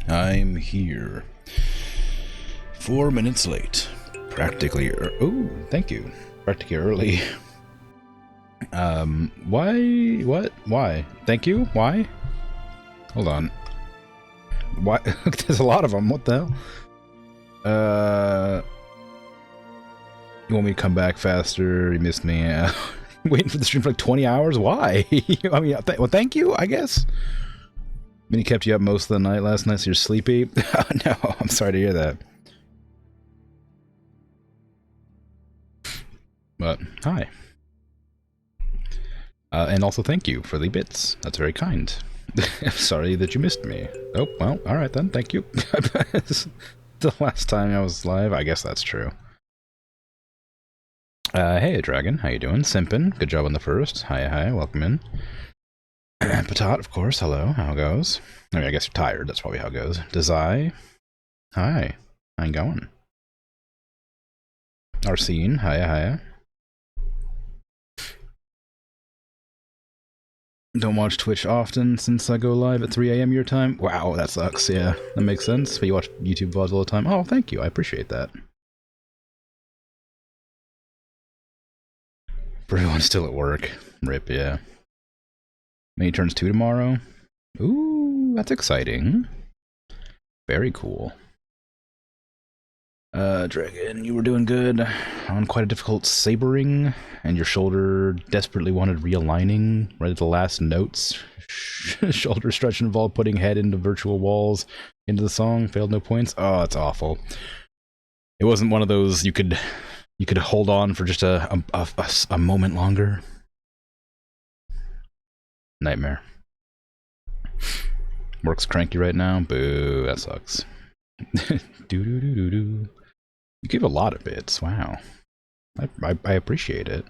I'm here. 4 minutes late. Practically oh, thank you. Practically early. Why? What? Why? Thank you? Why? Hold on. Why? There's a lot of them. What the hell? You want me to come back faster? You missed me. Waiting for the stream for like 20 hours? Why? I mean, well, thank you, I guess. I mean, he kept you up most of the night last night, so you're sleepy? No, I'm sorry to hear that. But, hi. And also thank you for the bits. That's very kind. I'm sorry that you missed me. Oh, well, alright then, thank you. The last time I was live, I guess that's true. Hey, Dragon, how you doing? Simpin, good job on the first. Hi, welcome in. Patat, of course, hello, how it goes? I mean, I guess you're tired, that's probably how it goes. Desai, hi, how you going? Arsene, hiya. Don't watch Twitch often since I go live at 3 AM your time. Wow, that sucks, yeah, that makes sense, but you watch YouTube vlogs all the time. Oh, thank you, I appreciate that. For everyone still at work. Rip, yeah. May turns 2 tomorrow. Ooh, that's exciting. Very cool. Dragon, you were doing good on quite a difficult sabering, and your shoulder desperately wanted realigning right at the last notes. Shoulder stretch involved putting head into virtual walls into the song, failed no points. Oh, that's awful. It wasn't one of those you could hold on for just a moment longer. Nightmare. Work's cranky right now. Boo, that sucks. Do. You give a lot of bits. Wow. I appreciate it.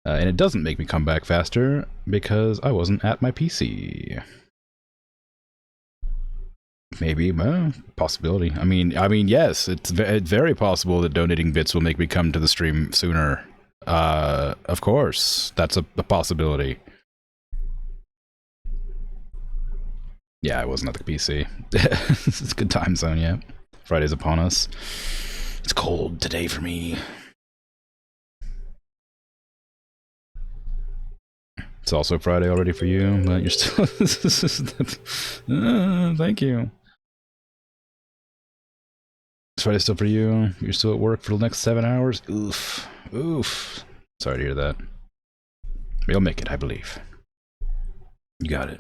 And it doesn't make me come back faster because I wasn't at my PC. Maybe, possibility. I mean, yes, it's very possible that donating bits will make me come to the stream sooner. Of course, that's a possibility. Yeah, I wasn't at the PC. It's a good time zone, yeah. Friday's upon us. It's cold today for me. It's also Friday already for you, but you're still... thank you. It's Friday still for you. You're still at work for the next 7 hours. Oof. Sorry to hear that. But you'll make it, I believe. You got it.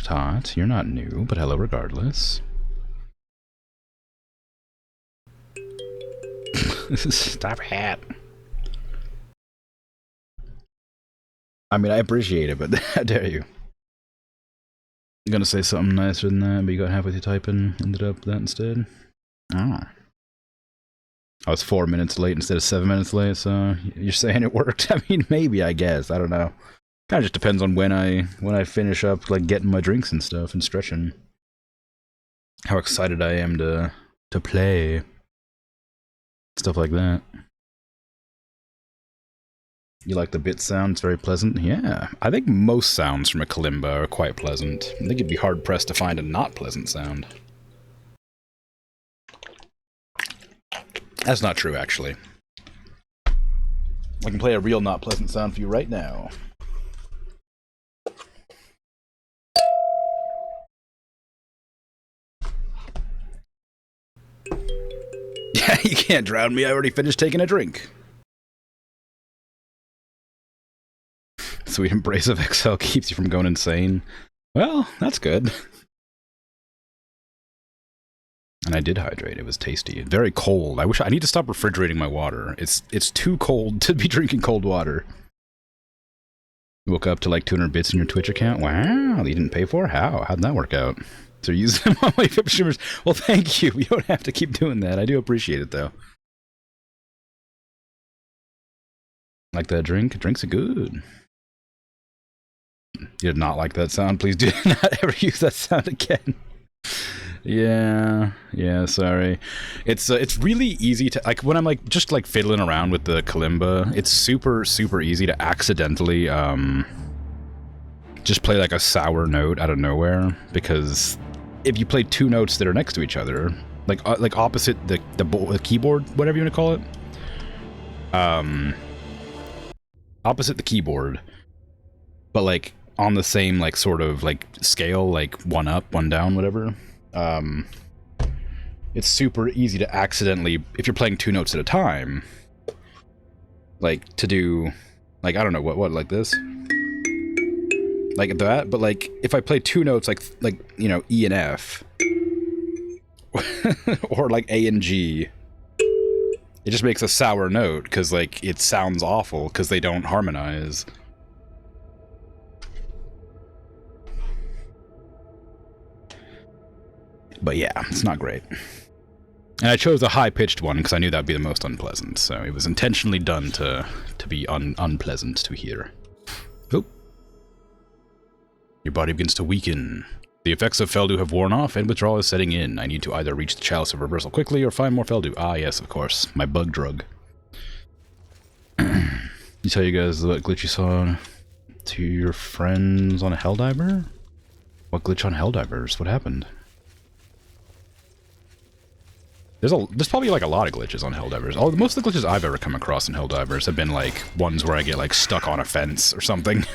Tot, you're not new, but hello regardless. Stop it. I mean, I appreciate it, but how dare you? I'm gonna say something nicer than that, but you got halfway through typing, ended up that instead. Oh. I was 4 minutes late instead of 7 minutes late, so you're saying it worked? I mean, maybe, I guess. I don't know. Kind of just depends on when I finish up, like, getting my drinks and stuff and stretching. How excited I am to play. Stuff like that. You like the bit sound? It's very pleasant? Yeah. I think most sounds from a kalimba are quite pleasant. I think you'd be hard-pressed to find a not pleasant sound. That's not true, actually. I can play a real not pleasant sound for you right now. Yeah, you can't drown me. I already finished taking a drink. Sweet embrace of Excel keeps you from going insane. Well, that's good. And I did hydrate. It was tasty. Very cold. I need to stop refrigerating my water. It's too cold to be drinking cold water. You woke up to like 200 bits in your Twitch account? Wow, you didn't pay for? How? How'd that work out? So you're using them on my VIP streamers. Well, thank you. You don't have to keep doing that. I do appreciate it, though. Like that drink? Drinks are good. You did not like that sound? Please do not ever use that sound again. Yeah, sorry. It's really easy to, like, when I'm like just like fiddling around with the kalimba, it's super easy to accidentally just play like a sour note out of nowhere, because if you play two notes that are next to each other, like opposite the keyboard, whatever you want to call it, opposite the keyboard, but like on the same like sort of like scale, like one up, one down, whatever. It's super easy to accidentally, if you're playing two notes at a time, like to do, like, I don't know, what like this? Like that, but like if I play two notes like you know, E and F, or like A and G, it just makes a sour note, because like it sounds awful, because they don't harmonize. But yeah, it's not great. And I chose a high-pitched one because I knew that would be the most unpleasant, so it was intentionally done to be unpleasant to hear. Oh. Your body begins to weaken. The effects of Feldu have worn off, and withdrawal is setting in. I need to either reach the Chalice of Reversal quickly or find more Feldu. Ah, yes, of course. My bug drug. You tell you guys what glitch you saw to your friends on a Helldiver? What glitch on Helldivers? What happened? There's probably like a lot of glitches on Helldivers. Most of the glitches I've ever come across in Helldivers have been like ones where I get like stuck on a fence or something.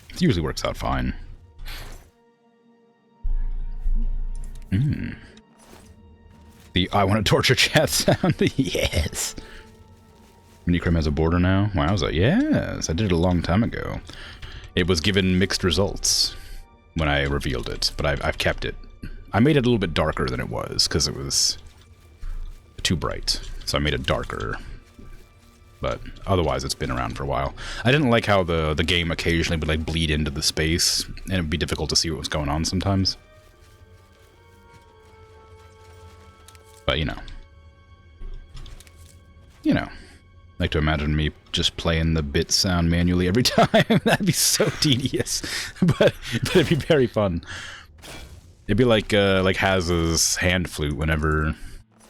It usually works out fine. The I want to torture chat sound. Yes. Minikrim has a border now. Wowza. Yes, I did it a long time ago. It was given mixed results when I revealed it, but I've kept it. I made it a little bit darker than it was, because it was too bright. So I made it darker. But otherwise, it's been around for a while. I didn't like how the game occasionally would like bleed into the space, and it'd be difficult to see what was going on sometimes. But you know. I like to imagine me just playing the bit sound manually every time. That'd be so tedious. But it'd be very fun. It'd be like Haz's hand flute whenever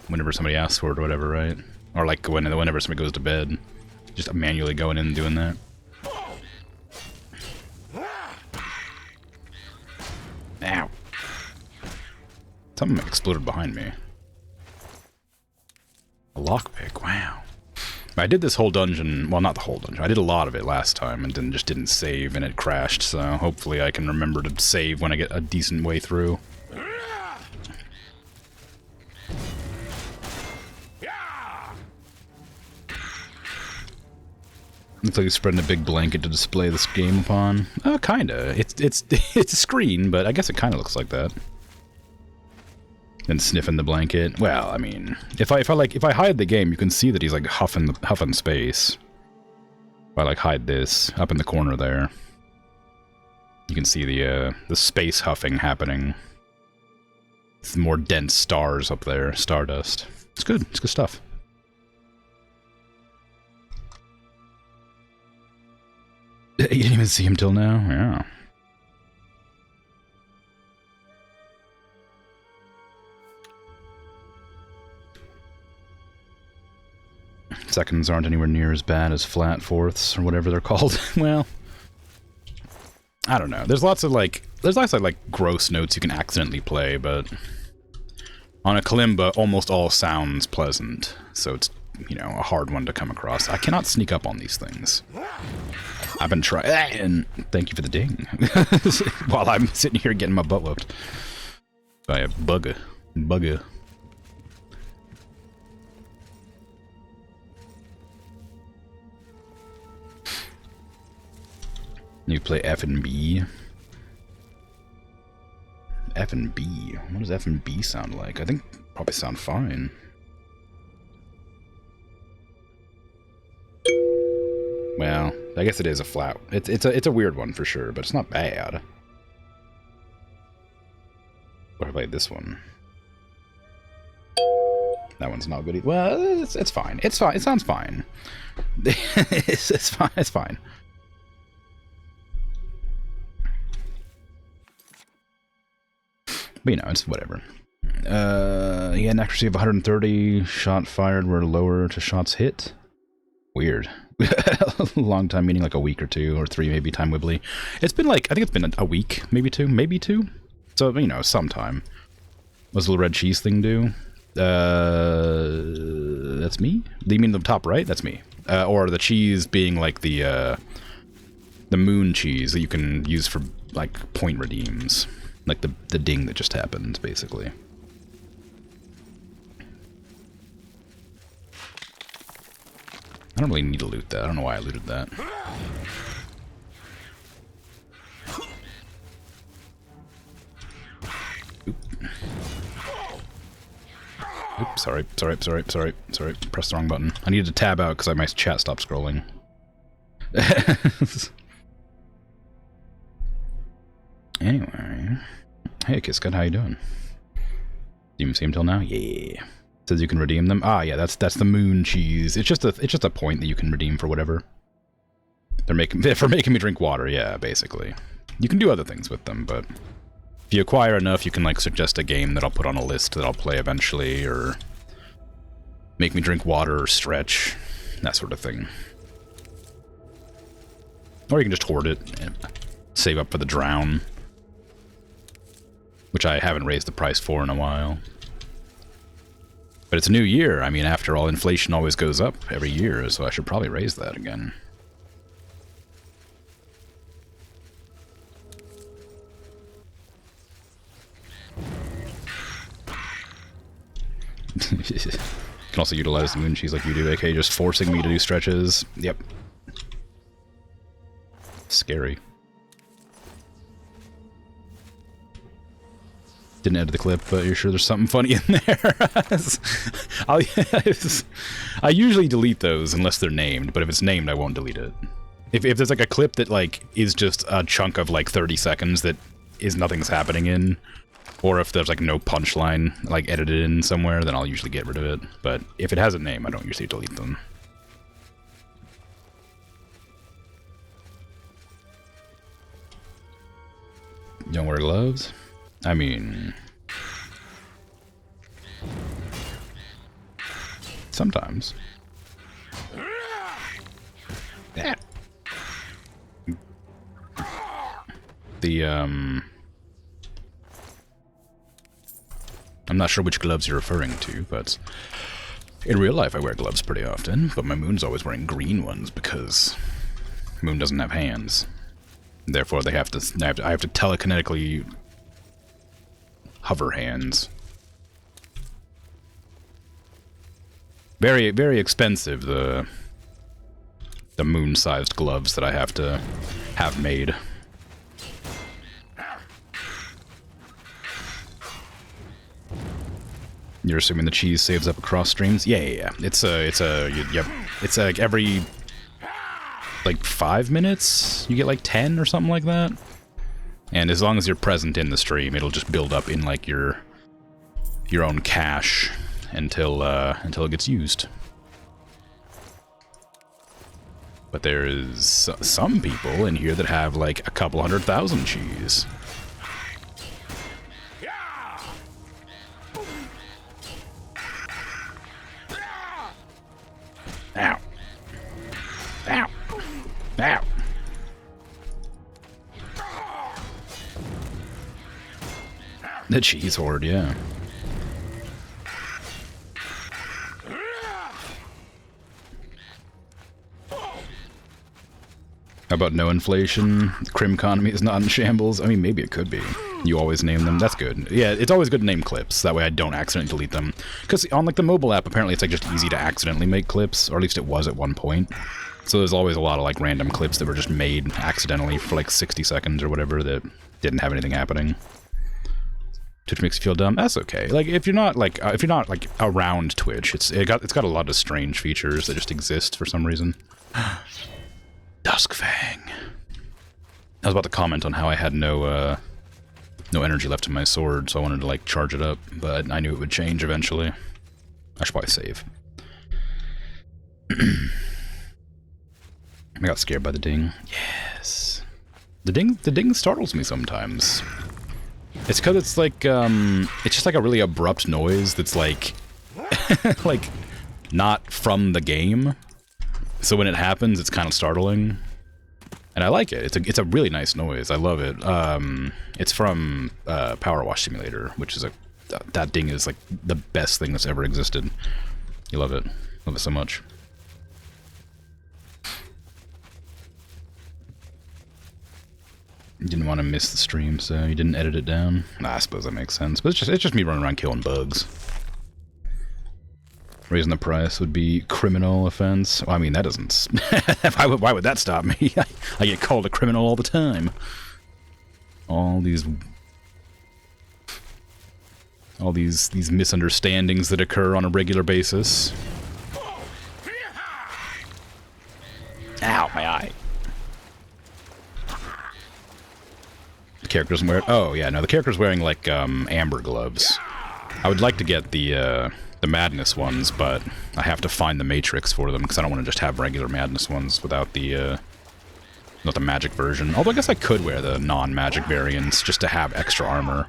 somebody asks for it or whatever, right? Or like whenever somebody goes to bed, just manually going in and doing that. Ow! Something exploded behind me. A lockpick. Wow. I did this whole dungeon. Well, not the whole dungeon. I did a lot of it last time and then just didn't save and it crashed. So hopefully I can remember to save when I get a decent way through. Looks like he's spreading a big blanket to display this game upon. Oh, kinda. It's a screen, but I guess it kind of looks like that. And sniffing the blanket. Well, I mean, if I hide the game, you can see that he's like huffing space. If I like hide this up in the corner there, you can see the space huffing happening. It's more dense stars up there, stardust. It's good. It's good stuff. You didn't even see him till now? Yeah. Seconds aren't anywhere near as bad as flat fourths, or whatever they're called. Well, I don't know. There's lots of like gross notes you can accidentally play, but on a kalimba, almost all sounds pleasant. So it's, you know, a hard one to come across. I cannot sneak up on these things. I've been trying, and thank you for the ding. While I'm sitting here getting my butt whooped by a bugger. You play F and B. F and B. What does F and B sound like? I think probably sound fine. Well, I guess it is a flat. It's a weird one for sure, but it's not bad. What about this one? That one's not good. Well, it's fine. It's fine. It sounds fine. It's fine. It's fine. But you know, it's whatever. He had an accuracy of 130, shot fired were lower to shots hit. Weird. Long time, meaning like a week or 2 or 3, maybe time wibbly. It's been like, I think it's been a week, maybe 2, maybe 2. So, you know, sometime. What's the little red cheese thing do? That's me? Do you mean the top right? That's me. Or the cheese being like the moon cheese that you can use for like point redeems. Like the ding that just happened, basically. I don't really need to loot that. I don't know why I looted that. Oops, sorry. Pressed the wrong button. I needed to tab out because my chat stopped scrolling. Anyway. Hey, Kiscut, how you doing? You even see him till now? Yeah. Says you can redeem them. Ah, yeah, that's the moon cheese. It's just a point that you can redeem for whatever. They're making me drink water, yeah, basically. You can do other things with them, but if you acquire enough, you can like suggest a game that I'll put on a list that I'll play eventually, or make me drink water or stretch, that sort of thing. Or you can just hoard it and save up for the drown, which I haven't raised the price for in a while. But it's a new year. I mean, after all, inflation always goes up every year, so I should probably raise that again. You can also utilize the moon cheese like you do, aka just forcing me to do stretches. Yep. Scary. Didn't edit the clip, but you're sure there's something funny in there? I usually delete those unless they're named, but if it's named, I won't delete it. If there's like a clip that like is just a chunk of like 30 seconds that nothing's happening in, or if there's like no punchline like edited in somewhere, then I'll usually get rid of it. But if it has a name, I don't usually delete them. You don't wear gloves? I mean, sometimes. Yeah. I'm not sure which gloves you're referring to, but in real life I wear gloves pretty often, but my Moon's always wearing green ones because Moon doesn't have hands. Therefore, I have to telekinetically hover hands. Very, very expensive, the moon-sized gloves that I have to have made. You're assuming the cheese saves up across streams? Yeah. It's like every like 5 minutes you get like 10 or something like that. And as long as you're present in the stream, it'll just build up in like your own cache until it gets used. But there's some people in here that have like a couple 100,000 cheese. Ow. Ow. Ow. The cheese horde, yeah. How about no inflation? The Krim economy is not in shambles? I mean, maybe it could be. You always name them. That's good. Yeah, it's always good to name clips. That way I don't accidentally delete them. Because on like the mobile app, apparently it's like just easy to accidentally make clips. Or at least it was at one point. So there's always a lot of like random clips that were just made accidentally for like 60 seconds or whatever that didn't have anything happening. Twitch makes you feel dumb. That's okay. Like if you're not like around Twitch, it's got a lot of strange features that just exist for some reason. Duskfang. I was about to comment on how I had no energy left in my sword, so I wanted to like charge it up, but I knew it would change eventually. I should probably save. I got scared by the ding. Yes. The ding startles me sometimes. It's because it's like, it's just like a really abrupt noise that's like, like, not from the game. So when it happens, it's kind of startling. And I like it. It's a really nice noise. I love it. It's from Power Wash Simulator, which is that ding is like the best thing that's ever existed. You love it. Love it so much. You didn't want to miss the stream, so you didn't edit it down. Nah, I suppose that makes sense. But it's just me running around killing bugs. Raising the price would be criminal offense. Well, I mean, that doesn't... why would that stop me? I get called a criminal all the time. All these misunderstandings that occur on a regular basis. Ow, my eye. The character's wearing... Oh, yeah, no, the character's wearing, like, amber gloves. I would like to get the Madness ones, but I have to find the Matrix for them, because I don't want to just have regular Madness ones without the, not the magic version. Although I guess I could wear the non-magic variants, just to have extra armor.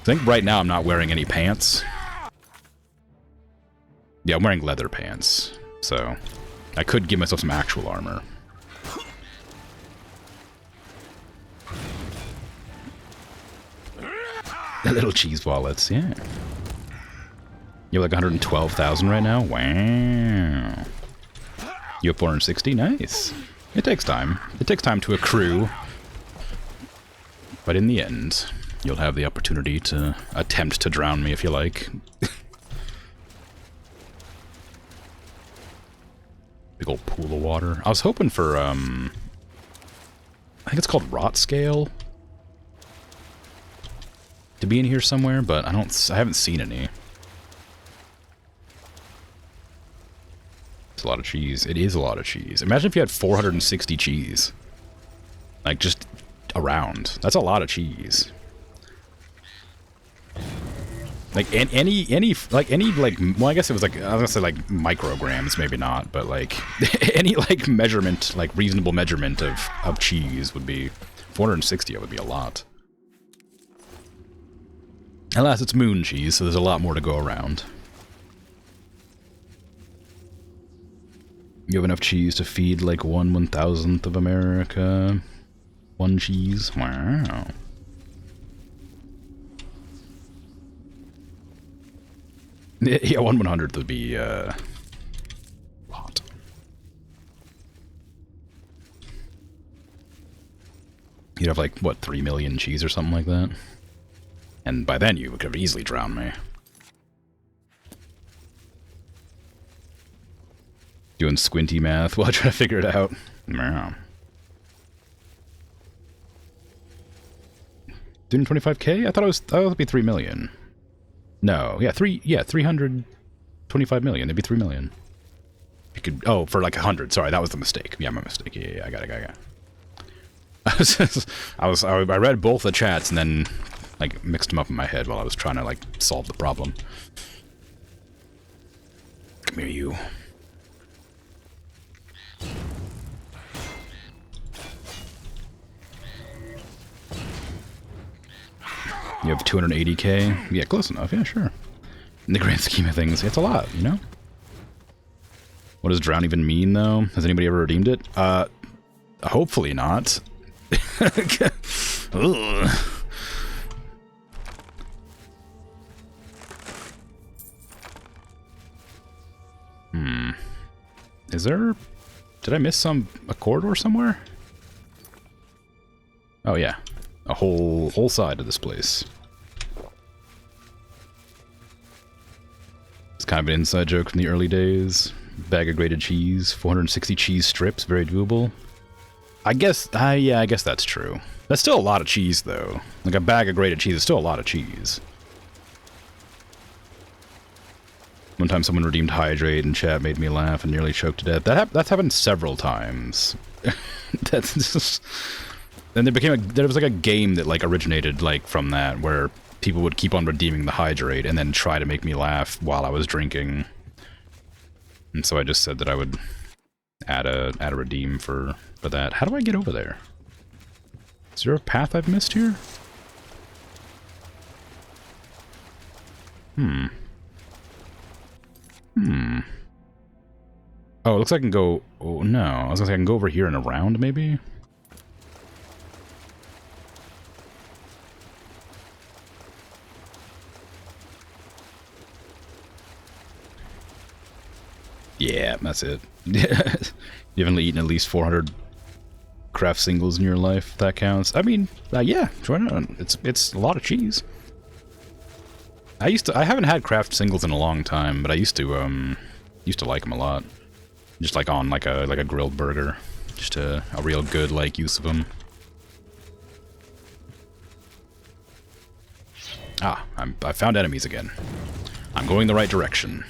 I think right now I'm not wearing any pants. Yeah, I'm wearing leather pants, so I could give myself some actual armor. The little cheese wallets, yeah. You have like 112,000 right now? Wow. You have 460? Nice. It takes time. It takes time to accrue. But in the end, you'll have the opportunity to attempt to drown me if you like. Big old pool of water. I was hoping for, I think it's called Rot Scale. To be in here somewhere, but I haven't seen any. It's a lot of cheese. It is a lot of cheese. Imagine if you had 460 cheese. Like, just around. That's a lot of cheese. Like, any, well, I guess it was like, I was gonna say, like, micrograms, maybe not, but, like, any, like, measurement, like, reasonable measurement of cheese would be, 460, it would be a lot. Alas, it's moon cheese, so there's a lot more to go around. You have enough cheese to feed, like, 1/1000th of America. One cheese. Wow. Yeah, 1/100th would be, a lot. You'd have, like, what, 3 million cheese or something like that? And by then you could have easily drowned me. Doing squinty math while I try to figure it out. Meow. 225k? I thought it would be 3 million. No, yeah, 325 million. It'd be 3 million. You could, oh, for like 100. Sorry, that was the mistake. Yeah, my mistake. Yeah, I got it. I read both the chats and then, like, mixed them up in my head while I was trying to, like, solve the problem. Come here, you. You have 280k? Yeah, close enough. Yeah, sure. In the grand scheme of things, it's a lot, you know? What does drown even mean, though? Has anybody ever redeemed it? Hopefully not. Ugh. Is there... Did I miss a corridor somewhere? Oh, yeah. A whole side of this place. It's kind of an inside joke from the early days. Bag of grated cheese, 460 cheese strips, very doable. I guess, yeah, I guess that's true. That's still a lot of cheese, though. Like, a bag of grated cheese is still a lot of cheese. One time someone redeemed Hydrate and chat made me laugh and nearly choked to death. That's happened several times. That's just... And there was like a game that, like, originated, like, from that, where people would keep on redeeming the Hydrate and then try to make me laugh while I was drinking. And so I just said that I would add a redeem for that. How do I get over there? Is there a path I've missed here? Hmm. Hmm. Oh, it looks like I can go... Oh, no. I was gonna say I can go over here and around, maybe? Yeah, that's it. You haven't eaten at least 400 craft singles in your life. That counts. I mean, yeah, try it. It's a lot of cheese. I haven't had craft singles in a long time, but I used to like them a lot. Just like on like a grilled burger. Just a real good like use of them. Ah, I found enemies again. I'm going the right direction.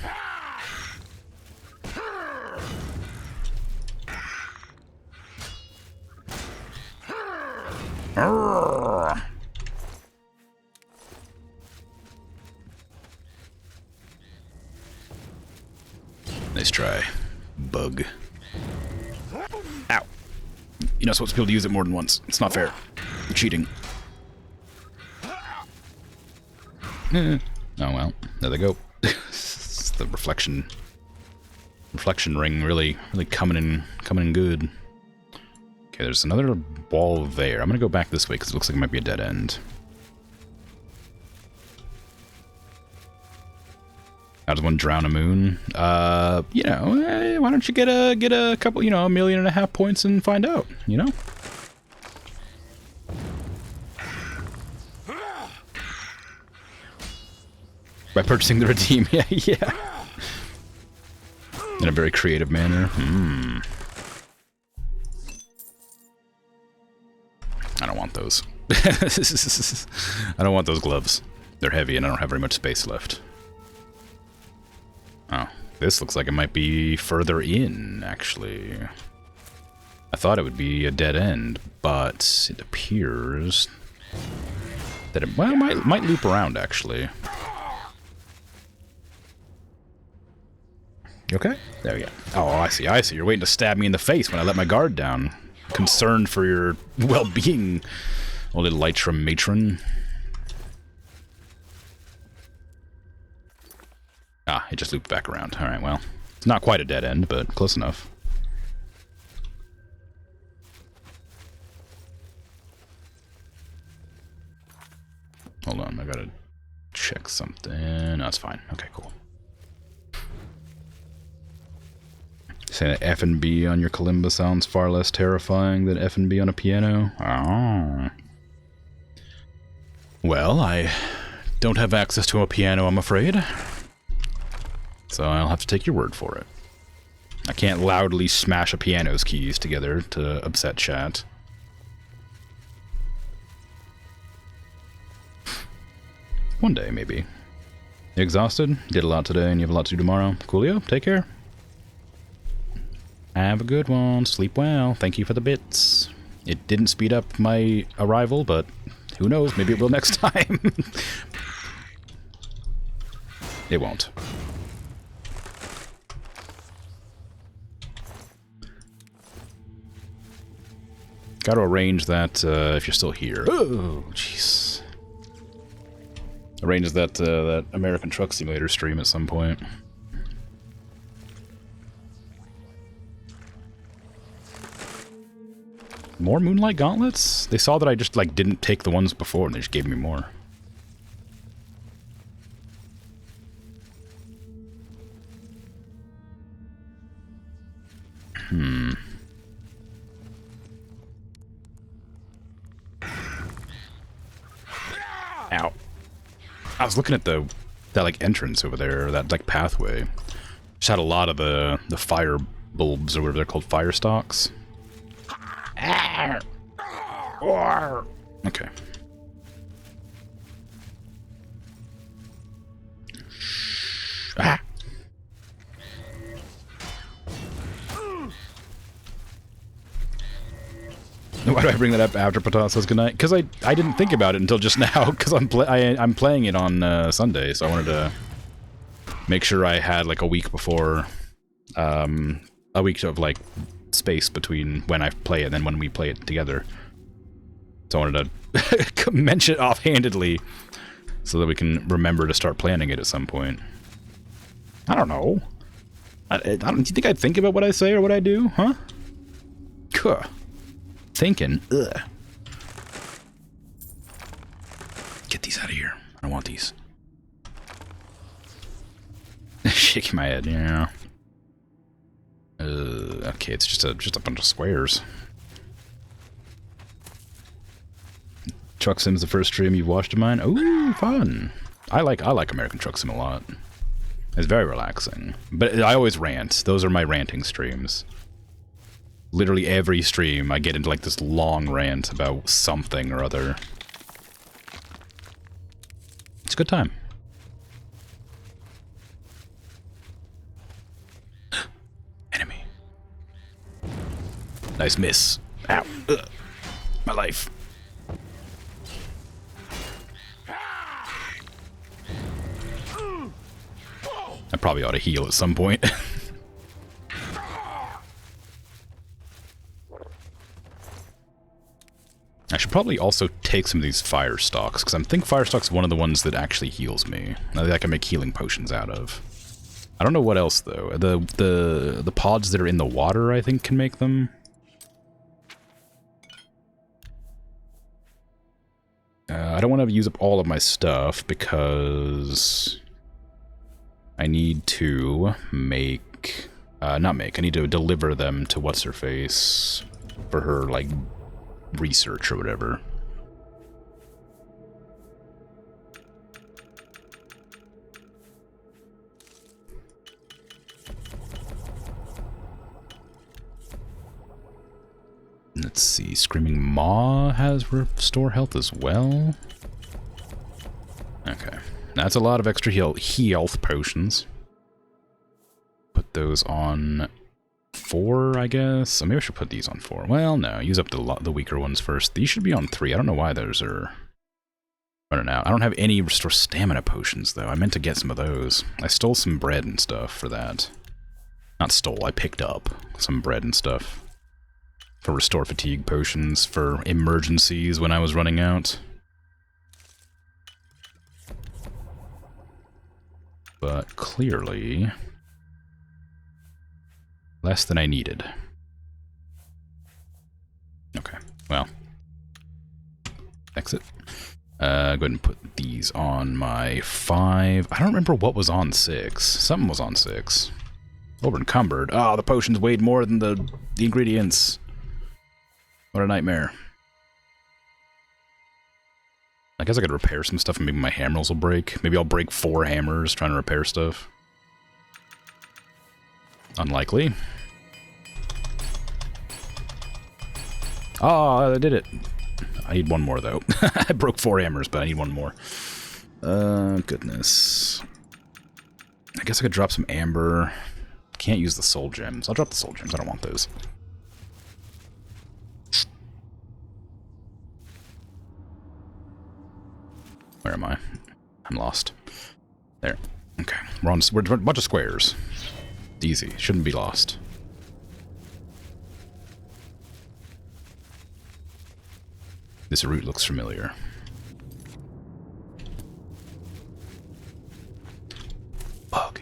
Arrgh. Nice try, bug. Ow. You're not supposed to be able to use it more than once. It's not fair. You're cheating. Oh well, there they go. The reflection ring really coming in good. Okay, there's another wall there. I'm gonna go back this way because it looks like it might be a dead end. How does one drown a moon? You know, why don't you get a couple, you know, 1.5 million points and find out, you know? By purchasing the redeem, yeah. In a very creative manner. I don't want those. I don't want those gloves. They're heavy and I don't have very much space left. Oh, this looks like it might be further in, actually. I thought it would be a dead end, but it appears that it might loop around, actually. You okay? There we go. Oh, I see. You're waiting to stab me in the face when I let my guard down. Concerned for your well-being, old little Lytram matron. Ah, it just looped back around. Alright, well. It's not quite a dead end, but close enough. Hold on, I gotta check something. No, it's fine. Okay, cool. Saying that F and B on your kalimba sounds far less terrifying than F and B on a piano. Oh. Well, I don't have access to a piano, I'm afraid. So I'll have to take your word for it. I can't loudly smash a piano's keys together to upset chat. One day, maybe. You exhausted? Did a lot today and you have a lot to do tomorrow. Coolio, take care. Have a good one. Sleep well. Thank you for the bits. It didn't speed up my arrival, but who knows? Maybe it will next time. It won't. Got to arrange that if you're still here. Oh, jeez. Arrange that that American Truck Simulator stream at some point. More Moonlight Gauntlets? They saw that I just, like, didn't take the ones before, and they just gave me more. Ow. I was looking at that, like, entrance over there, that, like, pathway. Just had a lot of the fire bulbs, or whatever they're called, fire stalks. Okay. Ah. Why do I bring that up after Pata says goodnight? Because I didn't think about it until just now, because I'm playing it on Sunday, so I wanted to make sure I had like a week before, a week of like space between when I play it and then when we play it together. So I wanted to mention it offhandedly So that we can remember to start planning it at some point. I don't know. I don't. Do you think I'd think about what I say or what I do? Huh? Kuh. Thinking. Ugh. Get these out of here. I don't want these. Shaking my head. Yeah. Okay, it's just a bunch of squares. Truck Sim's the first stream you've watched of mine. Ooh, fun. I like American Truck Sim a lot. It's very relaxing. But I always rant. Those are my ranting streams. Literally every stream I get into like this long rant about something or other. It's a good time. Enemy. Nice miss. Ow. Ugh. My life. I probably ought to heal at some point. I should probably also take some of these fire stalks, because I think fire stalk's one of the ones that actually heals me. That I can make healing potions out of. I don't know what else though. The pods that are in the water, I think, can make them. I don't want to use up all of my stuff because I need to make, I need to deliver them to what's-her-face for her, like, research or whatever. Let's see, Screaming Maw has restore health as well. Okay, that's a lot of extra health potions. Put those on 4, I guess. So maybe I should put these on 4. Well, no, use up the weaker ones first. These should be on 3. I don't know why those are running out. I don't have any restore stamina potions, though. I meant to get some of those. I stole some bread and stuff for that. Not stole, I picked up some bread and stuff. For restore fatigue potions for emergencies when I was running out. But clearly less than I needed. Okay, well. Exit. Go ahead and put these on my 5. I don't remember what was on 6. Something was on 6. Over encumbered. Oh, the potions weighed more than the ingredients. What a nightmare. I guess I could repair some stuff and maybe my hammers will break. Maybe I'll break 4 hammers trying to repair stuff. Unlikely. Oh, I did it. I need one more, though. I broke 4 hammers, but I need one more. Goodness. I guess I could drop some amber. Can't use the soul gems. I'll drop the soul gems. I don't want those. Where am I? I'm lost. There. Okay. We're a bunch of squares. Easy. Shouldn't be lost. This route looks familiar. Bug.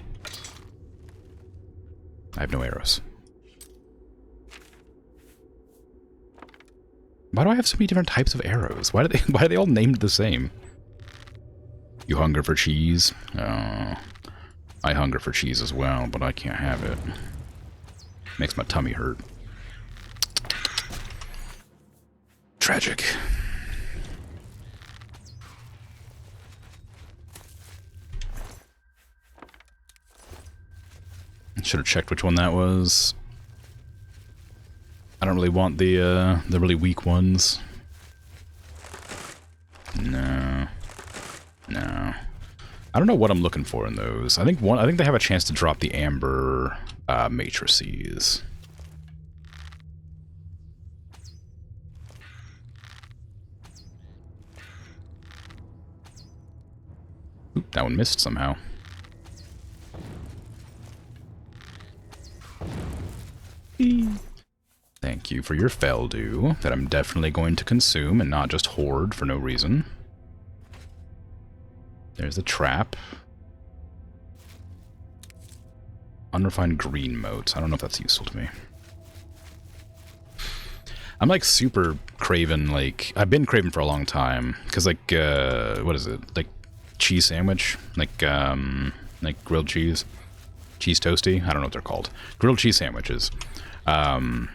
I have no arrows. Why do I have so many different types of arrows? Why are they all named the same? You hunger for cheese? Oh, I hunger for cheese as well, but I can't have it. Makes my tummy hurt. Tragic. Should have checked which one that was. I don't really want the really weak ones. No. No. I don't know what I'm looking for in those. I think they have a chance to drop the amber matrices. Oop, that one missed somehow. Thank you for your Feldew that I'm definitely going to consume and not just hoard for no reason. There's the trap. Unrefined green moat. I don't know if that's useful to me. I'm like super craving, like, I've been craving for a long time. Because like, what is it? Like cheese sandwich? Like grilled cheese? Cheese toasty? I don't know what they're called. Grilled cheese sandwiches. Like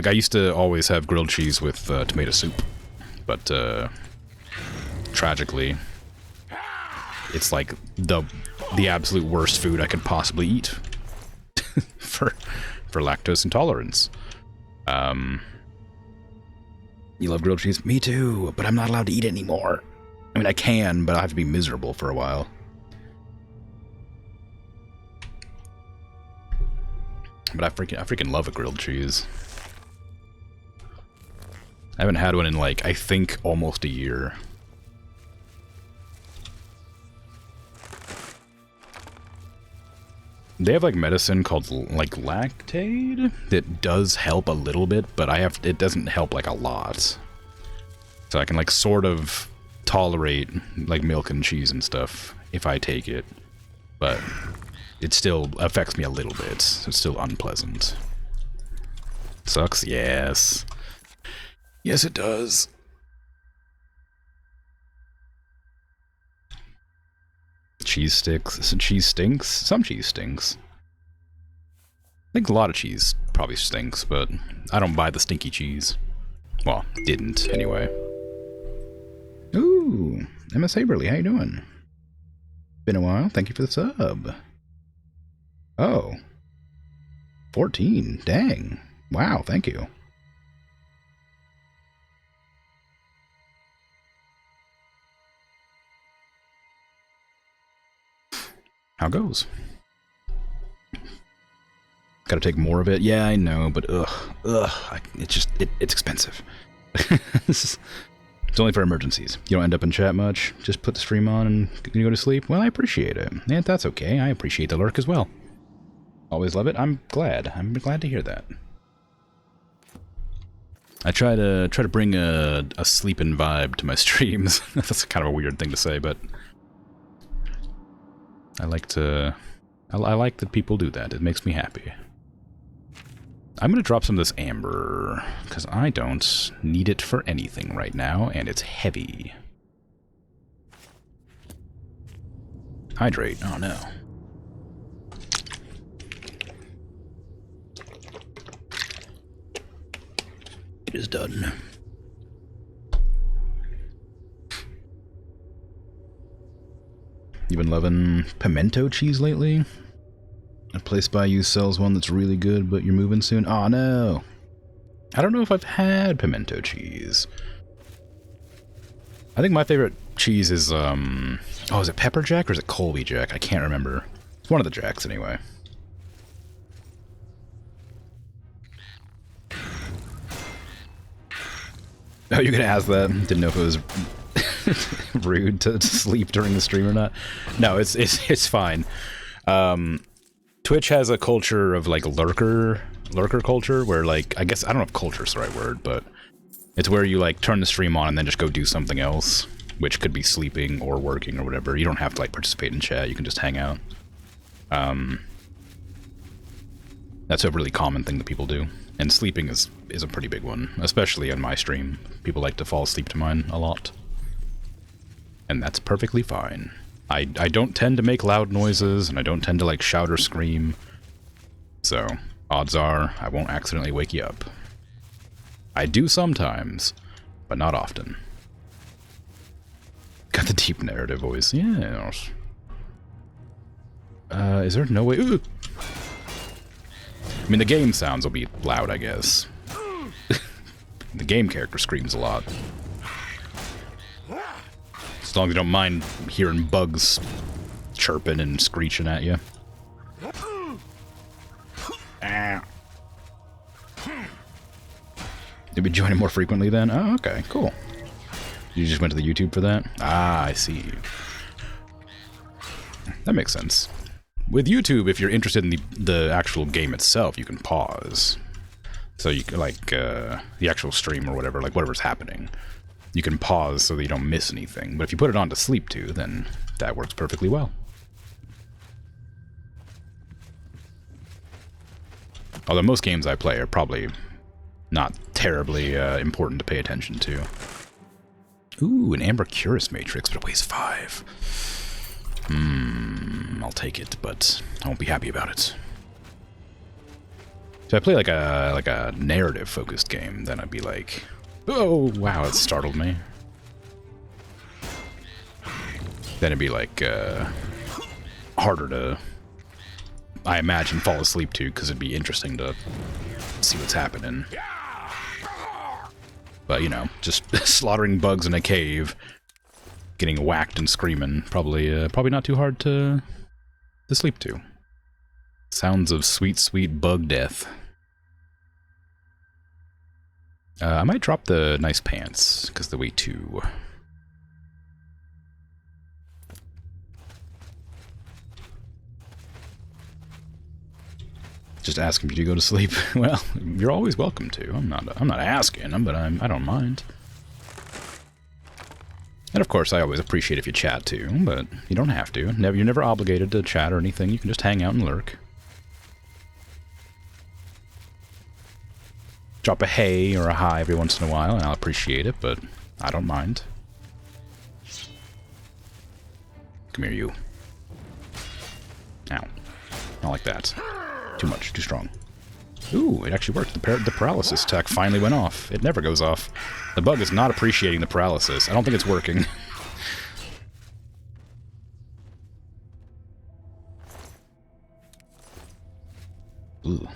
I used to always have grilled cheese with tomato soup. But tragically, it's like the absolute worst food I could possibly eat for lactose intolerance. You love grilled cheese? Me too, but I'm not allowed to eat it anymore. I mean, I can, but I have to be miserable for a while. But I freaking love a grilled cheese. I haven't had one in, like, I think almost a year. They have, like, medicine called, like, Lactaid that does help a little bit, but it doesn't help, like, a lot. So I can, like, sort of tolerate, like, milk and cheese and stuff if I take it. But it still affects me a little bit. So it's still unpleasant. Sucks? Yes. Yes, it does. Cheese sticks. Cheese stinks? Some cheese stinks. I think a lot of cheese probably stinks, but I don't buy the stinky cheese. Well, didn't, anyway. Ooh, Emma Saberly, how you doing? Been a while. Thank you for the sub. Oh. 14. Dang. Wow, thank you. How goes? Gotta take more of it? Yeah, I know, but it's expensive. It's only for emergencies. You don't end up in chat much. Just put the stream on and you go to sleep. Well, I appreciate it. And that's okay. I appreciate the lurk as well. Always love it. I'm glad. I'm glad to hear that. I try to bring a sleeping vibe to my streams. That's kind of a weird thing to say, but I like that people do that. It makes me happy. I'm gonna drop some of this amber, because I don't need it for anything right now, and it's heavy. Hydrate. Oh no. It is done. You've been loving pimento cheese lately? A place by you sells one that's really good, but you're moving soon? Aw, no. I don't know if I've had pimento cheese. I think my favorite cheese is, oh, is it Pepper Jack or is it Colby Jack? I can't remember. It's one of the Jacks, anyway. Oh, you're gonna ask that? Didn't know if it was rude to sleep during the stream or not. No, it's fine. Twitch has a culture of like lurker culture where like, I guess, I don't know if culture is the right word, but it's where you like turn the stream on and then just go do something else, which could be sleeping or working or whatever. You don't have to like participate in chat, you can just hang out. That's a really common thing that people do. And sleeping is a pretty big one, especially on my stream. People like to fall asleep to mine a lot. And that's perfectly fine. I don't tend to make loud noises, and I don't tend to like shout or scream. So, odds are, I won't accidentally wake you up. I do sometimes, but not often. Got the deep narrative voice, yes. Is there no way? Ooh. I mean, the game sounds will be loud, I guess. The game character screams a lot. As long as you don't mind hearing bugs chirping and screeching at you. You'll be joining more frequently then? Oh, okay, cool. You just went to the YouTube for that? Ah, I see. That makes sense. With YouTube, if you're interested in the actual game itself, you can pause. So you can, like, the actual stream or whatever, like whatever's happening. you can pause so that you don't miss anything. But if you put it on to sleep to, then that works perfectly well. Although most games I play are probably not terribly important to pay attention to. Ooh, an Amber Cuirass Matrix, but it weighs 5. I'll take it, but I won't be happy about it. If I play like a narrative-focused game, then I'd be like, oh, wow, it startled me. Then it'd be like harder to, I imagine, fall asleep to, because it'd be interesting to see what's happening. But, you know, just slaughtering bugs in a cave, getting whacked and screaming, probably not too hard to sleep to. Sounds of sweet, sweet bug death. I might drop the nice pants, because they weigh 2. Just asking you to go to sleep. Well, you're always welcome to. I'm not asking, but I don't mind. And of course, I always appreciate if you chat too, but you don't have to. You're never obligated to chat or anything. You can just hang out and lurk. Drop a hey or a hi every once in a while, and I'll appreciate it, but I don't mind. Come here, you. Ow. Not like that. Too much, too strong. Ooh, it actually worked. The paralysis tech finally went off. It never goes off. The bug is not appreciating the paralysis. I don't think it's working. Ooh.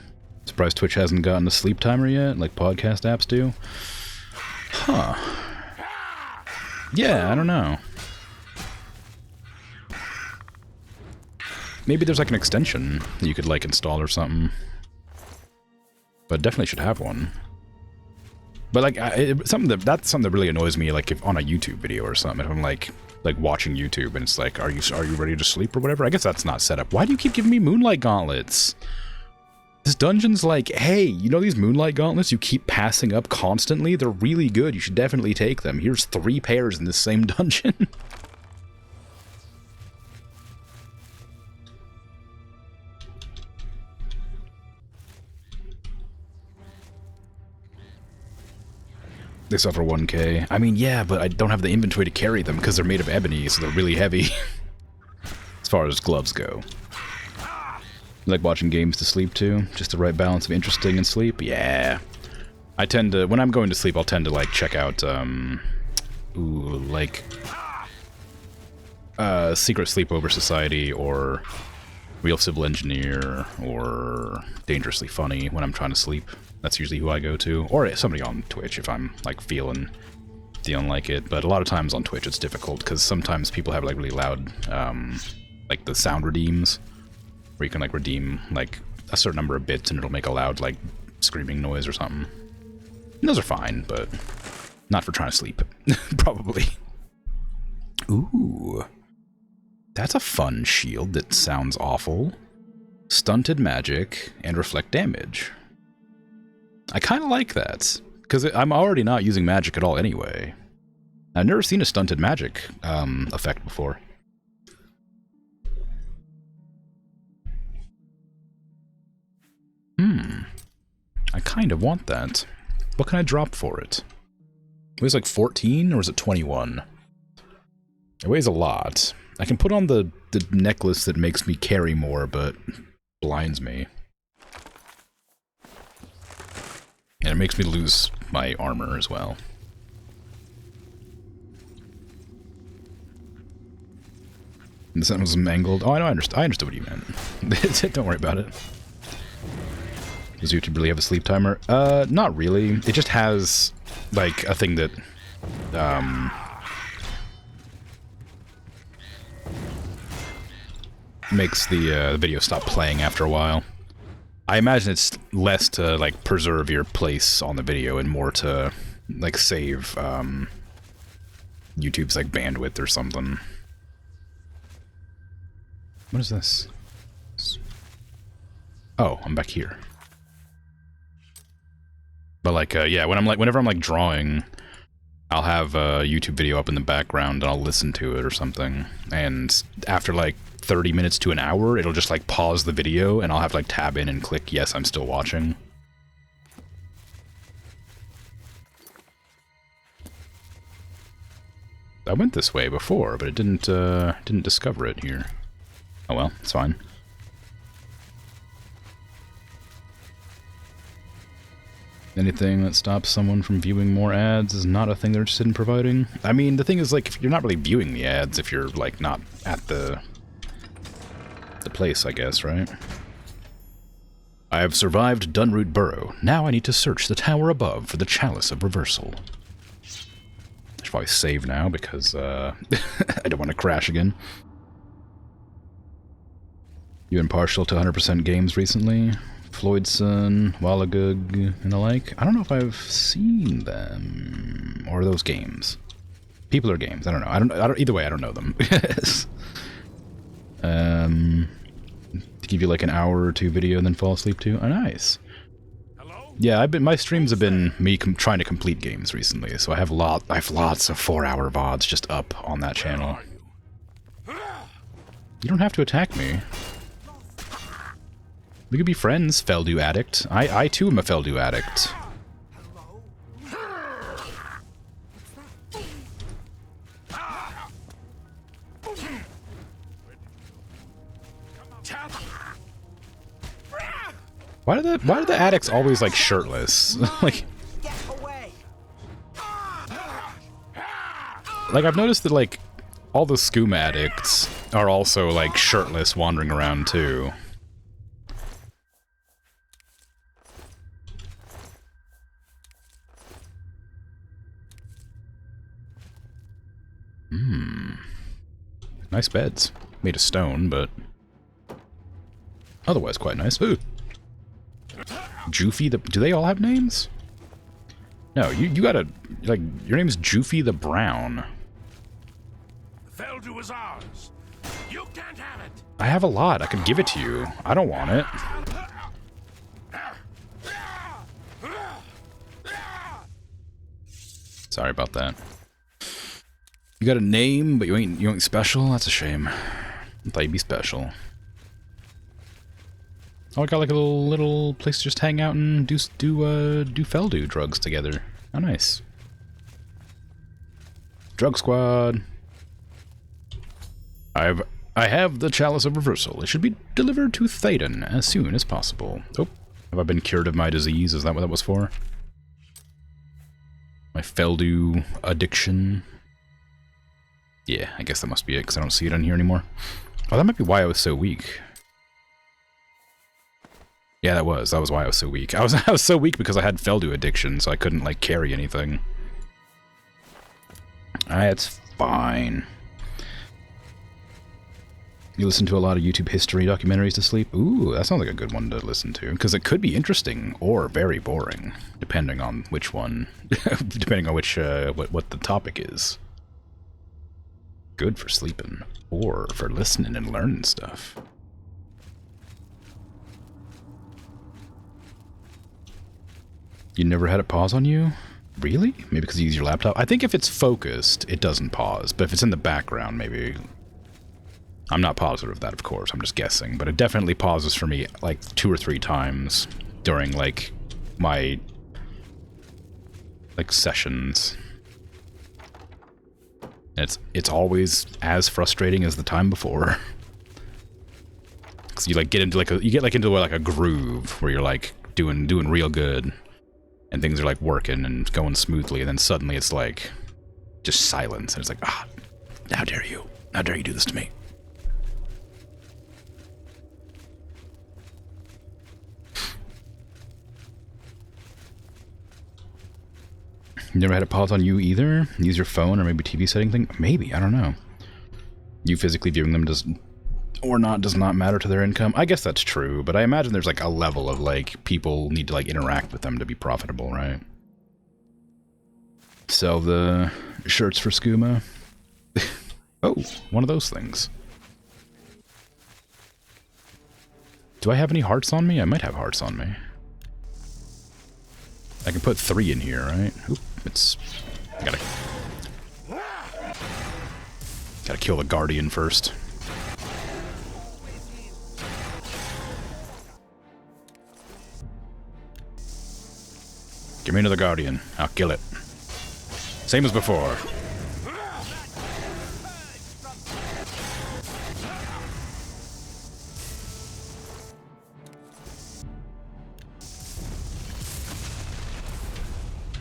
Surprised Twitch hasn't gotten a sleep timer yet, like podcast apps do. Huh. Yeah, I don't know. Maybe there's like an extension that you could like install or something. But definitely should have one. But like that's something that really annoys me, like if on a YouTube video or something. If I'm like watching YouTube and it's like, are you ready to sleep or whatever? I guess that's not set up. Why do you keep giving me Moonlight Gauntlets? This dungeon's like, hey, you know these Moonlight Gauntlets you keep passing up constantly? They're really good. You should definitely take them. Here's 3 pairs in this same dungeon. They suffer 1k. I mean, yeah, but I don't have the inventory to carry them because they're made of ebony, so they're really heavy. As far as gloves go. You like watching games to sleep to? Just the right balance of interesting and sleep? Yeah. I tend to, when I'm going to sleep, I'll tend to like check out, Secret Sleepover Society or Real Civil Engineer or Dangerously Funny when I'm trying to sleep. That's usually who I go to. Or somebody on Twitch if I'm like feeling like it. But a lot of times on Twitch it's difficult because sometimes people have like really loud, like the sound redeems, where you can like redeem like a certain number of bits and it'll make a loud like screaming noise or something. And those are fine, but not for trying to sleep. Probably. Ooh. That's a fun shield that sounds awful. Stunted magic and reflect damage. I kind of like that, because I'm already not using magic at all anyway. I've never seen a stunted magic effect before. I kind of want that. What can I drop for it? It weighs like 14, or is it 21? It weighs a lot. I can put on the necklace that makes me carry more, but blinds me. And it makes me lose my armor as well. The sentence was mangled. Oh, I know, I understood what you meant. Don't worry about it. Does YouTube really have a sleep timer? Not really. It just has, like, a thing that, makes the video stop playing after a while. I imagine it's less to, like, preserve your place on the video and more to, like, save, YouTube's, like, bandwidth or something. What is this? Oh, I'm back here. But, like, yeah, whenever I'm, like, drawing, I'll have a YouTube video up in the background and I'll listen to it or something. And after like 30 minutes to an hour, it'll just like pause the video and I'll have to like tab in and click yes, I'm still watching. I went this way before, but it didn't discover it here. Oh well, it's fine. Anything that stops someone from viewing more ads is not a thing they're interested in providing. I mean, the thing is, like, if you're not really viewing the ads if you're, like, not at the place, I guess, right? I have survived Dunroot Burrow. Now I need to search the tower above for the Chalice of Reversal. I should probably save now, because, I don't want to crash again. You been partial to 100% games recently? Floydson, Wallagug, and the like. I don't know if I've seen them or those games. People or games. I don't know. I don't. Either way, I don't know them. To give you like an hour or two video and then fall asleep too. Oh, nice. Hello? Yeah, my streams have been me trying to complete games recently, so I have lots of 4-hour VODs just up on that channel. You don't have to attack me. We could be friends, Feldu addict. I too am a Feldu addict. Why do the addicts always like shirtless? like I've noticed that like all the skooma addicts are also like shirtless wandering around too. Nice beds. Made of stone, but otherwise quite nice. Ooh. Joofy the... Do they all have names? No, you gotta... Like, your name's Joofy the Brown. Feldu is ours. You can't have it. I have a lot. I could give it to you. I don't want it. Sorry about that. You got a name, but you ain't special? That's a shame. I thought you'd be special. Oh, I got like a little place to just hang out and do Feldu drugs together. Oh, nice. Drug squad. I have the Chalice of Reversal. It should be delivered to Thaden as soon as possible. Oh, have I been cured of my disease? Is that what that was for? My Feldu addiction. Yeah, I guess that must be it, because I don't see it on here anymore. Oh, that might be why I was so weak. Yeah, that was why I was so weak. I was so weak because I had Feldu addiction, so I couldn't, like, carry anything. It's fine. You listen to a lot of YouTube history documentaries to sleep? Ooh, that sounds like a good one to listen to, because it could be interesting or very boring, depending on which one, depending on which, what the topic is. Good for sleeping, or for listening and learning stuff. You never had it pause on you? Really? Maybe because you use your laptop? I think if it's focused, it doesn't pause, but if it's in the background, maybe... I'm not positive of that, of course, I'm just guessing, but it definitely pauses for me, like, 2 or 3 times during, like, my... like, sessions. It's always as frustrating as the time before. Cause you like get into like a groove where you're like doing real good, and things are like working and going smoothly, and then suddenly it's like just silence, and it's like, ah, how dare you do this to me? You never had it pause on you either? Use your phone or maybe TV setting thing? Maybe, I don't know. You physically viewing them does not matter to their income? I guess that's true, but I imagine there's like a level of like people need to like interact with them to be profitable, right? Sell the shirts for skooma. Oh, one of those things. Do I have any hearts on me? I might have hearts on me. I can put 3 in here, right? Oop, I gotta Gotta kill the Guardian first. Give me another Guardian. I'll kill it. Same as before.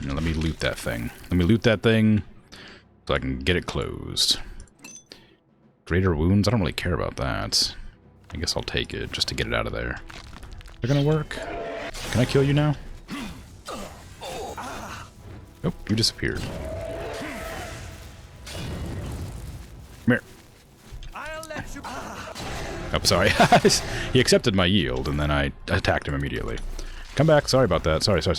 Now let me loot that thing. Let me loot that thing so I can get it closed. Greater wounds? I don't really care about that. I guess I'll take it just to get it out of there. Is it gonna work? Can I kill you now? Nope, you disappeared. Come here. Oh, sorry. He accepted my yield, and then I attacked him immediately. Come back. Sorry about that. Sorry. Come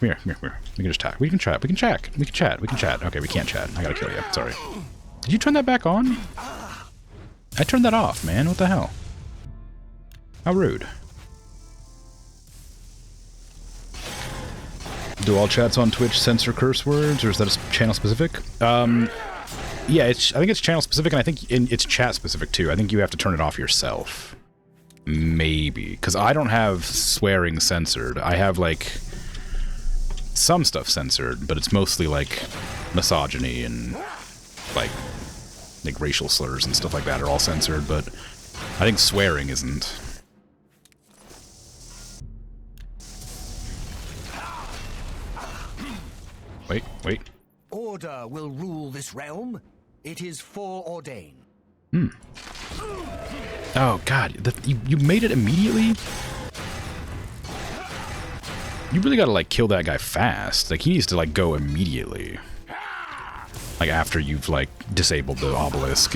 here. Come here. We can just chat. We can chat. We can chat. We can chat. We can chat. Okay, we can't chat. I gotta kill you. Sorry. Did you turn that back on? I turned that off, man. What the hell? How rude. Do all chats on Twitch censor curse words, or is that channel specific? Yeah, I think it's channel specific, and I think it's chat specific too. I think you have to turn it off yourself. Maybe. Because I don't have swearing censored. I have, like, some stuff censored, but it's mostly, like, misogyny and, like racial slurs and stuff like that are all censored, but I think swearing isn't. Wait. Order will rule this realm. It is foreordained. Oh, God. You made it immediately? You really gotta, like, kill that guy fast. Like, he needs to, like, go immediately. Like, after you've, like, disabled the obelisk.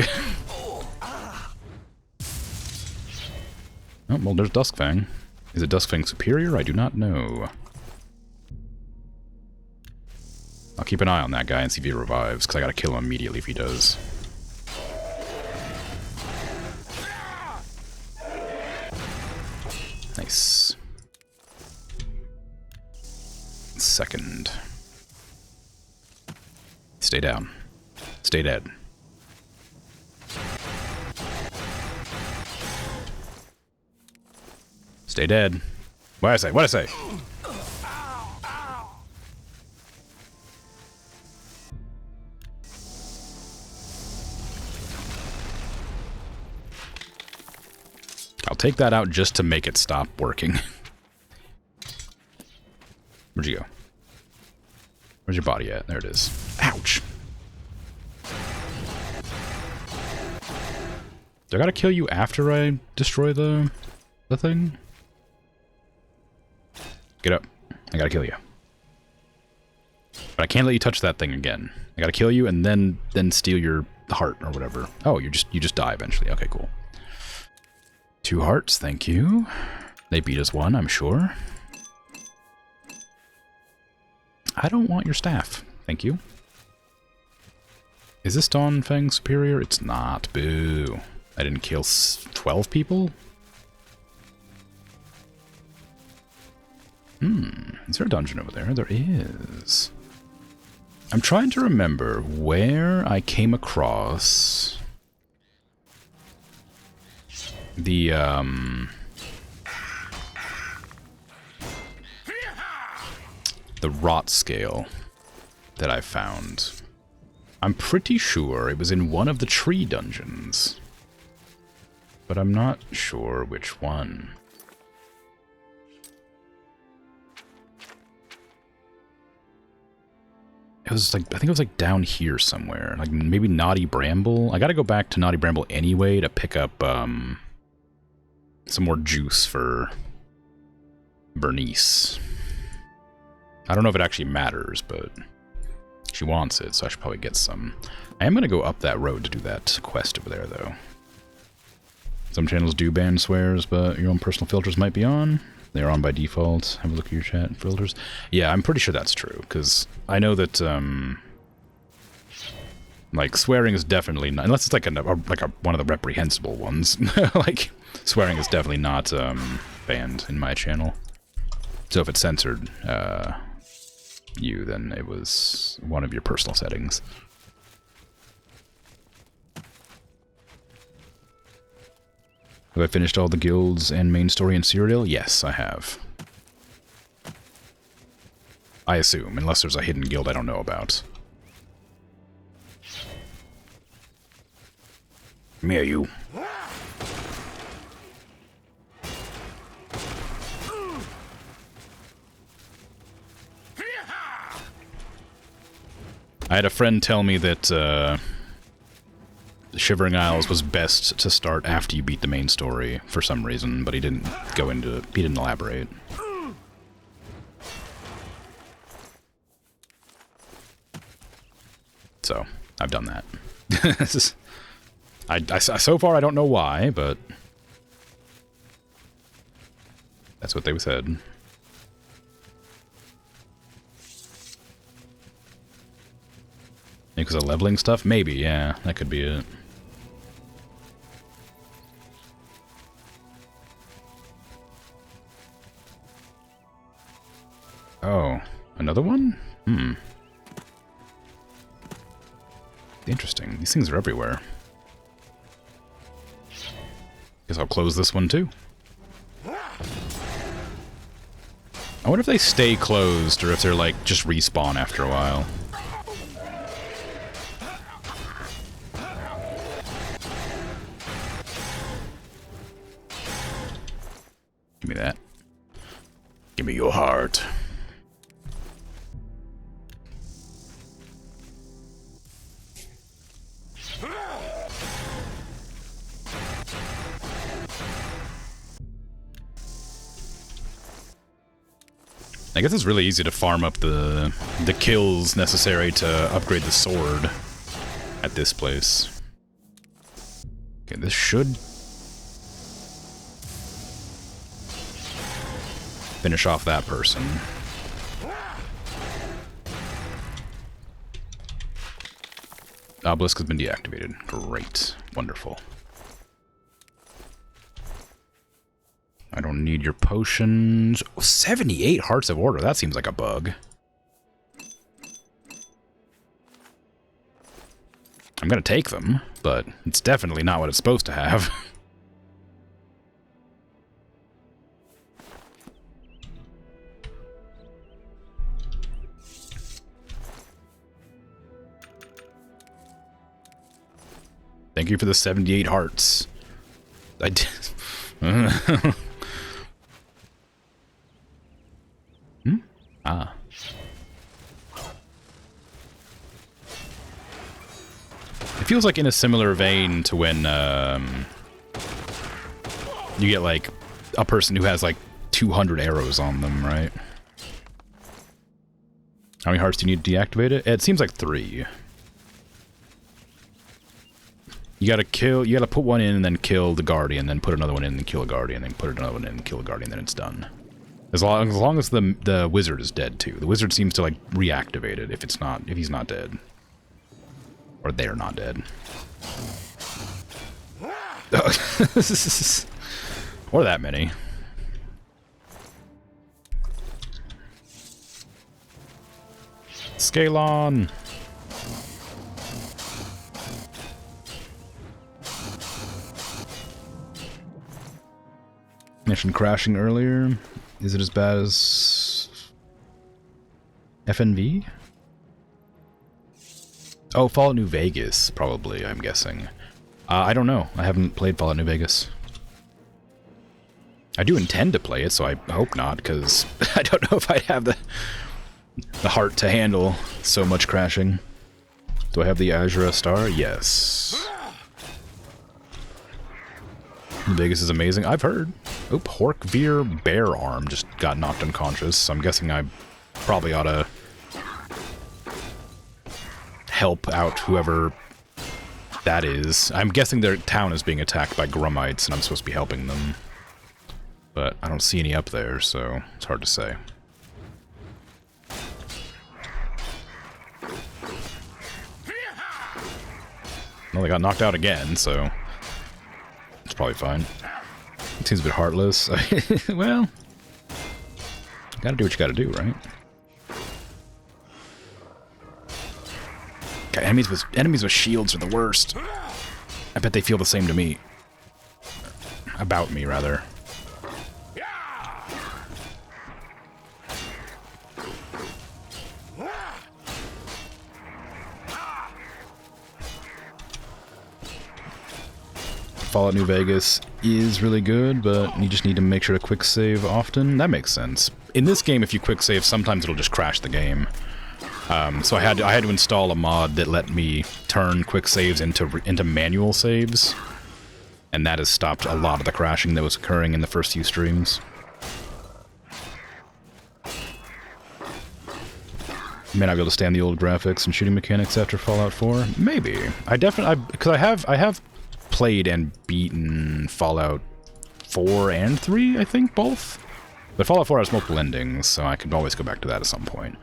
Oh, well, there's Duskfang. Is it Duskfang superior? I do not know. I'll keep an eye on that guy and see if he revives, because I gotta kill him immediately if he does. Nice. Second. Stay down. Stay dead. Stay dead. What'd I say? What'd I say? I'll take that out just to make it stop working. Where'd you go? Where's your body at? There it is. Ouch! Do I gotta kill you after I destroy the thing? Get up. I gotta kill you. But I can't let you touch that thing again. I gotta kill you and then steal your heart or whatever. Oh, you just die eventually. Okay, cool. 2 hearts, thank you. They beat us 1, I'm sure. I don't want your staff. Thank you. Is this Dawnfang superior? It's not. Boo. I didn't kill 12 people? Is there a dungeon over there? There is. I'm trying to remember where I came across the rot scale that I found. I'm pretty sure it was in one of the tree dungeons, but I'm not sure which one. It was like, I think it was like down here somewhere, like maybe Naughty Bramble. I gotta go back to Naughty Bramble anyway to pick up some more juice for Bernice. I don't know if it actually matters, but she wants it, so I should probably get some. I am going to go up that road to do that quest over there, though. Some channels do ban swears, but your own personal filters might be on. They are on by default. Have a look at your chat filters. Yeah, I'm pretty sure that's true, because I know that, like, swearing is definitely not, unless it's like one of the reprehensible ones. Like, swearing is definitely not banned in my channel. So if it's censored, you, then it was one of your personal settings. Have I finished all the guilds and main story in Cyrodiil? Yes, I have. I assume, unless there's a hidden guild I don't know about. Me or you? I had a friend tell me that Shivering Isles was best to start after you beat the main story for some reason, but he didn't go into it. He didn't elaborate. So, I've done that. So far, I don't know why, but that's what they said. Because of leveling stuff? Maybe, yeah. That could be it. Oh, another one? Hmm. Interesting. These things are everywhere. Guess I'll close this one too. I wonder if they stay closed or if they're like just respawn after a while. Give me that. Give me your heart. I guess it's really easy to farm up the kills necessary to upgrade the sword at this place. Okay, this should finish off that person. Obelisk has been deactivated. Great. Wonderful. I don't need your potions. Oh, 78 Hearts of Order. That seems like a bug. I'm gonna take them, but it's definitely not what it's supposed to have. Thank you for the 78 hearts. I did. Ah. It feels like in a similar vein to when you get like a person who has like 200 arrows on them, right? How many hearts do you need to deactivate it? It seems like 3. You gotta put one in and then kill the guardian, then put another one in and kill a guardian, then put another one in and kill a guardian, then it's done. As long as the wizard is dead too. The wizard seems to like reactivate it if he's not dead. Or they're not dead. Or that many. Scalon! Mission crashing earlier. Is it as bad as FNV? Oh, Fallout New Vegas, probably, I'm guessing. I don't know. I haven't played Fallout New Vegas. I do intend to play it, so I hope not, because I don't know if I have the heart to handle so much crashing. Do I have the Azura Star? Yes. New Vegas is amazing. I've heard. Oop, Horkveer Bear Arm just got knocked unconscious, so I'm guessing I probably ought to help out whoever that is. I'm guessing their town is being attacked by Grummites, and I'm supposed to be helping them. But I don't see any up there, so it's hard to say. Well, they got knocked out again, so it's probably fine. It seems a bit heartless. Well, gotta do what you gotta do, right? God, enemies with shields are the worst. I bet they feel the same to me. About me, rather. Fallout New Vegas is really good, but you just need to make sure to quick save often. That makes sense. In this game, if you quick save, sometimes it'll just crash the game. So I had to install a mod that let me turn quick saves into manual saves, and that has stopped a lot of the crashing that was occurring in the first few streams. May not be able to stand the old graphics and shooting mechanics after Fallout 4. Maybe. Because I have played and beaten Fallout 4 and 3, I think, both. But Fallout 4 has multiple endings, so I could always go back to that at some point.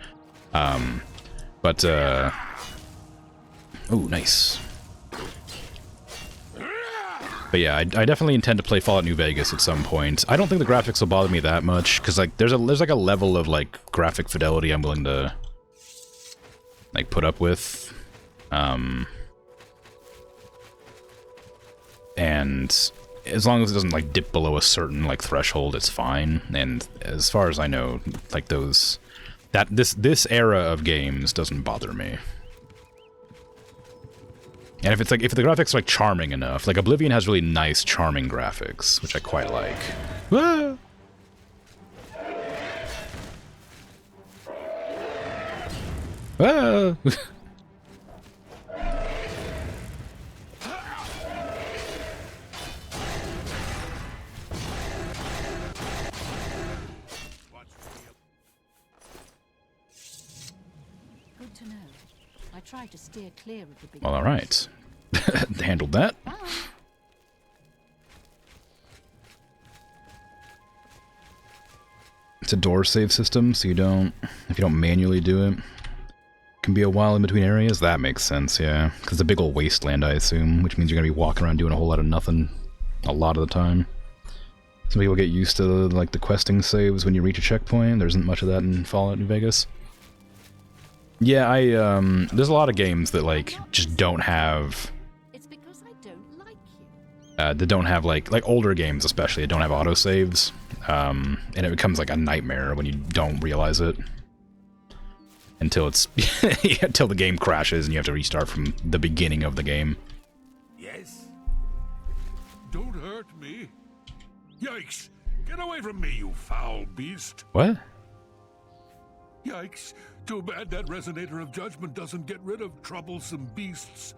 Oh, nice. But yeah, I definitely intend to play Fallout New Vegas at some point. I don't think the graphics will bother me that much, because like there's like a level of like graphic fidelity I'm willing to like put up with. And as long as it doesn't like dip below a certain like threshold, it's fine. And as far as I know, like this era of games doesn't bother me. And if the graphics are like charming enough, like Oblivion has really nice, charming graphics, which I quite like. Ah! Ah! Good to know. I tried to steer clear of the big. Well, all right. Handled that. Bye. It's a door save system, so if you don't manually do it, can be a while in between areas. That makes sense, yeah. Because it's a big old wasteland, I assume, which means you're going to be walking around doing a whole lot of nothing a lot of the time. Some people get used to, like, the questing saves when you reach a checkpoint. There isn't much of that in Fallout New Vegas. Yeah, there's a lot of games that, like, just don't have... It's because I don't like you. that don't have, like older games especially, that don't have autosaves. And it becomes, like, a nightmare when you don't realize it. Until until the game crashes and you have to restart from the beginning of the game. Yes? Don't hurt me. Yikes! Get away from me, you foul beast! What? Yikes! Too bad that resonator of judgment doesn't get rid of troublesome beasts.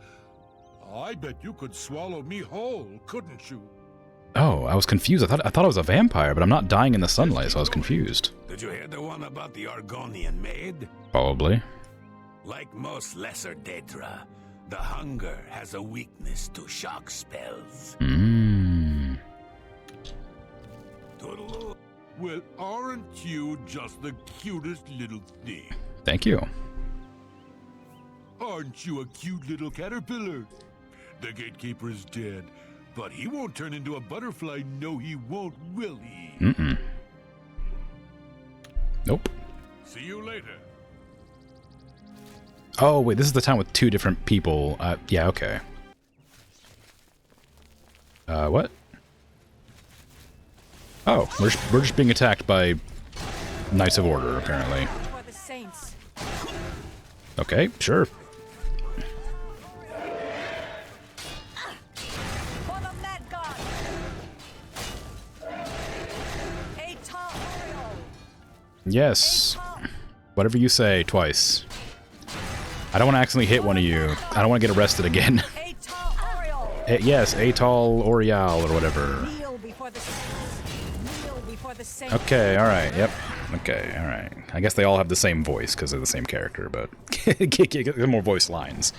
I bet you could swallow me whole, couldn't you? Oh, I was confused. I thought I was a vampire, but I'm not dying in the sunlight, so I was confused. Did you hear the one about the Argonian maid? Probably. Like most lesser Daedra, the Hunger has a weakness to shock spells. Mmm. Toodaloo. Well, aren't you just the cutest little thing? Thank you. Aren't you a cute little caterpillar? The gatekeeper is dead, but he won't turn into a butterfly. No, he won't, will he? Mm-mm. Nope. See you later. Oh, wait, this is the town with two different people. Yeah, okay. What? Oh, we're just being attacked by Knights of Order, apparently. For the saints. Okay, sure. For the mad god. Atal Oriol. Yes. Whatever you say, twice. I don't want to accidentally hit one of you. I don't want to get arrested again. Atal Oriol. Yes, Atal Orial or whatever. Kneel before the saints. Kneel before the saints. Okay, alright, yep. Okay, alright. I guess they all have the same voice because they're the same character, but get more voice lines.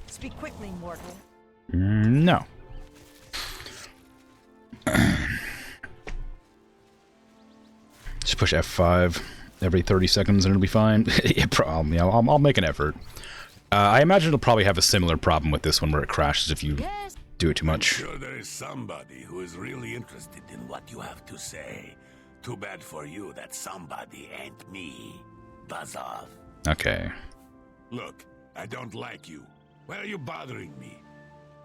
Speak quickly, mortal. No. Just push F5 every 30 seconds and it'll be fine. Yeah, I'll make an effort. I imagine it'll probably have a similar problem with this one where it crashes if you Yes. do it too much. Sure, there is somebody who is really interested in what you have to say. Too bad for you that somebody ain't me. Buzz off. Okay. Look, I don't like you. Why are you bothering me?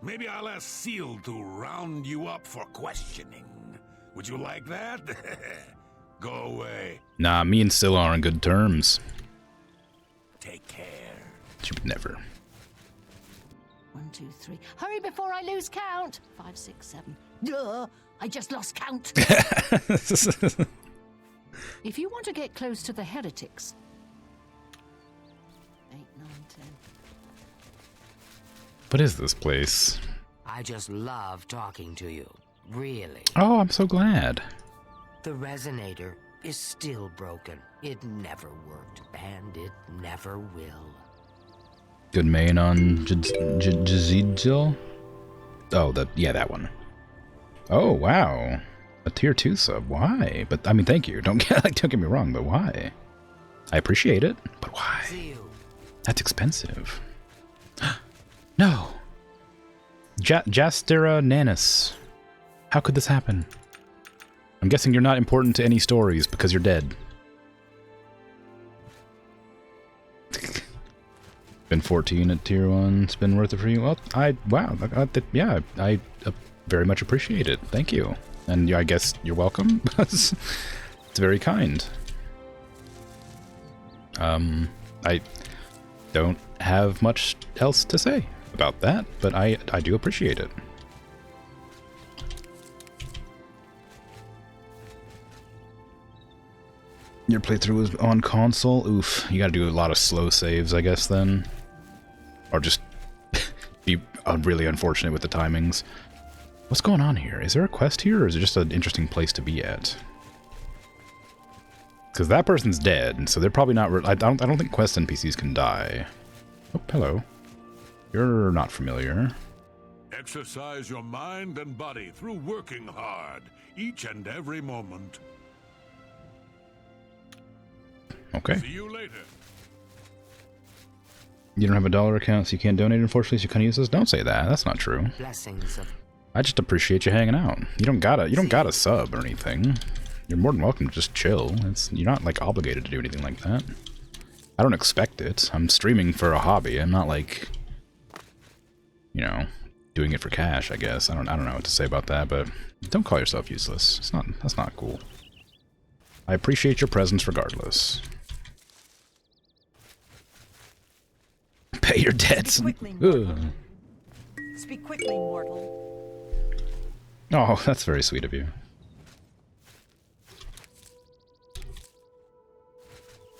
Maybe I'll ask Seal to round you up for questioning. Would you like that? Go away. Nah, me and Scylla are on good terms. Take care. She would never. 1, 2, 3. Hurry before I lose count. 5, 6, 7. Duh! I just lost count. If you want to get close to the heretics. 8, 9, 10. What is this place? I just love talking to you. Really. Oh, I'm so glad. The resonator is still broken. It never worked, and it never will. Good main on Jazidil? Oh, that one. Oh, wow. A tier 2 sub. Why? But, I mean, thank you. Don't get me wrong, but why? I appreciate it, but why? That's expensive. No. Jastera Nanus. How could this happen? I'm guessing you're not important to any stories because you're dead. Been 14 at tier 1. It's been worth it for you. Well, wow. Yeah, I very much appreciate it. Thank you. And I guess you're welcome. It's very kind. I don't have much else to say about that, but I do appreciate it. Your playthrough was on console? Oof, you gotta do a lot of slow saves, I guess, then. Or just be really unfortunate with the timings. What's going on here? Is there a quest here, or is it just an interesting place to be at? Because that person's dead, and so they're probably not... I don't think quest NPCs can die. Oh, hello. You're not familiar. Exercise your mind and body through working hard, each and every moment. Okay. See you later. You don't have a dollar account, so you can't donate, unfortunately, so you can't use this? Don't say that. That's not true. Blessings of... I just appreciate you hanging out. You don't gotta sub or anything. You're more than welcome to just chill. You're not, like, obligated to do anything like that. I don't expect it. I'm streaming for a hobby. I'm not, like, you know, doing it for cash, I guess. I don't know what to say about that, but don't call yourself useless. That's not cool. I appreciate your presence regardless. Pay your debts. Speak quickly, mortal. Oh, that's very sweet of you.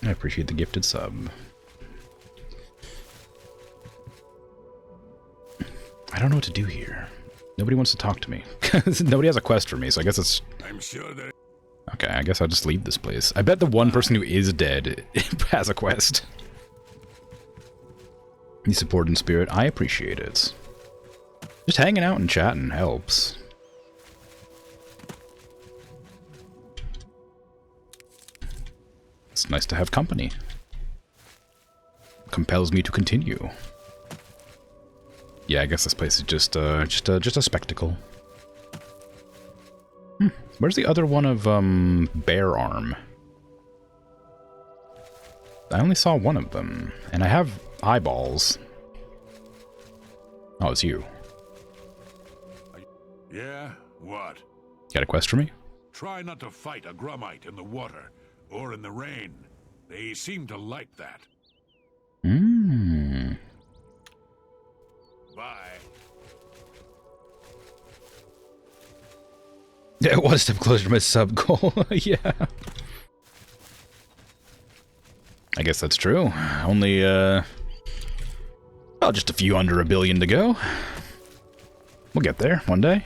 I appreciate the gifted sub. I don't know what to do here. Nobody wants to talk to me. Nobody has a quest for me, so I guess it's... I'm sure that... Okay, I guess I'll just leave this place. I bet the one person who is dead has a quest. You support in spirit. I appreciate it. Just hanging out and chatting helps. It's nice to have company. Compels me to continue. Yeah, I guess this place is just a spectacle. Where's the other one of Bear Arm? I only saw one of them, and I have eyeballs. Oh, it's you. Yeah? What? Got a quest for me? Try not to fight a Grummite in the water, or in the rain. They seem to like that. Mmm. Bye. Yeah, one step closer to my sub goal. Yeah. I guess that's true. Only, well, just a few under 1 billion to go. We'll get there one day.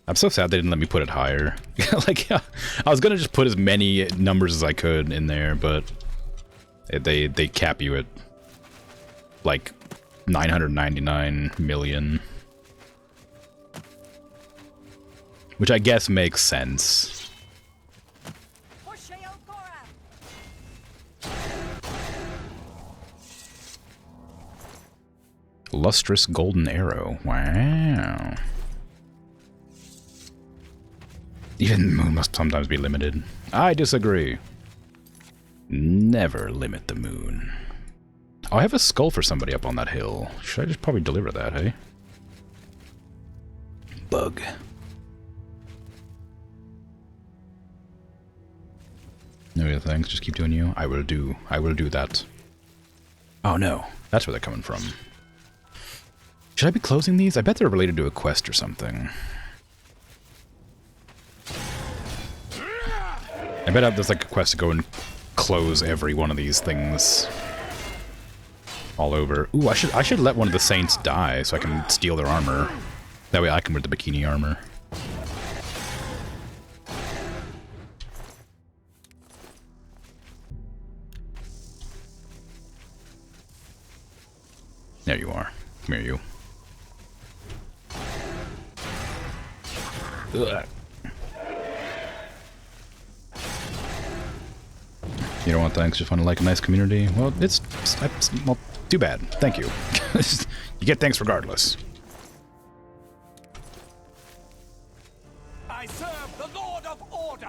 I'm so sad they didn't let me put it higher. Like, I was gonna just put as many numbers as I could in there, but they cap you at like 999 million. Which I guess makes sense. Lustrous golden arrow. Wow. Even the moon must sometimes be limited. I disagree. Never limit the moon. Oh, I have a skull for somebody up on that hill. Should I just probably deliver that, hey? Bug. No thanks, just keep doing you. I will do that. Oh no, that's where they're coming from. Should I be closing these? I bet they're related to a quest or something. I bet there's like a quest to go and close every one of these things. All over. Ooh, I should let one of the saints die so I can steal their armor. That way I can wear the bikini armor. There you are. Come here, you. Ugh. You don't want thanks, just want to like a nice community? Well, well, too bad. Thank you. You get thanks regardless. I serve the Lord of Order.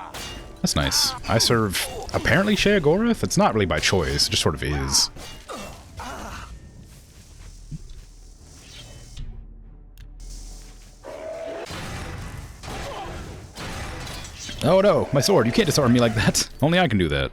That's nice. I serve, apparently, Sheogorath? It's not really by choice, it just sort of is. Oh no, my sword, you can't disarm me like that. Only I can do that.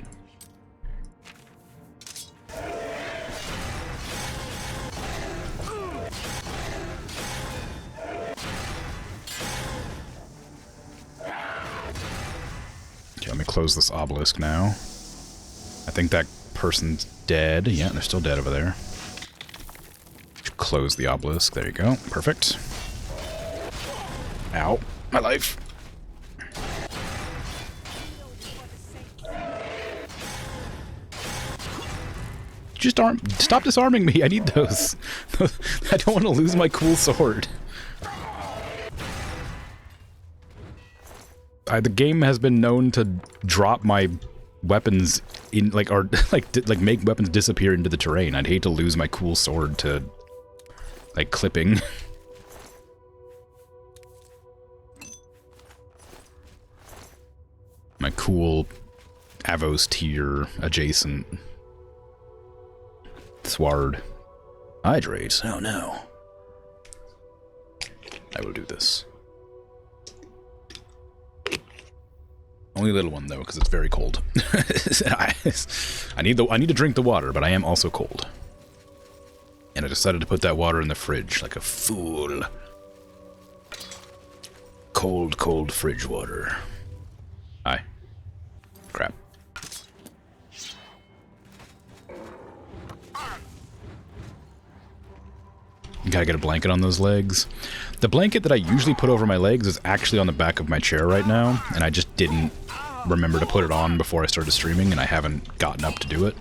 Okay, let me close this obelisk now. I think that person's dead. Yeah, they're still dead over there. Close the obelisk. There you go. Perfect. Ow. My life. Just stop disarming me. I need those. I don't want to lose my cool sword. The game has been known to drop my weapons in, like, or like make weapons disappear into the terrain. I'd hate to lose my cool sword to, like, clipping. My cool Avos tier adjacent sword. Hydrate. Oh no. I will do this. Only a little one though, because it's very cold. I need to drink the water, but I am also cold. And I decided to put that water in the fridge like a fool. Cold, cold fridge water. Hi. Crap. You gotta get a blanket on those legs. The blanket that I usually put over my legs is actually on the back of my chair right now, and I just didn't remember to put it on before I started streaming, and I haven't gotten up to do it.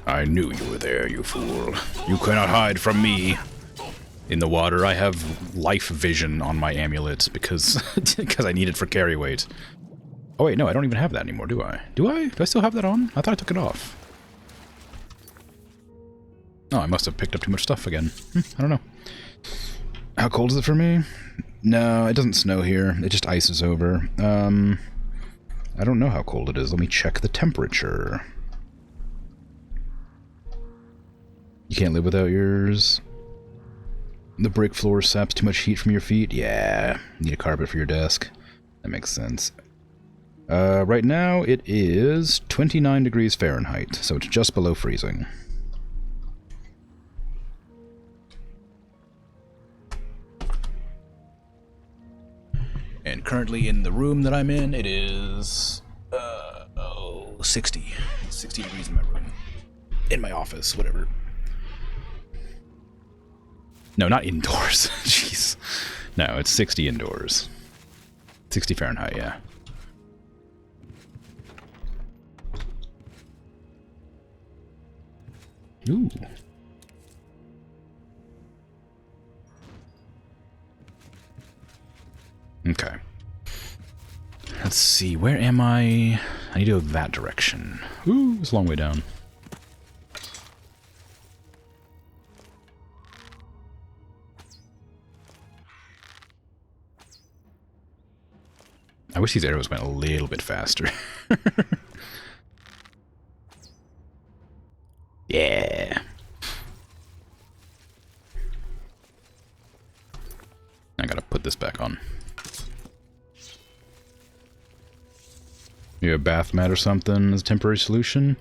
I knew you were there, you fool. You cannot hide from me. In the water, I have life vision on my amulet because I need it for carry weight. Oh wait, no, I don't even have that anymore, do I? Do I? Do I still have that on? I thought I took it off. Oh, I must have picked up too much stuff again. I don't know. How cold is it for me? No, it doesn't snow here. It just ices over. I don't know how cold it is. Let me check the temperature. You can't live without yours. The brick floor saps too much heat from your feet? Yeah, need a carpet for your desk. That makes sense. Right now it is 29 degrees Fahrenheit, so it's just below freezing. And currently in the room that I'm in, it is 60 degrees in my room. In my office, whatever. No, not indoors. Jeez. No, it's 60 indoors. 60 Fahrenheit, yeah. Ooh. Okay. Let's see, where am I? I need to go that direction. Ooh, it's a long way down. I wish these arrows went a little bit faster. Yeah. I gotta put this back on. You have a bath mat or something as a temporary solution?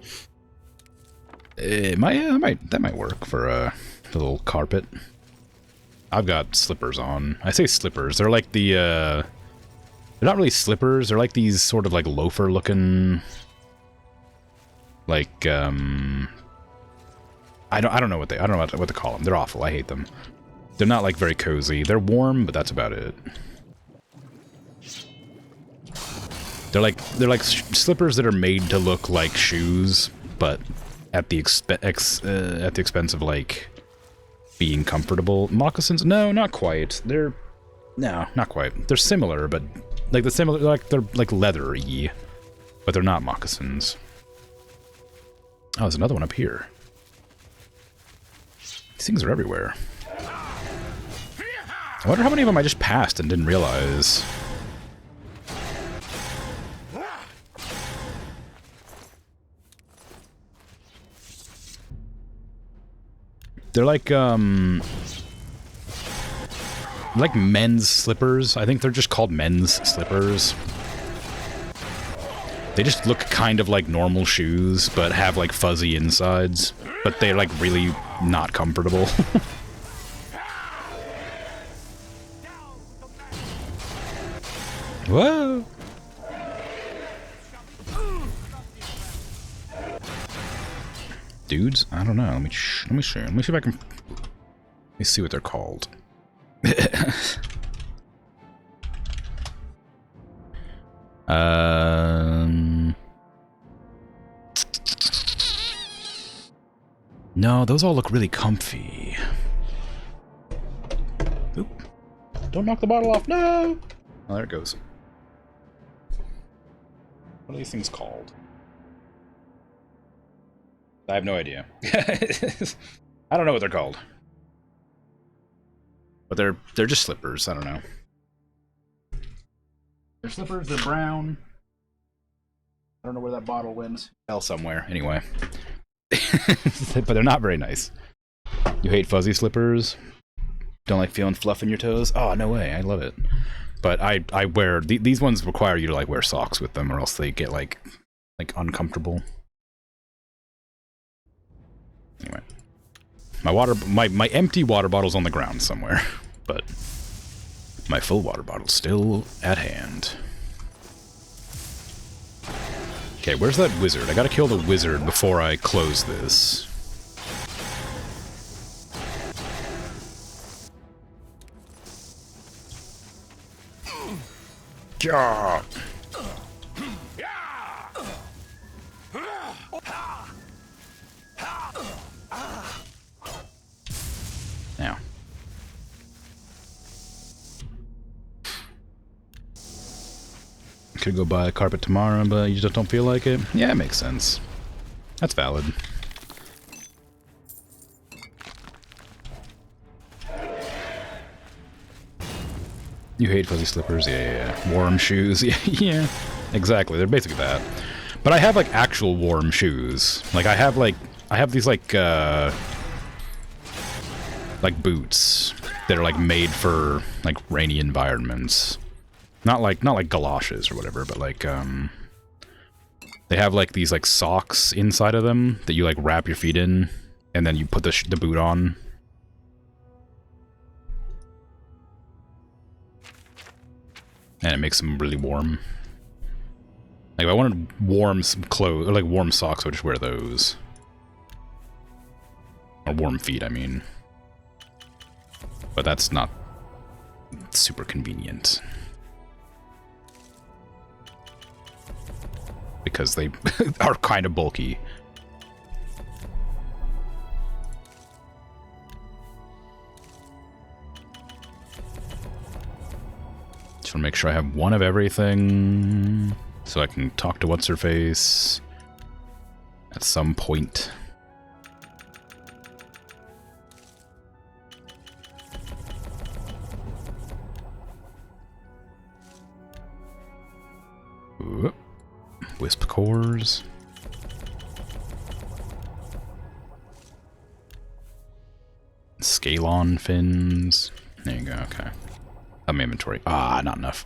It might, yeah, that might work for a little carpet. I've got slippers on. I say slippers. They're like the, they're not really slippers. They're like these sort of like loafer looking, like, I don't know what I don't know what to call them. They're awful. I hate them. They're not like very cozy. They're warm, but that's about it. They're like slippers that are made to look like shoes, but at the expense of like being comfortable. Moccasins? No, not quite. No, not quite. They're similar, but like they're like leathery, but they're not moccasins. Oh, there's another one up here. These things are everywhere. I wonder how many of them I just passed and didn't realize. They're like men's slippers. I think they're just called men's slippers. They just look kind of like normal shoes, but have like fuzzy insides. But they're like really not comfortable. Whoa! Dudes? I don't know. Let me see if I can. Let me see what they're called. No, those all look really comfy. Oop. Don't knock the bottle off. No! Oh, there it goes. What are these things called? I have no idea. I don't know what they're called. But they're just slippers. I don't know. They're slippers. They're brown. I don't know where that bottle went. Fell somewhere. Anyway. But they're not very nice. You hate fuzzy slippers? Don't like feeling fluff in your toes? Oh, no way. I love it. But I wear... these ones require you to like wear socks with them or else they get like uncomfortable. Anyway. My empty water bottle's on the ground somewhere. But my full water bottle's still at hand. Okay, where's that wizard? I gotta kill the wizard before I close this. Yeah. Now. Could go buy a carpet tomorrow, but you just don't feel like it? Yeah, it makes sense. That's valid. You hate fuzzy slippers? Yeah. Warm shoes? Yeah, exactly. They're basically that. But I have, like, actual warm shoes. Like, I have these, like boots that are, like, made for, like, rainy environments. Not like galoshes or whatever, but, like, they have, like, these, like, socks inside of them that you, like, wrap your feet in, and then you put the boot on. And it makes them really warm. Like, if I wanted warm clothes, or like warm socks, I would just wear those. Or warm feet, I mean. But that's not super convenient. Because they are kind of bulky. Just want to make sure I have one of everything, so I can talk to What's-Her-Face at some point. Ooh. Wisp cores. Scalon fins. There you go, okay. My inventory. Ah, not enough.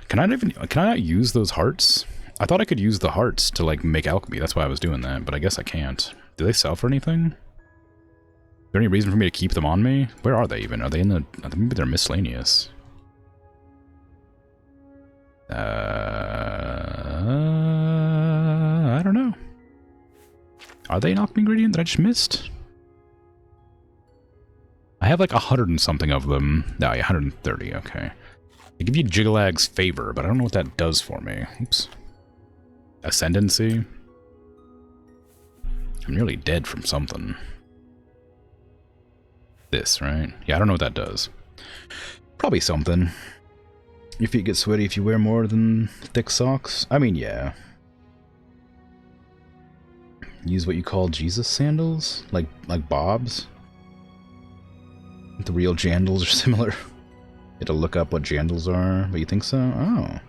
Can I not use those hearts? I thought I could use the hearts to, like, make alchemy. That's why I was doing that, but I guess I can't. Do they sell for anything? Is there any reason for me to keep them on me? Where are they even? Are they in the... Maybe they're miscellaneous. I don't know. Are they an alchemy ingredient that I just missed? I have like 100 and something of them. No, yeah, 130, okay. They give you Jiggalag's favor, but I don't know what that does for me. Oops. Ascendancy? I'm nearly dead from something. This, right? Yeah, I don't know what that does. Probably something. Your feet get sweaty if you wear more than thick socks? I mean, yeah. Use what you call Jesus sandals? Like Bob's? The real jandals are similar. You have to look up what jandals are, but you think so? Oh.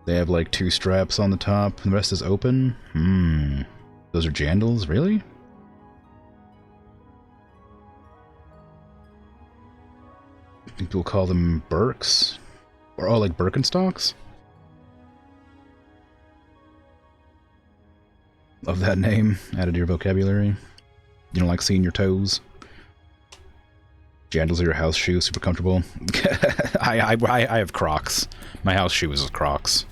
They have like 2 straps on the top, and the rest is open? Those are jandals? Really? People call them Birks? Or, oh, like Birkenstocks? Love that name. Added to your vocabulary. You don't like seeing your toes? Jandals are your house shoe, super comfortable. I have Crocs. My house shoe is Crocs.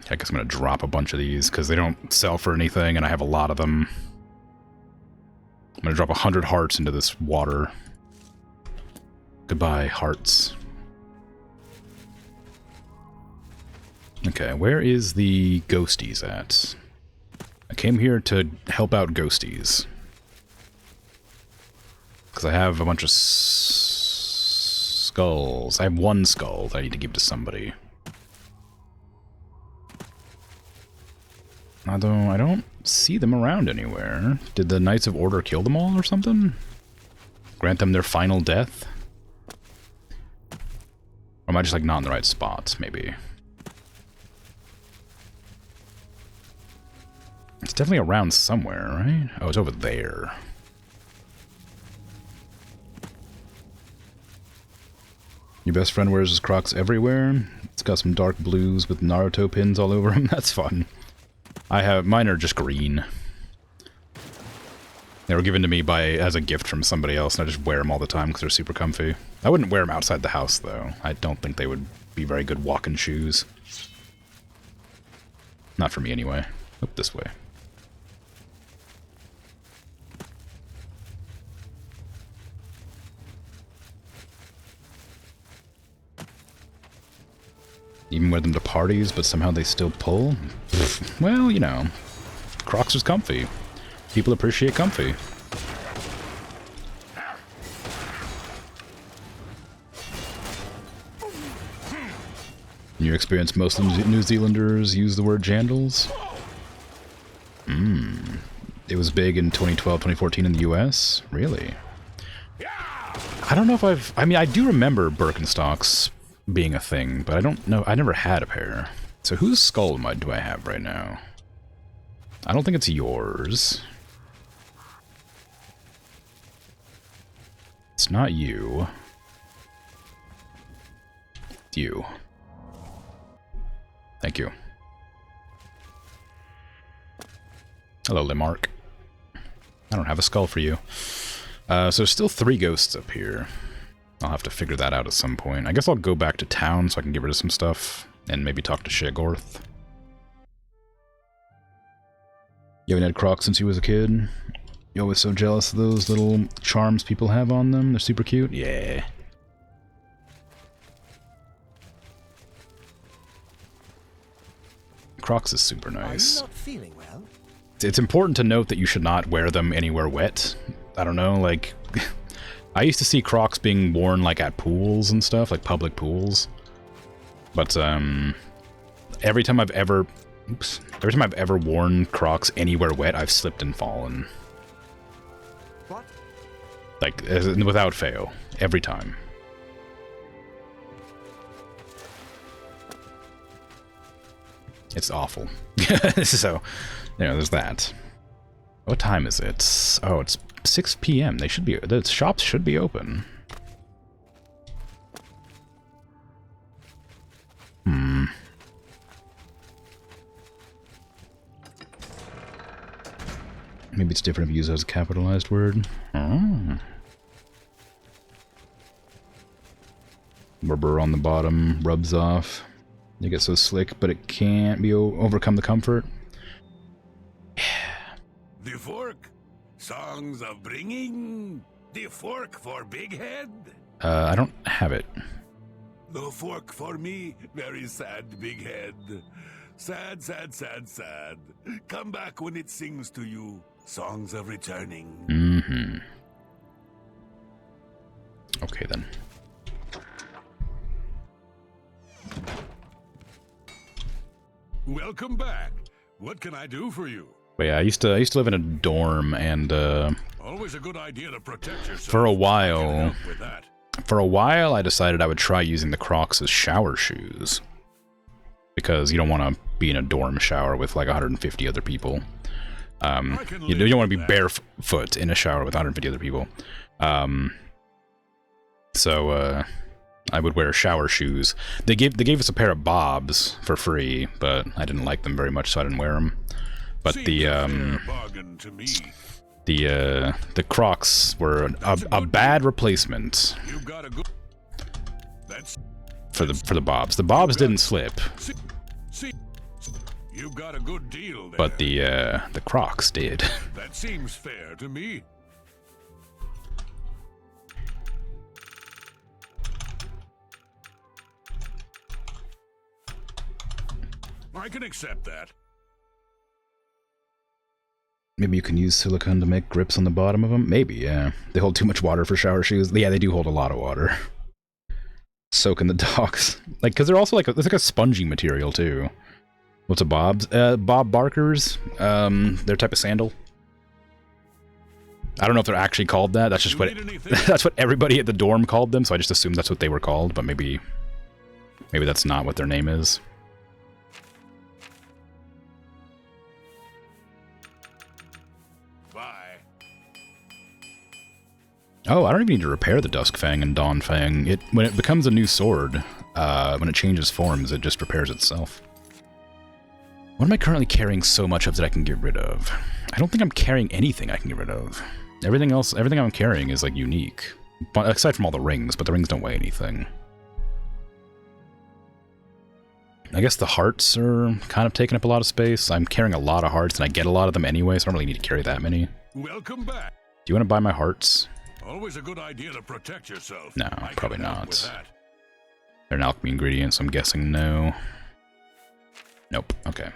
I guess I'm gonna drop a bunch of these because they don't sell for anything and I have a lot of them. I'm gonna drop 100 hearts into this water. Goodbye, hearts. Okay, where is the ghosties at? I came here to help out ghosties. Because I have a bunch of skulls. I have 1 skull that I need to give to somebody. Although, I don't see them around anywhere. Did the Knights of Order kill them all or something? Grant them their final death? Or am I just, like, not in the right spots, maybe? It's definitely around somewhere, right? Oh, it's over there. Your best friend wears his Crocs everywhere. It's got some dark blues with Naruto pins all over them. That's fun. Mine are just green. They were given to me as a gift from somebody else, and I just wear them all the time because they're super comfy. I wouldn't wear them outside the house, though. I don't think they would be very good walking shoes. Not for me, anyway. Oh, this way. Even wear them to parties, but somehow they still pull? Well, you know. Crocs is comfy. People appreciate comfy. In your experience, most New Zealanders use the word jandals? It was big in 2012, 2014 in the US? Really? I don't know if I mean, I do remember Birkenstocks being a thing, but I don't know. I never had a pair. So whose skull do I have right now? I don't think it's yours. It's not you. It's you. Thank you. Hello, Limark. I don't have a skull for you. So there's still 3 ghosts up here. I'll have to figure that out at some point. I guess I'll go back to town so I can get rid of some stuff, and maybe talk to Shegorth. You haven't had Crocs since you was a kid? You're always so jealous of those little charms people have on them? They're super cute? Yeah. Crocs is super nice. Are you not feeling well? It's important to note that you should not wear them anywhere wet. I don't know, like... I used to see Crocs being worn, like, at pools and stuff, like public pools. But, every time I've ever worn Crocs anywhere wet, I've slipped and fallen. What? Like, without fail. Every time. It's awful. So, you know, there's that. What time is it? Oh, it's 6 p.m. They should be... The shops should be open. Maybe it's different if you use it as a capitalized word. Oh. Rubber on the bottom rubs off. You get so slick, but it can't be overcome the comfort. The fork. Songs of bringing. The fork for big head. I don't have it. The fork for me. Very sad big head. Sad, sad, sad, sad. Come back when it sings to you. Songs of returning. Mm-hmm. Okay, then. Welcome back. What can I do for you? But yeah, I used to live in a dorm, and Always a good idea to protect yourself. for a I can while, help with that. I decided I would try using the Crocs as shower shoes. Because you don't want to be in a dorm shower with like 150 other people. You don't want to be barefoot in a shower with 150 other people. So I would wear shower shoes. They gave us a pair of Bobs for free, but I didn't like them very much, so I didn't wear them. But the Crocs were a bad replacement for the Bobs. The Bobs didn't slip, You got a good deal there. but the Crocs did. That seems fair to me. I can accept that. Maybe you can use silicone to make grips on the bottom of them? Maybe, yeah. They hold too much water for shower shoes. Yeah, they do hold a lot of water. Soak in the docks. Like, because they're also like, it's like a spongy material, too. What's a Bob's? Bob Barker's, their type of sandal. I don't know if they're actually called that. That's just that's what everybody at the dorm called them, so I just assumed that's what they were called, but maybe that's not what their name is. Bye. Oh, I don't even need to repair the Dusk Fang and Dawn Fang. When it becomes a new sword, when it changes forms, it just repairs itself. What am I currently carrying so much of that I can get rid of? I don't think I'm carrying anything I can get rid of. Everything I'm carrying is, like, unique. But, aside from all the rings, but the rings don't weigh anything. I guess the hearts are kind of taking up a lot of space. I'm carrying a lot of hearts, and I get a lot of them anyway, so I don't really need to carry that many. Welcome back. Do you want to buy my hearts? Always a good idea to protect yourself. No, I can probably help not. with that. They're an alchemy ingredient, so I'm guessing no. Nope, okay.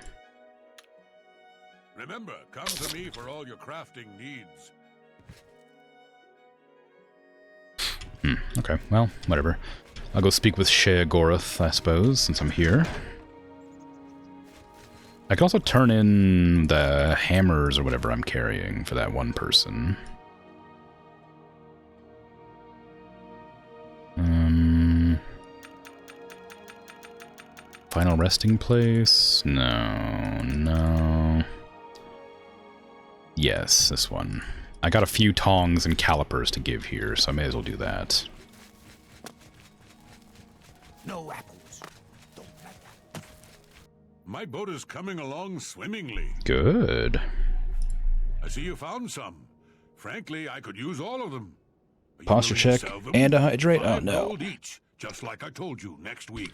Remember, come to me for all your crafting needs. Okay, well, whatever. I'll go speak with Shea Goroth, I suppose, since I'm here. I can also turn in the hammers or whatever I'm carrying for that one person. Final resting place? No. Yes, this one. I got a few tongs and calipers to give here, so I may as well do that. No apples. Don't like that. My boat is coming along swimmingly. Good. I see you found some. Frankly, I could use all of them. Are you Posture willing to check sell them? and a hydrate? Oh, 5 no. gold each, just like I told you, next week.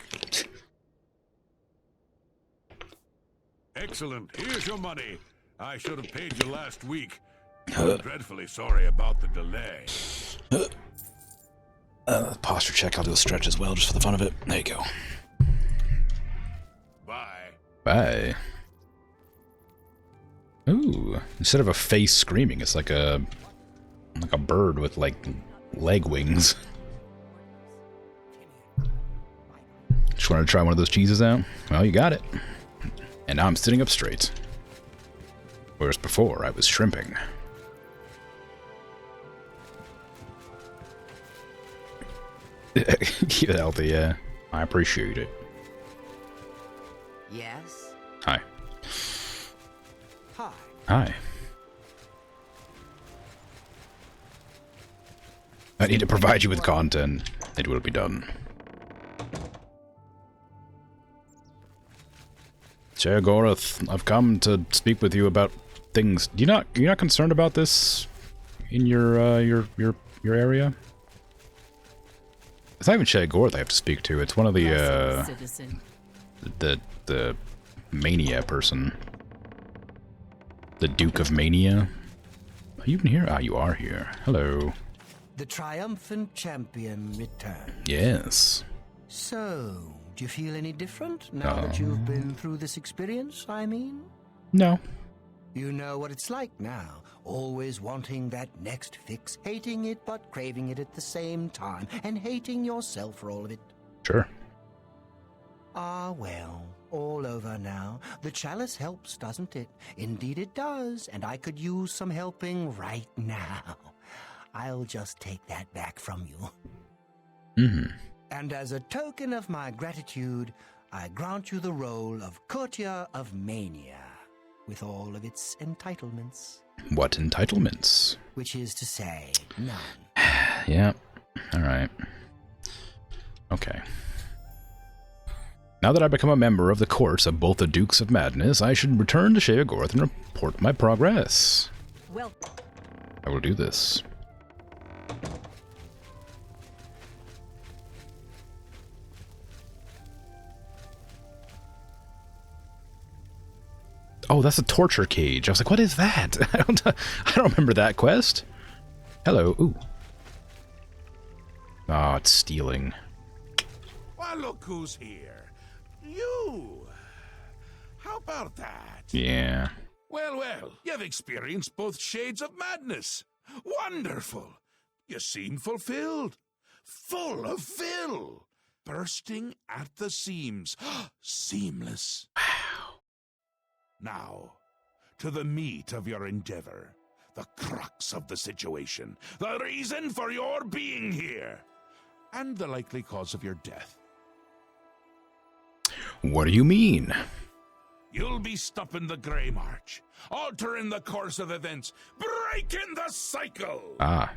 Excellent. Here's your money. I should have paid you last week. I'm dreadfully sorry about the delay. Posture check, I'll do a stretch as well, just for the fun of it. There you go. Bye. Bye. Ooh, instead of a face screaming, it's like a bird with, like, leg wings. Just wanted to try one of those cheeses out. Well, you got it. And now I'm sitting up straight. Whereas before, I was shrimping. Keep it healthy, yeah. I appreciate it. Yes? Hi. Hi. Hi. I need to provide you with content. It will be done. Sheogorath, I've come to speak with you about things. You're not concerned about this in your area? It's not even Sheogorath I have to speak to. It's one of the the Mania person. The Duke of Mania. Are you even here? Ah, you are here. Hello. The triumphant champion returns. Yes. So, do you feel any different now that you've been through this experience, I mean? No. You know what it's like now, always wanting that next fix, hating it but craving it at the same time, and hating yourself for all of it. Sure. Ah, well, all over now. The chalice helps, doesn't it? Indeed it does, and I could use some helping right now. I'll just take that back from you. Mm-hmm. And as a token of my gratitude, I grant you the role of Courtier of Mania, with all of its entitlements. What entitlements? Which is to say, none. Yeah. Alright. Okay. Now that I become a member of the courts of both the Dukes of Madness, I should return to Sheogorath and report my progress. Well, I will do this. Oh, that's a torture cage. I was like, what is that? I don't remember that quest. Hello. Ooh. Oh, it's stealing. Well, look who's here. You. How about that? Yeah. Well, you've experienced both shades of madness. Wonderful. You seem fulfilled. Full of fill. Bursting at the seams. Seamless. Wow. Now, to the meat of your endeavor. The crux of the situation. The reason for your being here. And the likely cause of your death. What do you mean? You'll be stopping the Grey March, altering the course of events, breaking the cycle. Ah.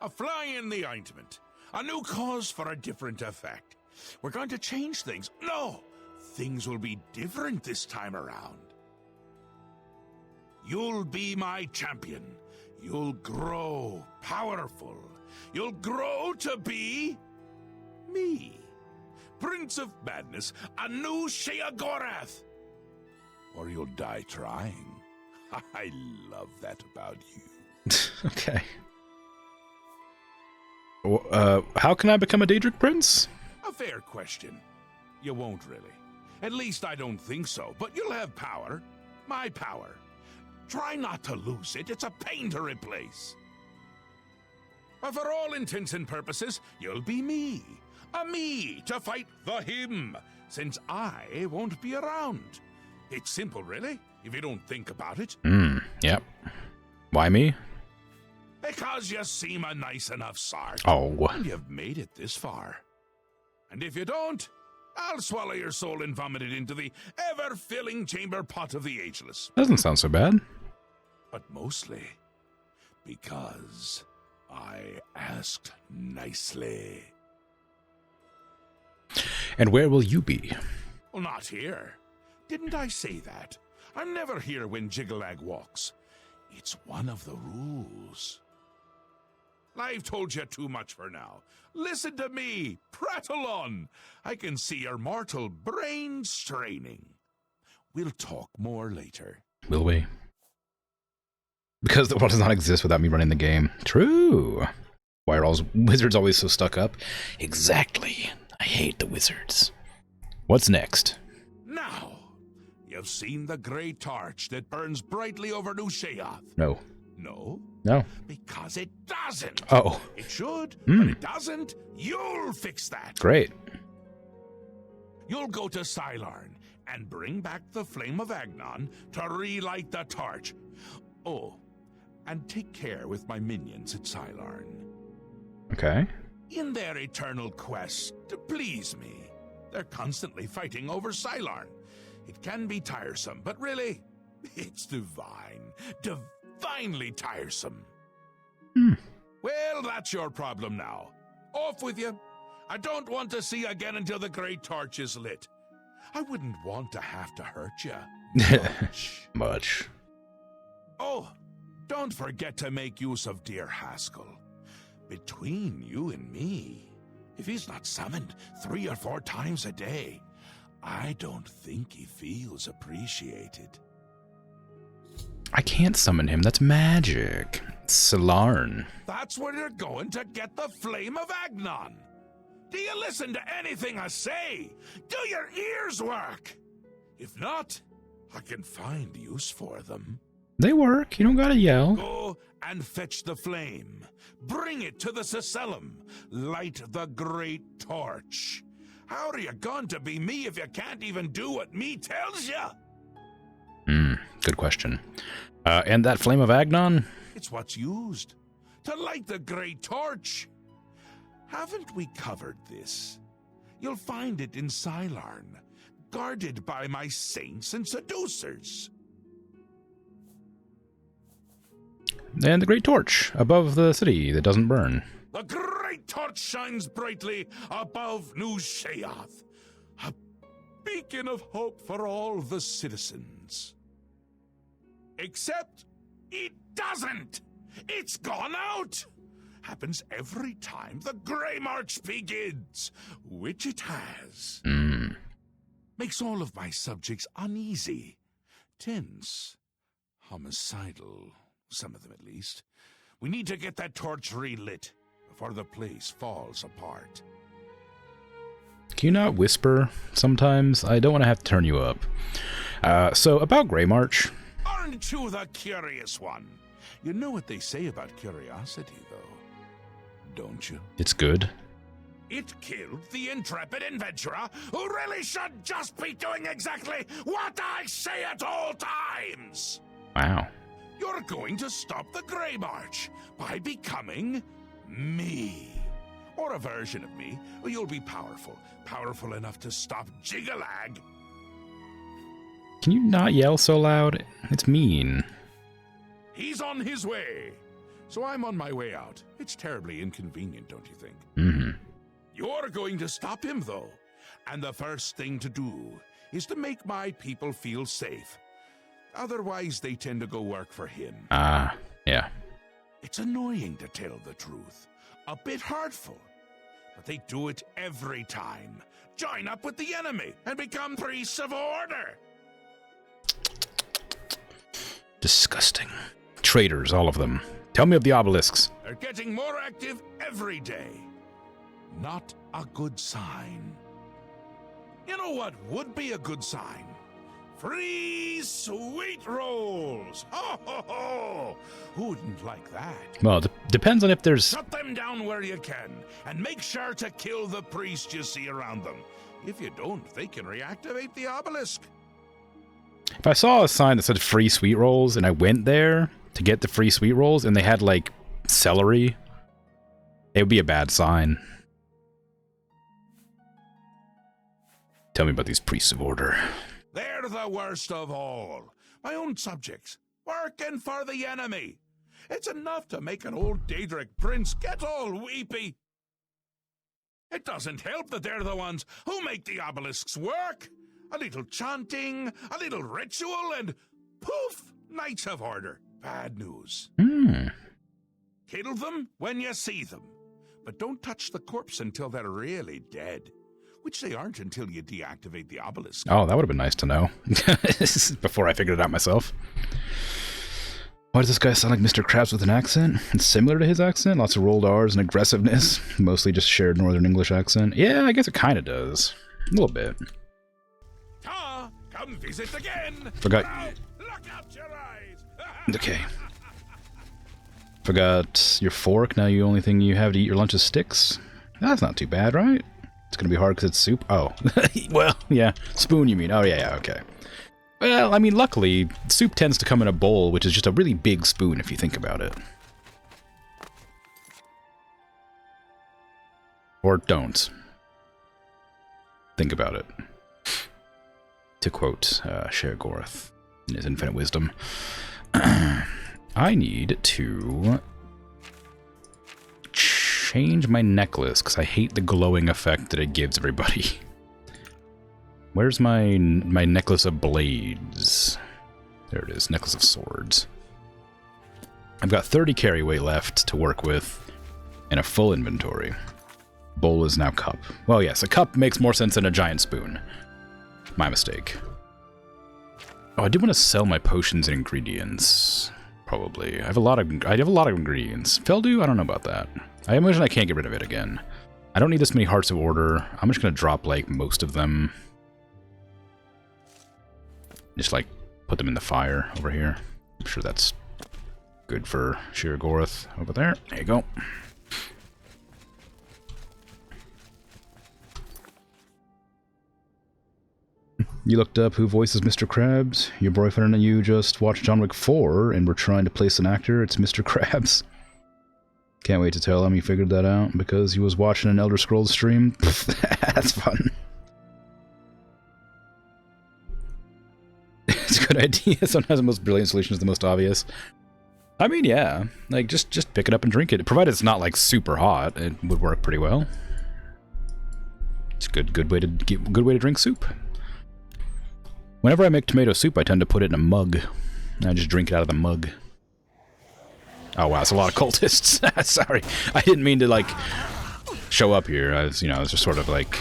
A fly in the ointment, a new cause for a different effect. We're going to change things. No, things will be different this time around. You'll be my champion. You'll grow powerful. You'll grow to be me. Prince of Madness, a new Sheogorath. Or you'll die trying. I love that about you. Okay. How can I become a Daedric Prince? A fair question. You won't really. At least I don't think so, but you'll have power. My power. Try not to lose it. It's a pain to replace. But for all intents and purposes, you'll be me. A me to fight the him, since I won't be around. It's simple, really, if you don't think about it. Yep. Why me? Because you seem a nice enough sort. Oh. And you've made it this far. And if you don't, I'll swallow your soul and vomit it into the ever-filling chamber pot of the ageless. Doesn't sound so bad. But mostly because I asked nicely. And where will you be? Well, not here. Didn't I say that? I'm never here when Jiggalag walks. It's one of the rules. I've told you too much for now. Listen to me. Prattle on. I can see your mortal brain straining. We'll talk more later. Will we? Because the world does not exist without me running the game. True. Why are all wizards always so stuck up? Exactly. I hate the wizards. What's next? Now, you've seen the grey torch that burns brightly over New Sheoth. No. No? No. Because it doesn't. Oh. It should, but it doesn't. You'll fix that. Great. You'll go to Sylarn and bring back the Flame of Agnon to relight the torch. Oh, and take care with my minions at Sylarn. Okay. in their eternal quest to please me. They're constantly fighting over Cylon. It can be tiresome, but really, it's divine. Divinely tiresome. Well, that's your problem now. Off with you. I don't want to see you again until the great torch is lit. I wouldn't want to have to hurt you. Much. Oh, don't forget to make use of dear Haskell. Between you and me, if he's not summoned 3 or 4 times a day, I don't think he feels appreciated. I can't summon him. That's magic. Salarn. That's where you're going to get the Flame of Agnon. Do you listen to anything I say? Do your ears work? If not, I can find use for them. They work. You don't gotta yell. Go and fetch the flame. Bring it to the Cecellum. Light the great torch. How are you going to be me if you can't even do what me tells you? Good question. And that Flame of Agnon? It's what's used to light the great torch. Haven't we covered this? You'll find it in Cylon, guarded by my saints and seducers. And the Great Torch above the city that doesn't burn. The great torch shines brightly above New Sheath, a beacon of hope for all the citizens. Except it doesn't. It's gone out. Happens every time the Grey March begins, which it has. Makes all of my subjects uneasy, tense, homicidal, some of them at least. We need to get that torch relit before the place falls apart. Can you not whisper sometimes? I don't want to have to turn you up. So, about Grey March. Aren't you the curious one? You know what they say about curiosity, though, don't you? It's good. It killed the intrepid adventurer who really should just be doing exactly what I say at all times! Wow. You're going to stop the Grey March by becoming me. Or a version of me. You'll be powerful. Powerful enough to stop Jigalag. Can you not yell so loud? It's mean. He's on his way. So I'm on my way out. It's terribly inconvenient, don't you think? You're going to stop him, though. And the first thing to do is to make my people feel safe. Otherwise, they tend to go work for him. Yeah. It's annoying to tell the truth. A bit hurtful. But they do it every time. Join up with the enemy and become priests of order. Disgusting. Traitors, all of them. Tell me of the obelisks. They're getting more active every day. Not a good sign. You know what would be a good sign? Free sweet rolls! Ho, ho, ho! Who wouldn't like that? Well, depends on if there's... Shut them down where you can, and make sure to kill the priest you see around them. If you don't, they can reactivate the obelisk. If I saw a sign that said free sweet rolls, and I went there to get the free sweet rolls, and they had, like, celery, it would be a bad sign. Tell me about these priests of order. They're the worst of all. My own subjects, working for the enemy. It's enough to make an old Daedric prince get all weepy. It doesn't help that they're the ones who make the obelisks work. A little chanting, a little ritual, and poof, Knights of Order. Bad news. Kill them when you see them. But don't touch the corpse until they're really dead. Which they aren't until you deactivate the obelisk. Oh, that would have been nice to know. Before I figured it out myself. Why does this guy sound like Mr. Krabs with an accent? It's similar to his accent. Lots of rolled R's and aggressiveness. Mostly just shared Northern English accent. Yeah, I guess it kind of does. A little bit. Come visit again. Forgot. Now, look out your eyes. Okay. Forgot your fork. Now the only thing you have to eat your lunch is sticks. That's not too bad, right? It's gonna be hard because it's soup. Oh, well, yeah. Spoon, you mean? Oh, yeah, okay. Well, I mean, luckily, soup tends to come in a bowl, which is just a really big spoon if you think about it. Or don't. Think about it. To quote Sheogorath in his infinite wisdom. I need to change my necklace because I hate the glowing effect that it gives everybody. Where's my necklace of blades? There it is, necklace of swords. I've got 30 carry weight left to work with and a full inventory. Bowl is now cup. Well, yes, a cup makes more sense than a giant spoon. My mistake. Oh, I do want to sell my potions and ingredients. Probably. I have a lot of ingredients. Feldew? I don't know about that. I imagine I can't get rid of it again. I don't need this many Hearts of Order. I'm just going to drop, like, most of them. Just, like, put them in the fire over here. I'm sure that's good for Sheogorath over there. There you go. You looked up who voices Mr. Krabs. Your boyfriend and you just watched John Wick 4 and we're trying to place an actor. It's Mr. Krabs. Can't wait to tell him you figured that out because he was watching an Elder Scrolls stream. That's fun. It's a good idea. Sometimes the most brilliant solution is the most obvious. I mean, yeah. Like, just pick it up and drink it. Provided it's not, like, super hot, it would work pretty well. It's a good way to drink soup. Whenever I make tomato soup, I tend to put it in a mug. I just drink it out of the mug. Oh wow, it's a lot of cultists. Sorry, I didn't mean to like show up here. I was, you know, I was just sort of like.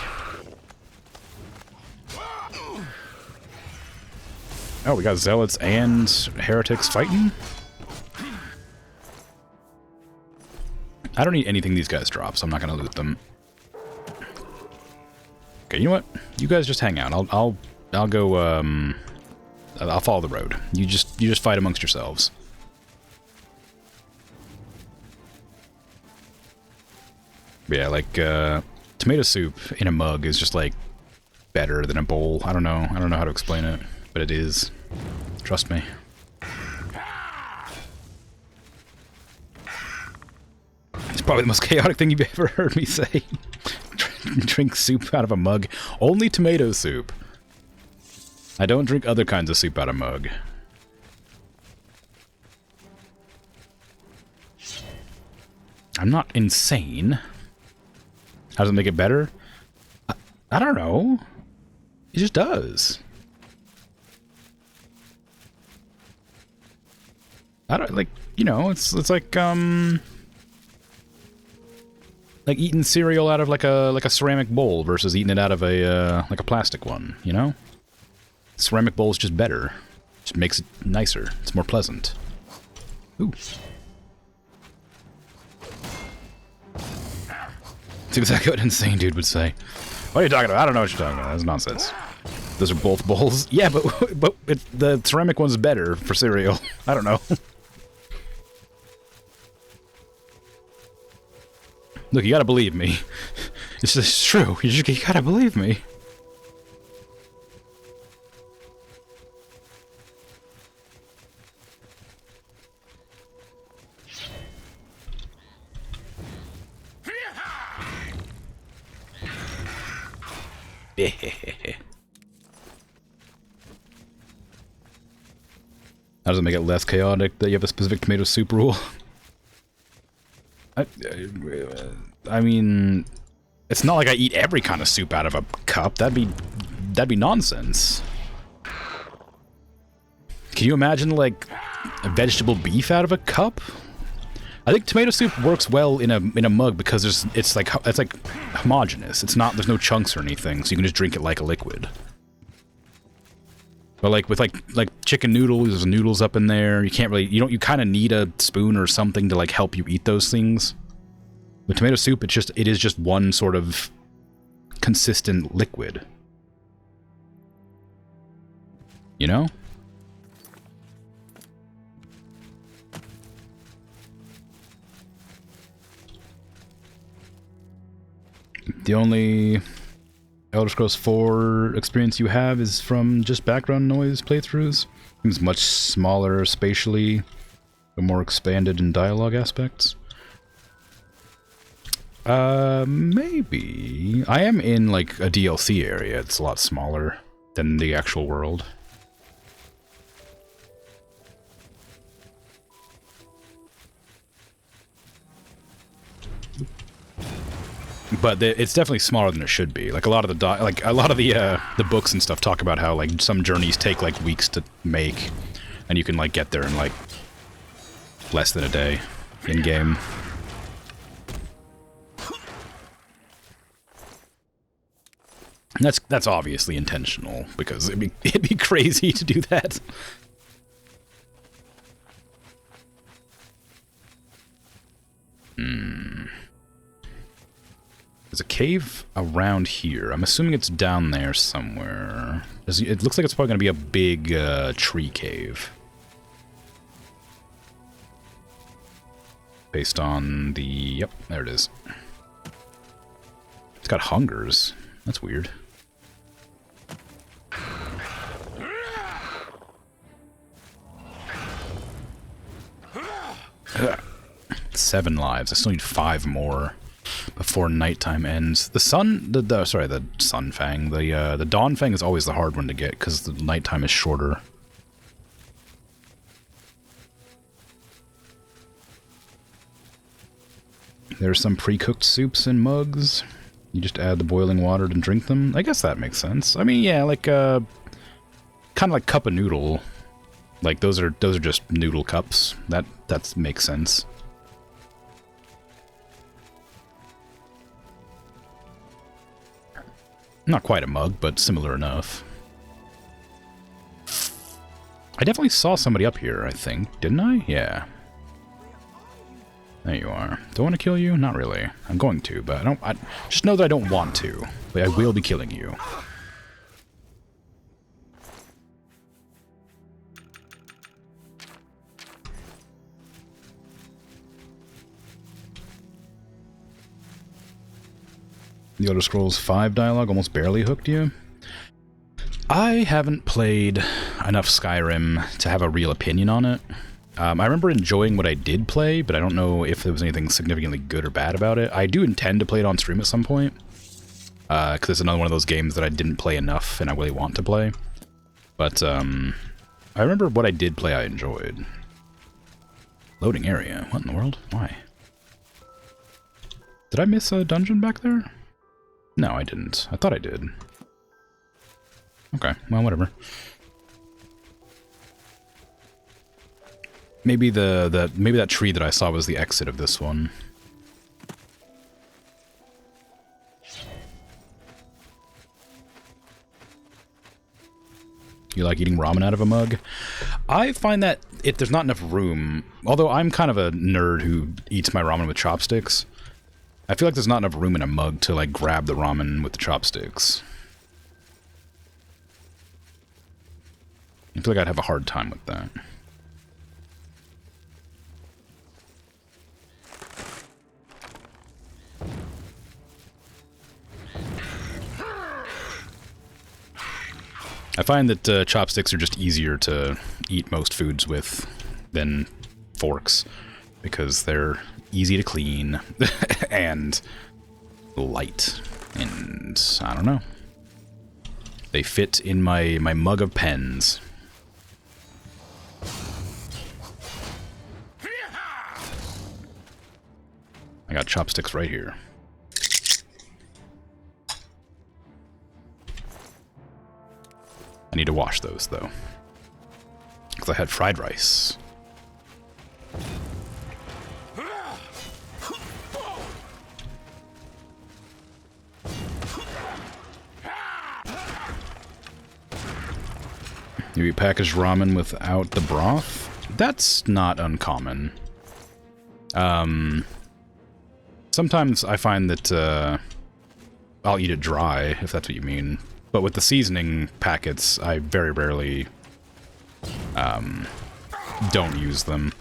Oh, we got zealots and heretics fighting. I don't need anything these guys drop, so I'm not gonna loot them. Okay, you know what? You guys just hang out. I'll go, I'll follow the road. You just fight amongst yourselves. But yeah, like, tomato soup in a mug is just, like, better than a bowl. I don't know how to explain it, but it is. Trust me. It's probably the most chaotic thing you've ever heard me say. Drink soup out of a mug. Only tomato soup. I don't drink other kinds of soup out of mug. I'm not insane. How does it make it better? I don't know. It just does. I don't, like, you know, it's like eating cereal out of like a ceramic bowl versus eating it out of a like a plastic one, you know? Ceramic bowl is just better. Just makes it nicer. It's more pleasant. Ooh. That's exactly what an insane dude would say. What are you talking about? I don't know what you're talking about. That's nonsense. Those are both bowls. Yeah, but the ceramic one's better for cereal. I don't know. Look, you gotta believe me. It's just true. You gotta believe me. How does it make it less chaotic that you have a specific tomato soup rule? I mean, it's not like I eat every kind of soup out of a cup. That'd be nonsense. Can you imagine like a vegetable beef out of a cup? I think tomato soup works well in a mug because it's like homogeneous. There's no chunks or anything, so you can just drink it like a liquid. But like with like chicken noodles, there's noodles up in there. You kind of need a spoon or something to like help you eat those things. With tomato soup, it is just one sort of consistent liquid. You know? The only Elder Scrolls 4 experience you have is from just background noise playthroughs. It's much smaller spatially, but more expanded in dialogue aspects. Maybe. I am in, like, a DLC area. It's a lot smaller than the actual world. But it's definitely smaller than it should be. Like, a lot of the books and stuff talk about how, like, some journeys take, like, weeks to make, and you can, like, get there in, like, less than a day in-game. That's obviously intentional, because it'd be crazy to do that. There's a cave around here. I'm assuming it's down there somewhere. It looks like it's probably going to be a big tree cave. Based on the... Yep, there it is. It's got hungers. That's weird. 7 lives. I still need 5 more before nighttime ends. The sun... sorry, the sun fang. The dawn fang is always the hard one to get, because the nighttime is shorter. There's some pre-cooked soups in mugs. You just add the boiling water to drink them. I guess that makes sense. I mean, yeah, like, kind of like cup of noodle. Like, those are just noodle cups. That makes sense. Not quite a mug, but similar enough. I definitely saw somebody up here, I think. Didn't I? Yeah. There you are. Do I want to kill you? Not really. I'm going to, but I just know that I don't want to. But I will be killing you. The Elder Scrolls V dialogue almost barely hooked you. I haven't played enough Skyrim to have a real opinion on it. I remember enjoying what I did play, but I don't know if there was anything significantly good or bad about it. I do intend to play it on stream at some point, because it's another one of those games that I didn't play enough and I really want to play. But I remember what I did play I enjoyed. Loading area. What in the world? Why? Did I miss a dungeon back there? No, I didn't. I thought I did. Okay, well, whatever. Maybe maybe that tree that I saw was the exit of this one. You like eating ramen out of a mug? I find that if there's not enough room, although I'm kind of a nerd who eats my ramen with chopsticks, I feel like there's not enough room in a mug to, like, grab the ramen with the chopsticks. I feel like I'd have a hard time with that. I find that chopsticks are just easier to eat most foods with than forks, because they're easy to clean and light, and I don't know. They fit in my mug of pens. I got chopsticks right here. I need to wash those, though, because I had fried rice. You eat packaged ramen without the broth? That's not uncommon. Sometimes I find that I'll eat it dry, if that's what you mean. But with the seasoning packets, I very rarely don't use them.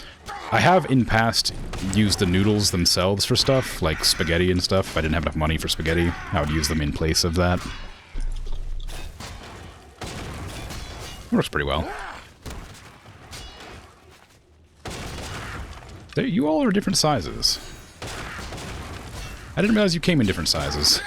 I have, in past, used the noodles themselves for stuff, like spaghetti and stuff. If I didn't have enough money for spaghetti, I would use them in place of that. Works pretty well. You all are different sizes. I didn't realize you came in different sizes.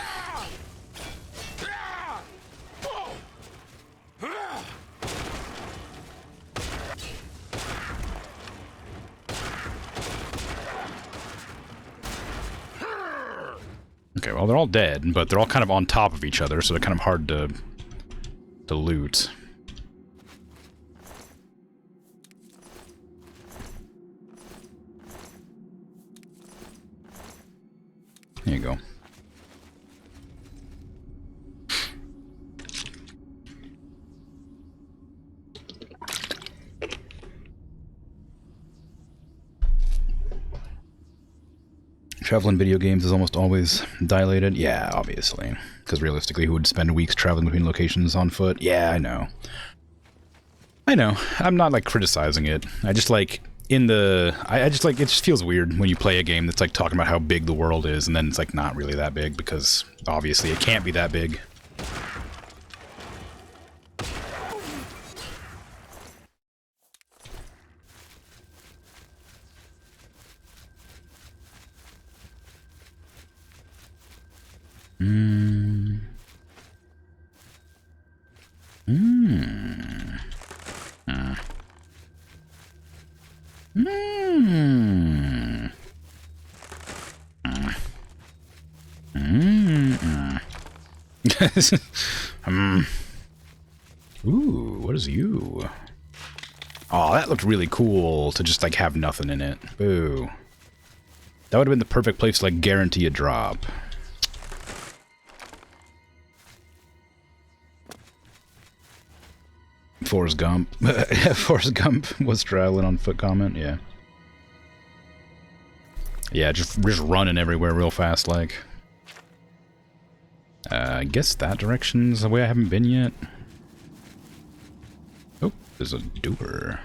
Okay, well, they're all dead, but they're all kind of on top of each other, so they're kind of hard to loot. There you go. Travel in video games is almost always dilated. Yeah, obviously. Because realistically, who would spend weeks traveling between locations on foot? Yeah, I know. I know. I'm not, like, criticizing it. I just, like, I just, like, it just feels weird when you play a game that's, like, talking about how big the world is, and then it's, like, not really that big, because, obviously, it can't be that big. Ooh, what is you? Oh, that looked really cool to just, like, have nothing in it. Boo. That would have been the perfect place to, like, guarantee a drop. Forrest Gump. Forrest Gump was traveling on foot comment, yeah. Yeah, just running everywhere real fast, like. I guess that direction's the way I haven't been yet. Oh, there's a door.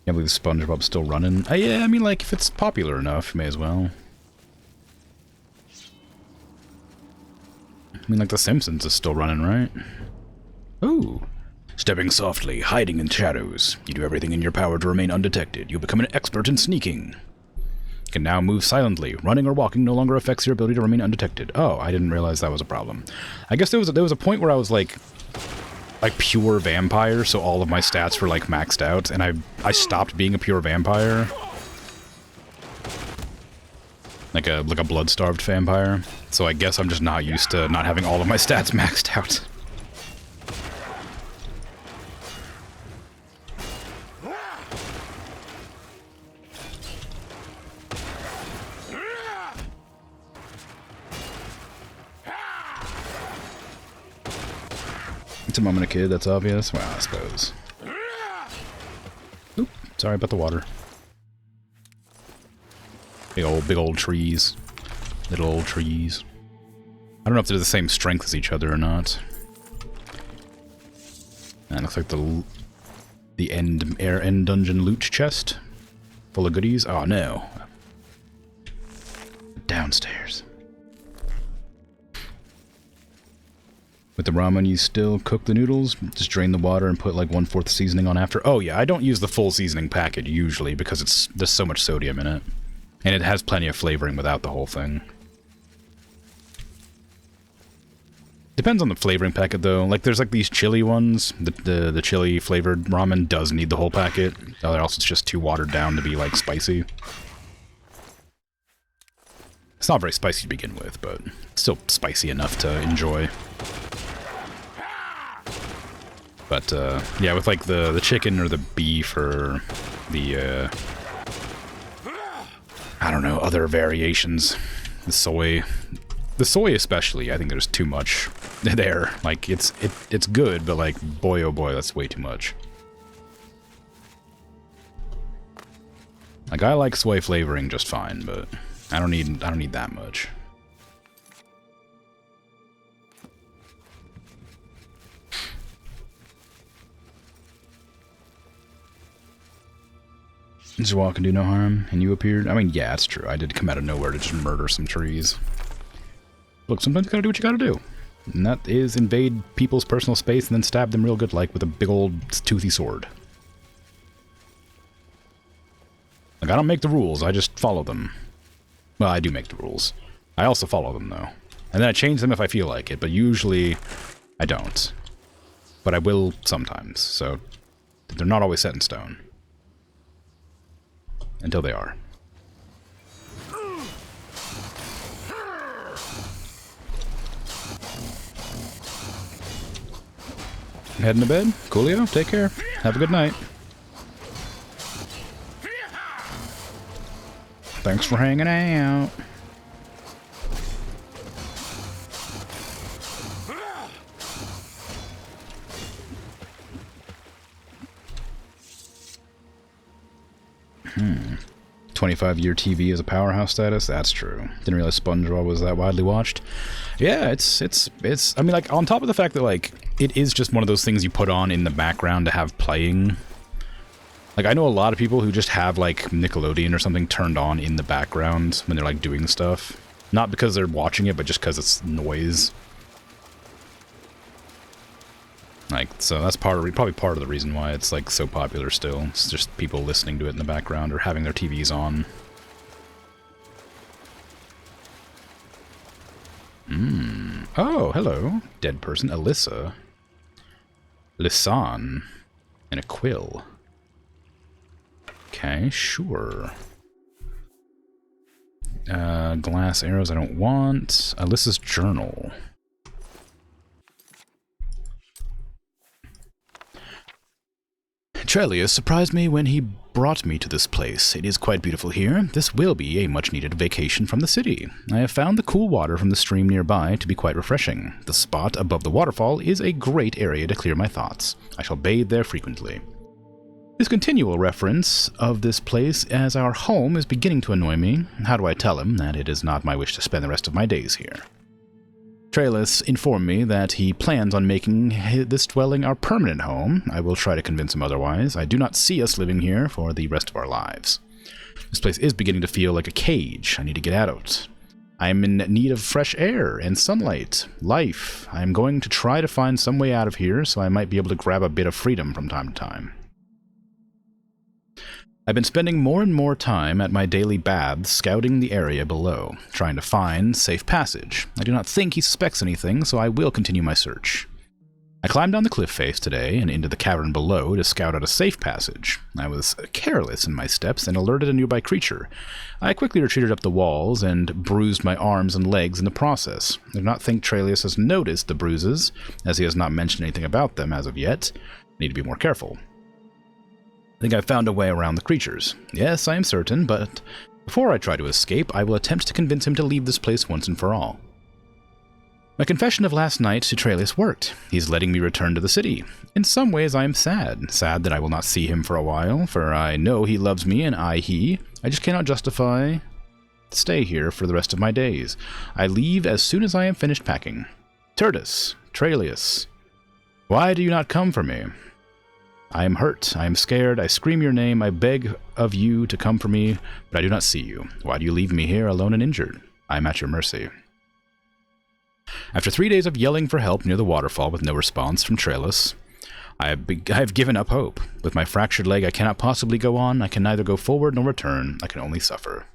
Can't believe SpongeBob's still running. Yeah, I mean, like, if it's popular enough, may as well. I mean, like, The Simpsons is still running, right? Ooh. Stepping softly, hiding in shadows. You do everything in your power to remain undetected. You become an expert in sneaking. You can now move silently. Running or walking no longer affects your ability to remain undetected. Oh, I didn't realize that was a problem. I guess there was a point where I was like pure vampire, so all of my stats were like maxed out, and I stopped being a pure vampire. Like a blood-starved vampire. So I guess I'm just not used to not having all of my stats maxed out. It's a moment a kid, that's obvious. Well, I suppose. Oop, sorry about the water. Big old trees. Little old trees. I don't know if they're the same strength as each other or not. That looks like the end dungeon loot chest. Full of goodies. Oh no. Downstairs. With the ramen, you still cook the noodles? Just drain the water and put like 1/4 seasoning on after? Oh yeah, I don't use the full seasoning packet usually because there's so much sodium in it. And it has plenty of flavoring without the whole thing. Depends on the flavoring packet though. Like there's like these chili ones. The chili flavored ramen does need the whole packet. Or else it's just too watered down to be like spicy. It's not very spicy to begin with, but it's still spicy enough to enjoy. But, yeah, with, like, the chicken or the beef or the, I don't know, other variations. The soy especially, I think there's too much there. Like, it's good, but, like, boy oh boy, that's way too much. Like, I like soy flavoring just fine, but I don't need that much. Just walk and do no harm, and you appeared? I mean, yeah, it's true. I did come out of nowhere to just murder some trees. Look, sometimes you gotta do what you gotta do. And that is invade people's personal space and then stab them real good, like with a big old toothy sword. Like, I don't make the rules, I just follow them. Well, I do make the rules. I also follow them, though. And then I change them if I feel like it, but usually I don't. But I will sometimes, so they're not always set in stone. Until they are. Heading to bed? Coolio, take care. Have a good night. Thanks for hanging out. Hmm. 25-year TV as a powerhouse status? That's true. Didn't realize SpongeBob was that widely watched. Yeah, it's I mean, like, on top of the fact that, like, it is just one of those things you put on in the background to have playing. Like, I know a lot of people who just have, like, Nickelodeon or something turned on in the background when they're, like, doing stuff. Not because they're watching it, but just because it's noise. Like, so that's probably part of the reason why it's, like, so popular still. It's just people listening to it in the background or having their TVs on. Oh, hello. Dead person. Alyssa. Lisanne. And a quill. Okay, sure. Glass arrows I don't want. Alyssa's journal. Trellius surprised me when he brought me to this place. It is quite beautiful here. This will be a much-needed vacation from the city. I have found the cool water from the stream nearby to be quite refreshing. The spot above the waterfall is a great area to clear my thoughts. I shall bathe there frequently. His continual reference of this place as our home is beginning to annoy me. How do I tell him that it is not my wish to spend the rest of my days here? Trellis informed me that he plans on making this dwelling our permanent home. I will try to convince him otherwise. I do not see us living here for the rest of our lives. This place is beginning to feel like a cage. I need to get out of it. I am in need of fresh air and sunlight, life. I am going to try to find some way out of here so I might be able to grab a bit of freedom from time to time. I've been spending more and more time at my daily baths scouting the area below, trying to find safe passage. I do not think he suspects anything, so I will continue my search. I climbed down the cliff face today and into the cavern below to scout out a safe passage. I was careless in my steps and alerted a nearby creature. I quickly retreated up the walls and bruised my arms and legs in the process. I do not think Trellius has noticed the bruises, as he has not mentioned anything about them as of yet. I need to be more careful. I think I've found a way around the creatures. Yes, I am certain, but before I try to escape, I will attempt to convince him to leave this place once and for all. My confession of last night to Trellius worked. He's letting me return to the city. In some ways, I am sad. Sad that I will not see him for a while, for I know he loves me and I just cannot justify to stay here for the rest of my days. I leave as soon as I am finished packing. Tertus, Trellius, why do you not come for me? I am hurt, I am scared, I scream your name, I beg of you to come for me, but I do not see you. Why do you leave me here alone and injured? I am at your mercy. After 3 days of yelling for help near the waterfall with no response from Trellis, I have given up hope. With my fractured leg, I cannot possibly go on. I can neither go forward nor return. I can only suffer.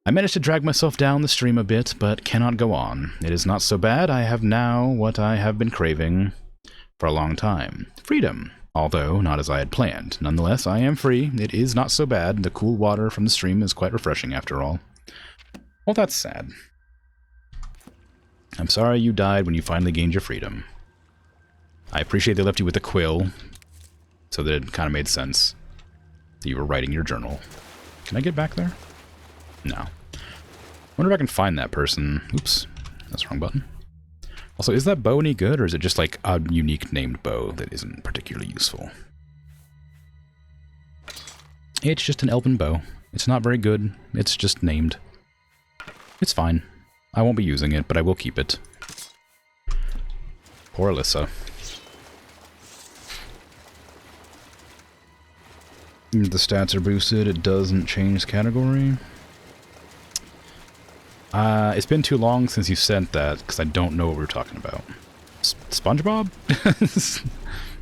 I managed to drag myself down the stream a bit, but cannot go on. It is not so bad. I have now what I have been craving for a long time. Freedom. Although not as I had planned. Nonetheless, I am free. It is not so bad. The cool water from the stream is quite refreshing after all. Well, that's sad. I'm sorry you died when you finally gained your freedom. I appreciate they left you with a quill, so that it kind of made sense that you were writing your journal. Can I get back there? No. Wonder if I can find that person. Oops, that's the wrong button. Also, is that bow any good, or is it just like a unique named bow that isn't particularly useful? It's just an elven bow. It's not very good. It's just named. It's fine. I won't be using it, but I will keep it. Poor Alyssa. The stats are boosted. It doesn't change category. It's been too long since you sent that, because I don't know what we were talking about. SpongeBob?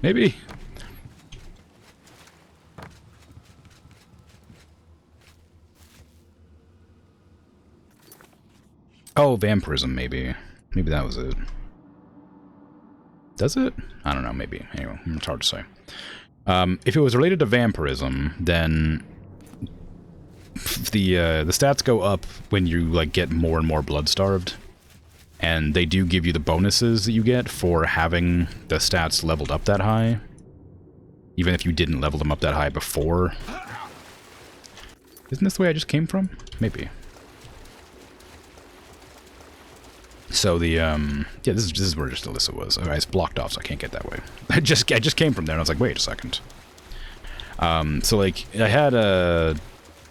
Maybe? Oh, vampirism, maybe. Maybe that was it. Does it? I don't know, maybe. Anyway, it's hard to say. If it was related to vampirism, then the stats go up when you like get more and more blood-starved. And they do give you the bonuses that you get for having the stats leveled up that high. Even if you didn't level them up that high before. Isn't this the way I just came from? Maybe. So the, yeah, this is where just Alyssa was. Okay, it's blocked off, so I can't get that way. I just came from there, and I was like, wait a second. So, like, I had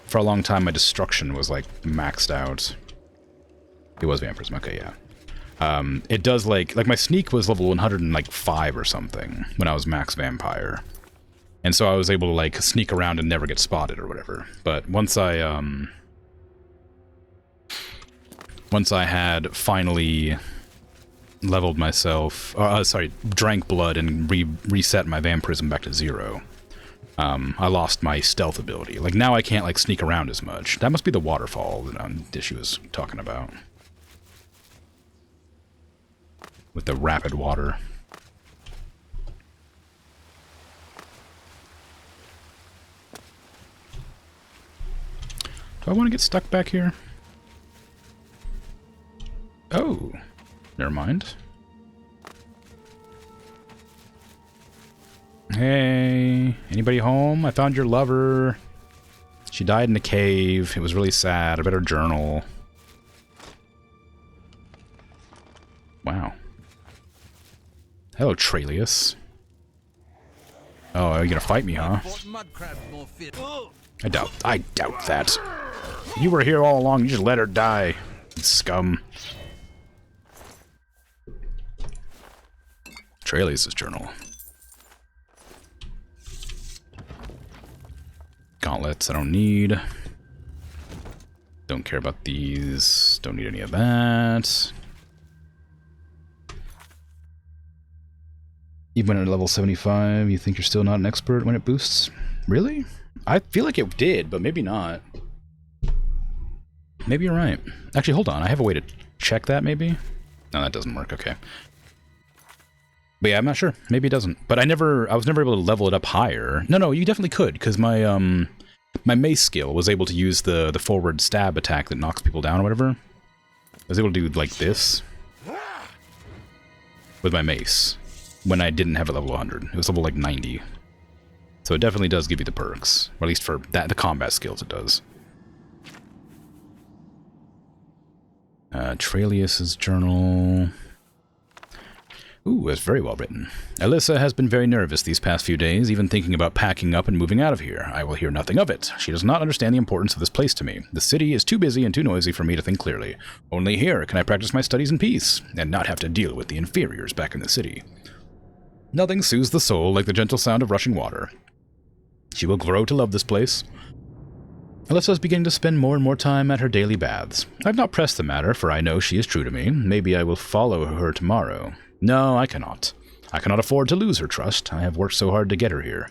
for a long time, my destruction was, like, maxed out. It was vampirism, okay, yeah. It does, like, my sneak was level 105 or something when I was max vampire. And so I was able to, like, sneak around and never get spotted or whatever. But once I had finally leveled myself, drank blood and reset my vampirism back to 0, I lost my stealth ability. Like, now I can't, like, sneak around as much. That must be the waterfall that she was talking about. With the rapid water. Do I want to get stuck back here? Oh, never mind. Hey, anybody home? I found your lover. She died in a cave. It was really sad. I better journal. Wow. Hello, Trelius. Oh, are you gonna fight me, huh? I doubt that. You were here all along. You just let her die, scum. Trelius' journal. Gauntlets I don't need. Don't care about these. Don't need any of that. Even at level 75, you think you're still not an expert when it boosts? Really? I feel like it did, but maybe not. Maybe you're right. Actually, hold on. I have a way to check that, maybe? No, that doesn't work. Okay. But yeah, I'm not sure. Maybe it doesn't. But I was never able to level it up higher. No, you definitely could, because my my mace skill was able to use the forward stab attack that knocks people down or whatever. I was able to do like this with my mace when I didn't have a level 100. It was level like 90. So it definitely does give you the perks, or at least for the combat skills it does. Trelius's journal. Ooh, it's very well written. Alyssa has been very nervous these past few days, even thinking about packing up and moving out of here. I will hear nothing of it. She does not understand the importance of this place to me. The city is too busy and too noisy for me to think clearly. Only here can I practice my studies in peace, and not have to deal with the inferiors back in the city. Nothing soothes the soul like the gentle sound of rushing water. She will grow to love this place. Alyssa is beginning to spend more and more time at her daily baths. I've not pressed the matter, for I know she is true to me. Maybe I will follow her tomorrow. No, I cannot. I cannot afford to lose her trust. I have worked so hard to get her here.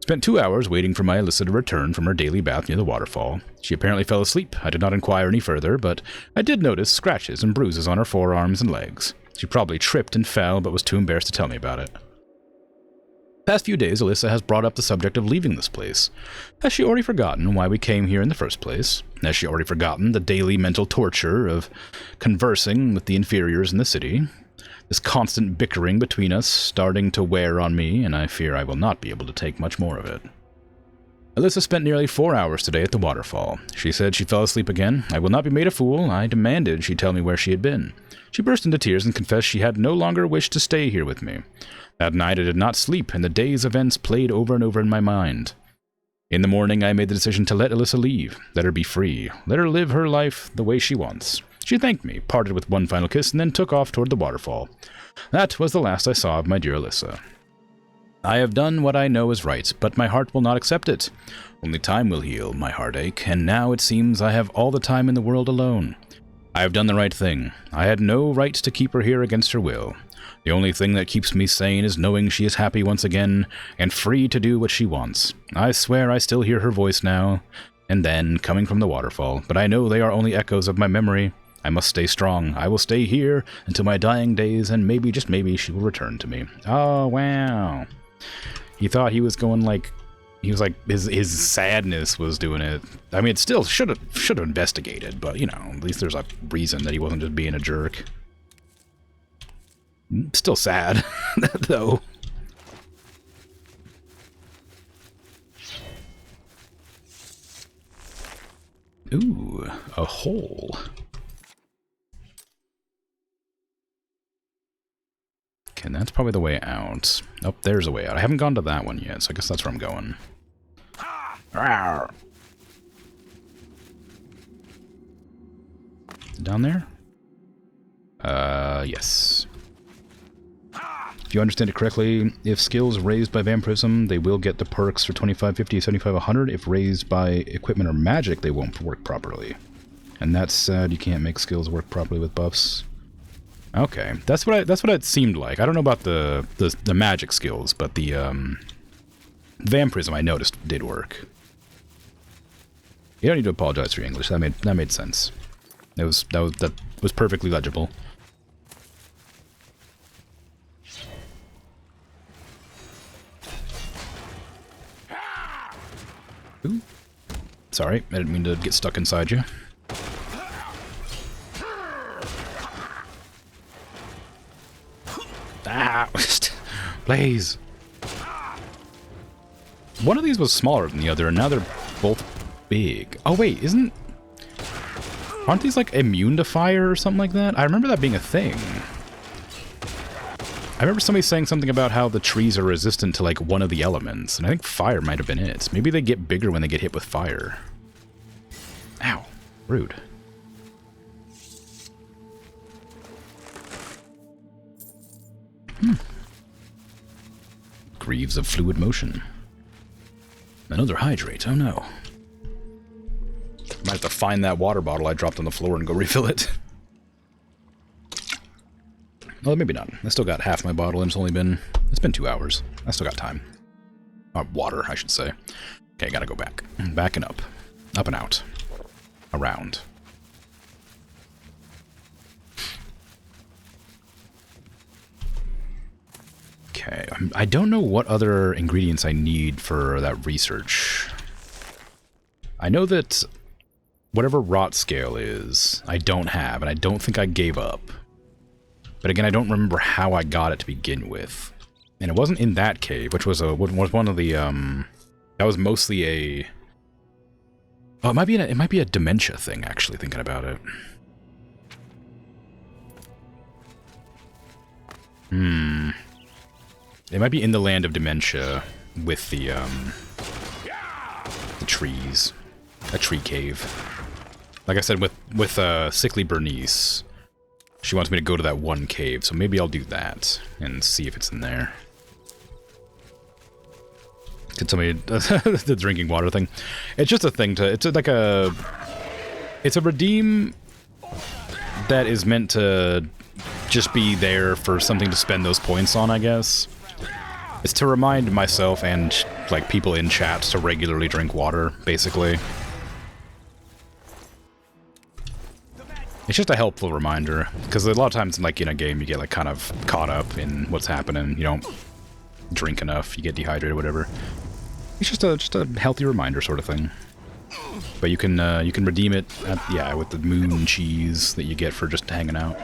Spent 2 hours waiting for my Alyssa to return from her daily bath near the waterfall. She apparently fell asleep. I did not inquire any further, but I did notice scratches and bruises on her forearms and legs. She probably tripped and fell, but was too embarrassed to tell me about it. Past few days, Alyssa has brought up the subject of leaving this place. Has she already forgotten why we came here in the first place? Has she already forgotten the daily mental torture of conversing with the inferiors in the city? This constant bickering between us starting to wear on me, and I fear I will not be able to take much more of it. Alyssa spent nearly 4 hours today at the waterfall. She said she fell asleep again. I will not be made a fool. I demanded she tell me where she had been. She burst into tears and confessed she had no longer wished to stay here with me. That night I did not sleep, and the day's events played over and over in my mind. In the morning I made the decision to let Alyssa leave. Let her be free. Let her live her life the way she wants. She thanked me, parted with one final kiss, and then took off toward the waterfall. That was the last I saw of my dear Alyssa. I have done what I know is right, but my heart will not accept it. Only time will heal my heartache, and now it seems I have all the time in the world alone. I have done the right thing. I had no right to keep her here against her will. The only thing that keeps me sane is knowing she is happy once again, and free to do what she wants. I swear I still hear her voice now and then, coming from the waterfall, but I know they are only echoes of my memory. I must stay strong. I will stay here until my dying days, and maybe, just maybe, she will return to me. Oh, wow. He thought he was going like... He was like, his sadness was doing it. I mean, it still should have investigated, but, you know, at least there's a reason that he wasn't just being a jerk. Still sad, though. Ooh, a hole. Okay, that's probably the way out. Oh, there's a way out. I haven't gone to that one yet, so I guess that's where I'm going. Rawr. Down there? Yes. If you understand it correctly, if skills raised by vampirism, they will get the perks for 25, 50, 75, 100. If raised by equipment or magic, they won't work properly. And that's sad, you can't make skills work properly with buffs. Okay, that's what it seemed like. I don't know about the magic skills, but the vampirism I noticed did work. You don't need to apologize for your English. That made sense. That was perfectly legible. Ooh. Sorry, I didn't mean to get stuck inside you. Ah, please. One of these was smaller than the other, and now they're both big. Oh wait, aren't these like immune to fire or something like that? I remember that being a thing. I remember somebody saying something about how the trees are resistant to like one of the elements, and I think fire might have been it. Maybe they get bigger when they get hit with fire. Ow, rude. Greaves of fluid motion. Another hydrate, oh no. Might have to find that water bottle I dropped on the floor and go refill it. Well, maybe not. I still got half my bottle and it's been 2 hours. I still got time. Water, I should say. Okay, gotta go back. Back and up. Up and out. Around. Okay, I don't know what other ingredients I need for that research. I know that whatever rot scale is, I don't have, and I don't think I gave up. But again, I don't remember how I got it to begin with. And it wasn't in that cave, which was one of the, that was mostly a... Oh, it might be a dementia thing, actually, thinking about it. It might be in the land of dementia with the trees. A tree cave. Like I said, with Sickly Bernice, she wants me to go to that one cave, so maybe I'll do that and see if it's in there. Could somebody... the drinking water thing. It's just a thing to... It's like a... It's a redeem that is meant to just be there for something to spend those points on, I guess. It's to remind myself and, like, people in chat to regularly drink water, basically. It's just a helpful reminder, because a lot of times, like, in a game, you get, like, kind of caught up in what's happening. You don't drink enough, you get dehydrated, whatever. It's just a healthy reminder sort of thing. But you can redeem it, yeah, with the moon cheese that you get for just hanging out.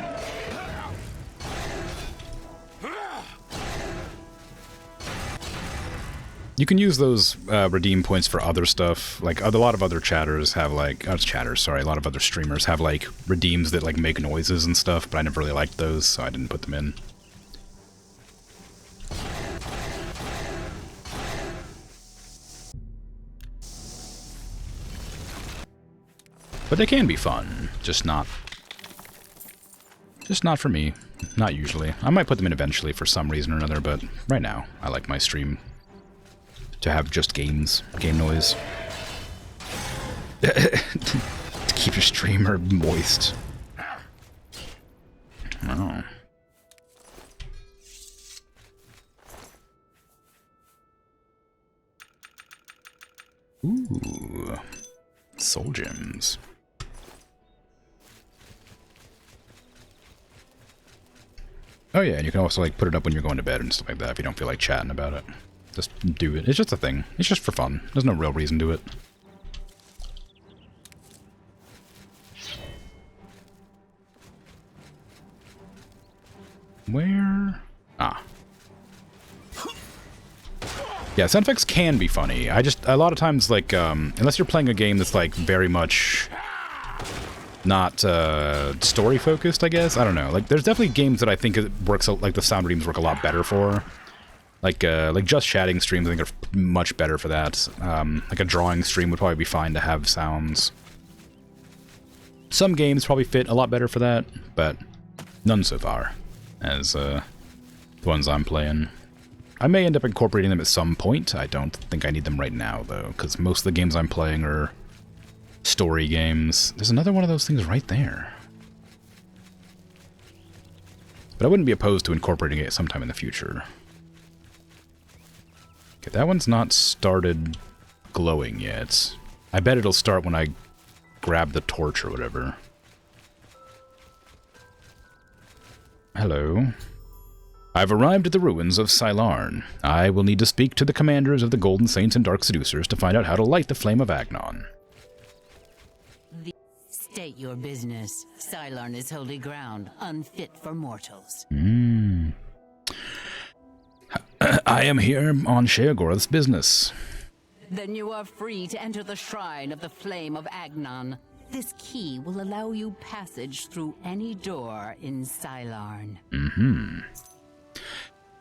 You can use those redeem points for other stuff. Like, a lot of other chatters have, like... sorry. A lot of other streamers have, like, redeems that, like, make noises and stuff, but I never really liked those, so I didn't put them in. But they can be fun. Just not for me. Not usually. I might put them in eventually for some reason or another, but right now, I like my stream to have just game noise. To keep your streamer moist. Oh. Ooh. Soul gems. Oh yeah, and you can also like put it up when you're going to bed and stuff like that if you don't feel like chatting about it. Just do it. It's just a thing. It's just for fun. There's no real reason to it. Where? Ah. Yeah, sound effects can be funny. A lot of times, like, unless you're playing a game that's, like, very much not, story-focused, I guess? I don't know. Like, there's definitely games that I think it works, like, the sound redeems work a lot better for. Like just chatting streams, I think, are much better for that. Like, a drawing stream would probably be fine to have sounds. Some games probably fit a lot better for that, but none so far, as, the ones I'm playing. I may end up incorporating them at some point. I don't think I need them right now, though, because most of the games I'm playing are story games. There's another one of those things right there. But I wouldn't be opposed to incorporating it sometime in the future. Okay, that one's not started glowing yet. I bet it'll start when I grab the torch or whatever. Hello. I've arrived at the ruins of Sylarn. I will need to speak to the commanders of the Golden Saints and Dark Seducers to find out how to light the flame of Agnon. State your business. Sylarn is holy ground, unfit for mortals. I am here on Sheogorath's business. Then you are free to enter the shrine of the flame of Agnon. This key will allow you passage through any door in Sylarn.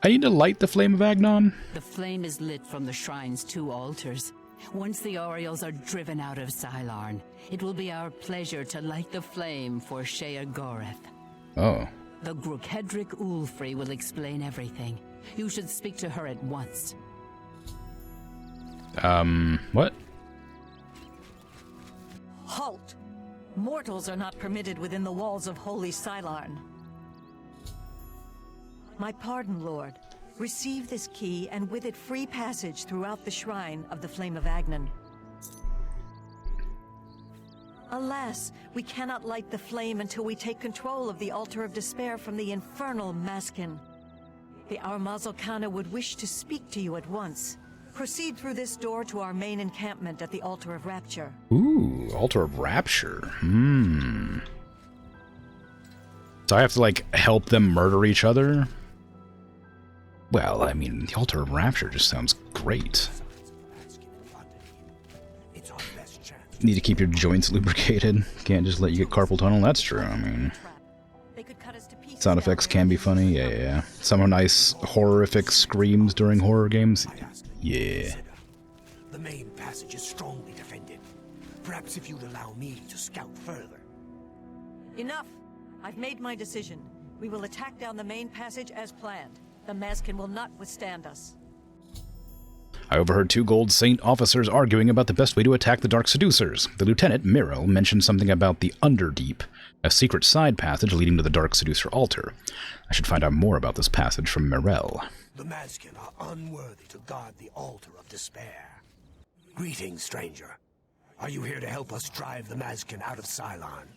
I need to light the flame of Agnon? The flame is lit from the shrine's 2 altars. Once the Orioles are driven out of Sylarn, it will be our pleasure to light the flame for Sheogorath. Oh. The Grukedric Ulfri will explain everything. You should speak to her at once. What? Halt! Mortals are not permitted within the walls of Holy Sylarn. My pardon, Lord. Receive this key, and with it free passage throughout the shrine of the Flame of Agnon. Alas, we cannot light the flame until we take control of the Altar of Despair from the infernal Maskin. The Armazel Kana would wish to speak to you at once. Proceed through this door to our main encampment at the Altar of Rapture. Ooh, Altar of Rapture. So I have to, like, help them murder each other? Well, I mean, the Altar of Rapture just sounds great. Need to keep your joints lubricated. Can't just let you get carpal tunnel. That's true, I mean. Sound effects can be funny. Yeah. Some nice horrific screams during horror games. Yeah. The main passage is strongly defended. Perhaps if you'd allow me to scout further. Enough! I've made my decision. We will attack down the main passage as planned. The Maskin will not withstand us. I overheard 2 Gold Saint officers arguing about the best way to attack the Dark Seducers. The Lieutenant, Miro, mentioned something about the Underdeep, a secret side passage leading to the Dark Seducer altar. I should find out more about this passage from Mirel. The Maskin are unworthy to guard the Altar of Despair. Greetings, stranger. Are you here to help us drive the Maskin out of Sylarn?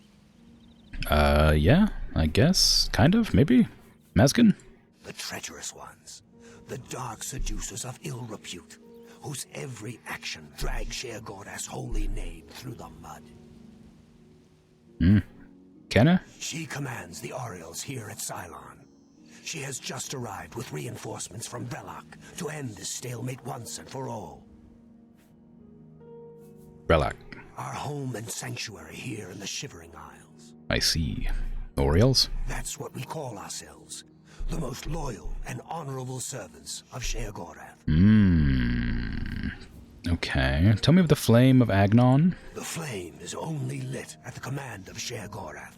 Yeah, I guess. Kind of, maybe. Maskin? The treacherous ones. The dark seducers of ill repute, whose every action drags Sheogorath's holy name through the mud. Kenna? She commands the Orioles here at Sylarn. She has just arrived with reinforcements from Brellock to end this stalemate once and for all. Brellock. Our home and sanctuary here in the Shivering Isles. I see. Orioles? That's what we call ourselves. The most loyal and honorable servants of Sheogorath. Okay. Tell me of the Flame of Agnon. The flame is only lit at the command of Sheogorath,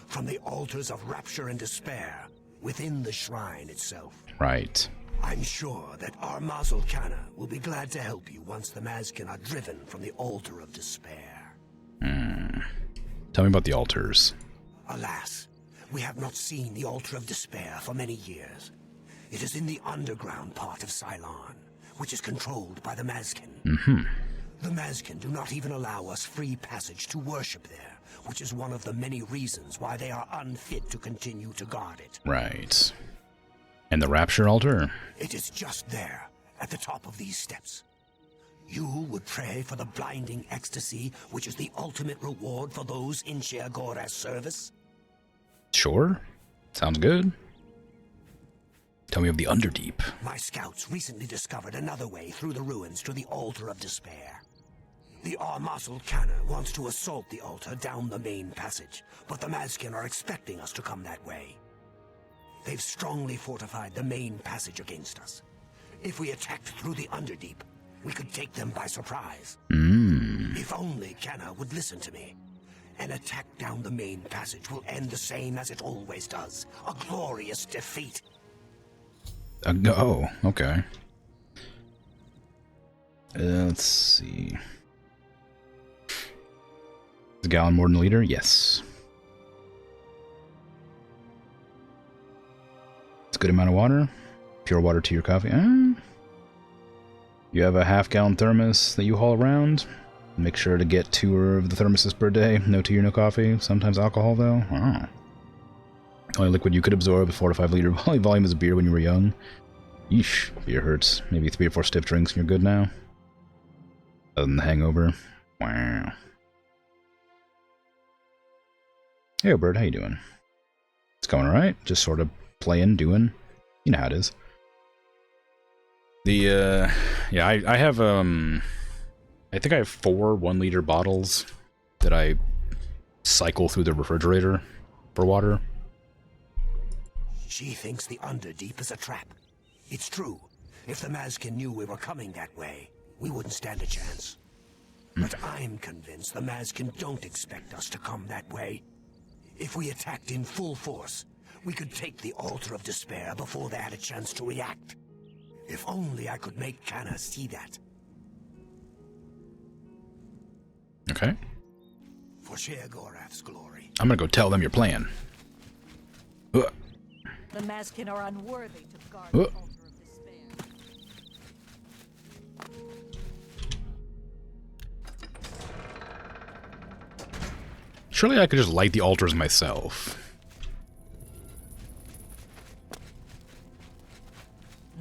from the altars of rapture and despair within the shrine itself. Right. I'm sure that Armazel Kana will be glad to help you once the Maskin are driven from the altar of despair. Tell me about the altars. Alas, we have not seen the altar of despair for many years. It is in the underground part of Sylarn, which is controlled by the Maskin. The Maskin do not even allow us free passage to worship there, which is one of the many reasons why they are unfit to continue to guard it. Right. And the Rapture Altar? It is just there, at the top of these steps. You would pray for the blinding ecstasy, which is the ultimate reward for those in Sheogorath's service? Sure. Sounds good. Tell me of the Underdeep. My scouts recently discovered another way through the ruins to the Altar of Despair. The Armazel Canna wants to assault the altar down the main passage, but the Mazkin are expecting us to come that way. They've strongly fortified the main passage against us. If we attacked through the Underdeep, we could take them by surprise. If only Canna would listen to me. An attack down the main passage will end the same as it always does. A glorious defeat. Oh, okay. Let's see. Is Gallon more than a liter? Yes. It's a good amount of water. Pure water to your coffee. You have a half-gallon thermos that you haul around. Make sure to get 2 of the thermoses per day. No tea or no coffee. Sometimes alcohol, though. Oh. Only liquid you could absorb, a 4 to 5 liter volume is beer when you were young. Yeesh, beer hurts. Maybe 3 or 4 stiff drinks and you're good now. Other than the hangover. Wow. Hey, Bird, how you doing? It's going alright. Just sort of playing, doing. You know how it is. Yeah, I have, I think I have 4 1-liter bottles that I cycle through the refrigerator for water. She thinks the Underdeep is a trap. It's true. If the Mazkin knew we were coming that way, we wouldn't stand a chance. But I'm convinced the Mazkin don't expect us to come that way. If we attacked in full force, we could take the Altar of Despair before they had a chance to react. If only I could make Canna see that. Okay. For Sheogorath's glory. I'm gonna go tell them your plan. The Mazkin are unworthy to guard the Altar of Despair. Surely I could just light the altars myself.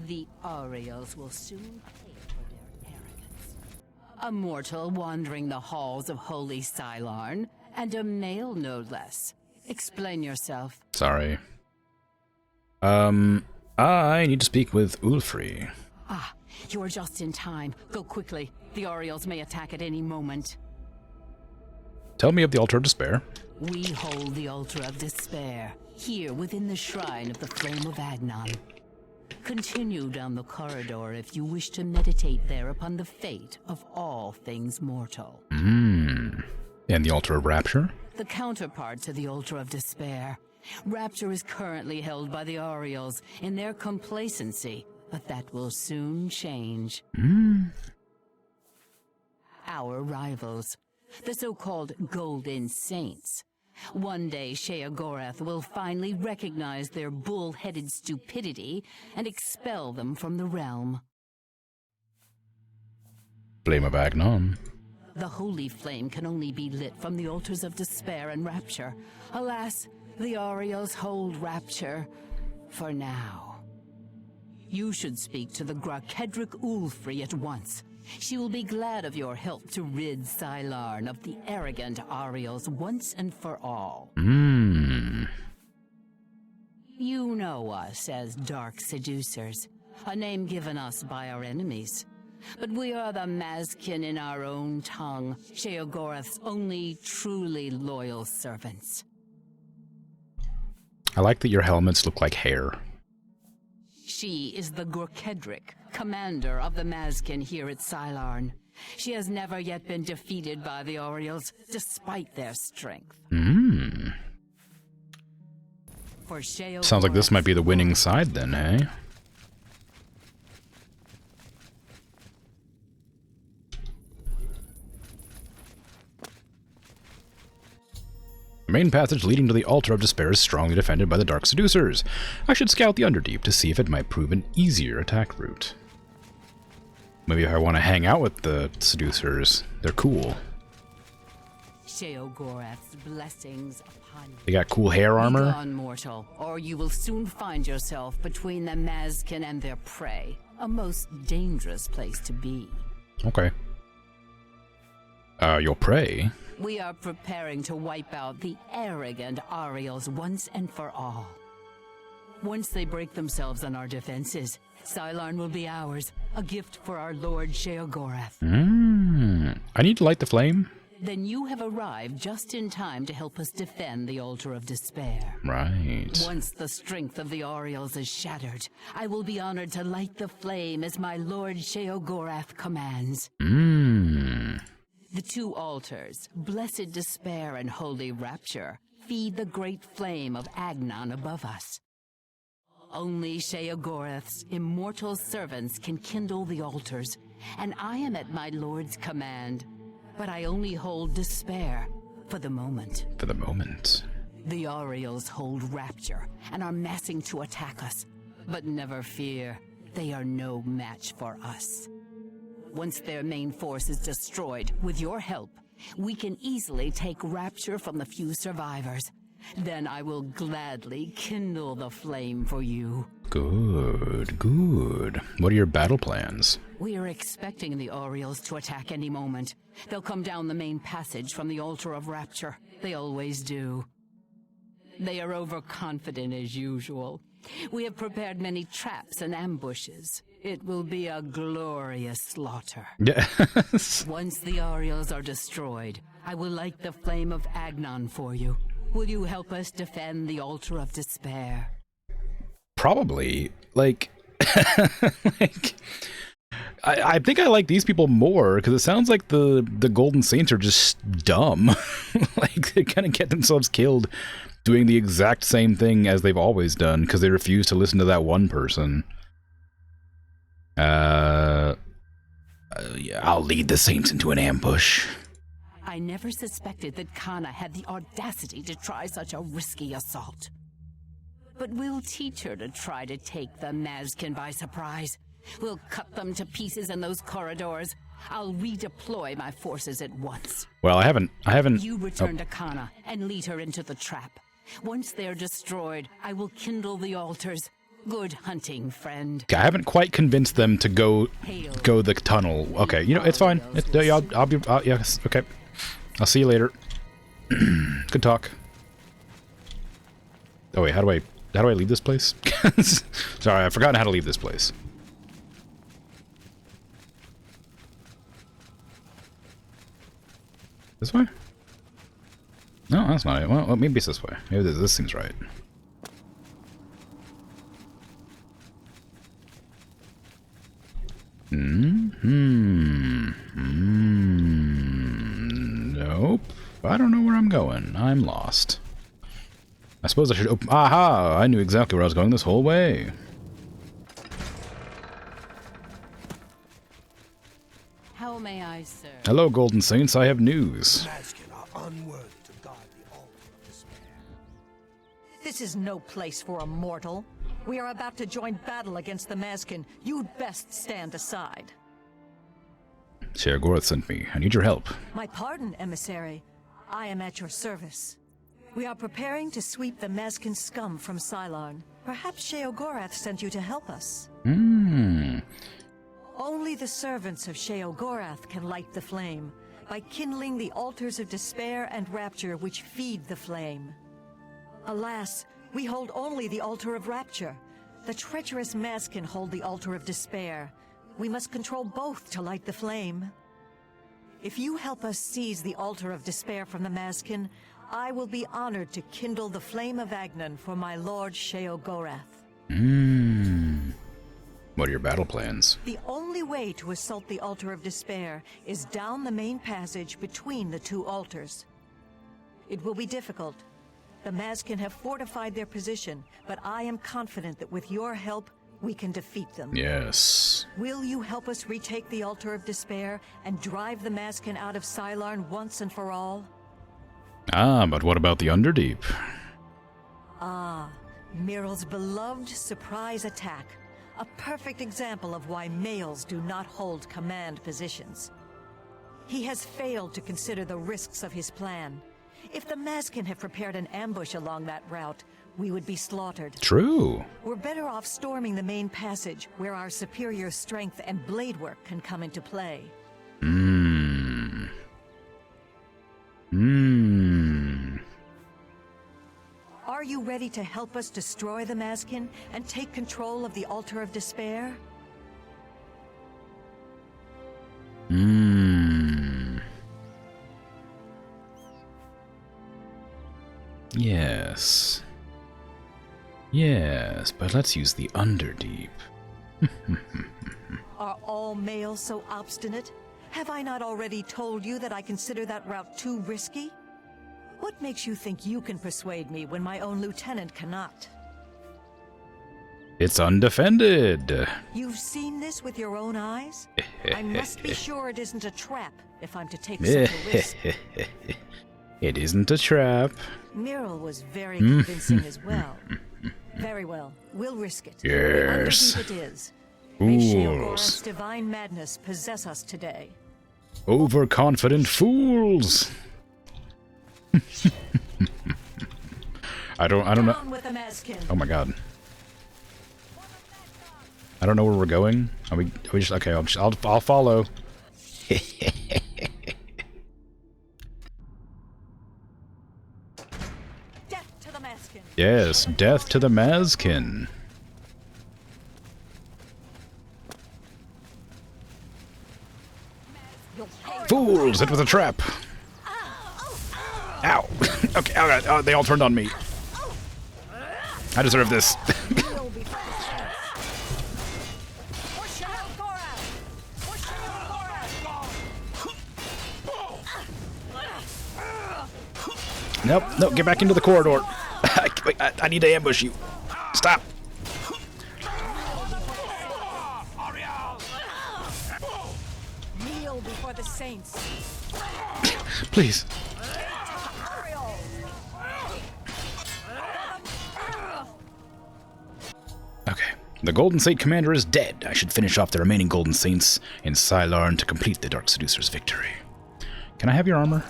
The Aureals will soon pay for their arrogance. A mortal wandering the halls of Holy Silarn, and a male no less. Explain yourself. Sorry. I need to speak with Ulfri. Ah, you are just in time. Go quickly. The Aureals may attack at any moment. Tell me of the Altar of Despair. We hold the Altar of Despair, here within the Shrine of the Flame of Agnon. Continue down the corridor if you wish to meditate there upon the fate of all things mortal. And the Altar of Rapture? The counterpart to the Altar of Despair. Rapture is currently held by the Aureals in their complacency, but that will soon change. Our rivals, the so-called Golden Saints. One day, Sheogorath will finally recognize their bull-headed stupidity and expel them from the realm. Flame of Agnon. The holy flame can only be lit from the altars of despair and rapture. Alas, the Aureals hold rapture for now. You should speak to the Grakedric Ulfri at once. She will be glad of your help to rid Silarn of the arrogant Aureals once and for all. You know us as Dark Seducers, a name given us by our enemies. But we are the Mazkin in our own tongue, Sheogorath's only truly loyal servants. I like that your helmets look like hair. She is the Gorkedric, commander of the Mazkin here at Silarn. She has never yet been defeated by the Aureals, despite their strength. For Sounds like this might be the winning side then, eh? The main passage leading to the Altar of Despair is strongly defended by the Dark Seducers. I should scout the Underdeep to see if it might prove an easier attack route. Maybe if I want to hang out with the Seducers, they're cool. Sheogorath's blessings upon you. They got cool hair Be armor. gone, mortal, or you will soon find yourself between the Mazkin and their prey. A most dangerous place to be. Okay. Your prey? We are preparing to wipe out the arrogant Ariels once and for all. Once they break themselves on our defenses, Cylon will be ours, a gift for our Lord Sheogorath. I need to light the flame? Then you have arrived just in time to help us defend the Altar of Despair. Right. Once the strength of the Ariels is shattered, I will be honored to light the flame as my Lord Sheogorath commands. The two altars, Blessed Despair and Holy Rapture, feed the great flame of Agnon above us. Only Sheogorath's immortal servants can kindle the altars, and I am at my Lord's command. But I only hold Despair for the moment. For the moment. The Ariels hold Rapture and are massing to attack us. But never fear, they are no match for us. Once their main force is destroyed, with your help, we can easily take Rapture from the few survivors. Then I will gladly kindle the flame for you. Good, good. What are your battle plans? We are expecting the Ariels to attack any moment. They'll come down the main passage from the Altar of Rapture. They always do. They are overconfident as usual. We have prepared many traps and ambushes. It will be a glorious slaughter. Yes. Once the Ariels are destroyed, I will light the flame of Agnon for you. Will you help us defend the Altar of Despair? Probably. Like, I think I like these people more, because it sounds like the Golden Saints are just dumb. Like, they kind of get themselves killed doing the exact same thing as they've always done, because they refuse to listen to that one person. Yeah, I'll lead the Saints into an ambush. I never suspected that Kana had the audacity to try such a risky assault. But we'll teach her to try to take the Mazkin by surprise. We'll cut them to pieces in those corridors. I'll redeploy my forces at once. Well, I haven't... You return to Kana and lead her into the trap. Once they're destroyed, I will kindle the altars. Good hunting, friend. I haven't quite convinced them to go the tunnel. Okay, you know, it's fine. I'll be... yes, okay. I'll see you later. Good talk. Oh wait, how do I leave this place? Sorry, I've forgotten how to leave this place. This way? No, that's not it. Well, maybe it's this way. Maybe this seems right. Nope. I don't know where I'm going. I'm lost. I suppose I should open... Aha! I knew exactly where I was going this whole way. How may I serve? Hello, Golden Saints. I have news. Mazkin are unworthy to guard the Altar of Despair. This is no place for a mortal. We are about to join battle against the Mazkin. You'd best stand aside. Sheogorath sent me. I need your help. My pardon, emissary. I am at your service. We are preparing to sweep the Mazkin scum from Cylon. Perhaps Sheogorath sent you to help us. Only the servants of Sheogorath can light the flame, by kindling the altars of despair and rapture which feed the flame. Alas, we hold only the altar of rapture. The treacherous Mazkin hold the altar of despair. We must control both to light the flame. If you help us seize the altar of despair from the Mazkin, I will be honored to kindle the flame of Agnon for my lord Sheogorath. What are your battle plans? The only way to assault the altar of despair is down the main passage between the two altars. It will be difficult. The Mazkin have fortified their position, but I am confident that with your help, we can defeat them. Yes. Will you help us retake the altar of despair and drive the Mazkin out of Cylon once and for all? Ah, but what about the Underdeep? Ah, Miral's beloved surprise attack. A perfect example of why males do not hold command positions. He has failed to consider the risks of his plan. If the Maskin have prepared an ambush along that route, we would be slaughtered. True. We're better off storming the main passage, where our superior strength and blade work can come into play. Are you ready to help us destroy the Maskin and take control of the Altar of Despair? Yes. Yes, but let's use the Underdeep. Are all males so obstinate? Have I not already told you that I consider that route too risky? What makes you think you can persuade me when my own lieutenant cannot? It's undefended. You've seen this with your own eyes? I must be sure it isn't a trap if I'm to take such a risk. It isn't a trap. Muriel was very convincing as well. Very well, we'll risk it. Yes. Underdeep it is. Fools. May Sheogorath's divine madness possess us today. Overconfident fools. I don't know. Down with the Maskin. Oh my god. I don't know where we're going. Are we just okay? I'll follow. Death to the Maskin. Yes, death to the Maskin. Fools! It was a trap. Ow! Okay, oh, they all turned on me. I deserve this. Nope, no, get back into the corridor. I need to ambush you. Stop. Kneel before the saints. Please. Okay. The Golden Saint Commander is dead. I should finish off the remaining Golden Saints in Sylarn to complete the Dark Seducer's victory. Can I have your armor?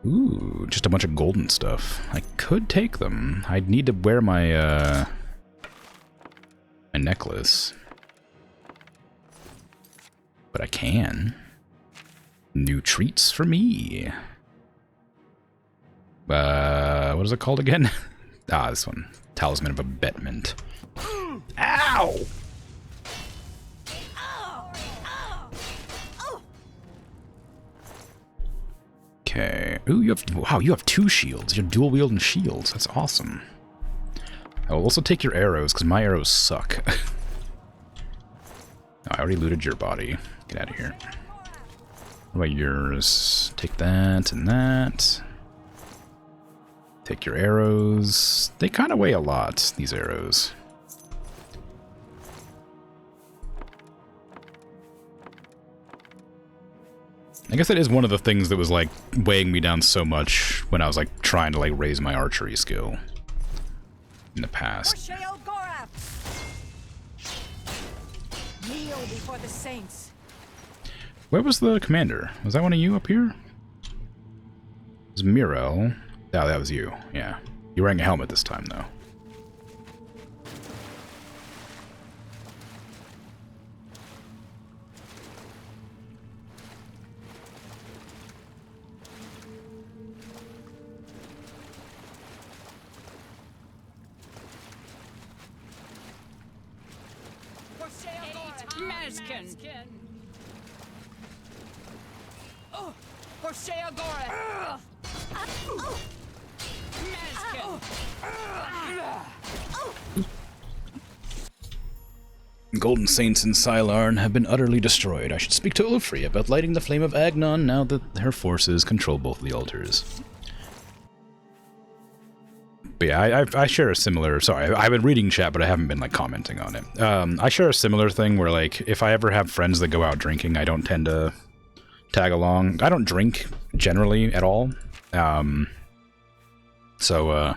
Ooh, just a bunch of golden stuff. I could take them. I'd need to wear my, my necklace. But I can. New treats for me. What is it called again? Ah, this one. Talisman of Abetment. Ow! Okay. Ooh, you have 2 shields. You have dual wielding shields. That's awesome. I will also take your arrows, because my arrows suck. I already looted your body. Get out of here. What about yours? Take that and that. Take your arrows. They kind of weigh a lot, these arrows. I guess that is one of the things that was, like, weighing me down so much when I was, like, trying to, like, raise my archery skill in the past. Kneel before the saints. Where was the commander? Was that one of you up here? It was Miro. Oh, that was you. Yeah. You're wearing a helmet this time, though. Maskin. Oh, for Sheogorath. Maskin. Golden Saints in Sylarn have been utterly destroyed. I should speak to Ulfri about lighting the flame of Agnon now that her forces control both the altars. But yeah, I share a similar... Sorry, I've been reading chat, but I haven't been, like, commenting on it. I share a similar thing where, like, if I ever have friends that go out drinking, I don't tend to tag along. I don't drink, generally, at all. So,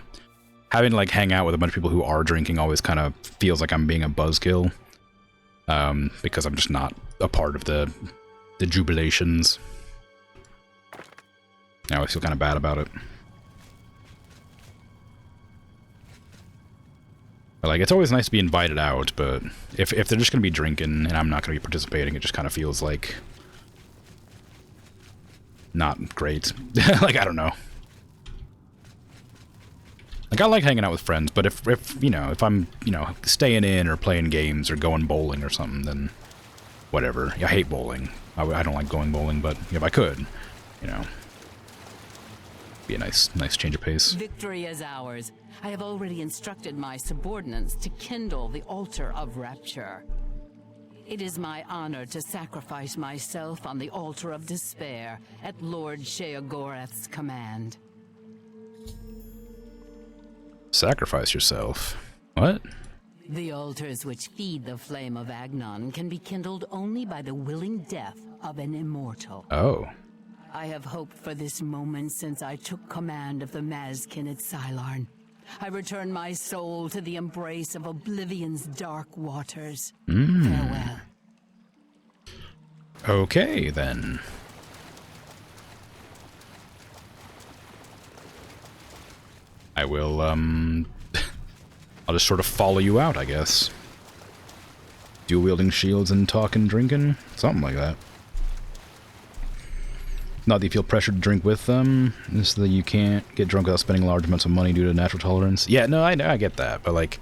having to, like, hang out with a bunch of people who are drinking always kind of feels like I'm being a buzzkill. Because I'm just not a part of the the jubilations. I always feel kind of bad about it. Like, it's always nice to be invited out, but if they're just going to be drinking and I'm not going to be participating, it just kind of feels like not great. Like, I don't know. Like, I like hanging out with friends, but if you know, if I'm, you know, staying in or playing games or going bowling or something, then whatever. I hate bowling. I don't like going bowling, but if I could, you know, be a nice change of pace. Victory is ours. I have already instructed my subordinates to kindle the altar of rapture. It is my honor to sacrifice myself on the altar of despair at Lord Sheogorath's command. Sacrifice yourself? What? The altars which feed the flame of Agnon can be kindled only by the willing death of an immortal. Oh. I have hoped for this moment since I took command of the Mazkin at Sylarn. I return my soul to the embrace of Oblivion's dark waters. Farewell. Okay, then. I will, I'll just sort of follow you out, I guess. Dual-wielding shields and talking, drinking? Something like that. Not that you feel pressured to drink with them, just that you can't get drunk without spending large amounts of money due to natural tolerance. Yeah, no, I get that, but like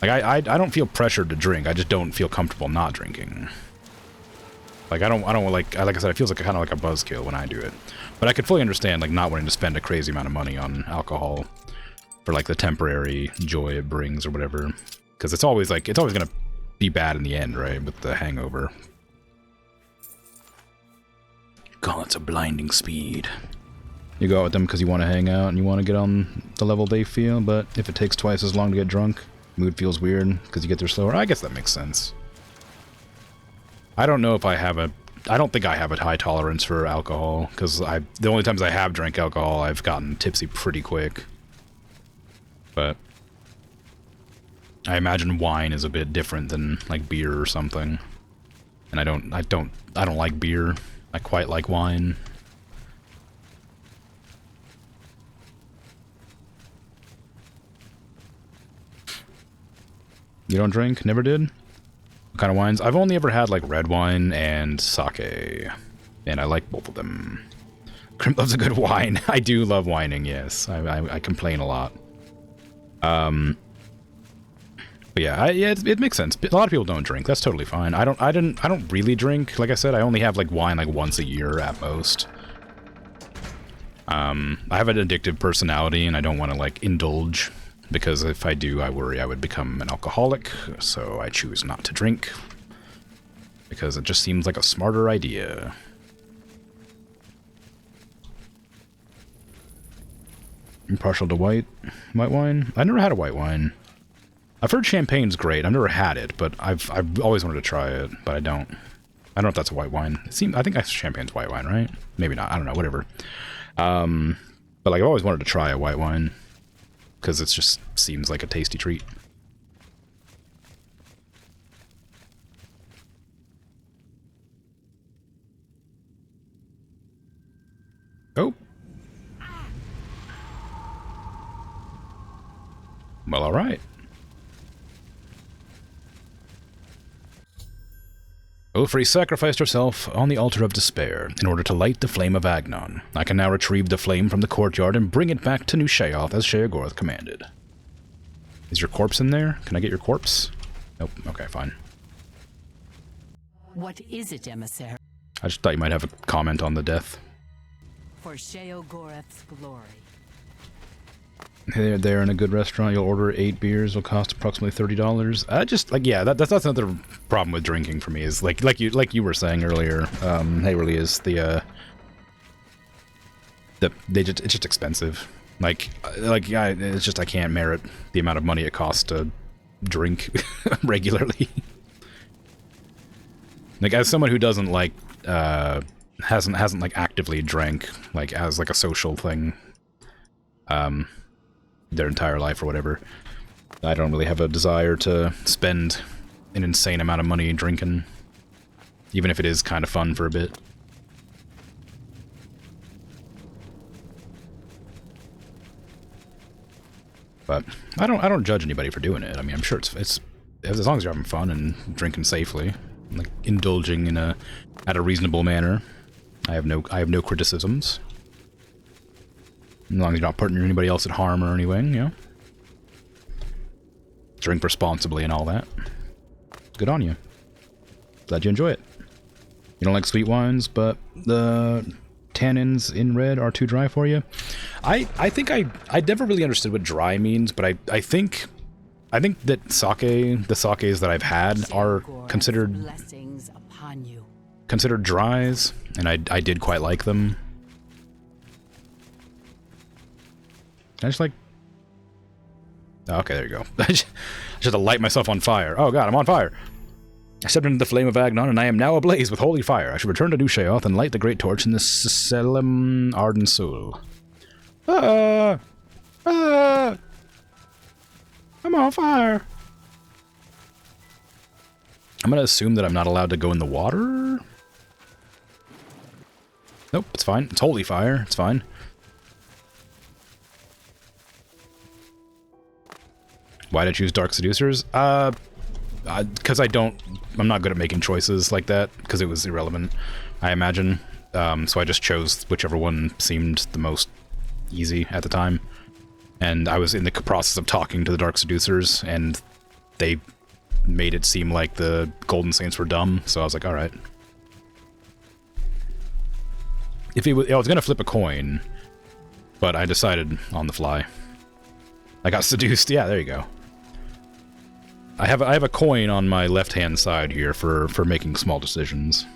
I don't feel pressured to drink. I just don't feel comfortable not drinking. Like I don't like I said, it feels like kind of like a buzzkill when I do it. But I could fully understand like not wanting to spend a crazy amount of money on alcohol for like the temporary joy it brings or whatever, because it's always gonna be bad in the end, right? With the hangover. God, it's a blinding speed. You go out with them because you want to hang out and you want to get on the level they feel, but if it takes twice as long to get drunk, mood feels weird because you get there slower. I guess that makes sense. I don't know if I have I don't think I have a high tolerance for alcohol, because the only times I have drank alcohol, I've gotten tipsy pretty quick. But I imagine wine is a bit different than like beer or something. And I don't like beer. I quite like wine. You don't drink? Never did? What kind of wines? I've only ever had like red wine and sake. And I like both of them. Crim loves a good wine. I do love whining, yes. I complain a lot. But yeah, it makes sense. A lot of people don't drink. That's totally fine. I don't really drink. Like I said, I only have like wine like once a year at most. I have an addictive personality and I don't want to like indulge, because if I do, I worry I would become an alcoholic. So I choose not to drink because it just seems like a smarter idea. I'm partial to white wine. I never had a white wine. I've heard champagne's great. I've never had it, but I've always wanted to try it, but I don't know if that's a white wine. I think champagne's white wine, right? Maybe not. I don't know. Whatever. But like I've always wanted to try a white wine because it just seems like a tasty treat. Oh. Well, all right. Ulfri sacrificed herself on the altar of despair in order to light the flame of Agnon. I can now retrieve the flame from the courtyard and bring it back to New Sheoth as Sheogorath commanded. Is your corpse in there? Can I get your corpse? Nope. Okay, fine. What is it, emissary? I just thought you might have a comment on the death. For Sheogorath's glory. There in a good restaurant, you'll order 8 beers. It'll cost approximately $30. Just like, yeah, that's another problem with drinking for me. Is like you were saying earlier. It really is it's just expensive. It's just I can't merit the amount of money it costs to drink regularly. Like, as someone who doesn't like hasn't like actively drank like as like a social thing. Their entire life or whatever, I don't really have a desire to spend an insane amount of money drinking. even if it is kind of fun for a bit. But I don't judge anybody for doing it. I mean, I'm sure it's as long as you're having fun and drinking safely, like indulging in at a reasonable manner. I have no criticisms. As long as you're not putting anybody else at harm or anything, you know. Drink responsibly and all that. Good on you. Glad you enjoy it. You don't like sweet wines, but the tannins in red are too dry for you? I think I never really understood what dry means, but I think that the sakes that I've had are considered dries, and I did quite like them. I just like... Oh, okay, there you go. I just had to light myself on fire. Oh god, I'm on fire! I stepped into the flame of Agnon, and I am now ablaze with holy fire. I should return to New Sheoth and light the great torch in the Selem Arden Sul. I'm on fire! I'm gonna assume that I'm not allowed to go in the water? Nope, it's fine. It's holy fire. It's fine. Why did I choose Dark Seducers? Because I'm not good at making choices like that, because it was irrelevant, I imagine. So I just chose whichever one seemed the most easy at the time. And I was in the process of talking to the Dark Seducers, and they made it seem like the Golden Saints were dumb, so I was like, alright. I was gonna flip a coin, but I decided on the fly. I got seduced. Yeah, there you go. I have a coin on my left-hand side here for making small decisions.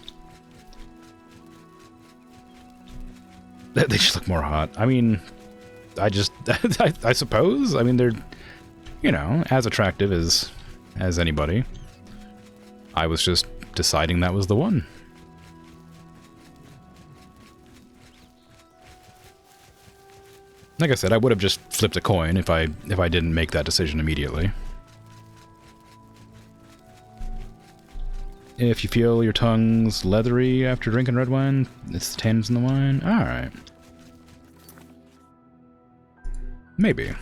They just look more hot. I mean, I suppose. I mean, they're, you know, as attractive as anybody. I was just deciding that was the one. Like I said, I would have just flipped a coin if I didn't make that decision immediately. If you feel your tongue's leathery after drinking red wine, it's the tannins in the wine. Alright. Maybe.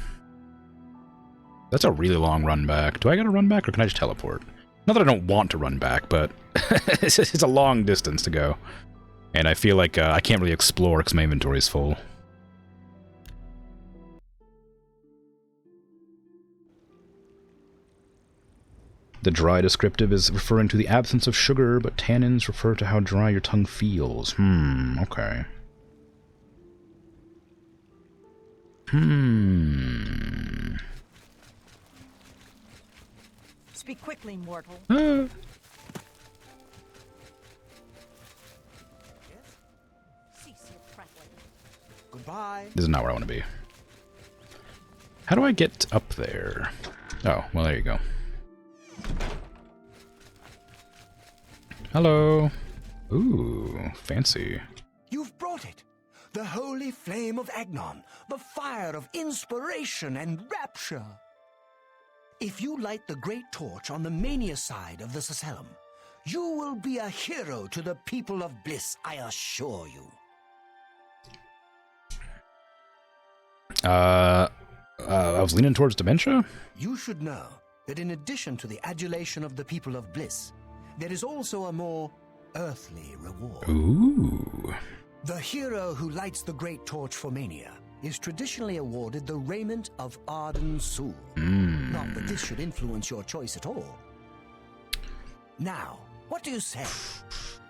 That's a really long run back. Do I gotta run back, or can I just teleport? Not that I don't want to run back, but it's a long distance to go. And I feel like I can't really explore because my inventory is full. The dry descriptive is referring to the absence of sugar, but tannins refer to how dry your tongue feels. Okay. Speak quickly, mortal. Yes? Cease your prattling. Goodbye. This is not where I want to be. How do I get up there? Oh, well, there you go. Hello. Ooh, fancy. You've brought it. The holy flame of Agnon, the fire of inspiration and rapture. If you light the great torch on the mania side of the Sacellum, you will be a hero to the people of Bliss, I assure you. I was leaning towards dementia? You should know that in addition to the adulation of the people of Bliss, there is also a more earthly reward. Ooh. The hero who lights the great torch for Mania is traditionally awarded the raiment of Arden Sul. Not that this should influence your choice at all. Now, what do you say?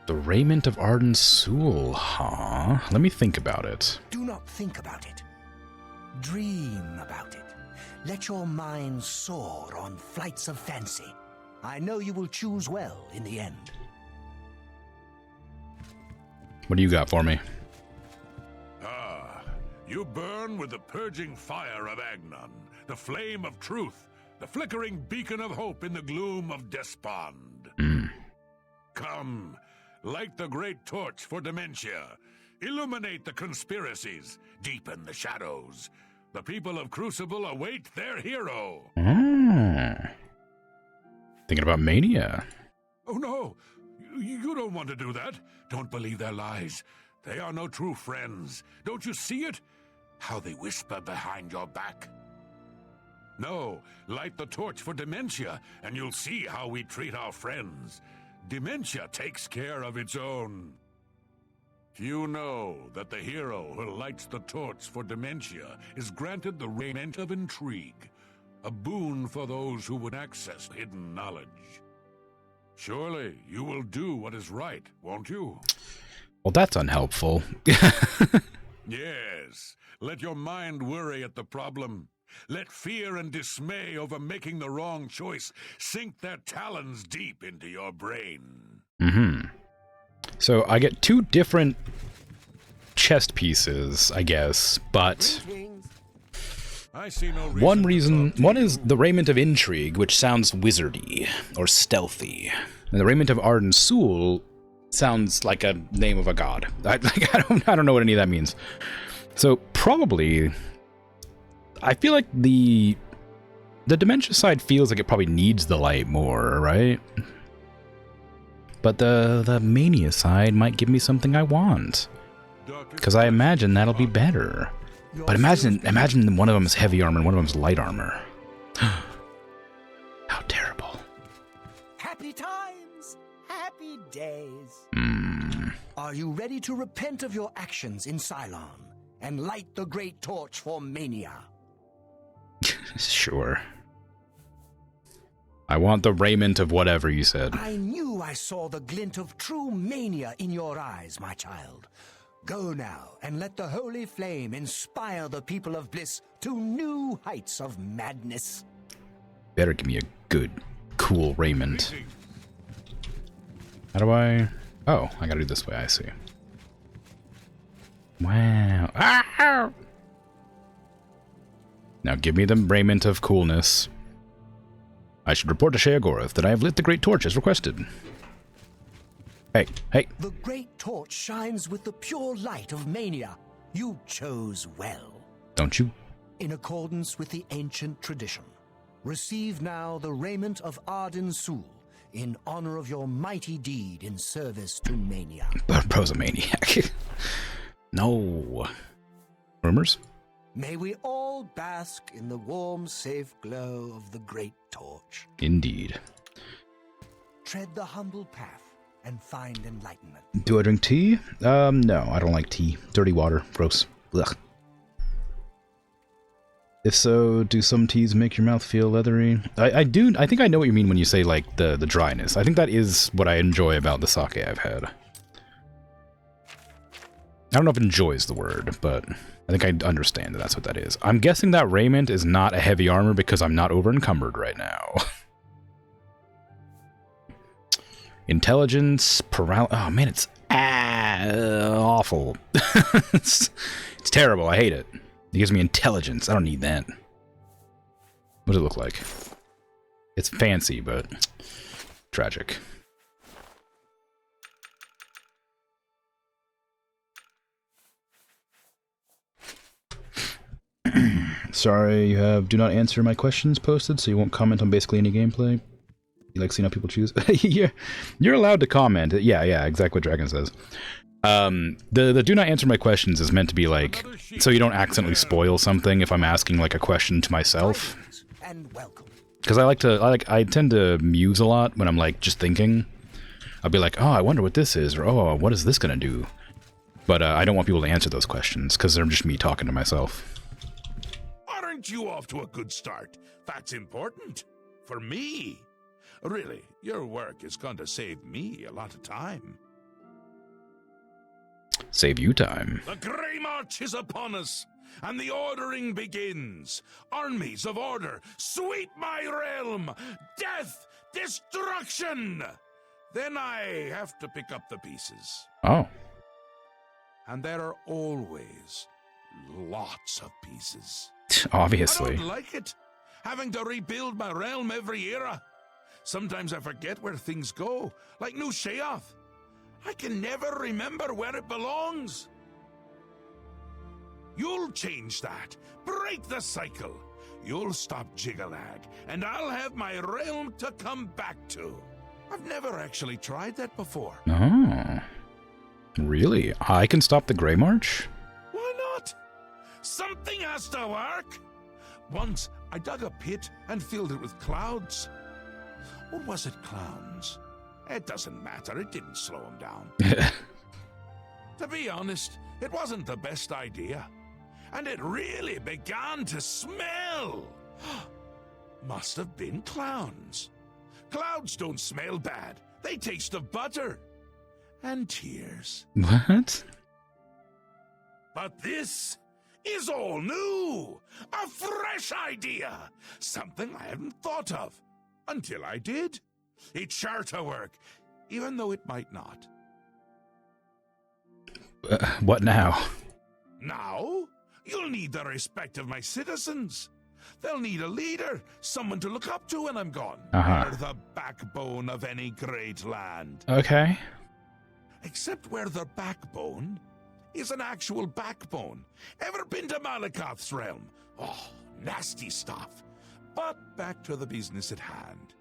The raiment of Arden Sul, huh? Let me think about it. Do not think about it. Dream about it. Let your mind soar on flights of fancy. I know you will choose well in the end. What do you got for me? Ah, you burn with the purging fire of Agnon, the flame of truth, the flickering beacon of hope in the gloom of despond. Come, light the great torch for dementia. Illuminate the conspiracies, deepen the shadows. The people of Crucible await their hero. Thinking about Mania. Oh no! You don't want to do that. Don't believe their lies. They are no true friends. Don't you see it? How they whisper behind your back. No, light the torch for Dementia, and you'll see how we treat our friends. Dementia takes care of its own. Few know that the hero who lights the torch for Dementia is granted the raiment of intrigue, a boon for those who would access hidden knowledge. Surely you will do what is right, won't you? Well, that's unhelpful. Yes. Let your mind worry at the problem. Let fear and dismay over making the wrong choice sink their talons deep into your brain. Mm-hmm. So I get 2 different chest pieces, I guess, but I see no one reason is the Raiment of Intrigue, which sounds wizardy or stealthy, and the Raiment of Arden Soul sounds like a name of a god. I don't know what any of that means. So probably, I feel like the Dementia side feels like it probably needs the light more, right? But the Mania side might give me something I want, because I imagine that'll be better. But imagine one of them is heavy armor and one of them is light armor. How terrible. Happy times, happy days. Hmm. Are you ready to repent of your actions in Cylon and light the great torch for Mania? Sure. I want the raiment of whatever you said. I knew I saw the glint of true mania in your eyes, my child. Go now and let the holy flame inspire the people of Bliss to new heights of madness. Better give me a good, cool raiment. How do I... Oh, I gotta do this way, I see. Wow. Ah! Now give me the raiment of coolness. I should report to Sheogorath that I have lit the great torch as requested. Hey, hey. The great torch shines with the pure light of mania. You chose well. Don't you? In accordance with the ancient tradition, receive now the raiment of Arden Sul in honor of your mighty deed in service to mania. Bro's a maniac. No. Rumors? May we all bask in the warm, safe glow of the great torch. Indeed. Tread the humble path and find enlightenment. Do I drink tea? No, I don't like tea. Dirty water. Gross. Ugh. If so, do some teas make your mouth feel leathery? I think I know what you mean when you say, like, the dryness. I think that is what I enjoy about the sake I've had. I don't know if enjoy is the word, but I think I understand that that's what that is. I'm guessing that raiment is not a heavy armor because I'm not over-encumbered right now. Intelligence, oh man, it's awful. It's terrible, I hate it. It gives me intelligence, I don't need that. What does it look like? It's fancy, but tragic. Sorry, you have do not answer my questions posted, so you won't comment on basically any gameplay. You like seeing how people choose? You're allowed to comment. Yeah, exactly what Dragon says. The do not answer my questions is meant to be like, so you don't accidentally spoil something if I'm asking like a question to myself. Because I tend to muse a lot when I'm like just thinking. I'll be like, oh, I wonder what this is, or oh, what is this gonna do? But I don't want people to answer those questions because they're just me talking to myself. Aren't you off to a good start? That's important. For me. Really, your work is going to save me a lot of time. Save you time. The Grey March is upon us, and the ordering begins. Armies of order, sweep my realm! Death! Destruction! Then I have to pick up the pieces. Oh. And there are always lots of pieces. Obviously. I don't like it, having to rebuild my realm every era. Sometimes I forget where things go, like New Sheoth. I can never remember where it belongs. You'll change that. Break the cycle. You'll stop Jiggalag, and I'll have my realm to come back to. I've never actually tried that before. Oh. Really? I can stop the Grey March? Why not? Something has to work. Once I dug a pit and filled it with clouds. Or was it clowns? It doesn't matter. It didn't slow him down. To be honest, it wasn't the best idea. And it really began to smell. Must have been clowns. Clouds don't smell bad. They taste of butter. And tears. What? But this is all new. A fresh idea. Something I hadn't thought of. Until I did. It's sure to work, even though it might not. What now? Now, you'll need the respect of my citizens. They'll need a leader, someone to look up to when I'm gone. Uh-huh. They're the backbone of any great land. Okay. Except where the backbone is an actual backbone. Ever been to Malakoth's realm? Oh, nasty stuff. But back to the business at hand.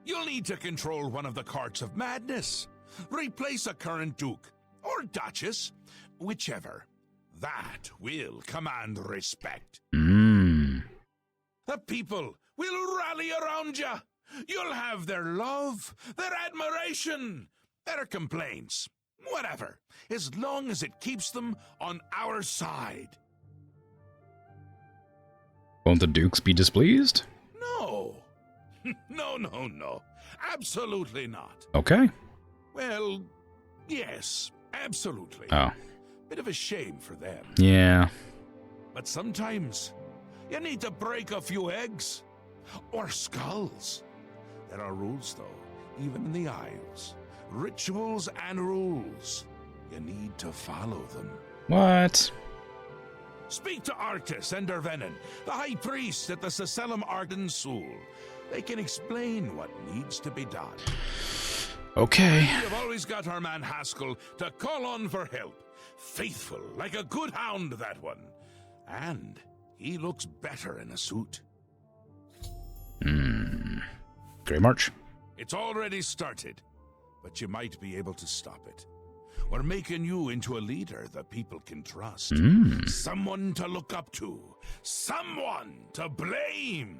You'll need to control one of the courts of madness. Replace a current duke, or duchess, whichever. That will command respect. The people will rally around you. You'll have their love, their admiration, their complaints, whatever, as long as it keeps them on our side. Won't the dukes be displeased? No. No. Absolutely not. Okay. Well, yes, absolutely. Oh. Bit of a shame for them. Yeah. But sometimes you need to break a few eggs or skulls. There are rules, though, even in the Isles. Rituals and rules. You need to follow them. What? Speak to Arctis and Dervenin, the high priest at the Seselum Arden Sul. They can explain what needs to be done. Okay. You've always got our man Haskell to call on for help. Faithful, like a good hound, that one. And he looks better in a suit. Grey March? It's already started, but you might be able to stop it. We're making you into a leader the people can trust. Someone to look up to. Someone to blame.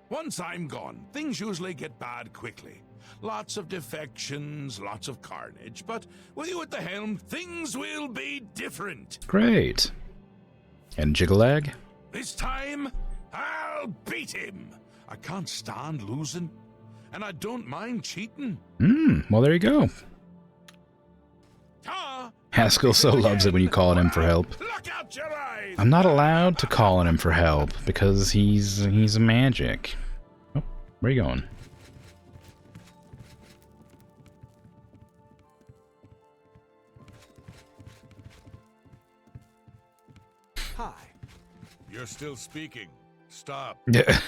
Once I'm gone, things usually get bad quickly. Lots of defections, lots of carnage, but with you at the helm, things will be different. Great. And Jigalag? This time, I'll beat him. I can't stand losing, and I don't mind cheating. Well, there you go. Ta! Haskell so loves it when you call on him for help. Look out your eyes! I'm not allowed to call on him for help because he's a magic. Oh, where are you going? Hi. You're still speaking. Stop. Yeah.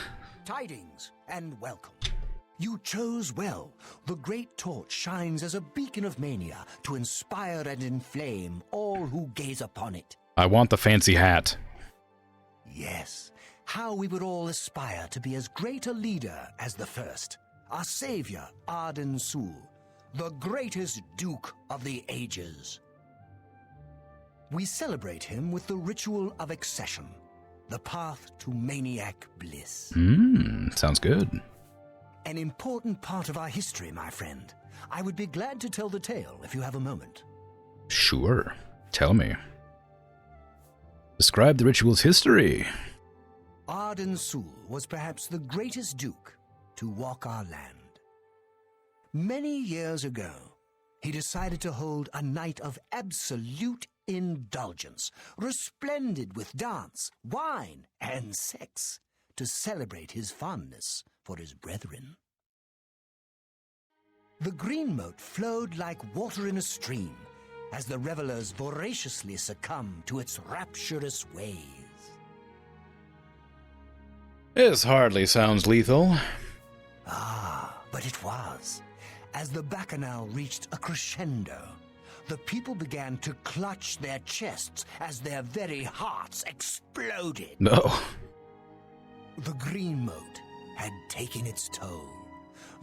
Tidings and welcome. You chose well. The great torch shines as a beacon of mania to inspire and inflame all who gaze upon it. I want the fancy hat. Yes, how we would all aspire to be as great a leader as the first. Our savior, Arden Sul, the greatest duke of the ages. We celebrate him with the ritual of accession, the path to maniac bliss. Sounds good. An important part of our history, my friend. I would be glad to tell the tale if you have a moment. Sure. Tell me. Describe the ritual's history. Arden Sul was perhaps the greatest duke to walk our land. Many years ago, he decided to hold a night of absolute indulgence, resplendent with dance, wine, and sex, to celebrate his fondness for his brethren. The green moat flowed like water in a stream as the revelers voraciously succumbed to its rapturous ways. This hardly sounds lethal. Ah, but it was. As the bacchanal reached a crescendo, the people began to clutch their chests as their very hearts exploded. No. The green moat had taken its toll.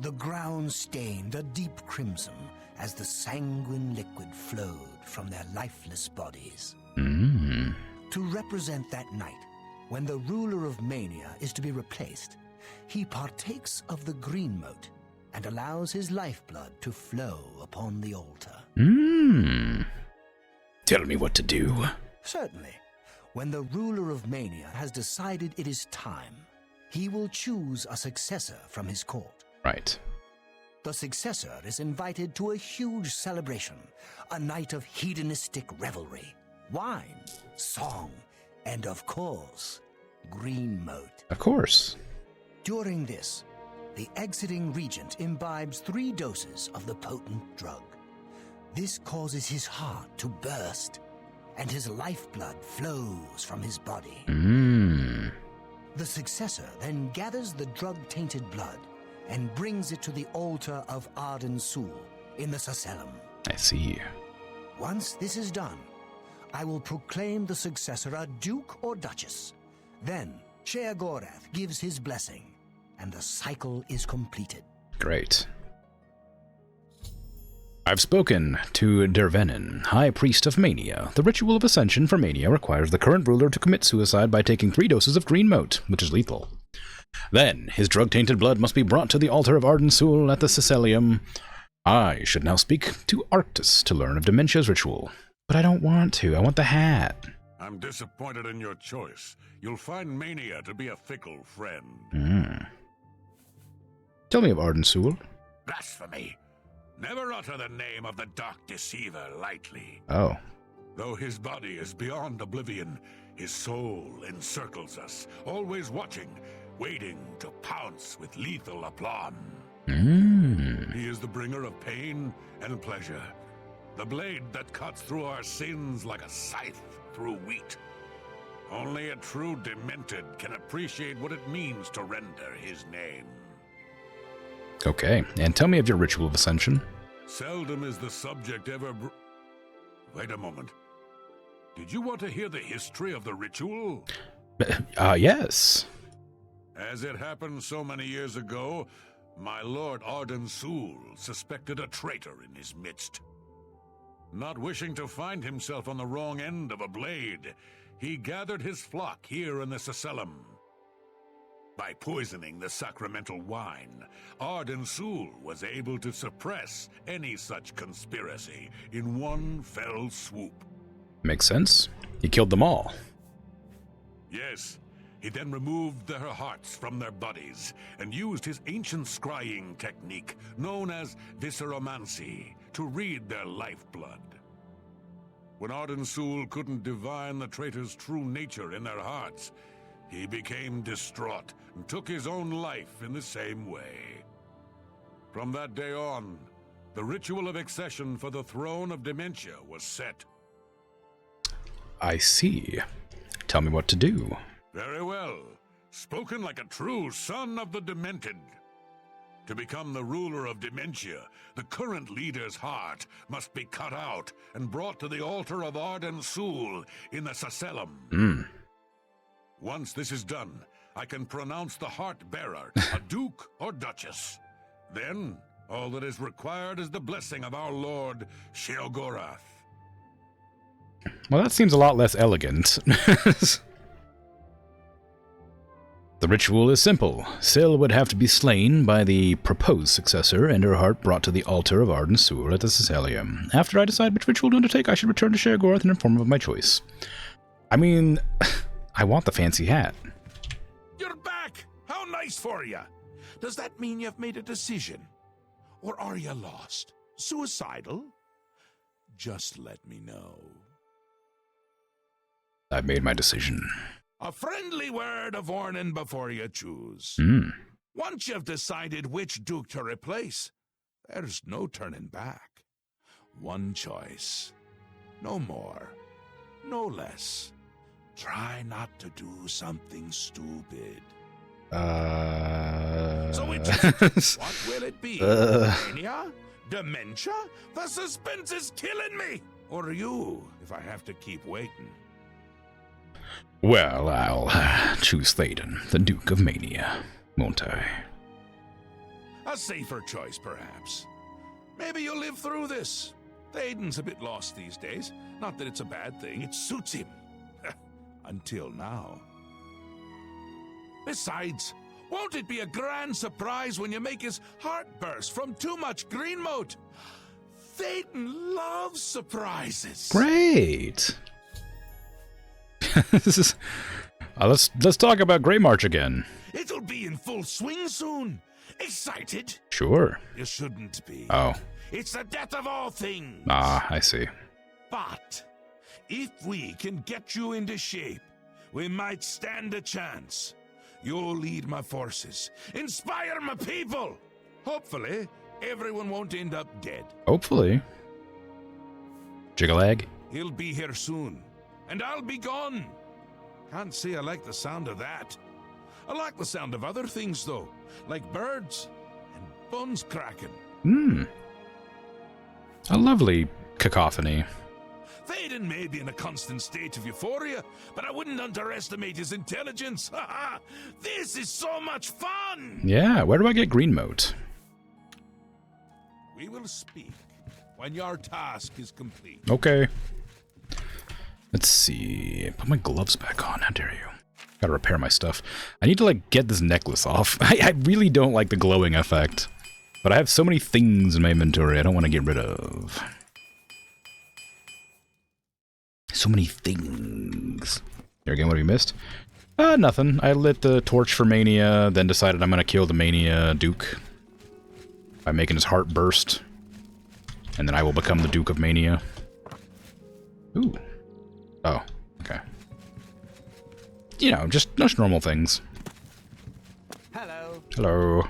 The ground stained a deep crimson as the sanguine liquid flowed from their lifeless bodies. To represent that night, when the ruler of Mania is to be replaced, he partakes of the green mote and allows his lifeblood to flow upon the altar. Tell me what to do. Certainly. When the ruler of Mania has decided it is time, he will choose a successor from his court. Right. The successor is invited to a huge celebration, a night of hedonistic revelry, wine, song, and of course, green mote. Of course. During this, the exiting regent imbibes 3 doses of the potent drug. This causes his heart to burst, and his lifeblood flows from his body. The successor then gathers the drug-tainted blood and brings it to the altar of Arden Sul in the Sacellum. I see. Once this is done, I will proclaim the successor a duke or duchess. Then Sheogorath gives his blessing, and the cycle is completed. Great. I've spoken to Dervenin, High Priest of Mania. The ritual of ascension for Mania requires the current ruler to commit suicide by taking 3 doses of green mote, which is lethal. Then, his drug-tainted blood must be brought to the altar of Arden Sul at the Sicilium. I should now speak to Arctus to learn of Dementia's ritual. But I don't want to. I want the hat. I'm disappointed in your choice. You'll find Mania to be a fickle friend. Tell me of Arden Sul. Blasphemy! Never utter the name of the Dark Deceiver lightly. Oh. Though his body is beyond oblivion, his soul encircles us, always watching, waiting to pounce with lethal aplomb. He is the bringer of pain and pleasure, the blade that cuts through our sins like a scythe through wheat. Only a true demented can appreciate what it means to render his name. Okay, and tell me of your ritual of ascension. Seldom is the subject ever Wait a moment. Did you want to hear the history of the ritual? Yes. As it happened so many years ago, my lord Arden Sul suspected a traitor in his midst. Not wishing to find himself on the wrong end of a blade, he gathered his flock here in the Sacellum. By poisoning the sacramental wine, Arden Sul was able to suppress any such conspiracy in one fell swoop. Makes sense. He killed them all. Yes, he then removed their hearts from their bodies and used his ancient scrying technique known as visceromancy to read their lifeblood. When Arden Sul couldn't divine the traitor's true nature in their hearts, he became distraught and took his own life in the same way. From that day on, the ritual of accession for the throne of Dementia was set. I see. Tell me what to do. Very well. Spoken like a true son of the Demented. To become the ruler of Dementia, the current leader's heart must be cut out and brought to the altar of Arden Sul in the Sacellum. Once this is done, I can pronounce the heart-bearer a duke or duchess. Then, all that is required is the blessing of our lord, Sheogorath. Well, that seems a lot less elegant. The ritual is simple. Syl would have to be slain by the proposed successor and her heart brought to the altar of Arden Sul at the Sicilium. After I decide which ritual to undertake, I should return to Sheogorath and inform him of my choice. I mean, I want the fancy hat. You're back! How nice for you! Does that mean you've made a decision? Or are you lost? Suicidal? Just let me know. I've made my decision. A friendly word of warning before you choose. Once you've decided which duke to replace, there's no turning back. One choice. No more. No less. Try not to do something stupid. So what will it be? Mania? Dementia? The suspense is killing me! Or you, if I have to keep waiting. Well, I'll choose Thaden, the Duke of Mania. won't I? A safer choice, perhaps. Maybe you'll live through this. Aiden's a bit lost these days. Not that it's a bad thing, it suits him. Until now. Besides, won't it be a grand surprise when you make his heart burst from too much green moat? Thaden loves surprises. Great. This is. Let's talk about Grey March again. It'll be in full swing soon. Excited? Sure. You shouldn't be. Oh. It's the death of all things. Ah, I see. But if we can get you into shape, we might stand a chance. You'll lead my forces, inspire my people. Hopefully, everyone won't end up dead. Hopefully. Jigalag? He'll be here soon, and I'll be gone. Can't say I like the sound of that. I like the sound of other things, though, like birds and bones cracking. A lovely cacophony. Thaden may be in a constant state of euphoria, but I wouldn't underestimate his intelligence. This is so much fun! Yeah, where do I get green moat? We will speak when your task is complete. Okay. Let's see. Put my gloves back on. How dare you? Gotta repair my stuff. I need to, like, get this necklace off. I really don't like the glowing effect. But I have so many things in my inventory I don't want to get rid of. So many things. There again, what have we missed? Nothing. I lit the torch for Mania, then decided I'm gonna kill the Mania Duke by making his heart burst. And then I will become the Duke of Mania. Ooh. Oh, okay. You know, just normal things. Hello. Hello.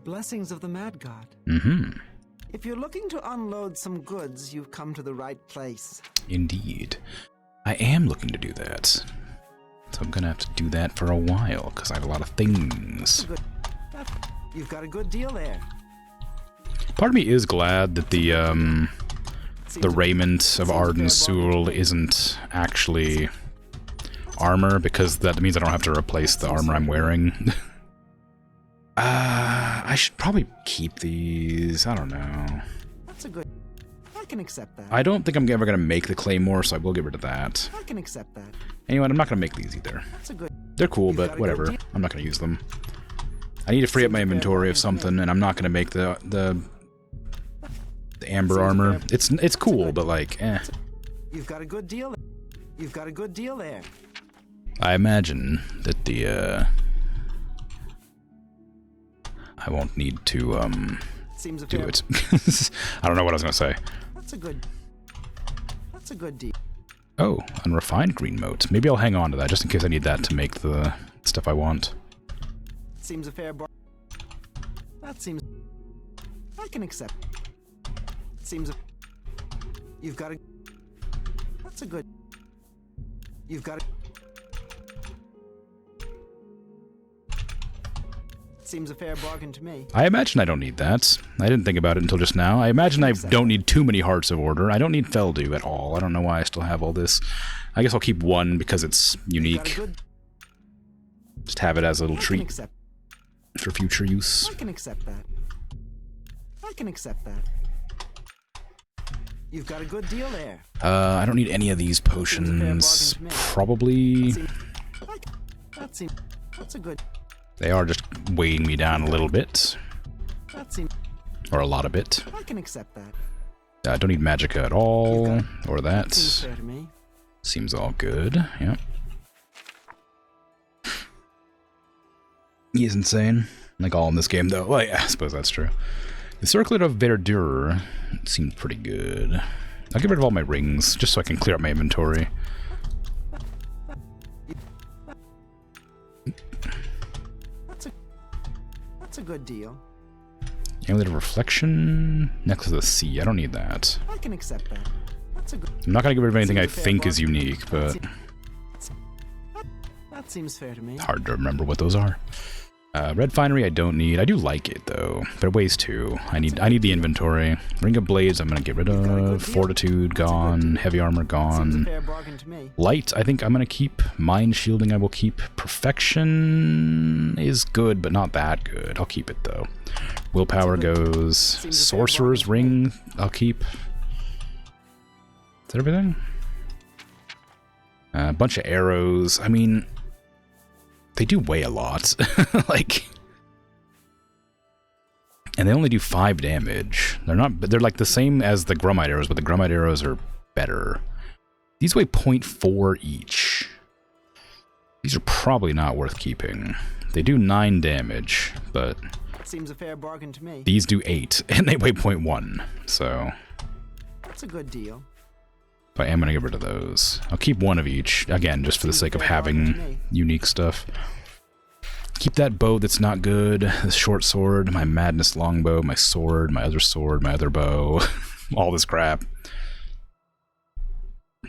Blessings of the Mad God. Mm-hmm. If you're looking to unload some goods, you've come to the right place. Indeed. I am looking to do that. So I'm gonna have to do that for a while, because I have a lot of things. You've got a good deal there. Part of me is glad that the raiment of Arden Sul isn't actually armor, because that means I don't have to replace the armor I'm wearing. I should probably keep these. I don't know. That's a good... I can accept that. I don't think I'm ever going to make the Claymore, so I will get rid of that. I can accept that. Anyway, I'm not going to make these either. That's a good... They're cool, but whatever. I'm not going to use them. I need to free up my inventory of something, and I'm not going to make the amber armor. It's cool, but like, eh. You've got a good deal. You've got a good deal there. I imagine that the I won't need to do it. I don't know what I was gonna say. That's a good deal. Oh, unrefined green moat. Maybe I'll hang on to that just in case I need that to make the stuff I want. Seems a fair bar. That seems... I can accept. Seems a... You've got a... That's a good... You've got a... Seems a fair bargain to me. I imagine I don't need that. I didn't think about it until just now. I imagine I don't need too many Hearts of Order. I don't need Feldew at all. I don't know why I still have all this. I guess I'll keep one because it's unique. Just have it as a little treat for future use. I can accept that. I can accept that. You've got a good deal there. I don't need any of these potions. Probably. That's a good... They are just weighing me down a little bit. Or a lot of bit. I can accept that. I don't need magicka at all. Or that. Seems fair to me. Seems all good. Yep. He is insane. Like all in this game, though. Well, yeah, I suppose that's true. The Circlet of Verdure seems pretty good. I'll get rid of all my rings, just so I can clear up my inventory. That's a good deal. Amulet of Reflection, Necklace of the Sea. I don't need that. I can accept that. That's a good... I'm not gonna get rid of anything I think is unique, but that seems fair to me. hard to remember what those are. Red Finery I don't need. I do like it though, but it weighs 2. I need the inventory. Ring of Blades I'm gonna get rid of. Fortitude gone. Heavy armor gone. Light I think I'm gonna keep. Mind shielding I will keep. Perfection is good, but not that good. I'll keep it though. Willpower goes. Sorcerer's Ring I'll keep. Is that everything? A bunch of arrows. I mean, they do weigh a lot. Like, and they only do 5 damage. They're like the same as the Grummite arrows, but the Grummite arrows are better. These weigh 0.4 each. These are probably not worth keeping. They do 9 damage, but seems a fair bargain to me. These do 8, and they weigh 0.1, so that's a good deal. But I am going to get rid of those. I'll keep 1 of each, again, just for the sake of having unique stuff. Keep that bow that's not good, this short sword, my madness longbow, my sword, my other bow, all this crap.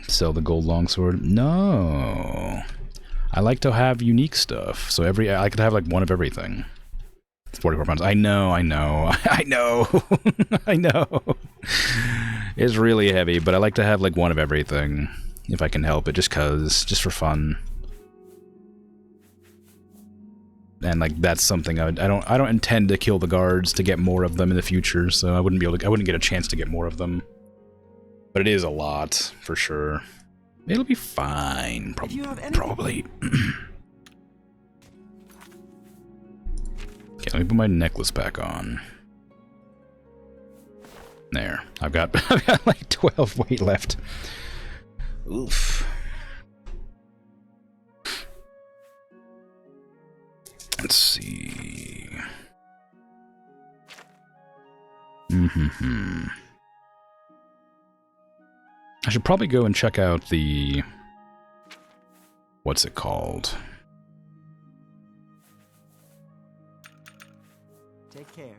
Sell the gold longsword? No. I like to have unique stuff, so I could have like 1 of everything. 44 pounds. I know. I know. It's really heavy, but I like to have like 1 of everything if I can help it, just for fun. And like that's something I don't intend to kill the guards to get more of them in the future, so I wouldn't get a chance to get more of them. But it is a lot for sure. It'll be fine, probably. Okay, let me put my necklace back on. There. I've got like 12 weight left. Oof. Let's see. I should probably go and check out the... What's it called? Take care.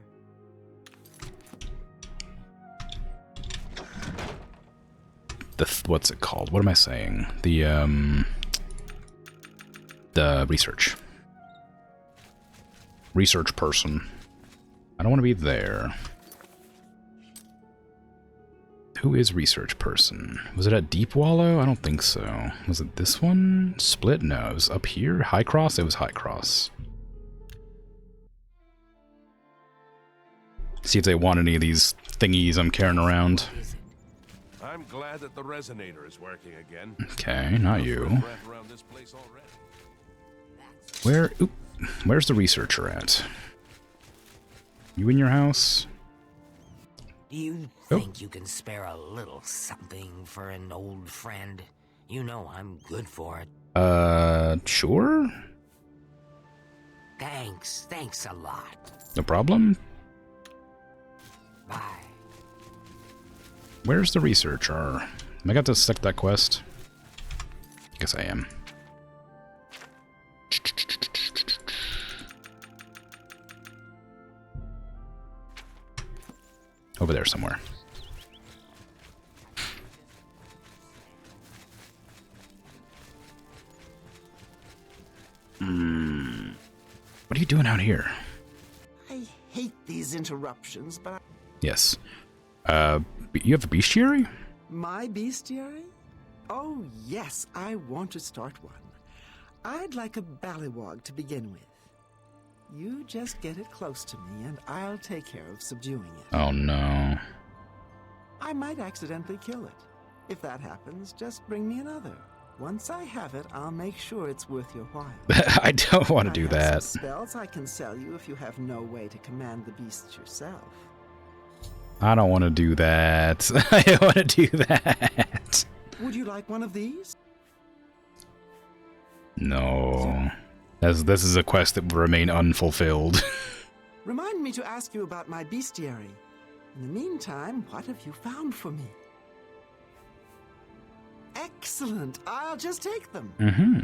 What's it called? What am I saying? The research. Research person. I don't want to be there. Who is research person? Was it at Deep Wallow? I don't think so. Was it this one? Split? No, it was up here. High Cross? It was High Cross. See if they want any of these thingies I'm carrying around. I'm glad that the resonator is working again. Okay, not you. Where's the researcher at? You in your house? Do you think you can spare a little something for an old friend? You know I'm good for it. Sure? Thanks a lot. No problem? Bye. Where's the researcher? Am I got to select that quest? Guess I am. Over there somewhere. What are you doing out here? I hate these interruptions, but Yes. You have a bestiary? my bestiary? Oh, yes, I want to start one. I'd like a ballywog to begin with. You just get it close to me, and I'll take care of subduing it. Oh, no. I might accidentally kill it. If that happens, just bring me another. Once I have it, I'll make sure it's worth your while. I don't want to do I have that. some spells I can sell you if you have no way to command the beast yourself. I don't want to do that. I don't want to do that. Would you like one of these? No. This is a quest that will remain unfulfilled. Remind me to ask you about my bestiary. In the meantime, what have you found for me? Excellent. I'll just take them. Mm-hmm.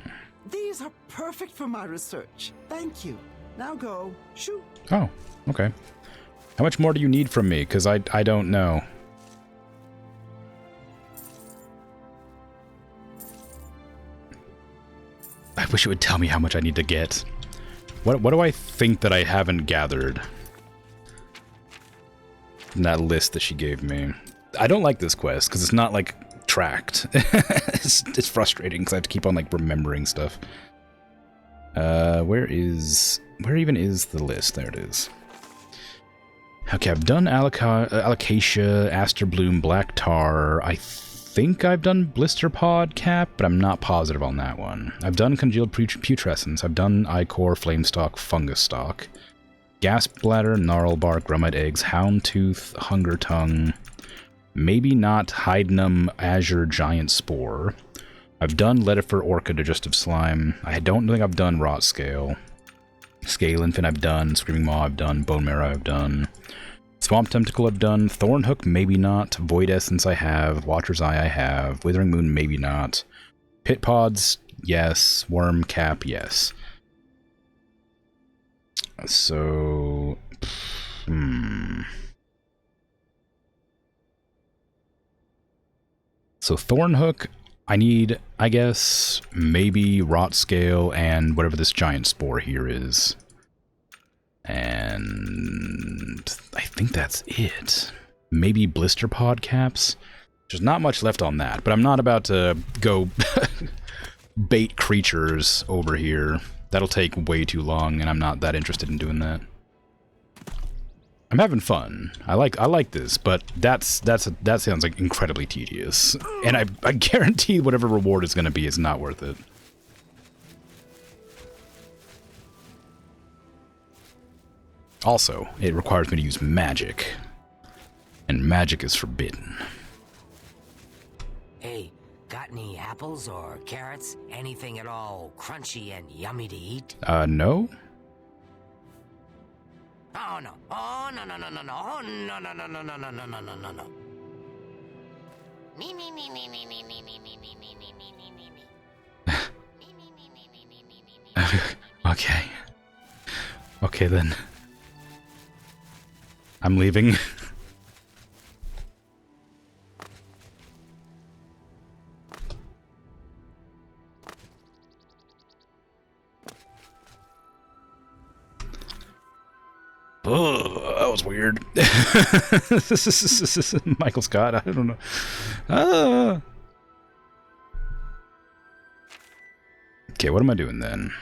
These are perfect for my research. Thank you. Now go. Shoo. Oh, okay. How much more do you need from me? Because I don't know. I wish it would tell me how much I need to get. What do I think that I haven't gathered in that list that she gave me? I don't like this quest because it's not like tracked. It's frustrating because I have to keep on like remembering stuff. Where even is the list? There it is. Okay, I've done Alocasia, Aster Bloom, Black Tar. I think I've done Blister Pod Cap, but I'm not positive on that one. I've done Congealed Putrescence. I've done Ichor, Flamestalk, Fungus Stalk, Gas Bladder, Gnarl Bark, Grumite Eggs, Houndtooth, Hunger Tongue. Maybe not Hydenum, Azure, Giant Spore. I've done Ledifer, Orca, Digestive Slime. I don't think I've done Rot Scale. Scale Infant I've done. Screaming Maw I've done. Bone Marrow I've done. Swamp Tentacle I've done. Thornhook maybe not. Void Essence I have. Watcher's Eye I have. Withering Moon maybe not. Pit Pods, yes. Worm Cap, yes. So... So Thornhook, I need, I guess, maybe Rot Scale and whatever this giant spore here is. And I think that's it. Maybe Blister Pod Caps. There's not much left on that, but I'm not about to go bait creatures over here. That'll take way too long, and I'm not that interested in doing that. I'm having fun. I like this, but that sounds like incredibly tedious. And I guarantee whatever reward is going to be is not worth it. Also, it requires me to use magic. And magic is forbidden. Hey, got any apples or carrots? Anything at all crunchy and yummy to eat? No? Oh no. Oh no no no no no. Oh no no no no no no no no no no no. Me me me me me me me me me me me me me me me me. Okay. Okay then. I'm leaving. Oh, that was weird. Michael Scott, I don't know. Okay, what am I doing then?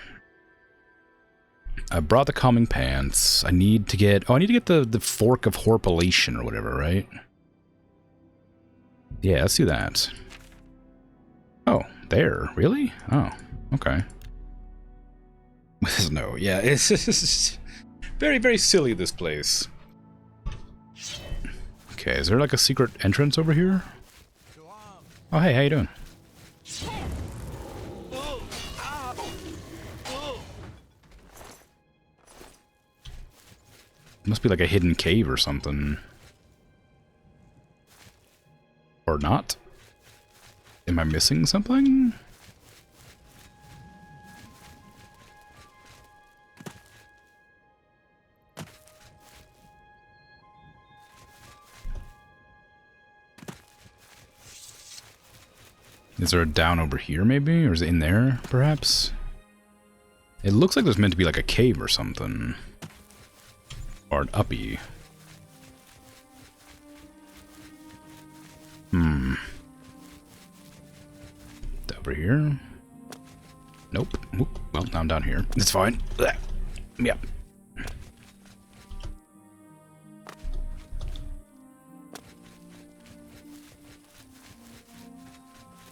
I brought the calming pants. I need to get... Oh, I need to get the fork of horpulation or whatever, right? Yeah, let's do that. Oh, there. Really? Oh, okay. No, yeah, it's just... Very, very silly, this place. Okay, is there like a secret entrance over here? Oh, hey, how you doing? Must be like a hidden cave or something. Or not? Am I missing something? Is there a down over here, maybe? Or is it in there, perhaps? It looks like there's meant to be like a cave or something. Or an uppy. Over here? Nope. Oop. Well, now I'm down here. It's fine. Yep.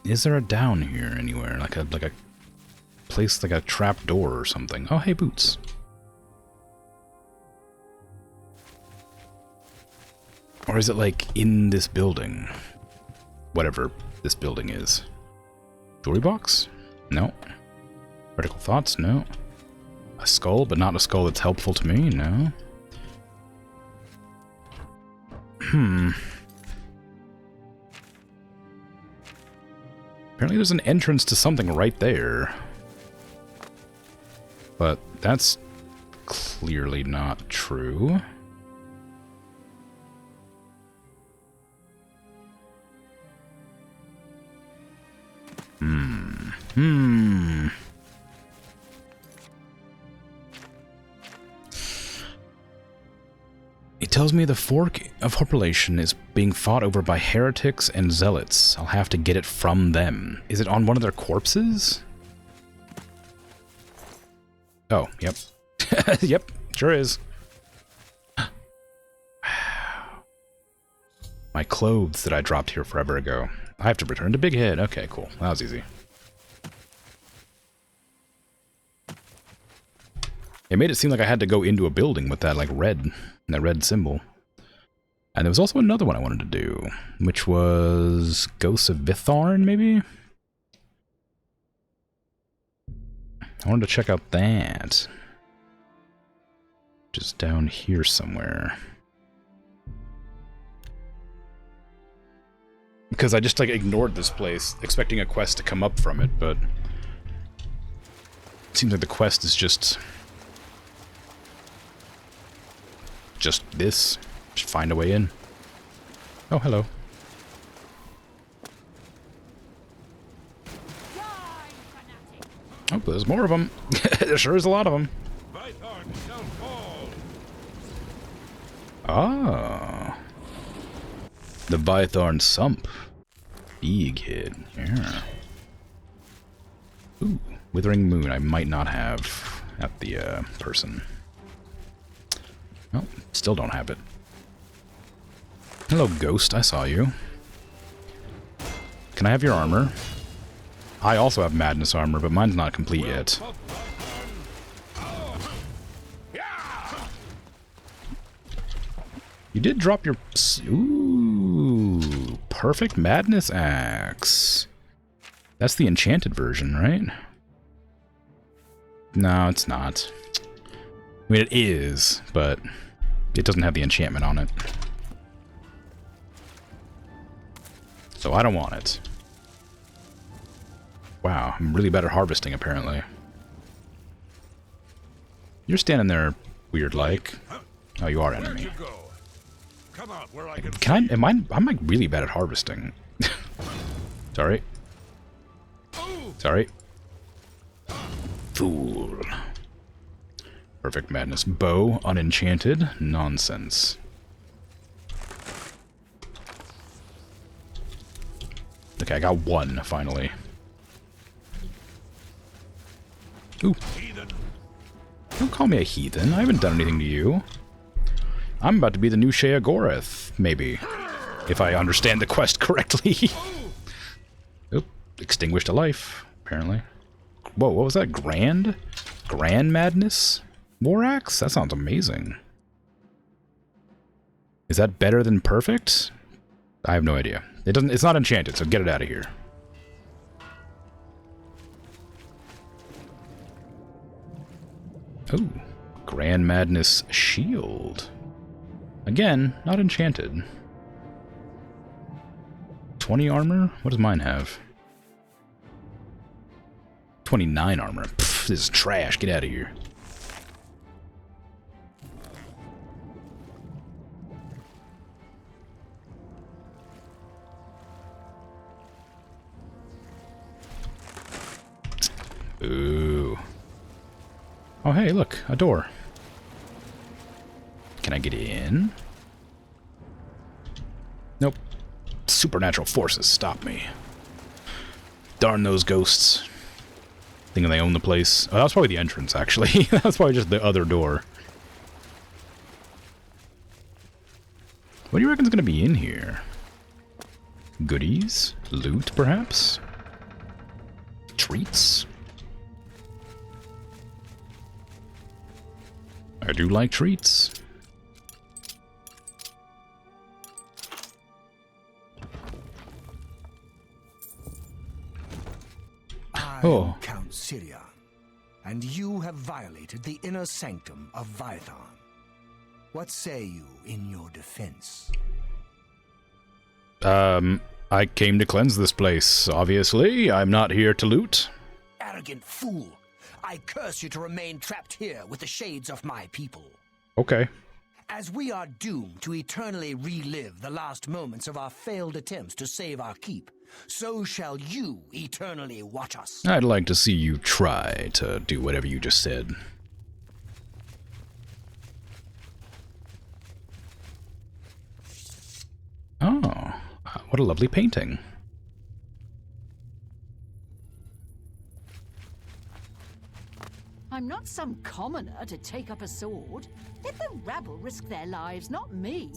Is there a down here anywhere? Like a place, like a trap door or something? Oh, hey, boots. Or is it like in this building? Whatever this building is. Jewelry box? No. Critical thoughts? No. A skull, but not a skull that's helpful to me? No. Apparently there's an entrance to something right there. But that's clearly not true. It tells me the Fork of Horpulation is being fought over by heretics and zealots. I'll have to get it from them. Is it on one of their corpses? Oh, yep. Yep, sure is. My clothes that I dropped here forever ago. I have to return to Big Head. Okay, cool. That was easy. It made it seem like I had to go into a building with that, like, that red symbol. And there was also another one I wanted to do, which was Ghosts of Vitharn, maybe? I wanted to check out that. Just down here somewhere. Because I just, like, ignored this place, expecting a quest to come up from it, but... It seems like the quest is just this. Just find a way in. Oh, hello. Oh, there's more of them. There sure is a lot of them. Ah. The Vytharn Sump. Big Head. Yeah. Ooh. Withering Moon I might not have at the person. Oh, still don't have it. Hello, Ghost. I saw you. Can I have your armor? I also have Madness armor, but mine's not complete yet. You did drop your... Ooh, perfect Madness Axe. That's the enchanted version, right? No, it's not. I mean, it is, but it doesn't have the enchantment on it. So I don't want it. Wow, I'm really bad at harvesting, apparently. You're standing there weird-like. Oh, you are enemy. I'm like really bad at harvesting. Sorry. Sorry. Fool. Perfect Madness. Bow, unenchanted. Nonsense. Okay, I got one, finally. Ooh. Don't call me a heathen. I haven't done anything to you. I'm about to be the new Shea Goreth, maybe. If I understand the quest correctly. Oop. Extinguished a life, apparently. Whoa, what was that? Grand? Grand Madness? War Axe? That sounds amazing. Is that better than perfect? I have no idea. It's not enchanted, so get it out of here. Oh, Grand Madness Shield. Again, not enchanted. 20 armor? What does mine have? 29 armor. Pfft, this is trash. Get out of here. Ooh. Oh, hey, look. A door. Can I get in? Nope. Supernatural forces stop me. Darn those ghosts. Thinking they own the place. Oh, that was probably the entrance, actually. That was probably just the other door. What do you reckon's gonna be in here? Goodies? Loot, perhaps? Treats? I do like treats. I am Count Sirion, and you have violated the inner sanctum of Vytharn. What say you in your defense? I came to cleanse this place, obviously. I'm not here to loot. Arrogant fool! I curse you to remain trapped here with the shades of my people. Okay. As we are doomed to eternally relive the last moments of our failed attempts to save our keep, so shall you eternally watch us. I'd like to see you try to do whatever you just said. what a lovely painting. I'm not some commoner to take up a sword. Let the rabble risk their lives, not me.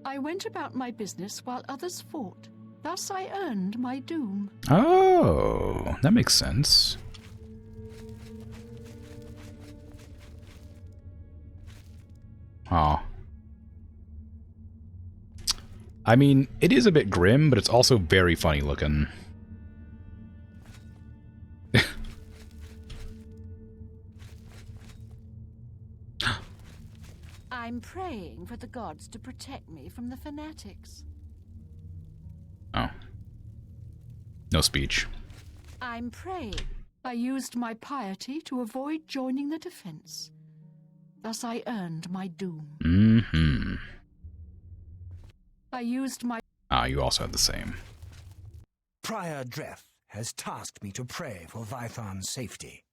I went about my business while others fought. Thus I earned my doom. Oh, that makes sense. Aw. I mean, it is a bit grim, but it's also very funny looking. I'm praying for the gods to protect me from the fanatics. Oh. No speech. I'm praying. I used my piety to avoid joining the defense. Thus I earned my doom. Mm-hmm. I used my... Ah, you also had the same. Prior Dreth has tasked me to pray for Vytharn's safety.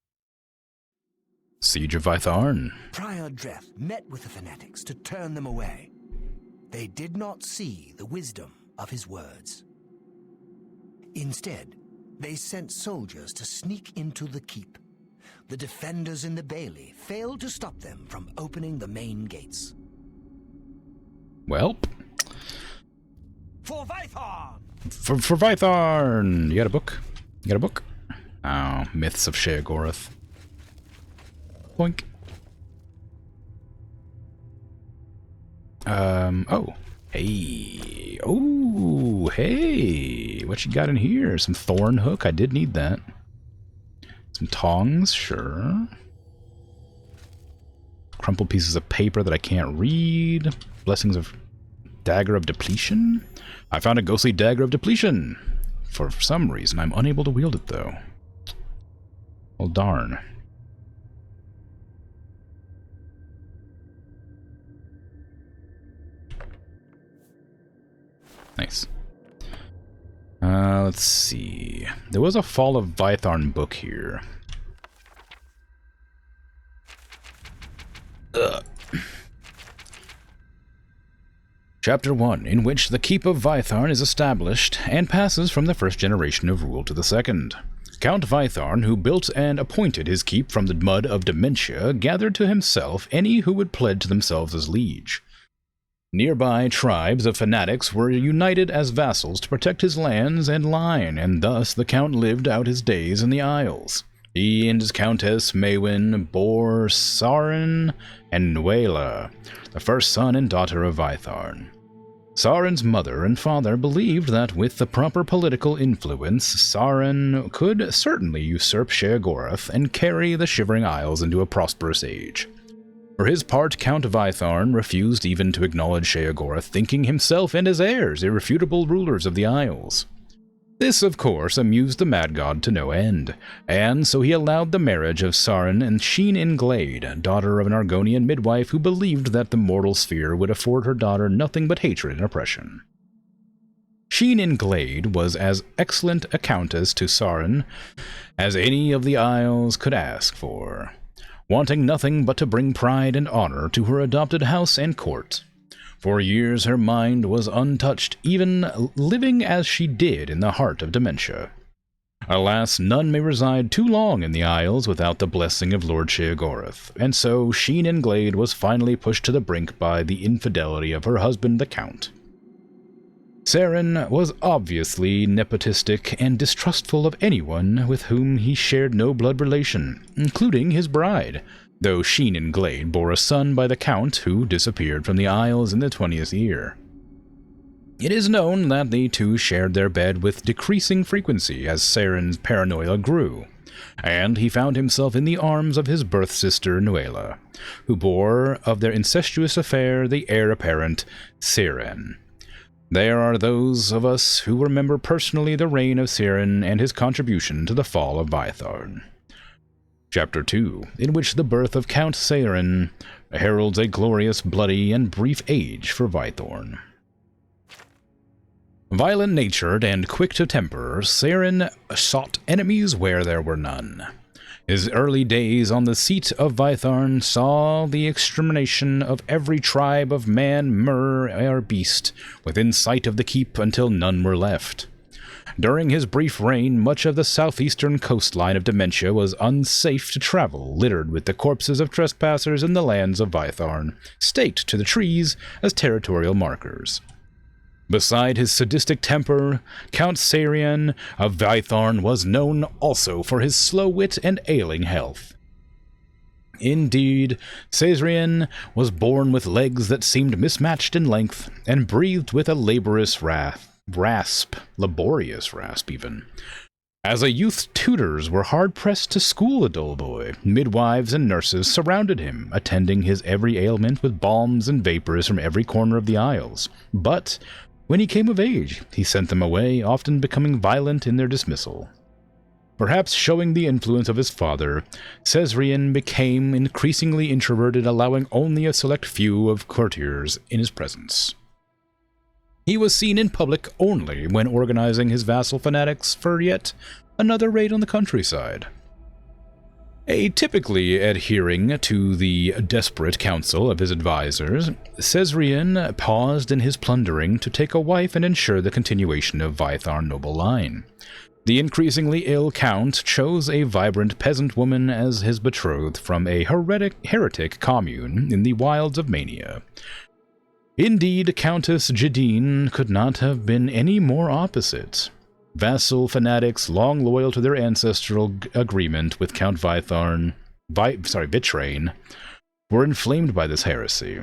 Siege of Vytharn. Prior Dreth met with the fanatics to turn them away. They did not see the wisdom of his words. Instead, they sent soldiers to sneak into the keep. The defenders in the bailey failed to stop them from opening the main gates. Welp. For Vytharn! For Vytharn! You got a book? You got a book? Oh, Myths of Sheogorath. Boink. Oh. Hey. Oh, hey. What you got in here? Some thorn hook. I did need that. Some tongs, sure. Crumpled pieces of paper that I can't read. Blessings of Dagger of Depletion. I found a ghostly Dagger of Depletion. For some reason, I'm unable to wield it, though. Well, darn. Nice. Let's see. There was a Fall of Vytharn book here. Ugh. Chapter 1, in which the Keep of Vytharn is established and passes from the first generation of rule to the second. Count Vytharn, who built and appointed his keep from the mud of dementia, gathered to himself any who would pledge themselves as liege. Nearby tribes of fanatics were united as vassals to protect his lands and line, and thus the Count lived out his days in the Isles. He and his Countess Maewyn bore Sauron and Nuela, the first son and daughter of Vytharn. Sauron's mother and father believed that with the proper political influence, Sauron could certainly usurp Sheogorath and carry the Shivering Isles into a prosperous age. For his part, Count Vytharn refused even to acknowledge Sheogorath, thinking himself and his heirs irrefutable rulers of the Isles. This, of course, amused the Mad God to no end, and so he allowed the marriage of Sauron and Sheen Inglade, daughter of an Argonian midwife who believed that the mortal sphere would afford her daughter nothing but hatred and oppression. Sheen Inglade was as excellent a countess to Sauron as any of the Isles could ask for, wanting nothing but to bring pride and honor to her adopted house and court. For years her mind was untouched, even living as she did in the heart of dementia. Alas, none may reside too long in the Isles without the blessing of Lord Sheogorath, and so Sheen Inglade was finally pushed to the brink by the infidelity of her husband, the Count. Sauron was obviously nepotistic and distrustful of anyone with whom he shared no blood relation, including his bride, though Sheen Inglade bore a son by the Count who disappeared from the Isles in the 20th year. It is known that the two shared their bed with decreasing frequency as Sauron's paranoia grew, and he found himself in the arms of his birth sister Nuela, who bore of their incestuous affair the heir apparent, Círdan. There are those of us who remember personally the reign of Círdan and his contribution to the fall of Vytharn. Chapter 2, in which the birth of Count Círdan heralds a glorious, bloody, and brief age for Vytharn. Violent-natured and quick to temper, Círdan sought enemies where there were none. His early days on the seat of Vytharn saw the extermination of every tribe of man, mer, or beast within sight of the keep until none were left. During his brief reign, much of the southeastern coastline of Dementia was unsafe to travel, littered with the corpses of trespassers in the lands of Vytharn, staked to the trees as territorial markers. Beside his sadistic temper, Count Sarian of Vytharn was known also for his slow wit and ailing health. Indeed, Sarian was born with legs that seemed mismatched in length, and breathed with a laborious laborious rasp even. As a youth, tutors were hard-pressed to school the dull boy. Midwives and nurses surrounded him, attending his every ailment with balms and vapors from every corner of the Isles. But when he came of age, he sent them away, often becoming violent in their dismissal. Perhaps showing the influence of his father, Sesrian became increasingly introverted, allowing only a select few of courtiers in his presence. He was seen in public only when organizing his vassal fanatics for yet another raid on the countryside. Typically adhering to the desperate counsel of his advisors, Sesrian paused in his plundering to take a wife and ensure the continuation of Vytharn noble line. The increasingly ill Count chose a vibrant peasant woman as his betrothed from a heretic commune in the wilds of Mania. Indeed, Countess Jadine could not have been any more opposite. Vassal fanatics, long loyal to their ancestral agreement with Count Vitrain, were inflamed by this heresy.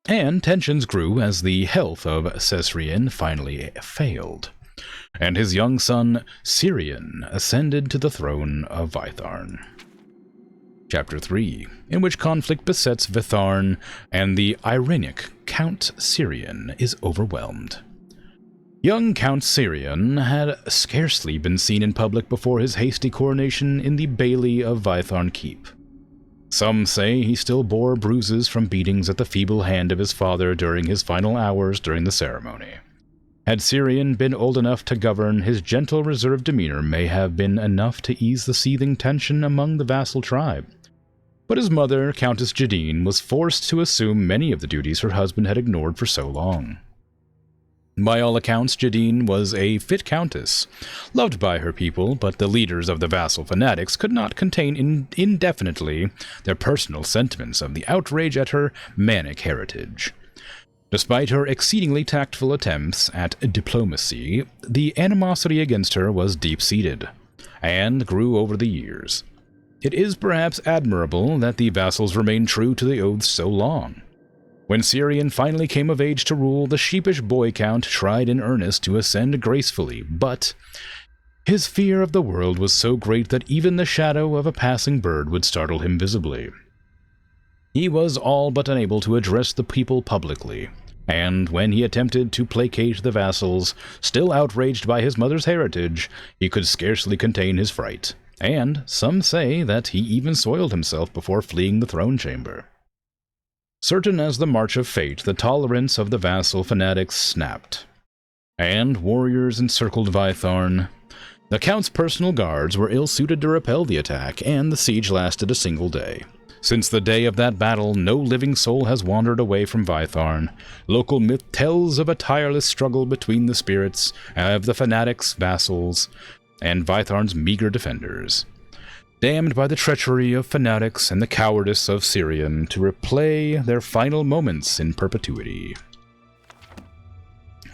And tensions grew as the health of Sesrian finally failed, and his young son, Syrian, ascended to the throne of Vytharn. Chapter 3, in which conflict besets Vytharn and the Irenic Count Syrian is overwhelmed. Young Count Syrian had scarcely been seen in public before his hasty coronation in the Bailey of Vytharn Keep. Some say he still bore bruises from beatings at the feeble hand of his father during his final hours during the ceremony. Had Syrian been old enough to govern, his gentle, reserved demeanor may have been enough to ease the seething tension among the vassal tribe. But his mother, Countess Jadine, was forced to assume many of the duties her husband had ignored for so long. By all accounts, Jadine was a fit countess, loved by her people, but the leaders of the vassal fanatics could not contain indefinitely their personal sentiments of the outrage at her manic heritage. Despite her exceedingly tactful attempts at diplomacy, the animosity against her was deep-seated, and grew over the years. It is perhaps admirable that the vassals remained true to the oaths so long. When Syrian finally came of age to rule, the sheepish boy count tried in earnest to ascend gracefully, but his fear of the world was so great that even the shadow of a passing bird would startle him visibly. He was all but unable to address the people publicly, and when he attempted to placate the vassals, still outraged by his mother's heritage, he could scarcely contain his fright, and some say that he even soiled himself before fleeing the throne chamber. Certain as the march of fate, the tolerance of the vassal fanatics snapped, and warriors encircled Vytharn. The Count's personal guards were ill-suited to repel the attack, and the siege lasted a single day. Since the day of that battle, no living soul has wandered away from Vytharn. Local myth tells of a tireless struggle between the spirits of the fanatics' vassals and Vytharn's meager defenders, damned by the treachery of fanatics and the cowardice of Syrian to replay their final moments in perpetuity.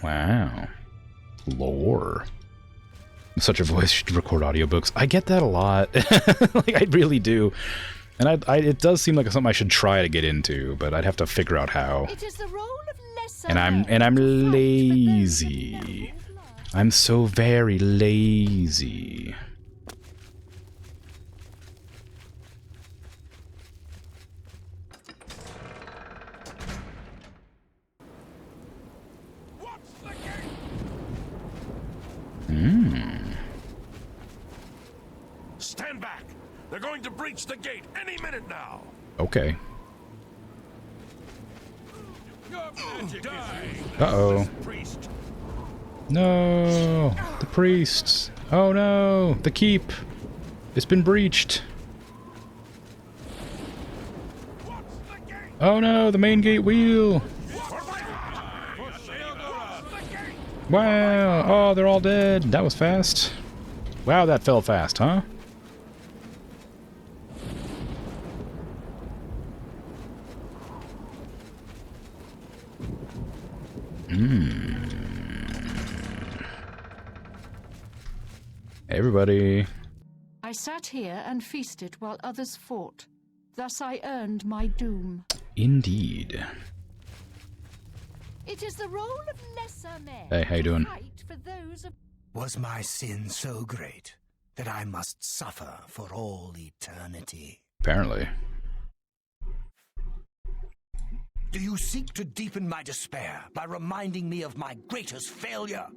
Wow. Lore. Such a voice to record audiobooks. I get that a lot. I really do. And it does seem like something I should try to get into, but I'd have to figure out how. It is the role of lesser And I'm lazy. I'm so very lazy. Stand back! They're going to breach the gate any minute now! Okay. Die! Uh-oh. Priest! No! The priests! Oh no! The keep! It's been breached. Oh no, the main gate wheel. Wow. Oh, they're all dead. That was fast. Wow, that fell fast, huh? Everybody. I sat here and feasted while others fought. Thus I earned my doom. Indeed. It is the role of lesser men. Hey, how you doing? To fight for those of Was my sin so great that I must suffer for all eternity? Apparently. Do you seek to deepen my despair by reminding me of my greatest failure?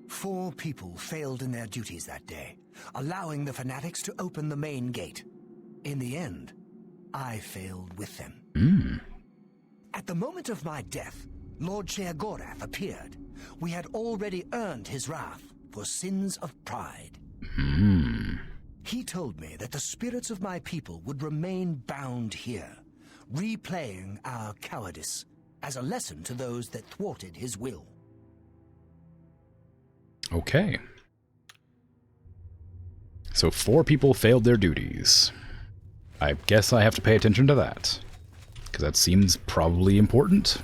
4 people failed in their duties that day, allowing the fanatics to open the main gate. In the end, I failed with them. At the moment of my death, Lord Sheogorath appeared. We had already earned his wrath for sins of pride. He told me that the spirits of my people would remain bound here, replaying our cowardice as a lesson to those that thwarted his will. Okay. So 4 people failed their duties. I guess I have to pay attention to that. Because that seems probably important.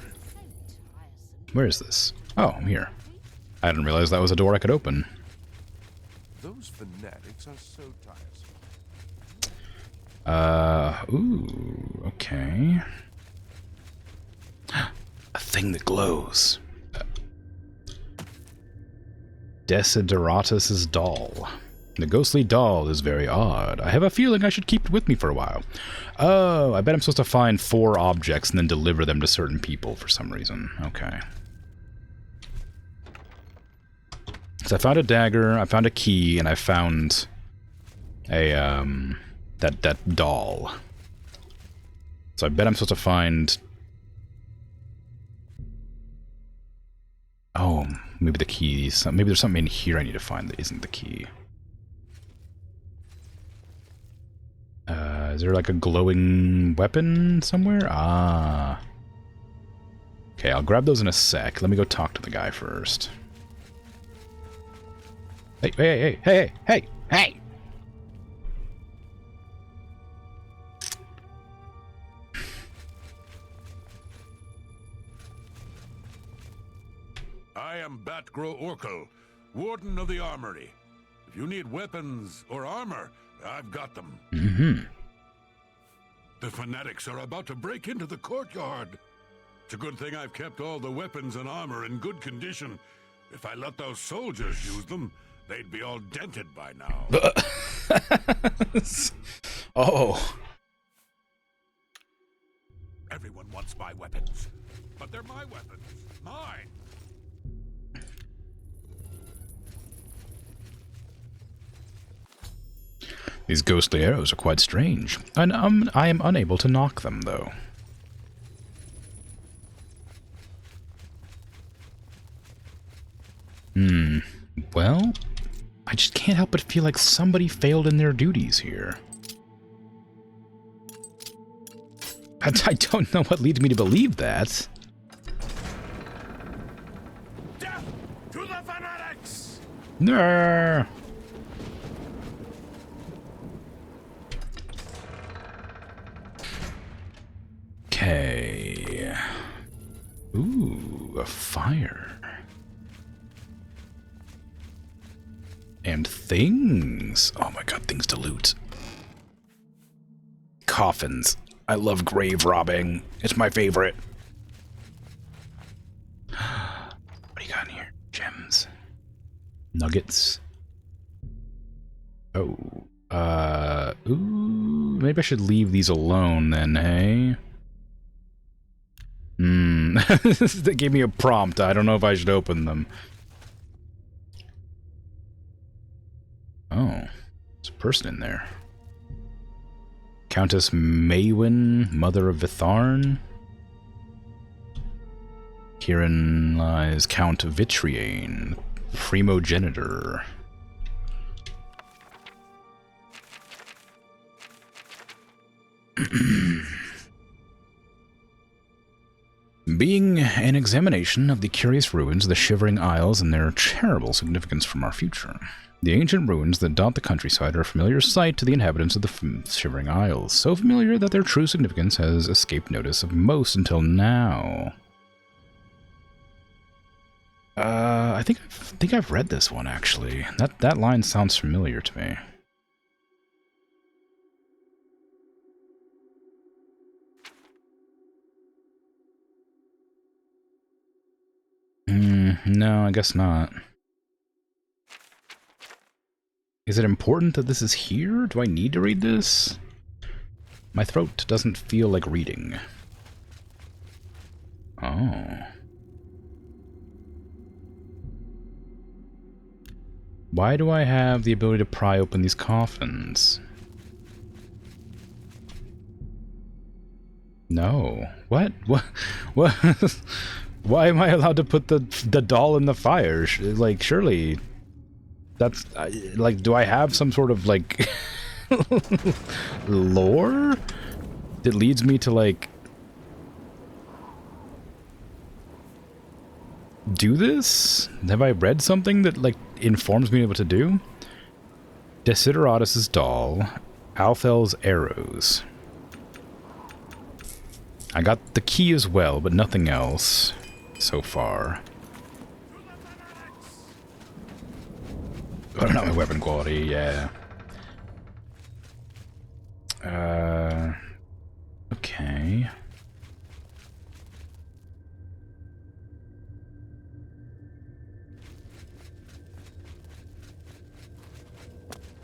Where is this? Oh, I'm here. I didn't realize that was a door I could open. Those fanatics are so tiresome. Ooh, okay. A thing that glows. Desideratus's doll. The ghostly doll is very odd. I have a feeling I should keep it with me for a while. Oh, I bet I'm supposed to find 4 objects and then deliver them to certain people for some reason. Okay. So I found a dagger, I found a key, and I found a, that doll. So I bet I'm supposed to find... Oh, maybe the keys. Maybe there's something in here I need to find that isn't the key. Is there like a glowing weapon somewhere? Ah. Okay, I'll grab those in a sec. Let me go talk to the guy first. Hey, hey, hey, hey, hey, hey! I am Batgro Orkel, Warden of the Armory. If you need weapons or armor, I've got them. The fanatics are about to break into the courtyard. It's a good thing I've kept all the weapons and armor in good condition. If I let those soldiers use them, they'd be all dented by now. Oh. Everyone wants my weapons, but they're my weapons. Mine. These ghostly arrows are quite strange, and I am unable to knock them, though. Well, I just can't help but feel like somebody failed in their duties here. I don't know what leads me to believe that. Death to the fanatics! No. Okay. Ooh, a fire. And things. Oh my god, things to loot. Coffins. I love grave robbing. It's my favorite. What do you got in here? Gems. Nuggets. Oh. Ooh, maybe I should leave these alone then, hey? They gave me a prompt. I don't know if I should open them. Oh, there's a person in there. Countess Maywin, Mother of Vitharn. Herein lies Count Vitriane, Primogenitor. Being an examination of the curious ruins of the Shivering Isles and their terrible significance from our future. The ancient ruins that dot the countryside are a familiar sight to the inhabitants of the Shivering Isles, so familiar that their true significance has escaped notice of most until now. I think I've read this one, actually. That line sounds familiar to me. No, I guess not. Is it important that this is here? Do I need to read this? My throat doesn't feel like reading. Oh. Why do I have the ability to pry open these coffins? No. What? What? Why am I allowed to put the doll in the fire? Like, surely... That's... like, do I have some sort of, like... lore? That leads me to, like... do this? Have I read something that, like, informs me what to do? Desideratus' doll. Althel's arrows. I got the key as well, but nothing else so far. Oh, not my weapon quality, yeah. Okay.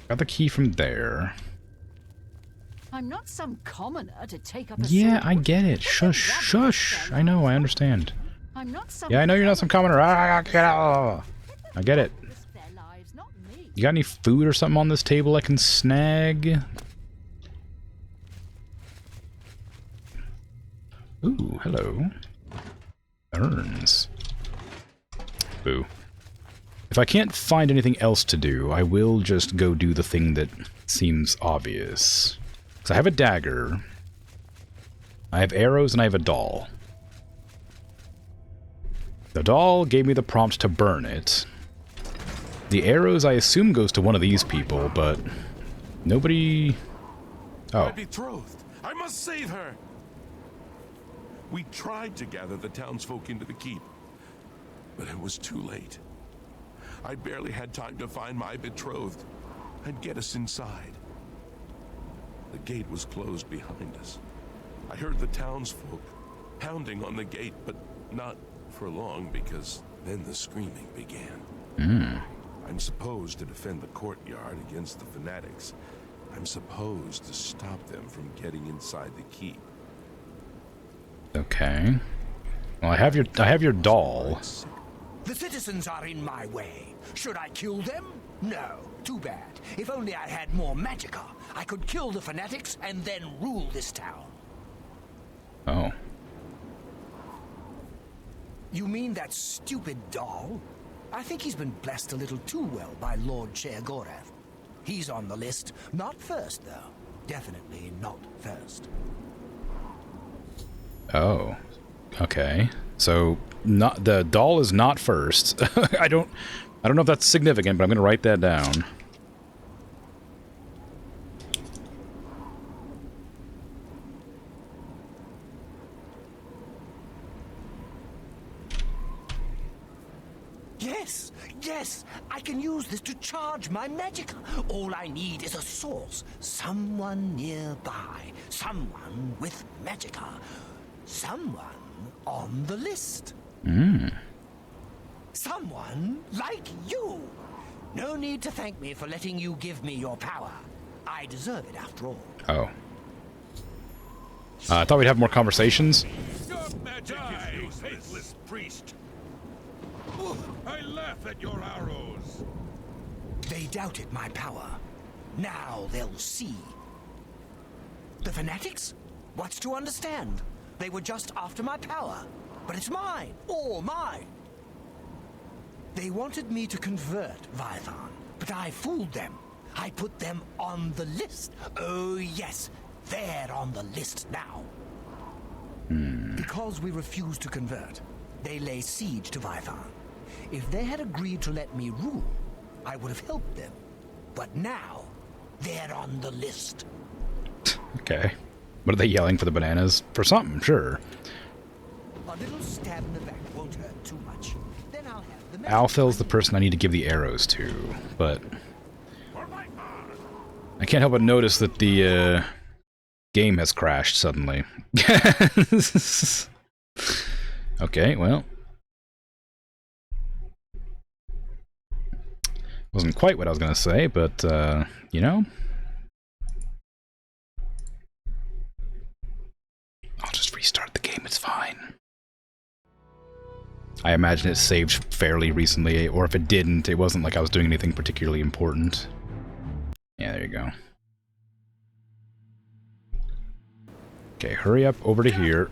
Got the key from there. I'm not some commoner to take up a Yeah, sword. I get it. Shush, shush. I know, I understand. I'm not some Yeah, I know you're not some commoner. I get it. risk their lives, not me. You got any food or something on this table I can snag? Ooh, hello. Urns. Boo. If I can't find anything else to do, I will just go do the thing that seems obvious. So I have a dagger, I have arrows, and I have a doll. The doll gave me the prompt to burn it. The arrows, I assume, goes to one of these people, but nobody... Oh. My betrothed! I must save her! We tried to gather the townsfolk into the keep, but it was too late. I barely had time to find my betrothed and get us inside. The gate was closed behind us. I heard the townsfolk pounding on the gate, but not for long, because then the screaming began. I'm supposed to defend the courtyard against the fanatics. I'm supposed to stop them from getting inside the keep. Okay. Well, I have your doll. The citizens are in my way. Should I kill them? No. Too bad. If only I had more magicka, I could kill the fanatics and then rule this town. Oh. You mean that stupid doll? I think he's been blessed a little too well by Lord Chair Gorath. He's on the list. Not first, though. Definitely not first. Oh. Okay. So, not the doll is not first. I don't know if that's significant, but I'm going to write that down. Yes, yes, I can use this to charge my magicka. All I need is a source. Someone nearby. Someone with magicka. Someone on the list. Someone like you. No need to thank me for letting you give me your power. I deserve it after all. Oh. I thought we'd have more conversations. Stop magic, you faithless priest! I laugh at your arrows. They doubted my power. Now they'll see. The fanatics? What's to understand? They were just after my power. But it's mine. All mine. They wanted me to convert Vython, but I fooled them. I put them on the list. Oh yes, they're on the list now. The because we refuse to convert. They lay siege to Vython. If they had agreed to let me rule, I would have helped them. But now, they're on the list. Okay. What are they yelling for the bananas? For something, sure. A little stab in the back won't hurt too much. Then I'll have the Alphel's the person I need to give the arrows to, but I can't help but notice that the game has crashed suddenly. Okay, well. Wasn't quite what I was going to say, but, you know. I'll just restart the game, it's fine. I imagine it saved fairly recently, or if it didn't, it wasn't like I was doing anything particularly important. Yeah, there you go. Okay, hurry up over to here.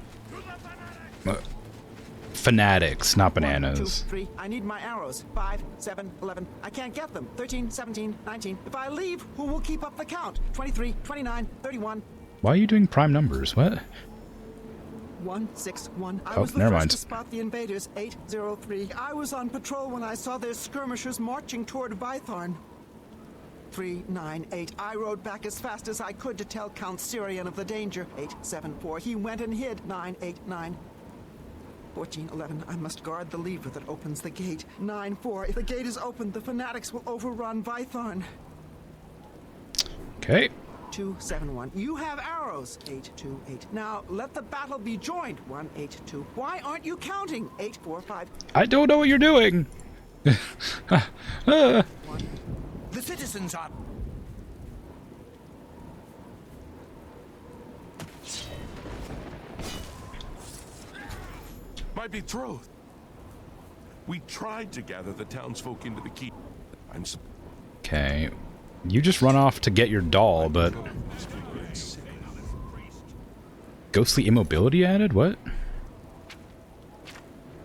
Fanatics, not bananas. 1, 2, 3. I need my arrows. 5, 7, 11. I can't get them. 13, 17, 19. If I leave, who will keep up the count? 23, 29, 31. Why are you doing prime numbers? What? 1, 6, 1. I Oh, was the never first mind. to spot the invaders. 8, 0, 3. I was on patrol when I saw their skirmishers marching toward Vythorn. 3, 9, 8. I rode back as fast as I could to tell Count Syrian of the danger. 8, 7, 4. He went and hid. 9, 8, 9. 14, 11. I must guard the lever that opens the gate. 9, 4. If the gate is opened, the fanatics will overrun Vythorn. Okay. 2, 7, 1. You have arrows. 8, 2, 8. Now, let the battle be joined. 1, 8, 2. Why aren't you counting? 8, 4, 5. I don't know what you're doing. 1. The citizens are... My betrothed. We tried to gather the townsfolk into the keep. Okay. You just run off to get your doll, but... Ghostly immobility added? What?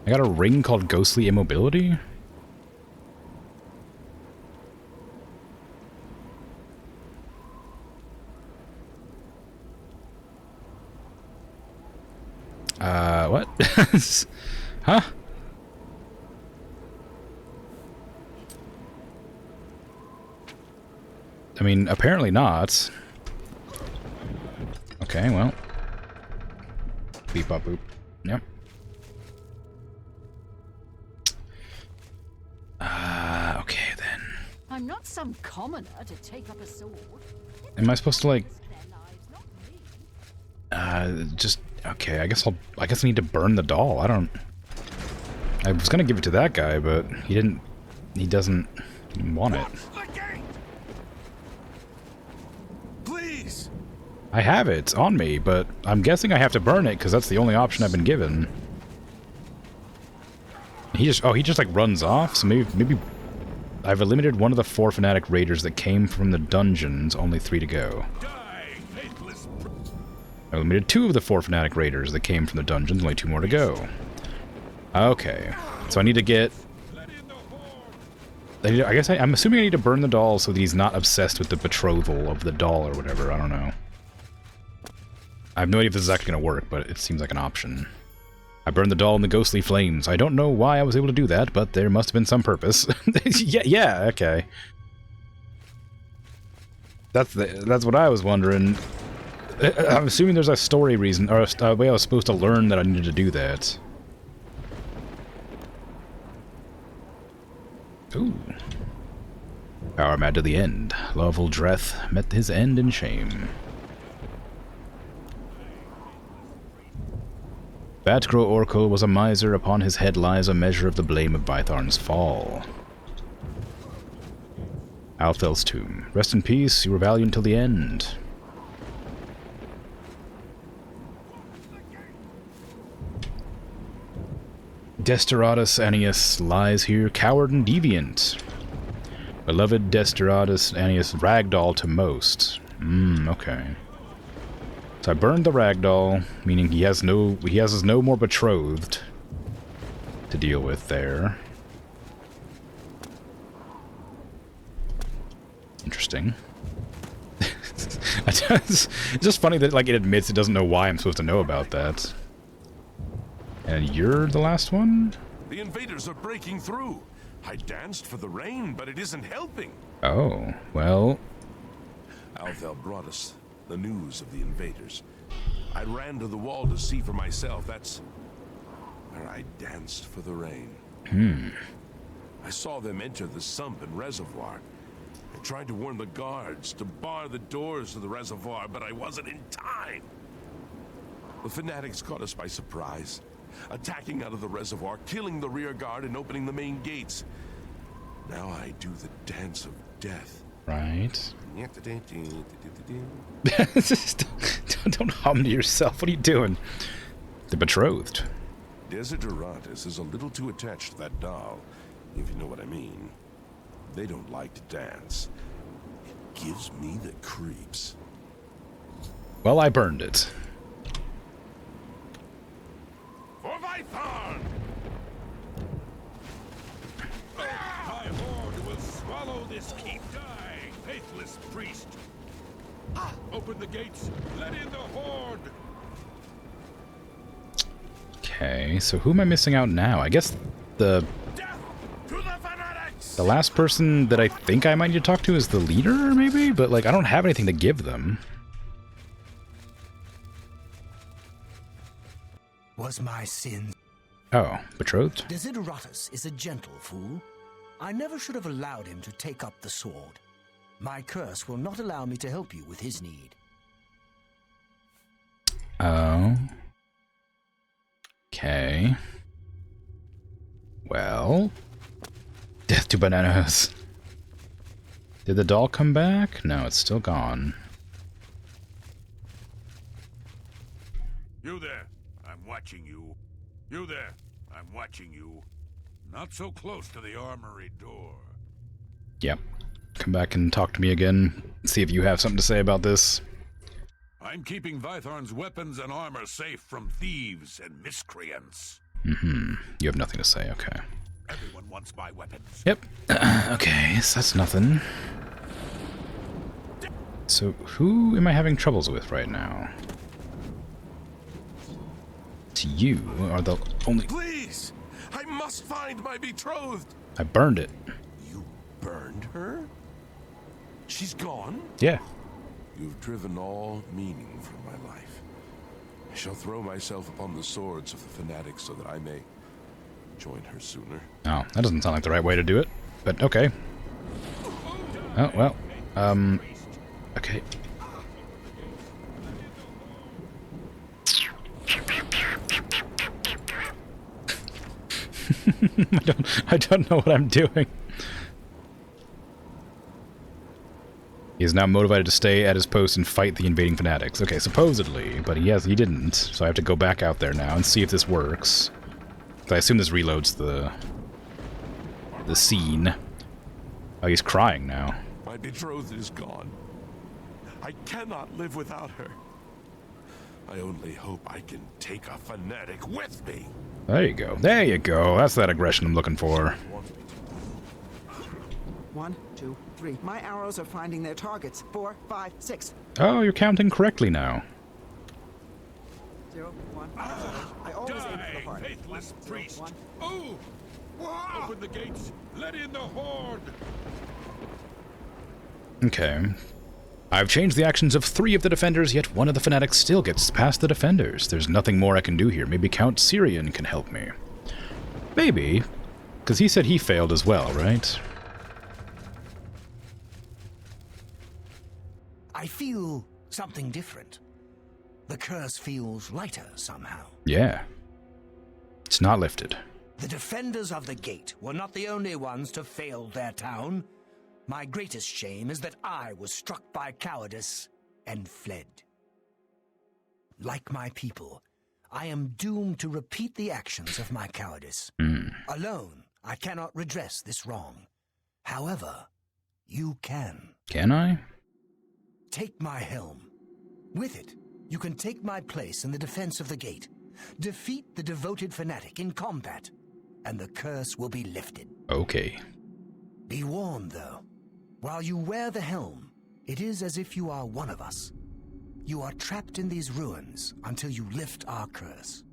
I got a ring called Ghostly Immobility? What? Huh? I mean, apparently not. Okay, well. Beep bop boop. Yep. Okay then. I'm not some commoner to take up a sword. Am I supposed to like just okay, I guess I need to burn the doll. I was gonna give it to that guy, but he doesn't want it. Please. I have it on me, but I'm guessing I have to burn it because that's the only option I've been given. He just like runs off, so maybe I've eliminated one of the 4 fanatic raiders that came from the dungeons, only 3 to go. I eliminated 2 of the 4 fanatic raiders that came from the dungeons, only 2 more to go. Okay, so I need to get... I'm assuming I need to burn the doll so that he's not obsessed with the betrothal of the doll or whatever, I don't know. I have no idea if this is actually going to work, but it seems like an option. I burned the doll in the ghostly flames. I don't know why I was able to do that, but there must have been some purpose. yeah, okay. That's what I was wondering. I'm assuming there's a story reason, or a way I was supposed to learn that I needed to do that. Ooh. Power mad to the end. Lawful Dreth met his end in shame. Batgro Orko was a miser, upon his head lies a measure of the blame of Bythorn's fall. Althel's tomb. Rest in peace, you were valiant till the end. Desteratus Annius lies here, coward and deviant. Beloved Desteratus Annius ragdoll to most. Okay. So I burned the ragdoll, meaning he has no more betrothed to deal with there. Interesting. It's just funny that like it admits it doesn't know why I'm supposed to know about that. And you're the last one? The invaders are breaking through. I danced for the rain, but it isn't helping. Oh, well... Althel brought us the news of the invaders. I ran to the wall to see for myself. That's where I danced for the rain. I saw them enter the sump and reservoir. I tried to warn the guards to bar the doors to the reservoir, but I wasn't in time. The fanatics caught us by surprise, attacking out of the reservoir, killing the rear guard, and opening the main gates. Now I do the dance of death. Right. Don't hum to yourself. What are you doing? The betrothed. Desideratus is a little too attached to that doll, if you know what I mean. They don't like to dance. It gives me the creeps. Well, I burned it. For Vython! My horde will swallow this keep. Die, faithless priest! Open the gates. Let in the horde. Okay, so who am I missing out now? I guess the Death to the fanatics! the last person that I think I might need to talk to is the leader, maybe? But, like, I don't have anything to give them. Was my sin. Oh, betrothed? Desideratus is a gentle fool. I never should have allowed him to take up the sword. My curse will not allow me to help you with his need. Oh. Okay. Well. Death to bananas. Did the doll come back? No, it's still gone. You there. I'm watching you. You there. I'm watching you. Not so close to the armory door. Yep. Come back and talk to me again. See if you have something to say about this. I'm keeping Vythorn's weapons and armor safe from thieves and miscreants. Mm-hmm. You have nothing to say, okay. Everyone wants my weapons. Yep. Okay, so that's nothing. So, who am I having troubles with right now? To you are the only... Please! I must find my betrothed! I burned it. You burned her? She's gone? Yeah. You've driven all meaning from my life. I shall throw myself upon the swords of the fanatics so that I may join her sooner. Oh, that doesn't sound like the right way to do it, but okay. Oh, well, okay. I don't know what I'm doing. He is now motivated to stay at his post and fight the invading fanatics. Okay, supposedly, but he didn't, so I have to go back out there now and see if this works. I assume this reloads the scene. Oh, he's crying now. My betrothed is gone. I cannot live without her. I only hope I can take a fanatic with me. There you go. There you go. That's that aggression I'm looking for. 1, 2, 3. My arrows are finding their targets. 4, 5, 6. Oh, you're counting correctly now. 0, 1. I always aim for the heart. Faithless 1, 0, priest! 1. Oh! Open the gates! Let in the horde! Okay. I've changed the actions of 3 of the defenders, yet one of the fanatics still gets past the defenders. There's nothing more I can do here. Maybe Count Syrian can help me. Maybe. Because he said he failed as well, right? I feel something different. The curse feels lighter somehow. Yeah. It's not lifted. The defenders of the gate were not the only ones to fail their town. My greatest shame is that I was struck by cowardice and fled. Like my people, I am doomed to repeat the actions of my cowardice. Alone, I cannot redress this wrong. However, you can. Can I? Take my helm. With it, you can take my place in the defense of the gate. Defeat the devoted fanatic in combat, and the curse will be lifted. Okay. Be warned, though. While you wear the helm, it is as if you are one of us. You are trapped in these ruins until you lift our curse.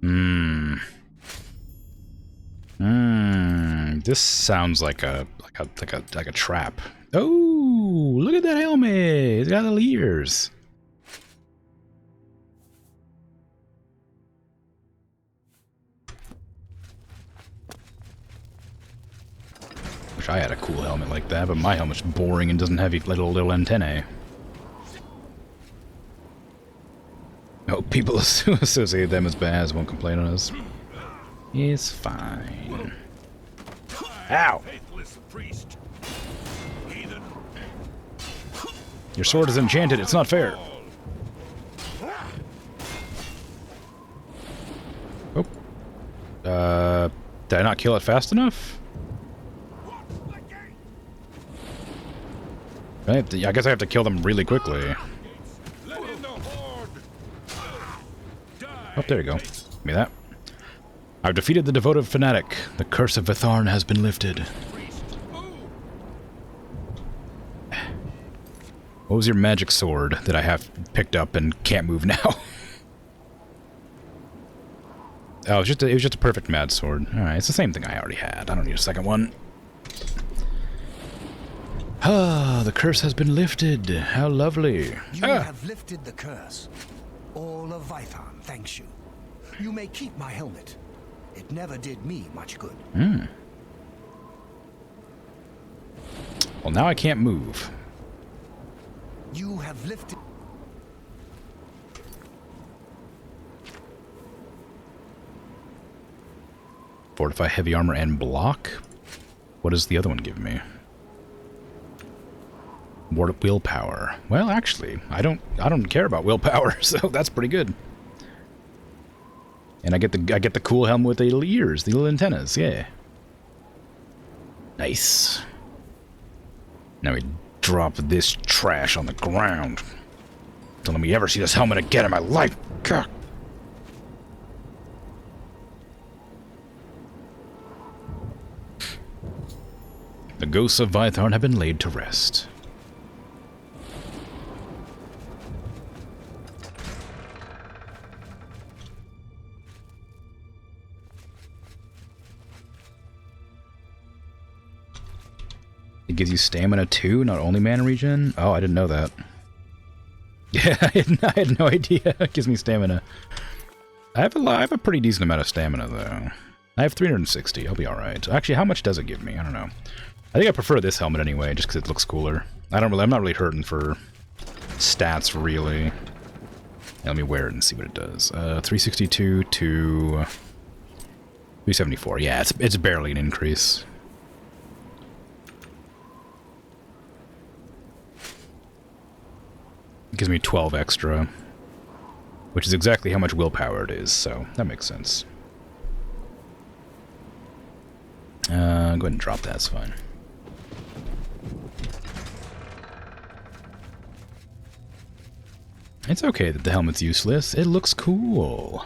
This sounds like a trap. Oh, look at that helmet! It's got little ears. Wish I had a cool helmet like that, but my helmet's boring and doesn't have little antennae. Oh, people who associate them as bad won't complain on us. It's fine. Ow! Your sword is enchanted, it's not fair. Oh. Did I not kill it fast enough? I guess I have to kill them really quickly. Oh, there you go. Give me that. I've defeated the devoted fanatic. The curse of Vitharn has been lifted. What was your magic sword that I have picked up and can't move now? Oh, it was just a perfect mad sword. Alright, it's the same thing I already had. I don't need a second one. Ah, the curse has been lifted. How lovely. You have lifted the curse. All of Vitharn thanks you. You may keep my helmet. It never did me much good. Well, now I can't move. You have lifted... Fortify heavy armor and block? What does the other one give me? Willpower. Well, actually, I don't care about willpower, so that's pretty good. And I get the cool helmet with the little ears, the little antennas, yeah. Nice. Now we drop this trash on the ground. Don't let me ever see this helmet again in my life. Gah. The ghosts of Vitharn have been laid to rest. It gives you stamina too, not only mana regen? Oh, I didn't know that. Yeah, I had no idea. It gives me stamina. I have a pretty decent amount of stamina, though. I have 360. I'll be alright. Actually, how much does it give me? I don't know. I think I prefer this helmet anyway, just because it looks cooler. I'm not really hurting for stats, really. Yeah, let me wear it and see what it does. 362 to 374. Yeah, it's barely an increase. It gives me 12 extra, which is exactly how much willpower it is, so that makes sense. Go ahead and drop that, it's fine. It's okay that the helmet's useless. It looks cool.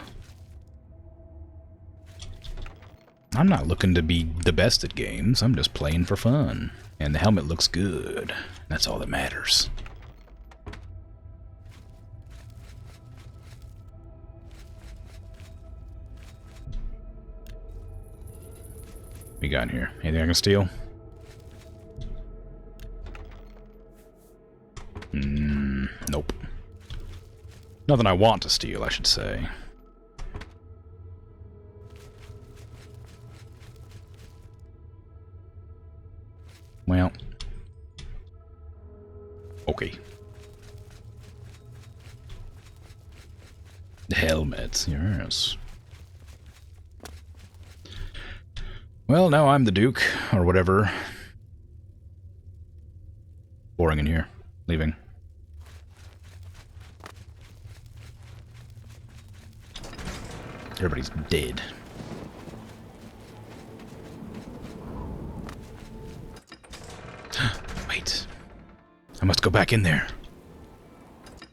I'm not looking to be the best at games. I'm just playing for fun. And the helmet looks good. That's all that matters. What we got in here? Anything I can steal? Nope. Nothing I want to steal, I should say. Well. Okay. Helmets, yes. Well, now I'm the Duke, or whatever. Boring in here. Leaving. Everybody's dead. Wait. I must go back in there.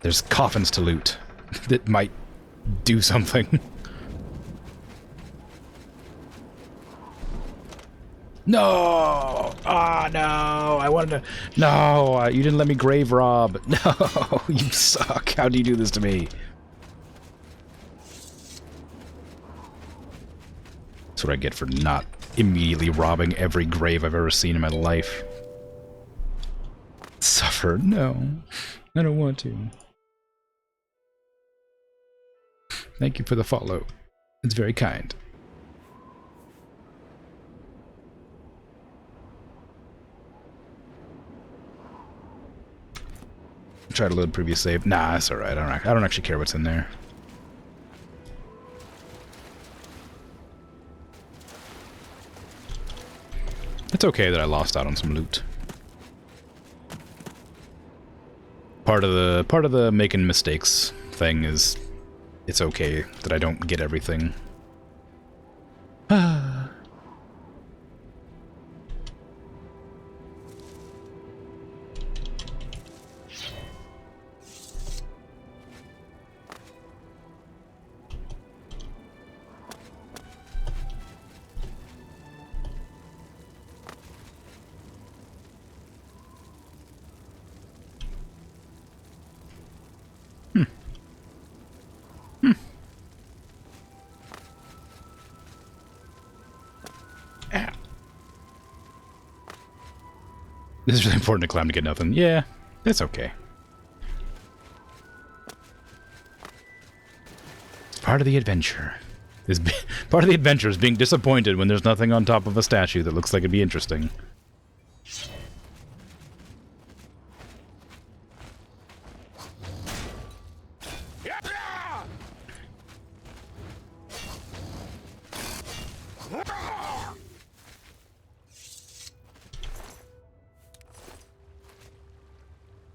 There's coffins to loot that might do something. No! Ah, no! I wanted to... No! You didn't let me grave rob. No! You suck. How do you do this to me? That's what I get for not immediately robbing every grave I've ever seen in my life. Suffer? No. I don't want to. Thank you for the follow. It's very kind. Try to load previous save. Nah, that's alright. I don't actually care what's in there. It's okay that I lost out on some loot. Part of the making mistakes thing is it's okay that I don't get everything. Ah. This is really important to climb to get nothing. Yeah, it's okay. Part of the adventure. Part of the adventure is being disappointed when there's nothing on top of a statue that looks like it'd be interesting.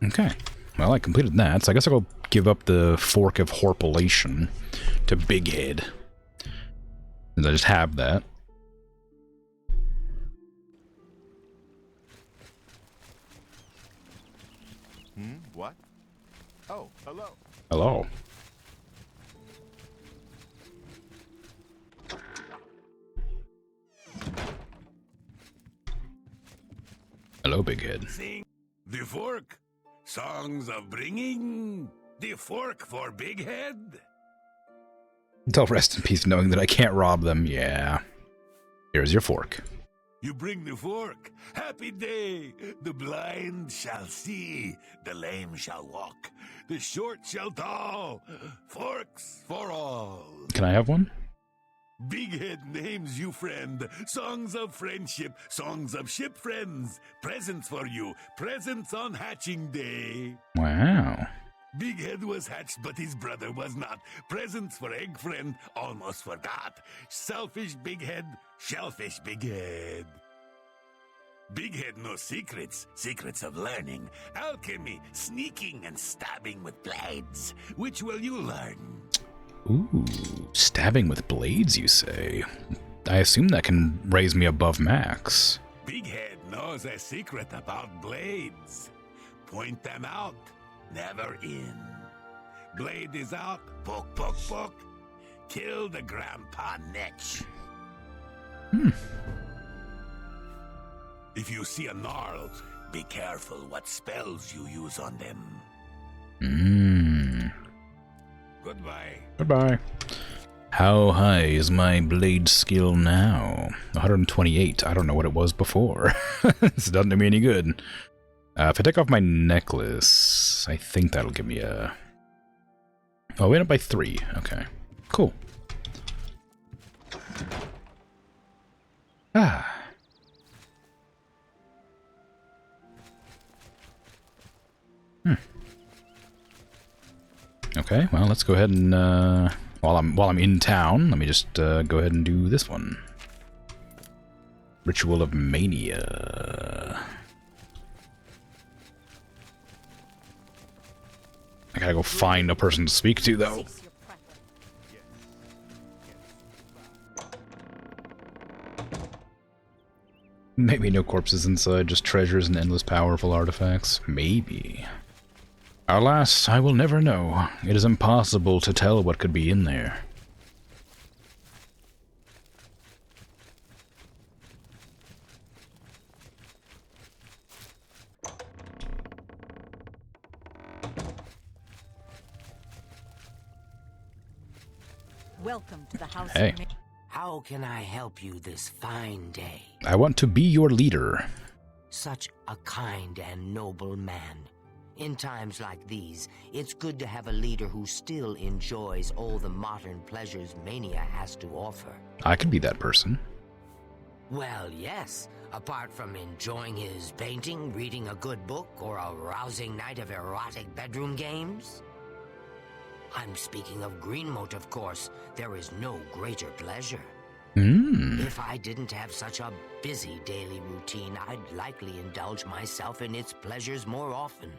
Okay, well, I completed that, so I guess I'll go give up the Fork of Horpulation to Big Head. Since I just have that. What? Oh, hello. Hello. Hello, Big Head. Sing the fork. Songs of bringing the fork for Big Head. They'll rest in peace knowing that I can't rob them. Yeah. Here's your fork. You bring the fork. Happy day. The blind shall see. The lame shall walk. The short shall tall. Forks for all. Can I have one? Big Head names you friend. Songs of friendship. Songs of ship friends. Presents for you. Presents on hatching day. Wow. Big Head was hatched, but his brother was not. Presents for Egg Friend, almost forgot. Selfish Big Head, shellfish Big Head. Big Head knows secrets, secrets of learning, alchemy, sneaking, and stabbing with blades. Which will you learn? Ooh, stabbing with blades, you say? I assume that can raise me above max. Big Head knows a secret about blades. Point them out. Never in. Blade is out, poke, poke, poke. Kill the grandpa netch. If you see a gnarl, be careful what spells you use on them. Goodbye. Goodbye. How high is my blade skill now? 128. I don't know what it was before. This doesn't do me any good. If I take off my necklace, I think that'll give me a... Oh, we went up by 3. Okay. Cool. Ah. Okay, well, let's go ahead and, while I'm in town, let me just, go ahead and do this one. Ritual of Mania. I gotta go find a person to speak to, though. Maybe no corpses inside, just treasures and endless powerful artifacts. Maybe. Alas, I will never know. It is impossible to tell what could be in there. Welcome to the house. Hey. How can I help you this fine day? I want to be your leader. Such a kind and noble man. In times like these, it's good to have a leader who still enjoys all the modern pleasures Mania has to offer. I could be that person. Well, yes. Apart from enjoying his painting, reading a good book, or a rousing night of erotic bedroom games. I'm speaking of Greenmote, of course. There is no greater pleasure. If I didn't have such a busy daily routine, I'd likely indulge myself in its pleasures more often.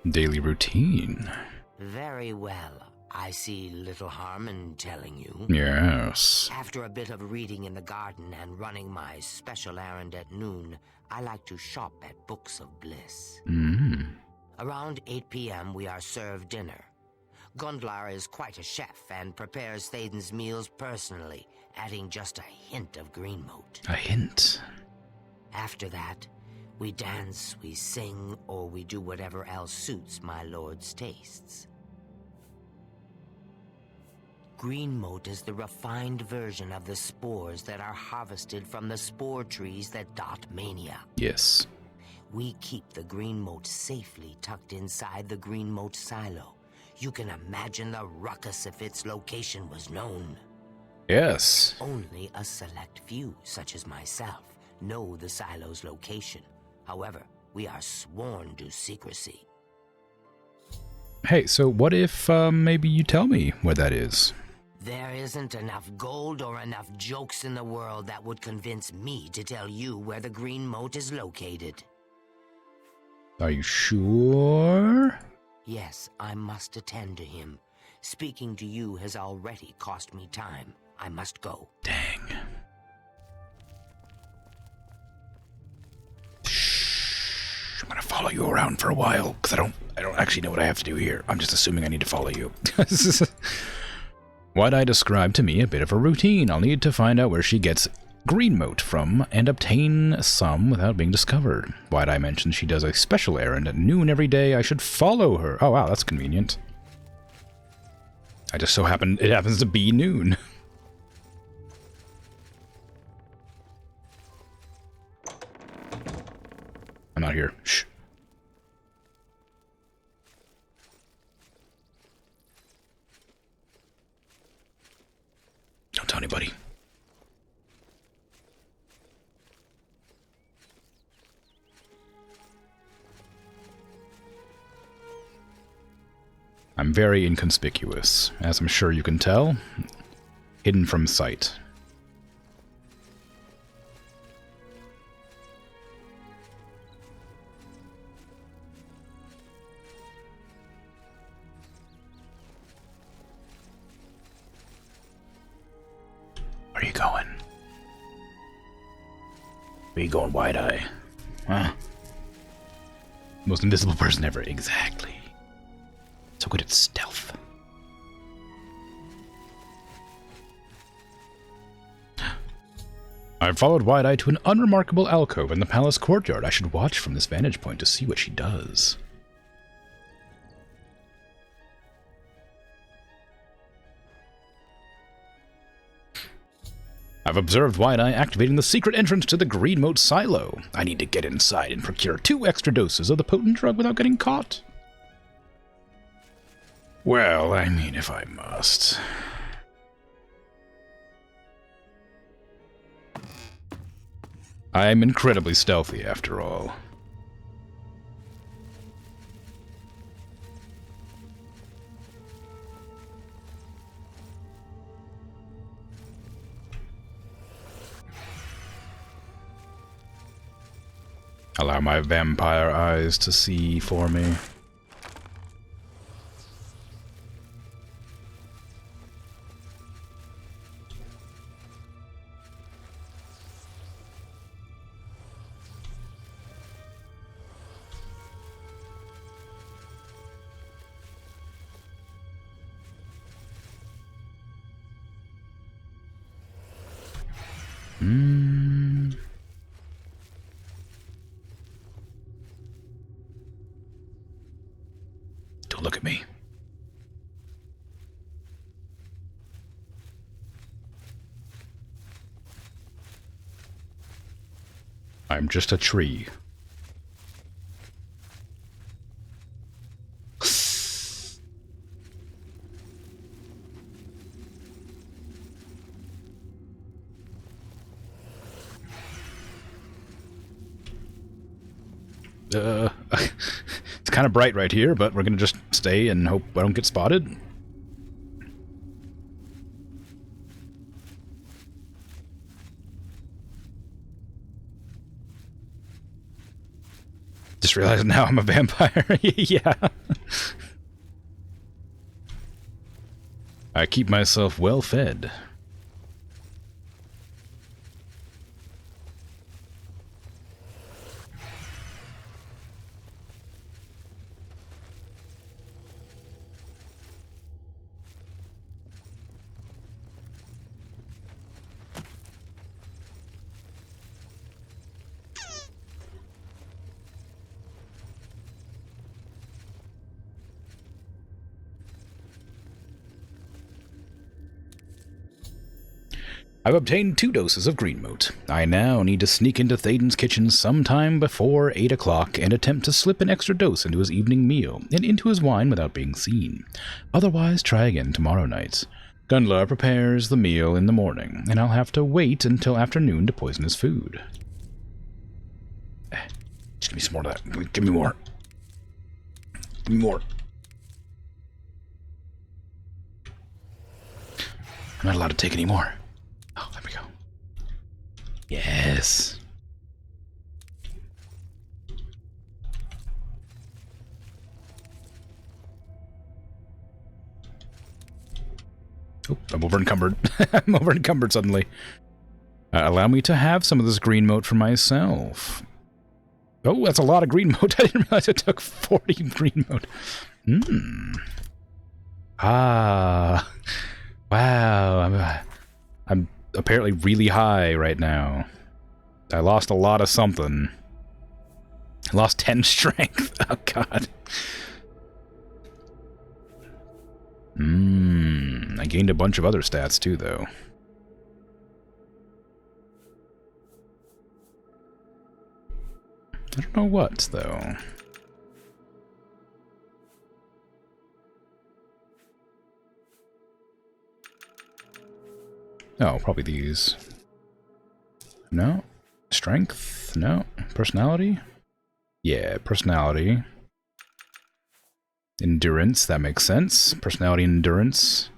Daily routine. Very well. I see little harm in telling you. Yes. After a bit of reading in the garden and running my special errand at noon, I like to shop at Books of Bliss. Around 8 p.m. we are served dinner. Gundlar is quite a chef and prepares Thaden's meals personally, adding just a hint of Greenmote. A hint. After that, we dance, we sing, or we do whatever else suits my lord's tastes. Greenmote is the refined version of the spores that are harvested from the spore trees that dot Mania. Yes. We keep the Greenmote safely tucked inside the Greenmote silo. You can imagine the ruckus if its location was known. Yes. Only a select few, such as myself, know the silo's location. However, we are sworn to secrecy. Hey, so what if maybe you tell me where that is? There isn't enough gold or enough jokes in the world that would convince me to tell you where the Greenmote is located. Are you sure? Yes, I must attend to him. Speaking to you has already cost me time. I must go. Dang. Shh. I'm gonna follow you around for a while, because I don't actually know what I have to do here. I'm just assuming I need to follow you. Wide-Eye described to me a bit of a routine. I'll need to find out where she gets Greenmote from and obtain some without being discovered. Wide-Eye mentions she does a special errand at noon every day. I should follow her. Oh wow, that's convenient. It happens to be noon. I'm not here. Shh. Don't tell anybody. I'm very inconspicuous, as I'm sure you can tell. Hidden from sight. Where are you going? Where are you going, Wide-Eye? Huh? Most invisible person ever. Exactly. So good at stealth. I've followed Wide-Eye to an unremarkable alcove in the palace courtyard. I should watch from this vantage point to see what she does. I've observed Wide-Eye activating the secret entrance to the Greenmote silo. I need to get inside and procure 2 extra doses of the potent drug without getting caught. Well, I mean, if I must. I'm incredibly stealthy, after all. Allow my vampire eyes to see for me. Don't look at me. I'm just a tree. It's kind of bright right here, but we're gonna just stay and hope I don't get spotted. Just realized now I'm a vampire. Yeah. I keep myself well fed. I've obtained 2 doses of green moat. I now need to sneak into Thaden's kitchen sometime before 8 o'clock and attempt to slip an extra dose into his evening meal and into his wine without being seen. Otherwise, try again tomorrow night. Gunlar prepares the meal in the morning, and I'll have to wait until afternoon to poison his food. Just give me some more of that. Give me more. Give me more. I'm not allowed to take any more. Oh, there we go. Yes. Oh, I'm over encumbered. I'm over encumbered suddenly. Allow me to have some of this green moat for myself. Oh, that's a lot of green moat. I didn't realize it took 40 green moat. Ah. Wow. I'm apparently really high right now. I lost a lot of something. I lost 10 strength. Oh, God. I gained a bunch of other stats, too, though. I don't know what, though. Oh, probably these. No. Strength? No. Personality? Yeah, personality. Endurance, that makes sense. Personality and endurance.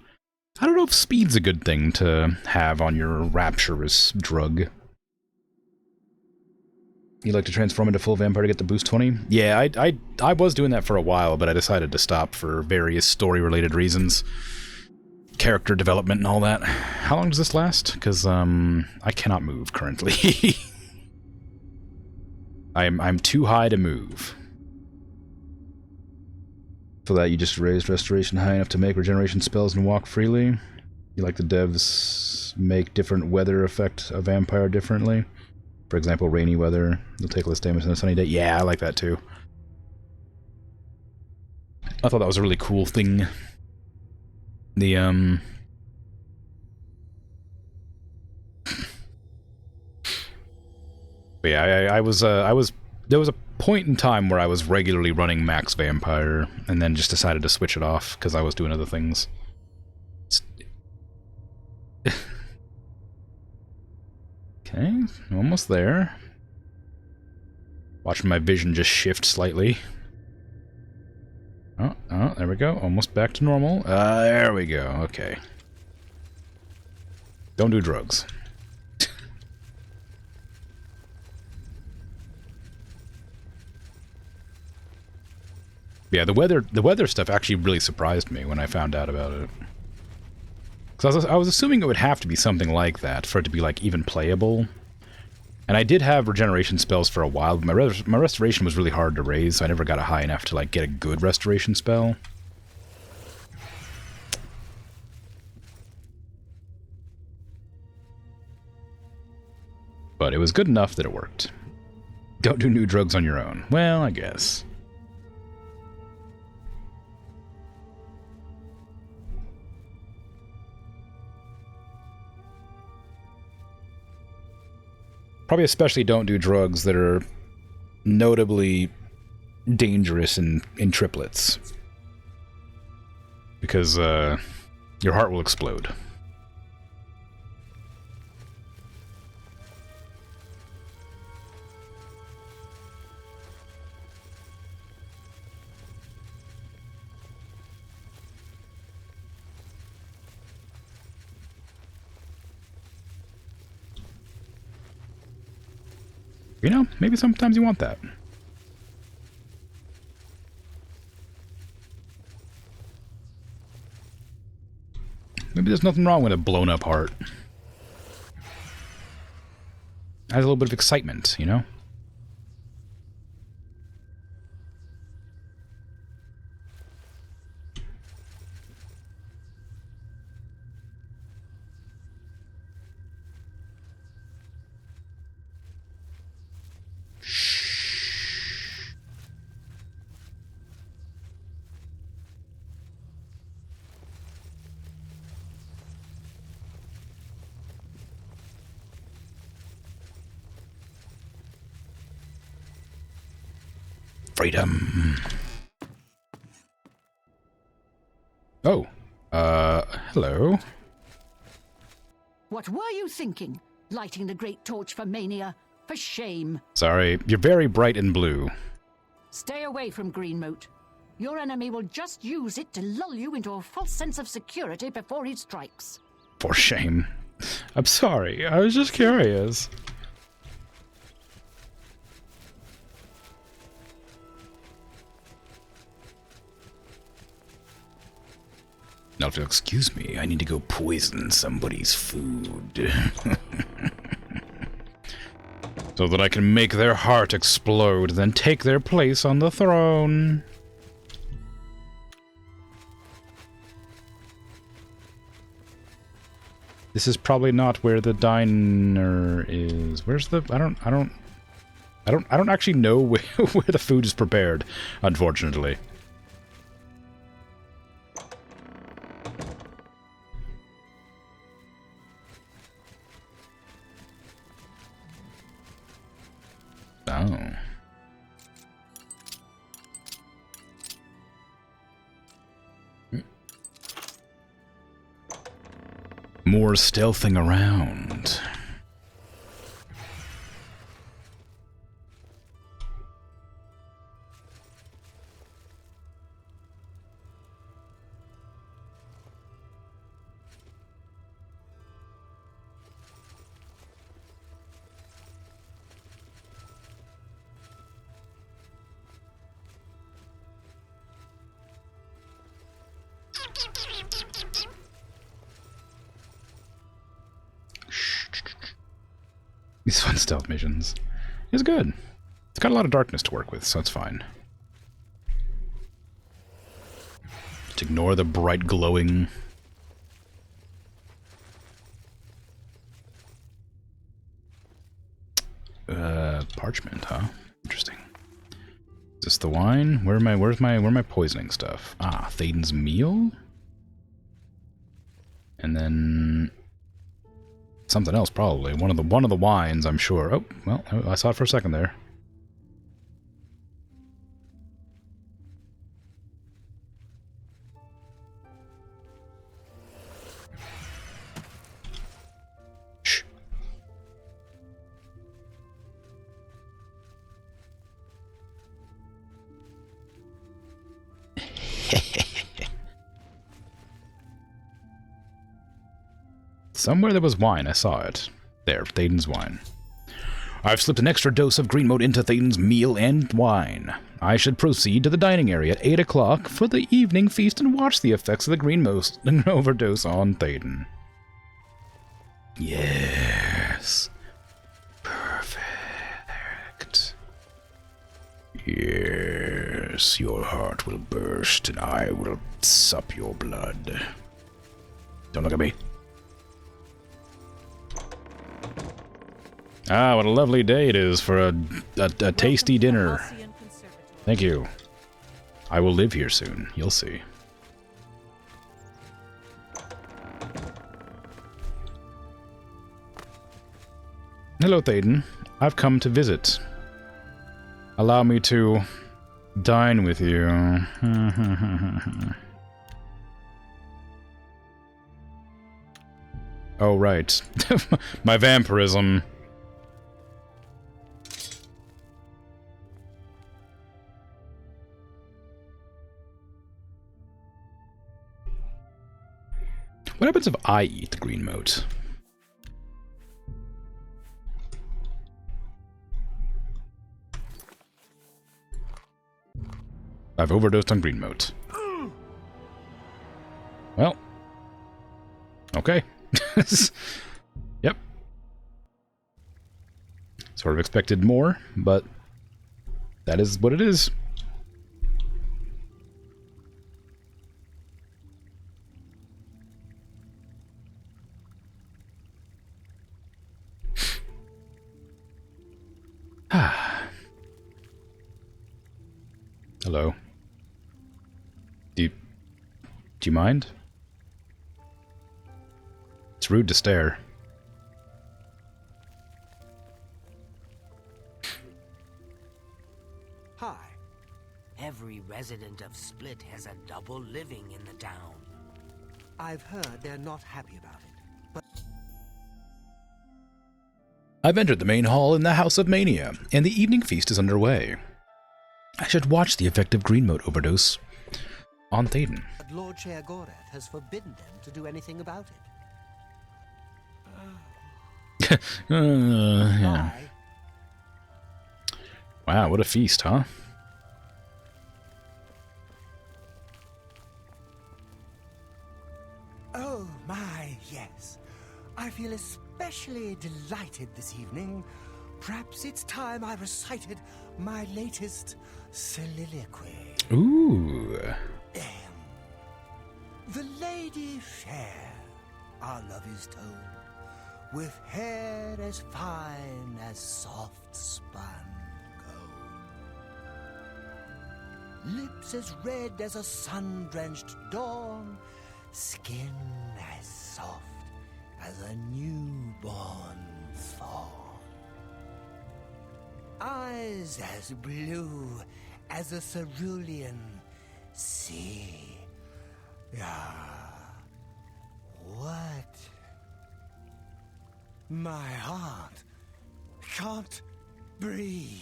I don't know if speed's a good thing to have on your rapturous drug. You like to transform into full vampire to get the boost 20? Yeah, I was doing that for a while, but I decided to stop for various story-related reasons. Character development and all that. How long does this last? Because, I cannot move currently. I'm too high to move. For that, you just raised restoration high enough to make regeneration spells and walk freely. You like the devs make different weather affect a vampire differently. For example, rainy weather, you'll take less damage than a sunny day. Yeah, I like that too. I thought that was a really cool thing. The, But yeah, I was, there was a point in time where I was regularly running max vampire, and then just decided to switch it off, because I was doing other things. Okay, almost there. Watching my vision just shift slightly. Oh, there we go. Almost back to normal. There we go. Okay. Don't do drugs. Yeah, the weather stuff actually really surprised me when I found out about it. Because I was assuming it would have to be something like that for it to be, like, even playable. And I did have regeneration spells for a while, but my restoration was really hard to raise, so I never got it high enough to, like, get a good restoration spell. But it was good enough that it worked. Don't do new drugs on your own. Well, I guess. Probably especially don't do drugs that are notably dangerous in triplets. Because, your heart will explode. You know, maybe sometimes you want that. Maybe there's nothing wrong with a blown up heart. Has a little bit of excitement, you know? Freedom. Oh. Hello. What were you thinking? Lighting the great torch for Mania? For shame. Sorry, you're very bright and blue. Stay away from Greenmoot. Your enemy will just use it to lull you into a false sense of security before he strikes. For shame. I'm sorry, I was just curious. Now, if you'll excuse me, I need to go poison somebody's food. So that I can make their heart explode, then take their place on the throne. This is probably not where the diner is. Where's the... I don't actually know where the food is prepared, unfortunately. Oh. More stealthing around. These fun stealth missions. It's good. It's got a lot of darkness to work with, so it's fine. Just ignore the bright glowing. Parchment, huh? Interesting. Is this the wine? Where's my poisoning stuff? Ah, Thaden's meal? And then something else, probably. One of the wines, I'm sure. Oh, well, I saw it for a second there. Shh. Somewhere there was wine, I saw it. There, Thaden's wine. I've slipped an extra dose of Greenmoot into Thaden's meal and wine. I should proceed to the dining area at 8 o'clock for the evening feast and watch the effects of the Greenmoot overdose on Thaden. Yes. Perfect. Yes, your heart will burst and I will sup your blood. Don't look at me. Ah, what a lovely day it is for a tasty dinner. Thank you. I will live here soon. You'll see. Hello, Thaden. I've come to visit. Allow me to dine with you. Oh, right. My vampirism. What happens if I eat the green moat? I've overdosed on green moat. Well. Okay. Yep. Sort of expected more, but that is what it is. Hello. Do you mind? It's rude to stare. Hi. Every resident of Split has a double living in the town. I've heard they're not happy about it, but I've entered the main hall in the House of Mania, and the evening feast is underway. I should watch the effect of green moat overdose on Thaden. Lord Chair Gorath has forbidden them to do anything about it. Yeah. Bye. Wow, what a feast, huh? Oh my, yes. I feel especially delighted this evening. Perhaps it's time I recited my latest soliloquy. Ooh. The lady fair, our love is told, with hair as fine as soft spun gold, lips as red as a sun-drenched dawn, skin as soft as a newborn fawn, eyes as blue as a cerulean sea. Ah, what? My heart can't breathe.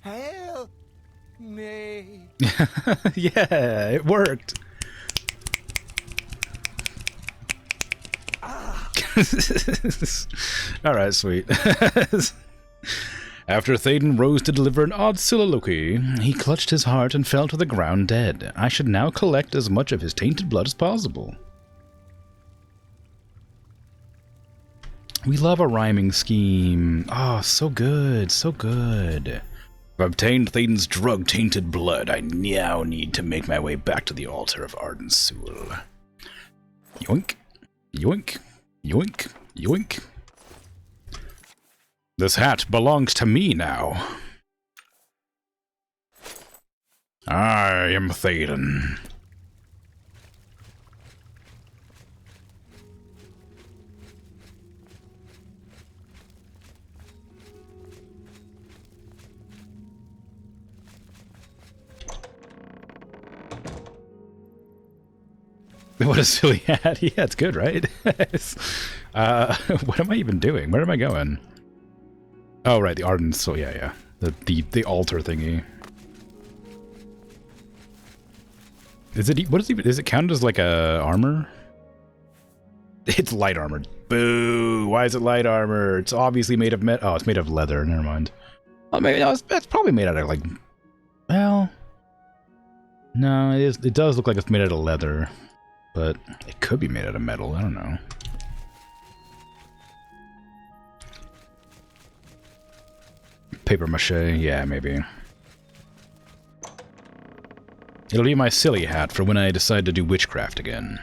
Help me. Yeah, it worked. Alright, sweet. After Thaden rose to deliver an odd soliloquy, he clutched his heart and fell to the ground dead. I should now collect as much of his tainted blood as possible. We love a rhyming scheme. Oh, so good, so good. I've obtained Thaden's drug-tainted blood. I now need to make my way back to the altar of Ardensul. Yoink, yoink, yoink, yoink. This hat belongs to me now. I am Thaden. What a silly hat. Yeah, it's good, right? What am I even doing? Where am I going? Oh, right, the Ardent, so yeah. The altar thingy. Is it, what is it, is it counted as like a armor? It's light armor. Boo! Why is it light armor? It's obviously made of metal. Oh, it's made of leather, never mind. Oh, maybe, no, it's probably made out of like, well, no, it does look like it's made out of leather, but it could be made out of metal, I don't know. Paper mache, yeah, maybe. It'll be my silly hat for when I decide to do witchcraft again.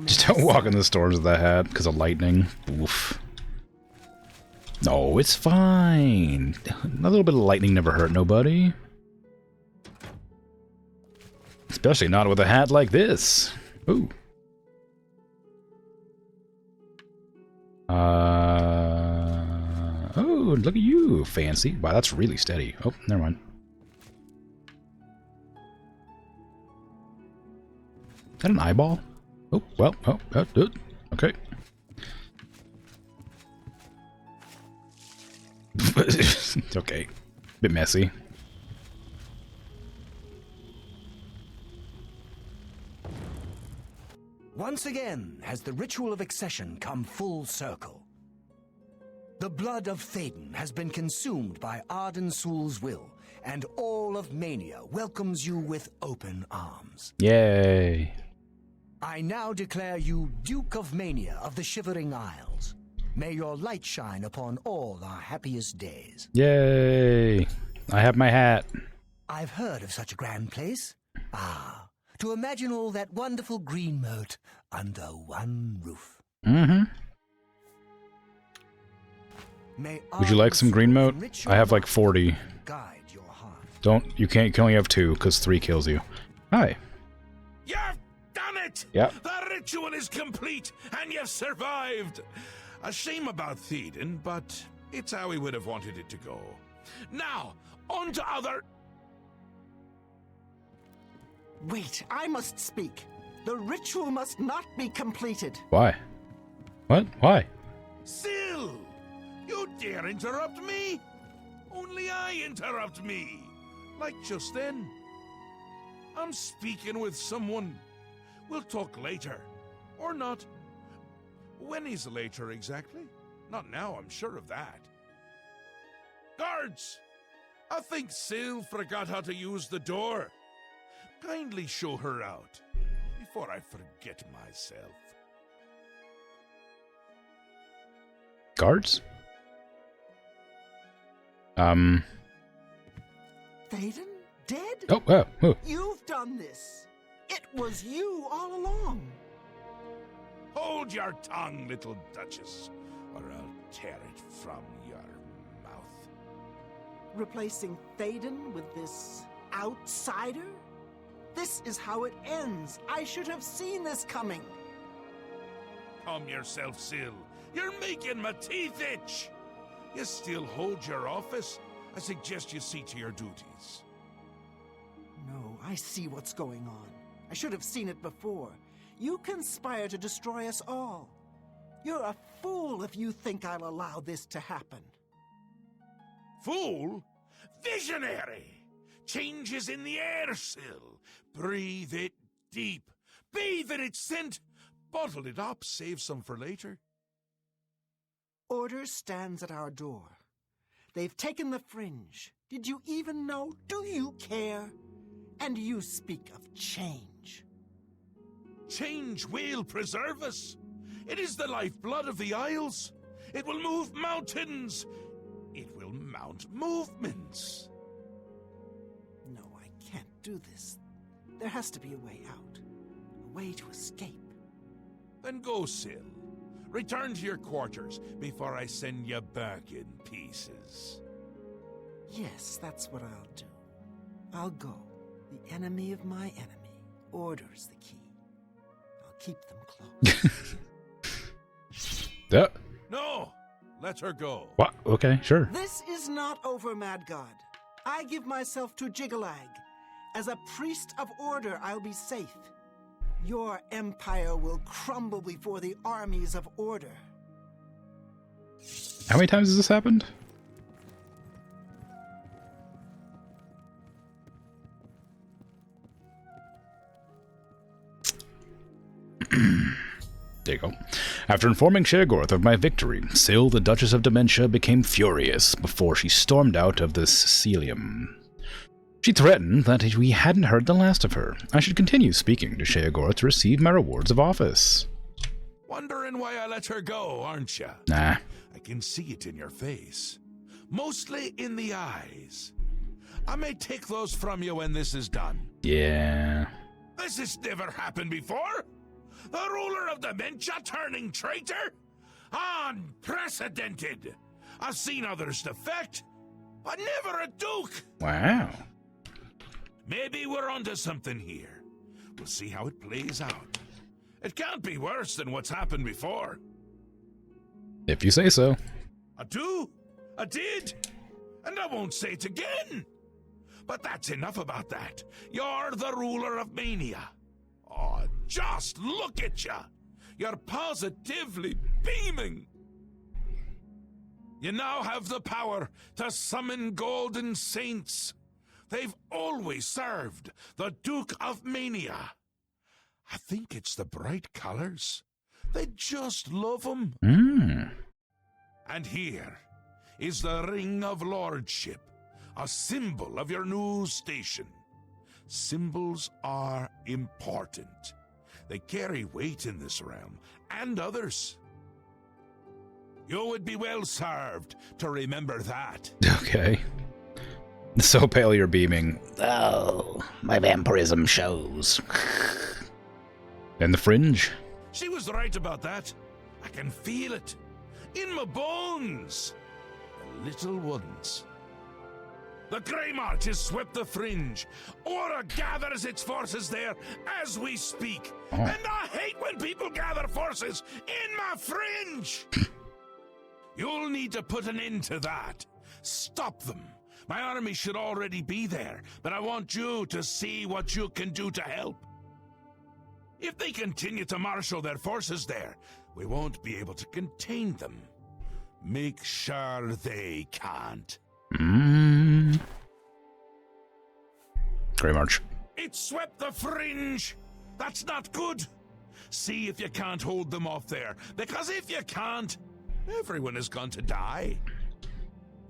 Just don't walk in the storms with that hat because of lightning. Oof. No, it's fine. A little bit of lightning never hurt nobody. Especially not with a hat like this. Ooh. Oh, look at you, fancy. Wow, that's really steady. Oh, never mind. Is that an eyeball? Oh, well, okay. It's okay. Bit messy. Once again has the ritual of accession come full circle. The blood of Thaden has been consumed by Arden Sul's will, and all of Mania welcomes you with open arms. Yay. I now declare you Duke of Mania of the Shivering Isles. May your light shine upon all our happiest days. Yay. I have my hat. I've heard of such a grand place. Ah, to imagine all that wonderful green moat under one roof. Mm-hmm. Would you like some green moat? I have like 40. Guide your heart. You can only have 2 because 3 kills you. Hi. You've done it! Yep. The ritual is complete, and you've survived. A shame about Thaden, but it's how he would have wanted it to go. Now, on to other... Wait, I must speak. The ritual must not be completed. Why? What? Why? Syl! You dare interrupt me? Only I interrupt me. Like just then. I'm speaking with someone. We'll talk later. Or not. When is later exactly? Not now, I'm sure of that. Guards! I think Syl forgot how to use the door. Kindly show her out before I forget myself. Guards? Thaden? Dead? Oh. You've done this. It was you all along. Hold your tongue, little Duchess, or I'll tear it from your mouth. Replacing Thaden with this outsider? This is how it ends. I should have seen this coming. Calm yourself, Syl. You're making my teeth itch. You still hold your office. I suggest you see to your duties. No, I see what's going on. I should have seen it before. You conspire to destroy us all. You're a fool if you think I'll allow this to happen. Fool? Visionary! Change is in the air, Syl. Breathe it deep. Bathe in its scent. Bottle it up, save some for later. Order stands at our door. They've taken the fringe. Did you even know? Do you care? And you speak of change. Change will preserve us. It is the lifeblood of the Isles. It will move mountains. It will mount movements. No, I can't do this. There has to be a way out. A way to escape. Then go, Syl. Return to your quarters before I send you back in pieces. Yes, that's what I'll do. I'll go. The enemy of my enemy orders the key. I'll keep them close. No! Let her go. What? Okay, sure. This is not over, Mad God. I give myself to Jigalag. As a priest of order, I'll be safe. Your empire will crumble before the armies of order. How many times has this happened? There you go. After informing Sheogorath of my victory, Syl, the Duchess of Dementia, became furious before she stormed out of the Sicilium. She threatened that if we hadn't heard the last of her, I should continue speaking to Sheogorath to receive my rewards of office. Wondering why I let her go, aren't you? Nah. I can see it in your face. Mostly in the eyes. I may take those from you when this is done. Yeah. This has never happened before. The ruler of Dementia turning traitor? Unprecedented. I've seen others defect, but never a duke. Wow. Maybe we're onto something here. We'll see how it plays out. It can't be worse than what's happened before. If you say so. I do. I did. And I won't say it again. But that's enough about that. You're the ruler of Mania. Oh, just look at you. You're positively beaming. You now have the power to summon golden saints. They've always served the Duke of Mania. I think it's the bright colors. They just love 'em. And here is the Ring of Lordship, a symbol of your new station. Symbols are important. They carry weight in this realm, and others. You would be well served to remember that. Okay. So pale you're beaming. Oh, my vampirism shows. And the fringe? She was right about that. I can feel it. In my bones. The little ones. The Grey March has swept the fringe. Aura gathers its forces there as we speak. Oh. And I hate when people gather forces in my fringe. You'll need to put an end to that. Stop them. My army should already be there, but I want you to see what you can do to help. If they continue to marshal their forces there, we won't be able to contain them. Make sure they can't. Grey March. It swept the fringe! That's not good! See if you can't hold them off there, because if you can't, everyone is going to die.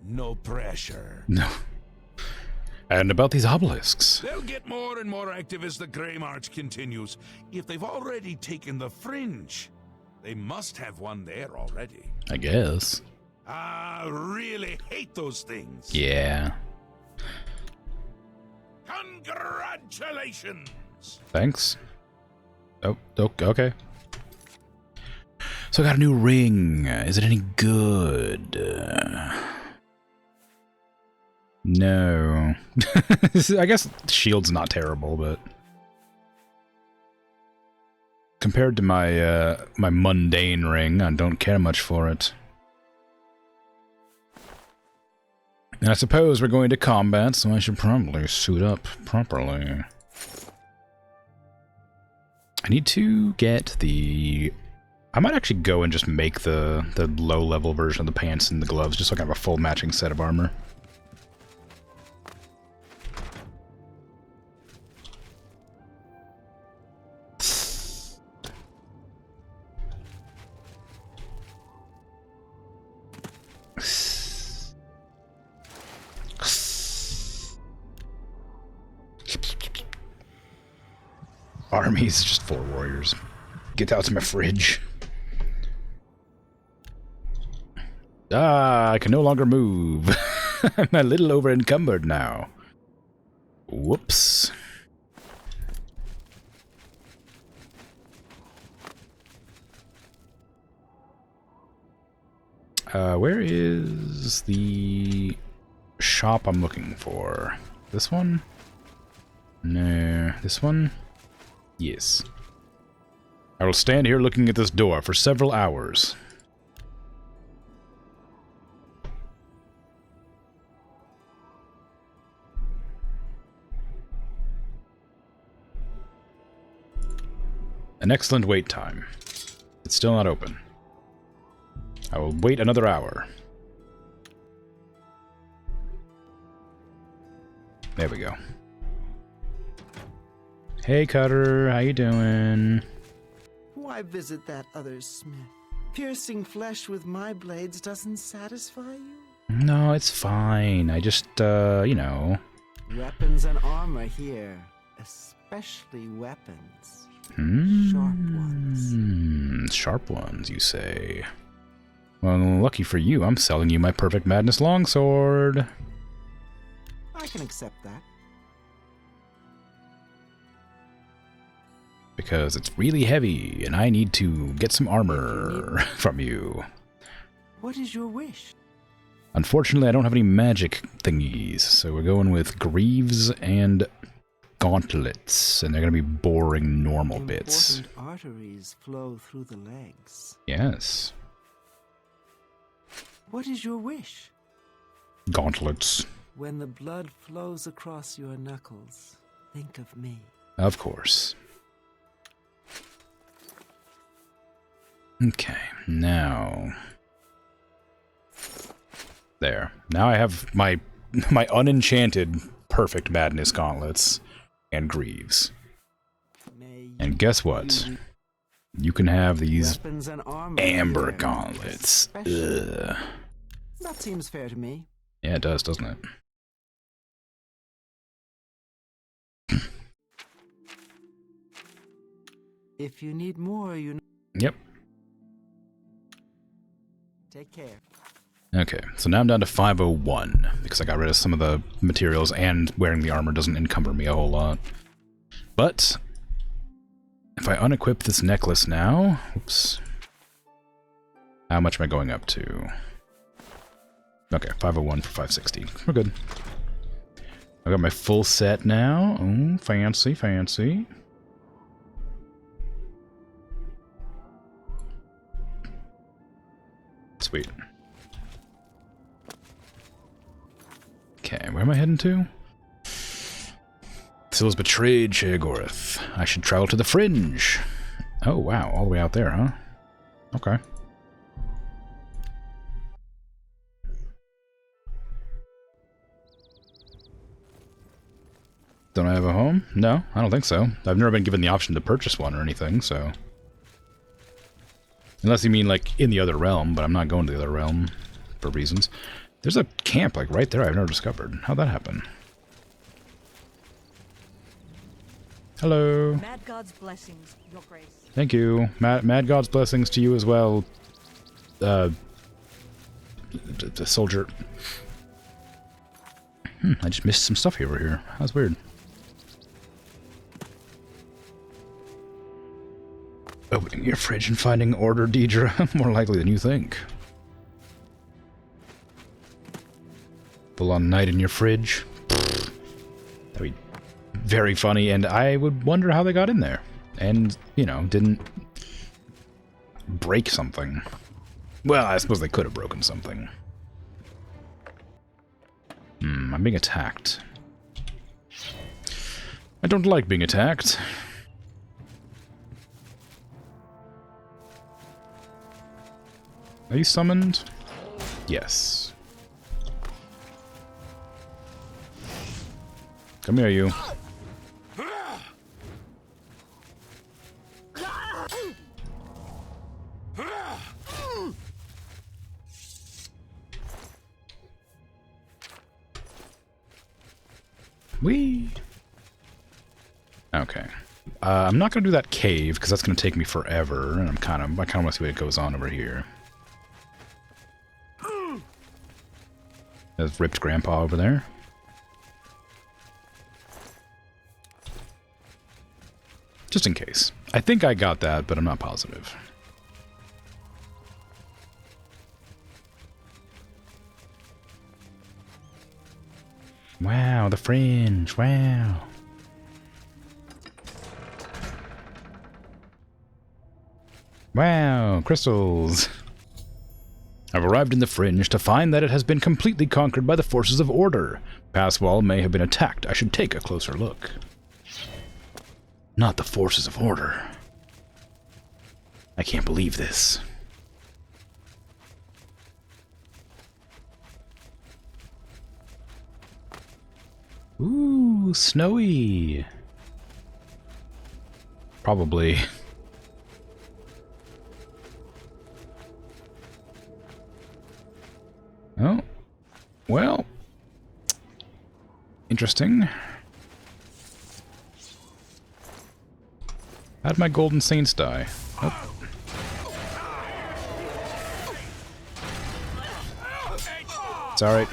No pressure. No. And about these obelisks. They'll get more and more active as the Grey March continues. If they've already taken the fringe, they must have one there already. I guess. I really hate those things. Yeah. Congratulations! Thanks. Oh, okay. So I got a new ring. Is it any good? No. I guess shield's not terrible, but compared to my my mundane ring, I don't care much for it. And I suppose we're going to combat, so I should probably suit up properly. I need to get the... I might actually go and just make the low-level version of the pants and the gloves, just so I can have a full matching set of armor. Armies, just 4 warriors. Get out to my fridge. Ah, I can no longer move. I'm a little over encumbered now. Whoops. Where is the shop I'm looking for? This one? No, this one? Yes. I will stand here looking at this door for several hours. An excellent wait time. It's still not open. I will wait another hour. There we go. Hey Cutter, how you doing? Why visit that other smith? Piercing flesh with my blades doesn't satisfy you? No, it's fine. I just, you know. Weapons and armor here. Especially weapons. Sharp ones. Sharp ones, you say? Well, lucky for you, I'm selling you my Perfect Madness longsword. I can accept that. Because it's really heavy, and I need to get some armor from you. What is your wish? Unfortunately, I don't have any magic thingies, so we're going with greaves and gauntlets, and they're gonna be boring normal bits. Important arteries flow through the legs. Yes. What is your wish? Gauntlets. When the blood flows across your knuckles, think of me. Of course. Okay, now... There. Now I have my unenchanted perfect madness gauntlets and greaves. And guess what? You can have these Weapons and armor amber here. gauntlets. Special. Ugh. That seems fair to me. Yeah, it does, doesn't it? If you need more, you know. Yep. Take care. Okay, so now I'm down to 501, because I got rid of some of the materials, and wearing the armor doesn't encumber me a whole lot. But, if I unequip this necklace now... Oops. How much am I going up to? Okay, 501 for 560. We're good. I got my full set now. Oh, fancy, fancy. Sweet. Okay, where am I heading to? Sybil's betrayed Sheogorath. I should travel to the Fringe. Oh, wow, all the way out there, huh? Okay. Don't I have a home? No, I don't think so. I've never been given the option to purchase one or anything, so... Unless you mean, like, in the other realm, but I'm not going to the other realm for reasons. There's a camp, like, right there I've never discovered. How'd that happen? Hello. Mad God's blessings, Your Grace. Thank you. Mad God's blessings to you as well, the soldier. I just missed some stuff over here. That's weird. Opening your fridge and finding order, Deidre. More likely than you think. Full-on night in your fridge. That'd be very funny, and I would wonder how they got in there. And, you know, didn't break something. Well, I suppose they could have broken something. I'm being attacked. I don't like being attacked. Are you summoned? Yes. Come here, you. Whee! Okay. I'm not gonna do that cave because that's gonna take me forever, and I kind of want to see what goes on over here. There's ripped grandpa over there. Just in case. I think I got that, but I'm not positive. Wow, the Fringe, wow. Wow, crystals. I've arrived in the Fringe to find that it has been completely conquered by the forces of order. Passwall may have been attacked. I should take a closer look. Not the forces of order. I can't believe this. Ooh, snowy. Probably. Oh. Well. Interesting. How'd my golden saints die? Oh. It's alright.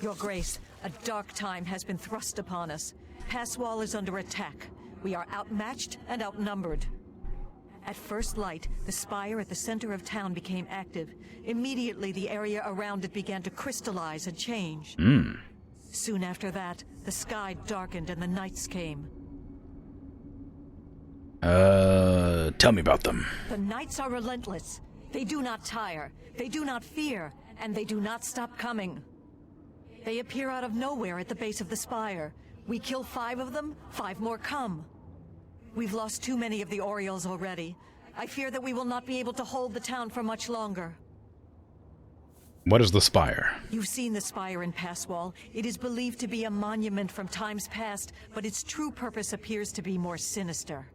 Your Grace, a dark time has been thrust upon us. Passwall is under attack. We are outmatched and outnumbered. At first light, the spire at the center of town became active. Immediately, the area around it began to crystallize and change. Soon after that, the sky darkened and the nights came. Tell me about them. The nights are relentless. They do not tire, they do not fear, and they do not stop coming. They appear out of nowhere at the base of the spire. We kill 5 of them, 5 more come. We've lost too many of the Orioles already. I fear that we will not be able to hold the town for much longer. What is the spire? You've seen the spire in Passwall. It is believed to be a monument from times past, but its true purpose appears to be more sinister.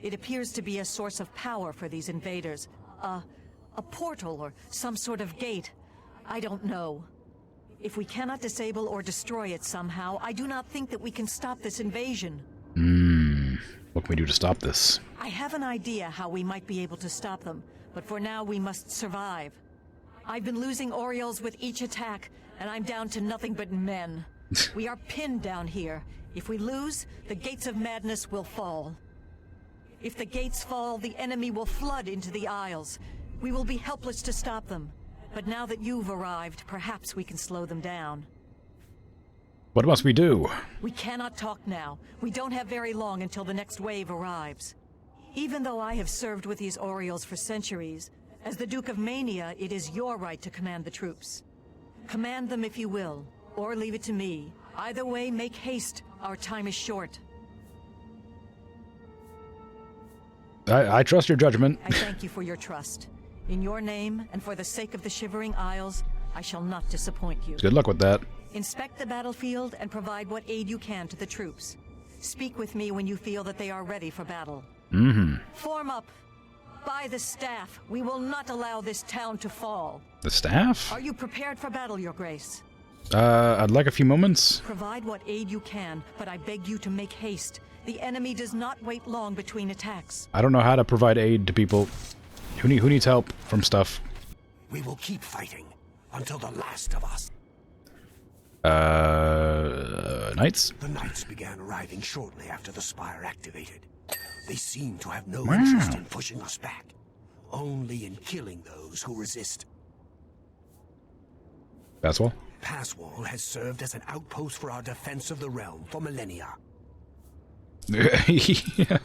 It appears to be a source of power for these invaders. A portal or some sort of gate. I don't know. If we cannot disable or destroy it somehow, I do not think that we can stop this invasion. What can we do to stop this? I have an idea how we might be able to stop them, but for now we must survive. I've been losing Orioles with each attack, and I'm down to nothing but men. We are pinned down here. If we lose, the gates of madness will fall. If the gates fall, the enemy will flood into the Isles. We will be helpless to stop them. But now that you've arrived, perhaps we can slow them down. What must we do? We cannot talk now. We don't have very long until the next wave arrives. Even though I have served with these Orioles for centuries, as the Duke of Mania, it is your right to command the troops. Command them if you will, or leave it to me. Either way, make haste. Our time is short. I trust your judgment. I thank you for your trust. In your name, and for the sake of the Shivering Isles, I shall not disappoint you. Good luck with that. Inspect the battlefield and provide what aid you can to the troops. Speak with me when you feel that they are ready for battle. Form up. By the staff, we will not allow this town to fall. The staff? Are you prepared for battle, Your Grace? I'd like a few moments. Provide what aid you can, but I beg you to make haste. The enemy does not wait long between attacks. I don't know how to provide aid to people. Who needs help from stuff? We will keep fighting until the last of us. Knights? The knights began arriving shortly after the spire activated. They seem to have no interest in pushing us back, only in killing those who resist. Passwall? Passwall has served as an outpost for our defense of the realm for millennia. Yeah.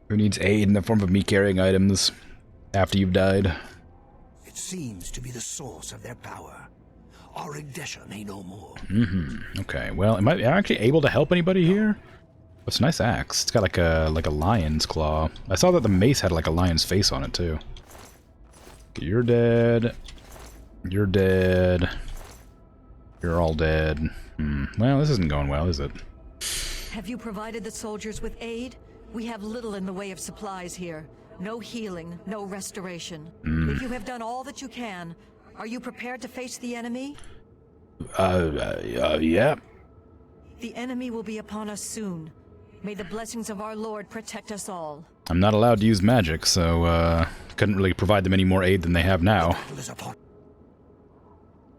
Who needs aid in the form of me carrying items after you've died? It seems to be the source of their power. Desha may know more. Okay, well, am I actually able to help anybody here? It's a nice axe. It's got like a lion's claw. I saw that the mace had like a lion's face on it too. Okay, you're dead. You're dead. You're all dead. Well, this isn't going well, is it? Have you provided the soldiers with aid? We have little in the way of supplies here. No healing, no restoration. If you have done all that you can, are you prepared to face the enemy? Yeah. The enemy will be upon us soon. May the blessings of our Lord protect us all. I'm not allowed to use magic, so, couldn't really provide them any more aid than they have now.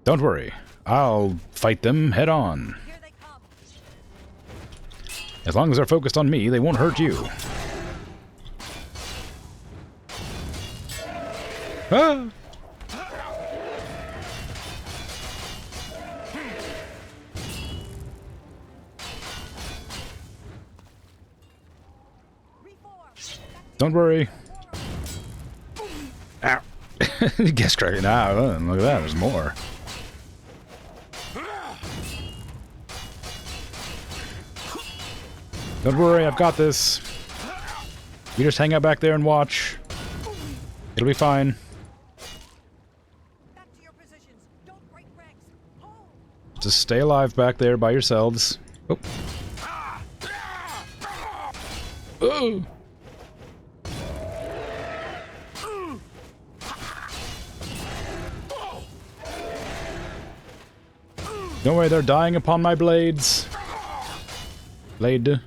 Don't worry. I'll fight them head on. Here they come. As long as they're focused on me, they won't hurt you. Ah! Don't worry. Ow. Guess correct. Now, look at that. There's more. Don't worry. I've got this. You just hang out back there and watch. It'll be fine. Back to your positions. Don't break ranks. Hold. Just stay alive back there by yourselves. Oh. Oh. Don't worry, they're dying upon my blades. Blade.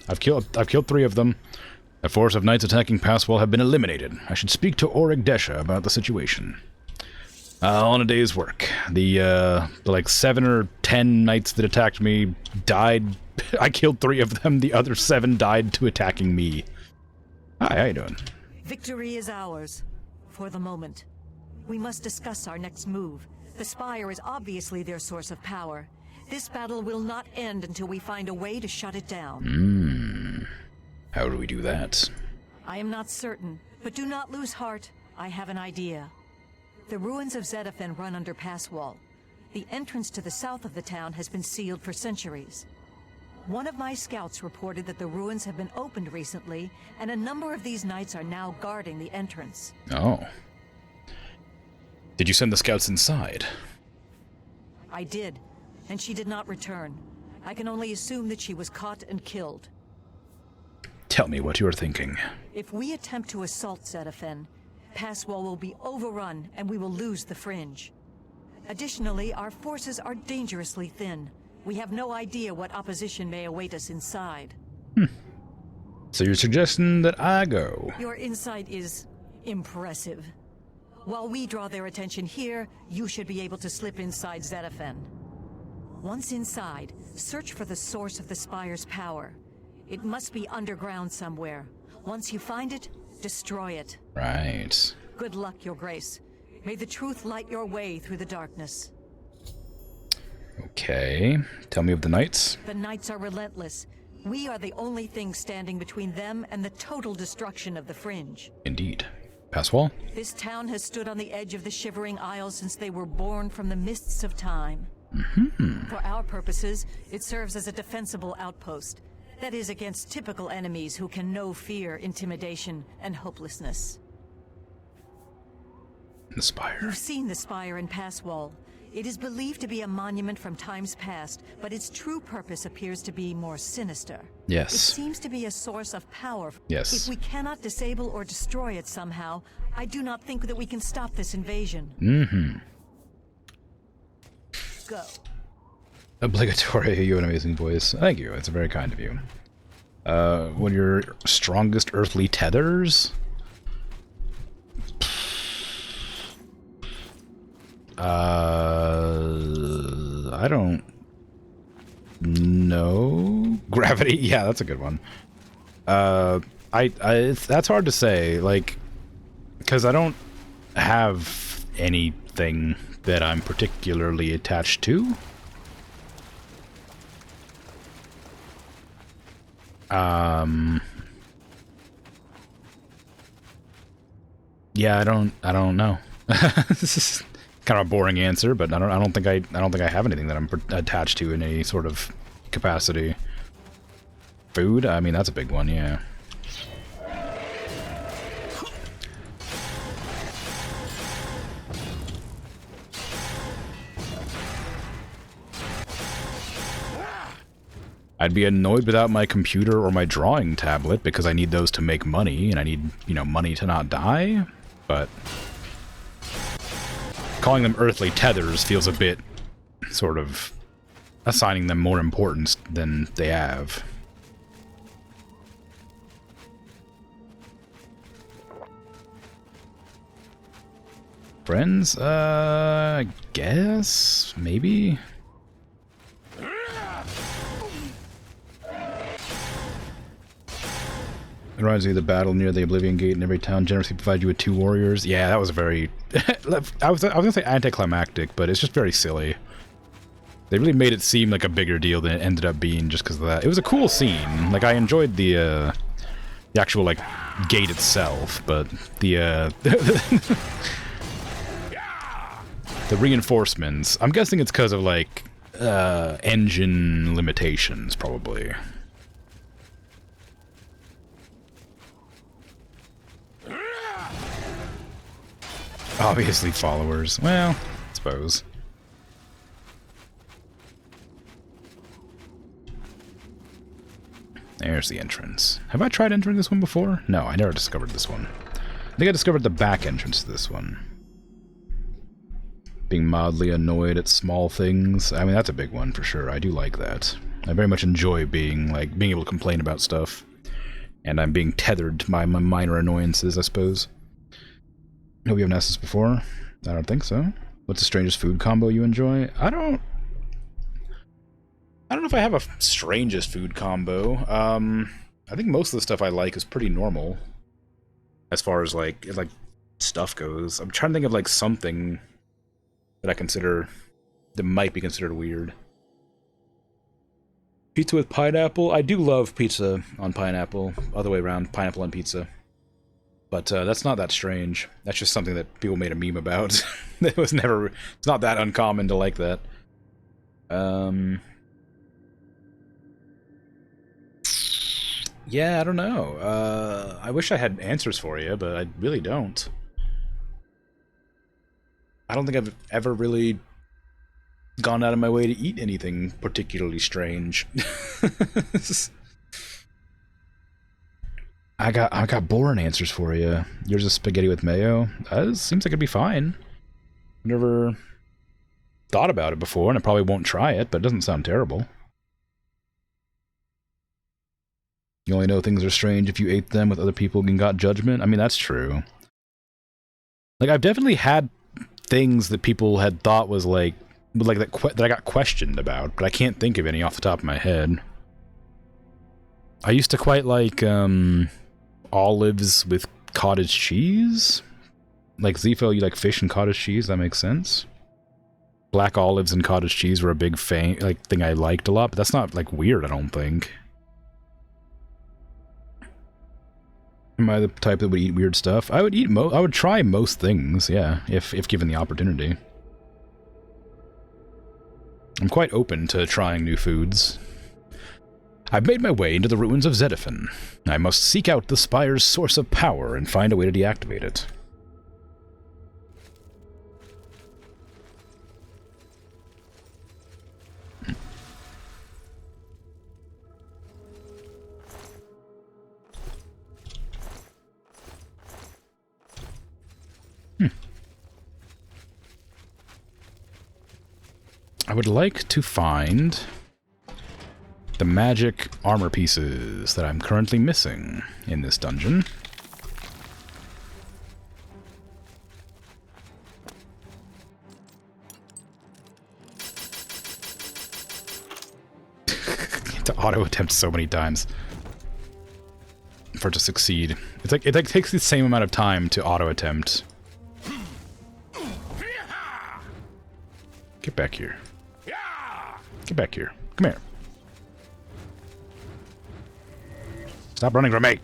I've killed 3 of them. A force of knights attacking Passwall have been eliminated. I should speak to Desha about the situation. On a day's work. The like 7 or 10 knights that attacked me died. I killed 3 of them. The other 7 died to attacking me. Hi, how you doing? Victory is ours. For the moment. We must discuss our next move. The Spire is obviously their source of power. This battle will not end until we find a way to shut it down. How do we do that? I am not certain, but do not lose heart. I have an idea. The ruins of Zedaphen run under Passwall. The entrance to the south of the town has been sealed for centuries. One of my scouts reported that the ruins have been opened recently, and a number of these knights are now guarding the entrance. Oh. Did you send the scouts inside? I did, and she did not return. I can only assume that she was caught and killed. Tell me what you're thinking. If we attempt to assault Zedaphen, Passwall will be overrun and we will lose the Fringe. Additionally, our forces are dangerously thin. We have no idea what opposition may await us inside. So you're suggesting that I go? Your insight is impressive. While we draw their attention here, you should be able to slip inside Zedaphen. Once inside, search for the source of the Spire's power. It must be underground somewhere. Once you find it, destroy it. Right. Good luck, Your Grace. May the truth light your way through the darkness. Okay. Tell me of the knights. The Knights are relentless. We are the only thing standing between them and the total destruction of the Fringe. Indeed. Passwall? This town has stood on the edge of the Shivering Isles since they were born from the mists of time. For our purposes, it serves as a defensible outpost. That is, against typical enemies who can know fear, intimidation, and hopelessness. The Spire. You've seen the Spire in Passwall. It is believed to be a monument from times past, but its true purpose appears to be more sinister. Yes. It seems to be a source of power. Yes. If we cannot disable or destroy it somehow, I do not think that we can stop this invasion. Go. Obligatory. You have an amazing voice. Thank you. It's very kind of you. One of your strongest earthly tethers? I don't know. Gravity? Yeah, that's a good one. That's hard to say, like, because I don't have anything that I'm particularly attached to. Yeah, I don't know. This is kind of a boring answer, but I don't think I have anything that I'm attached to in any sort of capacity. Food? I mean, that's a big one, yeah. I'd be annoyed without my computer or my drawing tablet because I need those to make money, and I need, you know, money to not die, but calling them earthly tethers feels a bit sort of assigning them more importance than they have. Friends? I guess? Maybe? It reminds me of the battle near the Oblivion Gate in every town generously provide you with 2 warriors. Yeah, that was a very... I was gonna say anticlimactic, but it's just very silly. They really made it seem like a bigger deal than it ended up being just because of that. It was a cool scene. Like, I enjoyed the actual, like, gate itself, but the the reinforcements... I'm guessing it's because of, like, engine limitations, probably. Obviously followers. Well, I suppose. There's the entrance. Have I tried entering this one before? No, I never discovered this one. I think I discovered the back entrance to this one. Being mildly annoyed at small things. I mean, that's a big one for sure. I do like that. I very much enjoy being able to complain about stuff. And I'm being tethered to my minor annoyances, I suppose. Hope you haven't asked this before. I don't think so. What's the strangest food combo you enjoy? I don't know if I have a strangest food combo. I think most of the stuff I like is pretty normal. As far as like stuff goes. I'm trying to think of like something that I consider that might be considered weird. Pizza with pineapple? I do love pizza on pineapple. Other way around, pineapple on pizza. But that's not that strange. That's just something that people made a meme about. It's not that uncommon to like that. Yeah, I don't know. I wish I had answers for you, but I really don't. I don't think I've ever really gone out of my way to eat anything particularly strange. I got boring answers for you. Yours is spaghetti with mayo. Seems like it'd be fine. Never thought about it before, and I probably won't try it, but it doesn't sound terrible. You only know things are strange if you ate them with other people and got judgment. I mean, that's true. Like, I've definitely had things that people had thought was like that I got questioned about, but I can't think of any off the top of my head. I used to quite like olives with cottage cheese. Like Zepho, you like fish and cottage cheese? That makes sense. Black olives and cottage cheese were a big thing I liked a lot, but that's not like weird, I don't think. Am I the type that would eat weird stuff? I would try most things, yeah, if given the opportunity. I'm quite open to trying new foods. I've made my way into the ruins of Zediphan. I must seek out the spire's source of power and find a way to deactivate it. I would like to find the magic armor pieces that I'm currently missing in this dungeon. To auto attempt so many times for it to succeed. It takes the same amount of time to auto attempt. Get back here. Get back here. Come here. Stop running from me.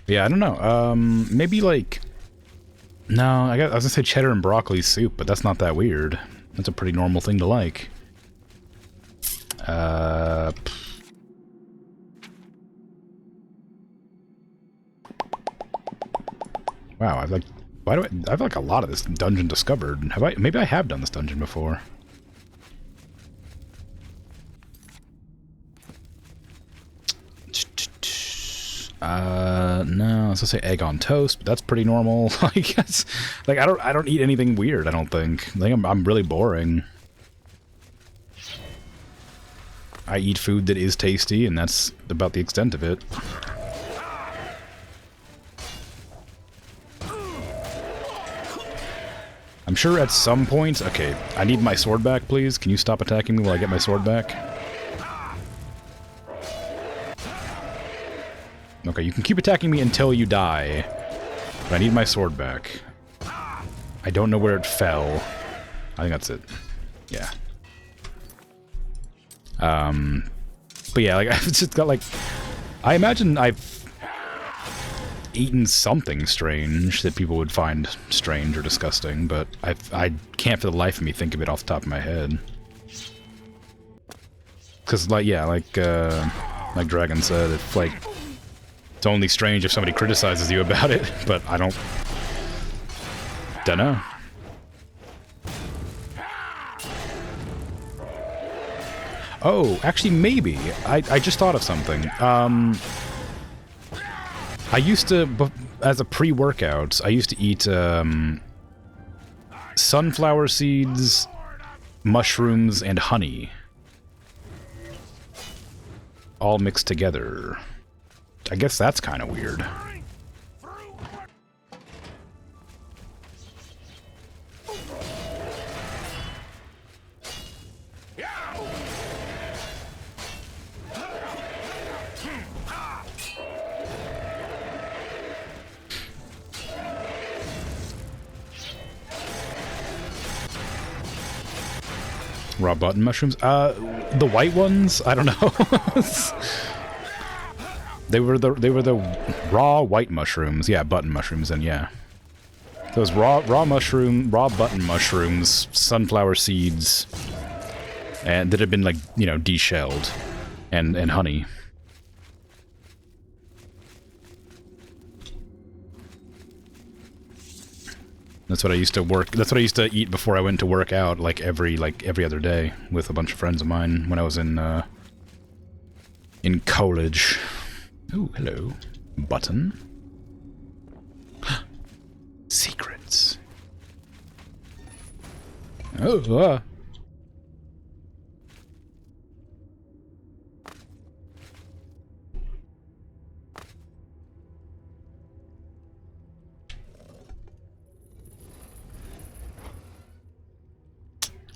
Yeah, I don't know. Maybe like... No, I was gonna say cheddar and broccoli soup, but that's not that weird. That's a pretty normal thing to like. Wow, I've like... Why do I have like a lot of this dungeon discovered? Have I... Maybe I have done this dungeon before. No, I was gonna say egg on toast, but that's pretty normal. Like, I don't eat anything weird, I don't think. I think I'm really boring. I eat food that is tasty, and that's about the extent of it. I'm sure at some point... Okay, I need my sword back, please. Can you stop attacking me while I get my sword back? Okay, you can keep attacking me until you die. But I need my sword back. I don't know where it fell. I think that's it. Yeah. But yeah, like, I've just got, like... I imagine I've eaten something strange that people would find strange or disgusting, but I can't for the life of me think of it off the top of my head. Because, like, yeah, like Dragon said, if, like... It's only strange if somebody criticizes you about it, but I don't know. Oh, actually, maybe. I just thought of something. I used to, as a pre-workout, I used to eat sunflower seeds, mushrooms, and honey. All mixed together. I guess that's kind of weird. Raw button mushrooms? The white ones? I don't know. They were the raw white mushrooms. Yeah, button mushrooms, and yeah. Those raw button mushrooms, sunflower seeds, and that had been, like, you know, deshelled, and honey. That's what I used to eat before I went to work out, like every other day with a bunch of friends of mine when I was in college. Ooh, hello. Button. Secrets. Oh,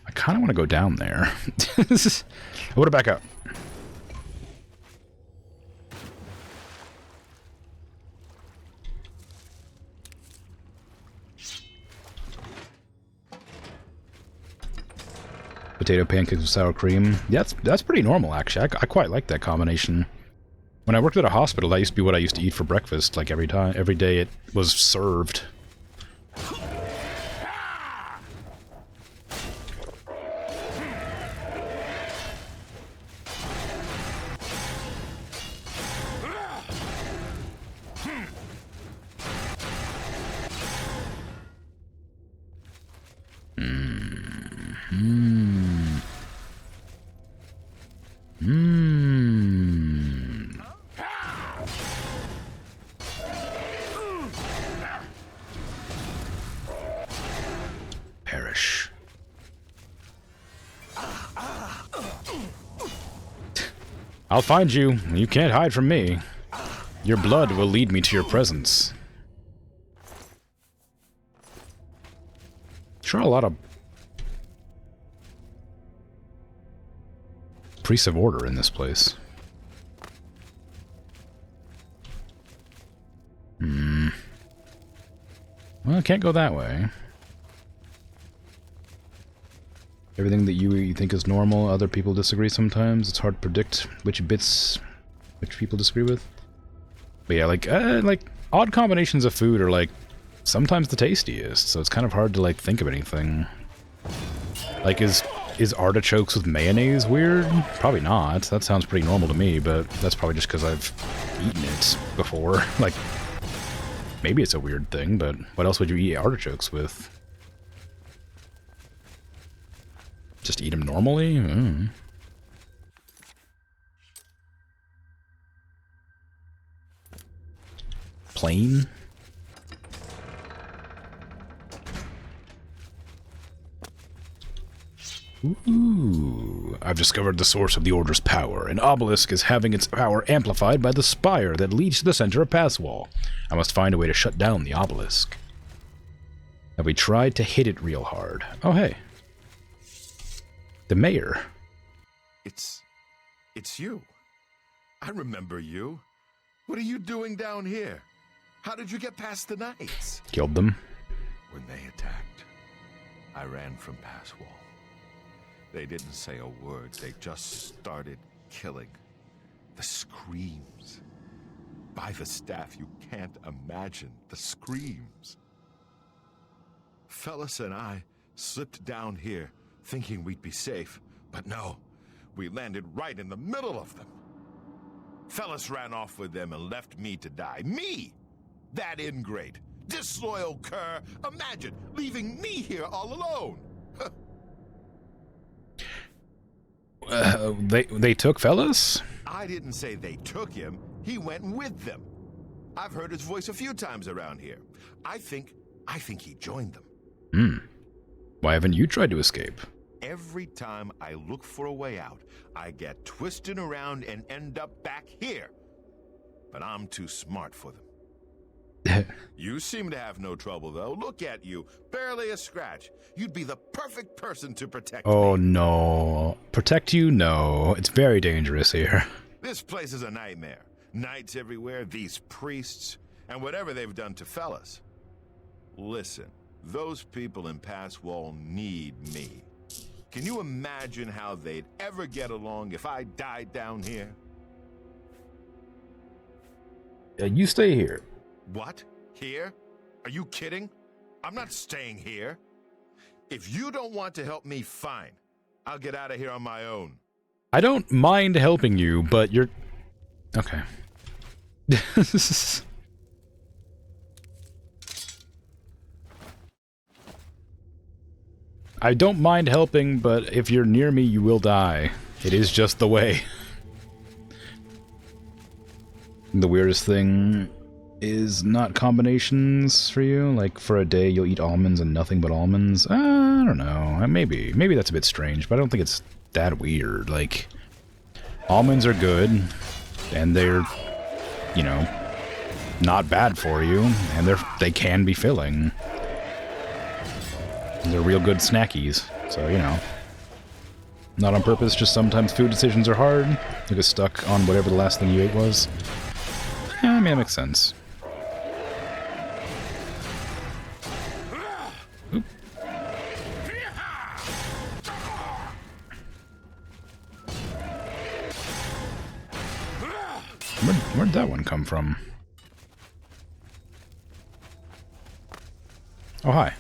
I kind of want to go down there. I want to back up. Potato pancakes with sour cream. Yeah, that's pretty normal, actually. I quite like that combination. When I worked at a hospital, that used to be what I used to eat for breakfast, like every day it was served. Perish. I'll find you. You can't hide from me. Your blood will lead me to your presence. Sure, a lot of priests of order in this place. Well, I can't go that way. Everything that you think is normal, other people disagree sometimes. It's hard to predict which people disagree with. But yeah, like odd combinations of food are like sometimes the tastiest, so it's kind of hard to like think of anything. Like, is artichokes with mayonnaise weird? Probably not. That sounds pretty normal to me, but that's probably just because I've eaten it before. Like, maybe it's a weird thing, but what else would you eat artichokes with? Just eat them normally? Plain? Ooh, I've discovered the source of the Order's power. An obelisk is having its power amplified by the spire that leads to the center of Passwall. I must find a way to shut down the obelisk. Have we tried to hit it real hard? Oh, hey. The mayor. It's you. I remember you. What are you doing down here? How did you get past the knights? Killed them. When they attacked, I ran from Passwall. They didn't say a word. They just started killing. The screams. By the staff, you can't imagine the screams. Fellas and I slipped down here thinking we'd be safe, but no, we landed right in the middle of them. Fellas ran off with them and left me to die. Me! That ingrate, disloyal cur. Imagine leaving me here all alone. They took Fellas? I didn't say they took him. He went with them. I've heard his voice a few times around here. I think he joined them. Why haven't you tried to escape? Every time I look for a way out, I get twisted around and end up back here. But I'm too smart for them. You seem to have no trouble, though. Look at you. Barely a scratch. You'd be the perfect person to protect me. Oh, no. Protect you? No. It's very dangerous here. This place is a nightmare. Knights everywhere, these priests, and whatever they've done to fellas. Listen, those people in Passwall need me. Can you imagine how they'd ever get along if I died down here? You stay here. What? Here? Are you kidding? I'm not staying here. If you don't want to help me, fine. I'll get out of here on my own. I don't mind helping you, but you're... Okay. I don't mind helping, but if you're near me, you will die. It is just the way. The weirdest thing is not combinations for you. Like, for a day, you'll eat almonds and nothing but almonds. I don't know. Maybe. Maybe that's a bit strange, but I don't think it's that weird. Like, almonds are good, and they're, you know, not bad for you, and they can be filling. They're real good snackies, so, you know. Not on purpose, just sometimes food decisions are hard. You get stuck on whatever the last thing you ate was. Yeah, I mean, that makes sense. Oop. Where'd that one come from? Oh, hi.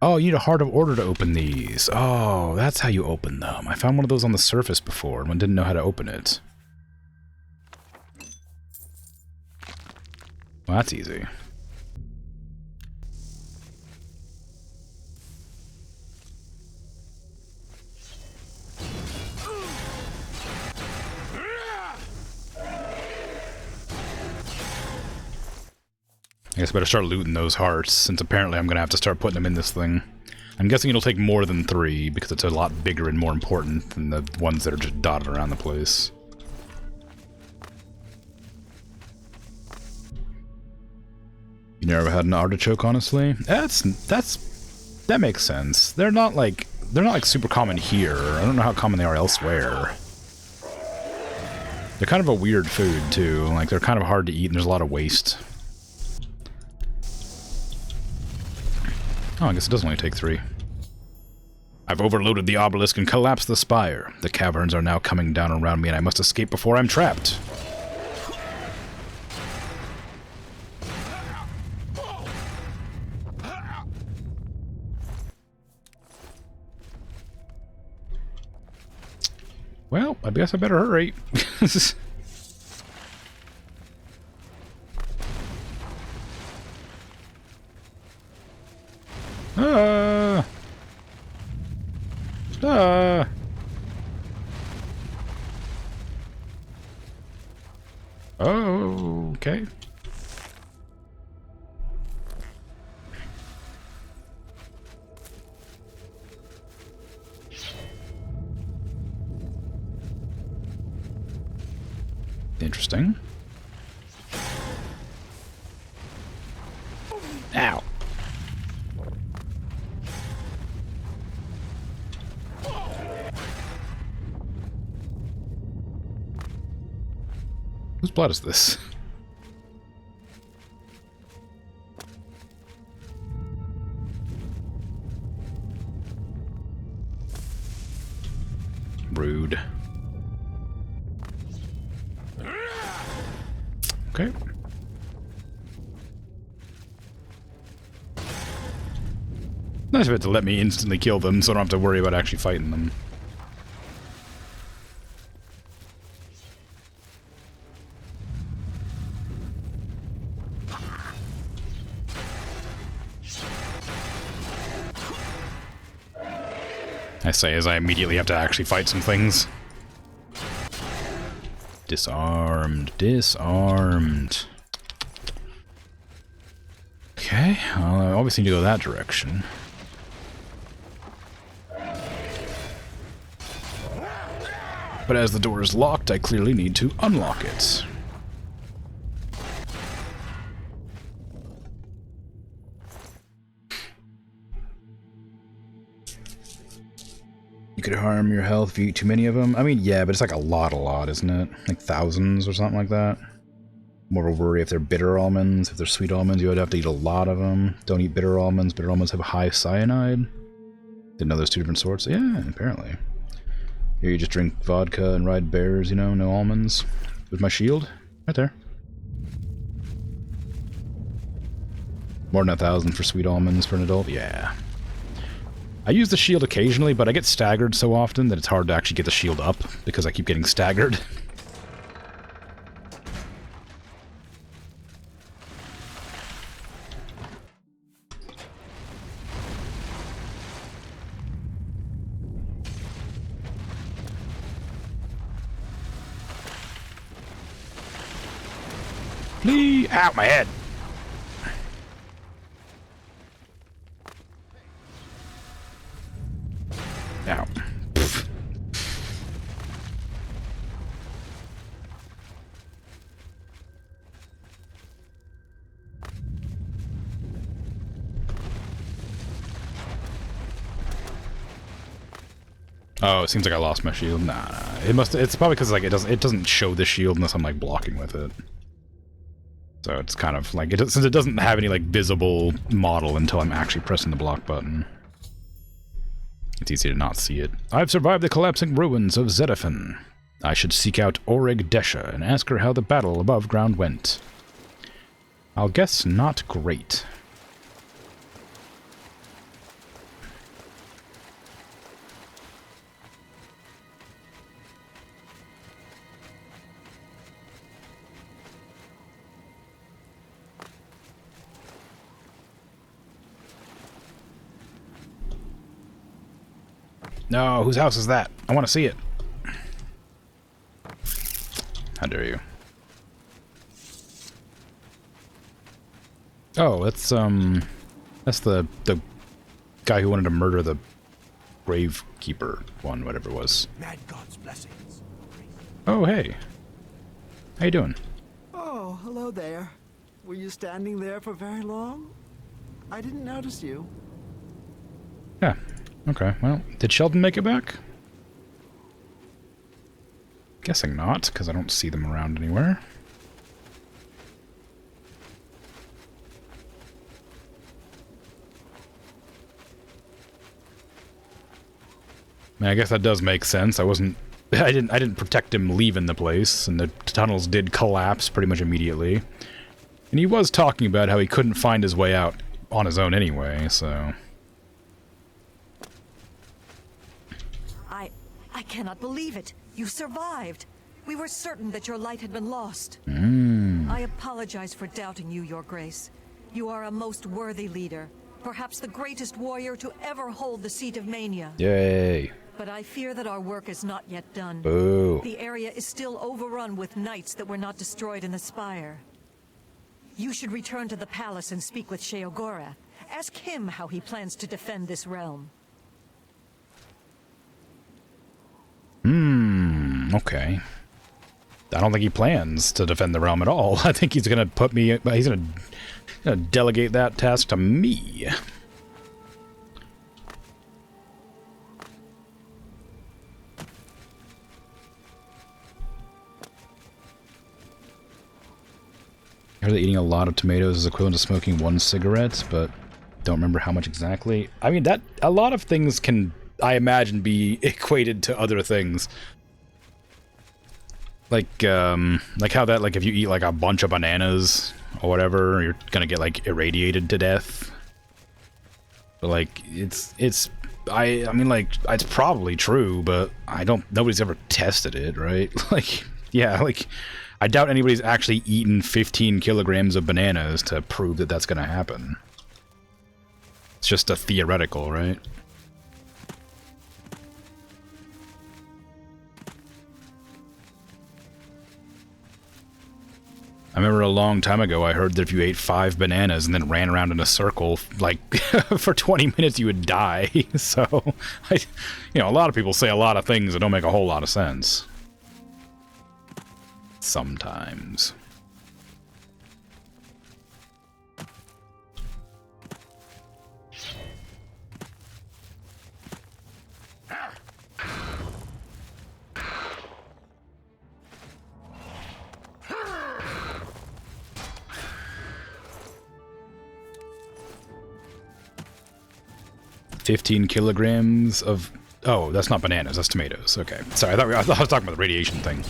Oh, you need a Heart of Order to open these. Oh, that's how you open them. I found one of those on the surface before and didn't know how to open it. Well, that's easy. I guess I better start looting those hearts, since apparently I'm going to have to start putting them in this thing. I'm guessing it'll take more than 3, because it's a lot bigger and more important than the ones that are just dotted around the place. You never had an artichoke, honestly? That makes sense. They're not like super common here. I don't know how common they are elsewhere. They're kind of a weird food, too. Like, they're kind of hard to eat, and there's a lot of waste. Oh, I guess it does only take 3. I've overloaded the obelisk and collapsed the spire. The caverns are now coming down around me, and I must escape before I'm trapped. Well, I guess I better hurry. Oh, okay. Interesting. Ow. Whose blood is this? Rude. Okay. Nice of it to let me instantly kill them so I don't have to worry about actually fighting them. I say as I immediately have to actually fight some things. Disarmed. Disarmed. Okay, well, I obviously need to go that direction. But as the door is locked, I clearly need to unlock it. You could harm your health if you eat too many of them. I mean, yeah, but it's like a lot, isn't it? Like thousands or something like that. More of a worry if they're bitter almonds. If they're sweet almonds, you would have to eat a lot of them. Don't eat bitter almonds. Bitter almonds have high cyanide. Didn't know there's two different sorts. Yeah, apparently. Here you just drink vodka and ride bears, you know, no almonds. With my shield? Right there. More than 1,000 for sweet almonds for an adult? Yeah. I use the shield occasionally, but I get staggered so often that it's hard to actually get the shield up, because I keep getting staggered. Flee out my head! Ow. Pfft. Oh, it seems like I lost my shield. Nah. It's probably because like it doesn't show the shield unless I'm like blocking with it. So it's kind of like since it doesn't have any like visible model until I'm actually pressing the block button. It's easy to not see it. I've survived the collapsing ruins of Zedaphan. I should seek out Orig Desha and ask her how the battle above ground went. I'll guess not great. No, whose house is that? I want to see it. How dare you? Oh, that's the guy who wanted to murder the Gravekeeper one, whatever it was. Mad God's blessings. Oh, hey. How you doing? Oh, hello there. Were you standing there for very long? I didn't notice you. Yeah. Okay, well, did Sheldon make it back? Guessing not, because I don't see them around anywhere. I mean, I guess that does make sense. I didn't protect him leaving the place, and the tunnels did collapse pretty much immediately. And he was talking about how he couldn't find his way out on his own anyway, so... I cannot believe it. You survived. We were certain that your light had been lost. I apologize for doubting you, Your Grace. You are a most worthy leader. Perhaps the greatest warrior to ever hold the seat of Mania. Yay. But I fear that our work is not yet done. Boo. The area is still overrun with knights that were not destroyed in the spire. You should return to the palace and speak with Sheogorath. Ask him how he plans to defend this realm. Okay. I don't think he plans to defend the realm at all. I think he's gonna he's gonna delegate that task to me. I heard that eating a lot of tomatoes is equivalent to smoking 1 cigarette, but don't remember how much exactly. I mean, a lot of things can, I imagine, be equated to other things. Like how that, like, if you eat, like, a bunch of bananas or whatever, you're gonna get, like, irradiated to death. But, like, I mean, like, it's probably true, but nobody's ever tested it, right? Like, yeah, like, I doubt anybody's actually eaten 15 kilograms of bananas to prove that that's gonna happen. It's just a theoretical, right? remember a long time ago I heard that if you ate 5 bananas and then ran around in a circle, like, for 20 minutes you would die. So, a lot of people say a lot of things that don't make a whole lot of sense. Sometimes. $15 kilograms of... Oh, that's not bananas, that's tomatoes. Okay. Sorry, I thought I was talking about the radiation thing.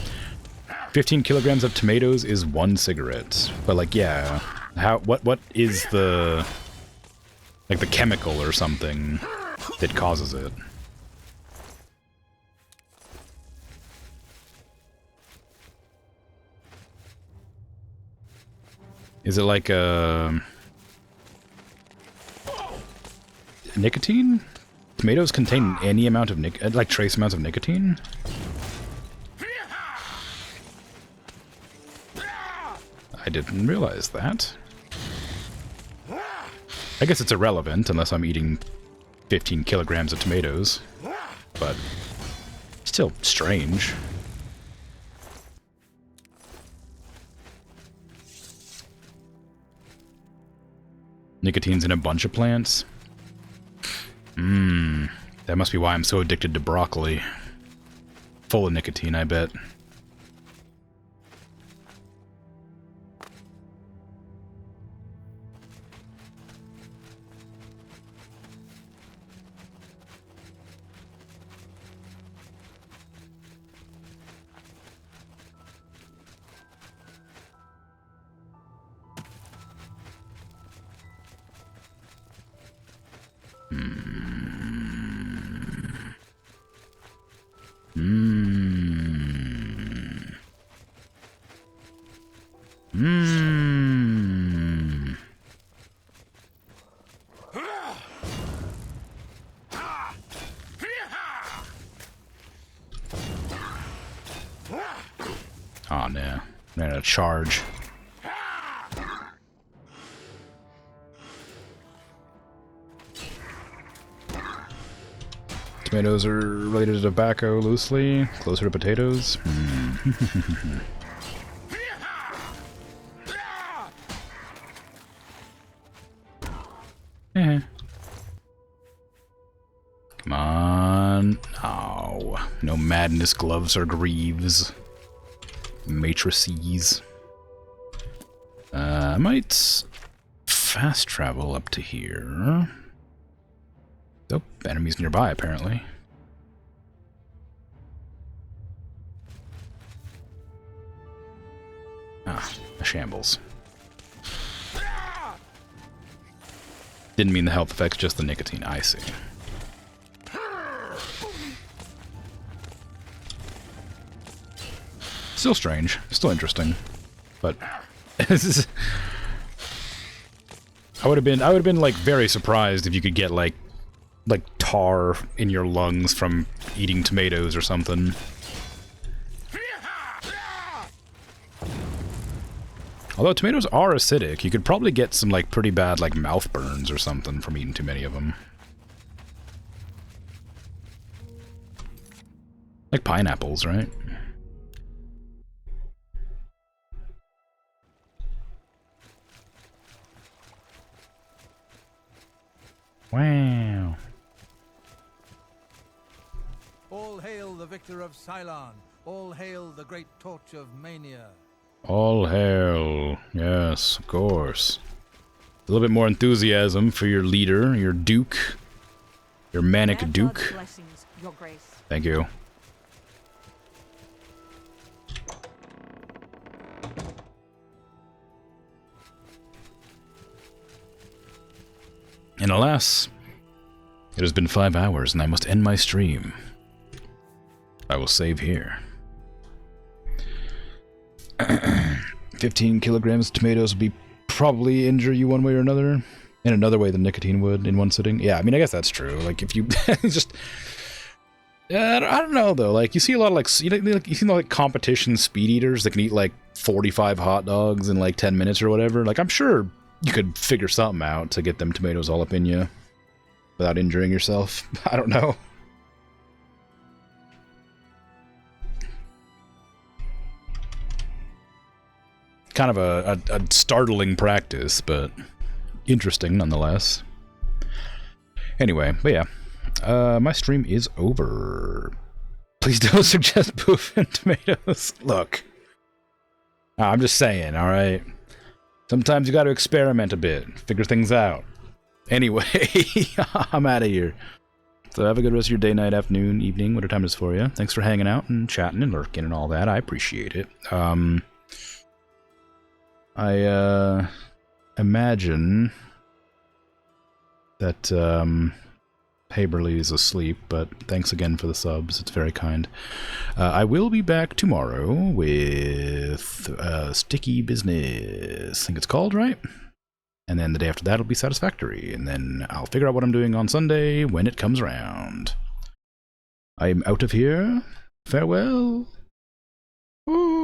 15 kilograms of tomatoes is 1 cigarette. But, like, yeah. What is the... like, the chemical or something that causes it? Is it like a... nicotine? Tomatoes contain any amount of like trace amounts of nicotine? I didn't realize that. I guess it's irrelevant unless I'm eating 15 kilograms of tomatoes. But still strange. Nicotine's in a bunch of plants. That must be why I'm so addicted to broccoli. Full of nicotine, I bet. Oh, no. Ran out of charge. Tomatoes are related to tobacco loosely, closer to potatoes. Come on. Oh, no madness gloves or greaves. Matrices. I might fast travel up to here. Oh, enemies nearby, apparently. Ah, a shambles. Didn't mean the health effects, just the nicotine. I see. Still strange. Still interesting. But this is... I would have been like very surprised if you could get like tar in your lungs from eating tomatoes or something. Although tomatoes are acidic, you could probably get some like pretty bad like mouth burns or something from eating too many of them. Like pineapples, right? Wow. All hail the victor of Cylon. All hail the great torch of Mania. All hail. Yes, of course. A little bit more enthusiasm for your leader, your duke. Your manic duke. Blessings, Your Grace. Thank you. And alas, it has been 5 hours and I must end my stream. I will save here. 15 kilograms of tomatoes would probably injure you one way or another. In another way than nicotine would in one sitting. Yeah, I mean, I guess that's true. Like, if you just... I don't know though. Like you see a lot of you see like competition speed eaters that can eat like 45 hot dogs in like 10 minutes or whatever. Like I'm sure you could figure something out to get them tomatoes all up in you without injuring yourself. I don't know. Kind of a startling practice, but interesting nonetheless. Anyway, but yeah, my stream is over. Please don't suggest poof and tomatoes. Look, I'm just saying, alright? Sometimes you gotta experiment a bit, figure things out. Anyway, I'm out of here. So have a good rest of your day, night, afternoon, evening, whatever time it is for you. Thanks for hanging out and chatting and lurking and all that. I appreciate it. I imagine that Haberly is asleep, but thanks again for the subs. It's very kind. I will be back tomorrow with Sticky Business. I think it's called, right? And then the day after that will be Satisfactory. And then I'll figure out what I'm doing on Sunday when it comes around. I'm out of here. Farewell. Ooh.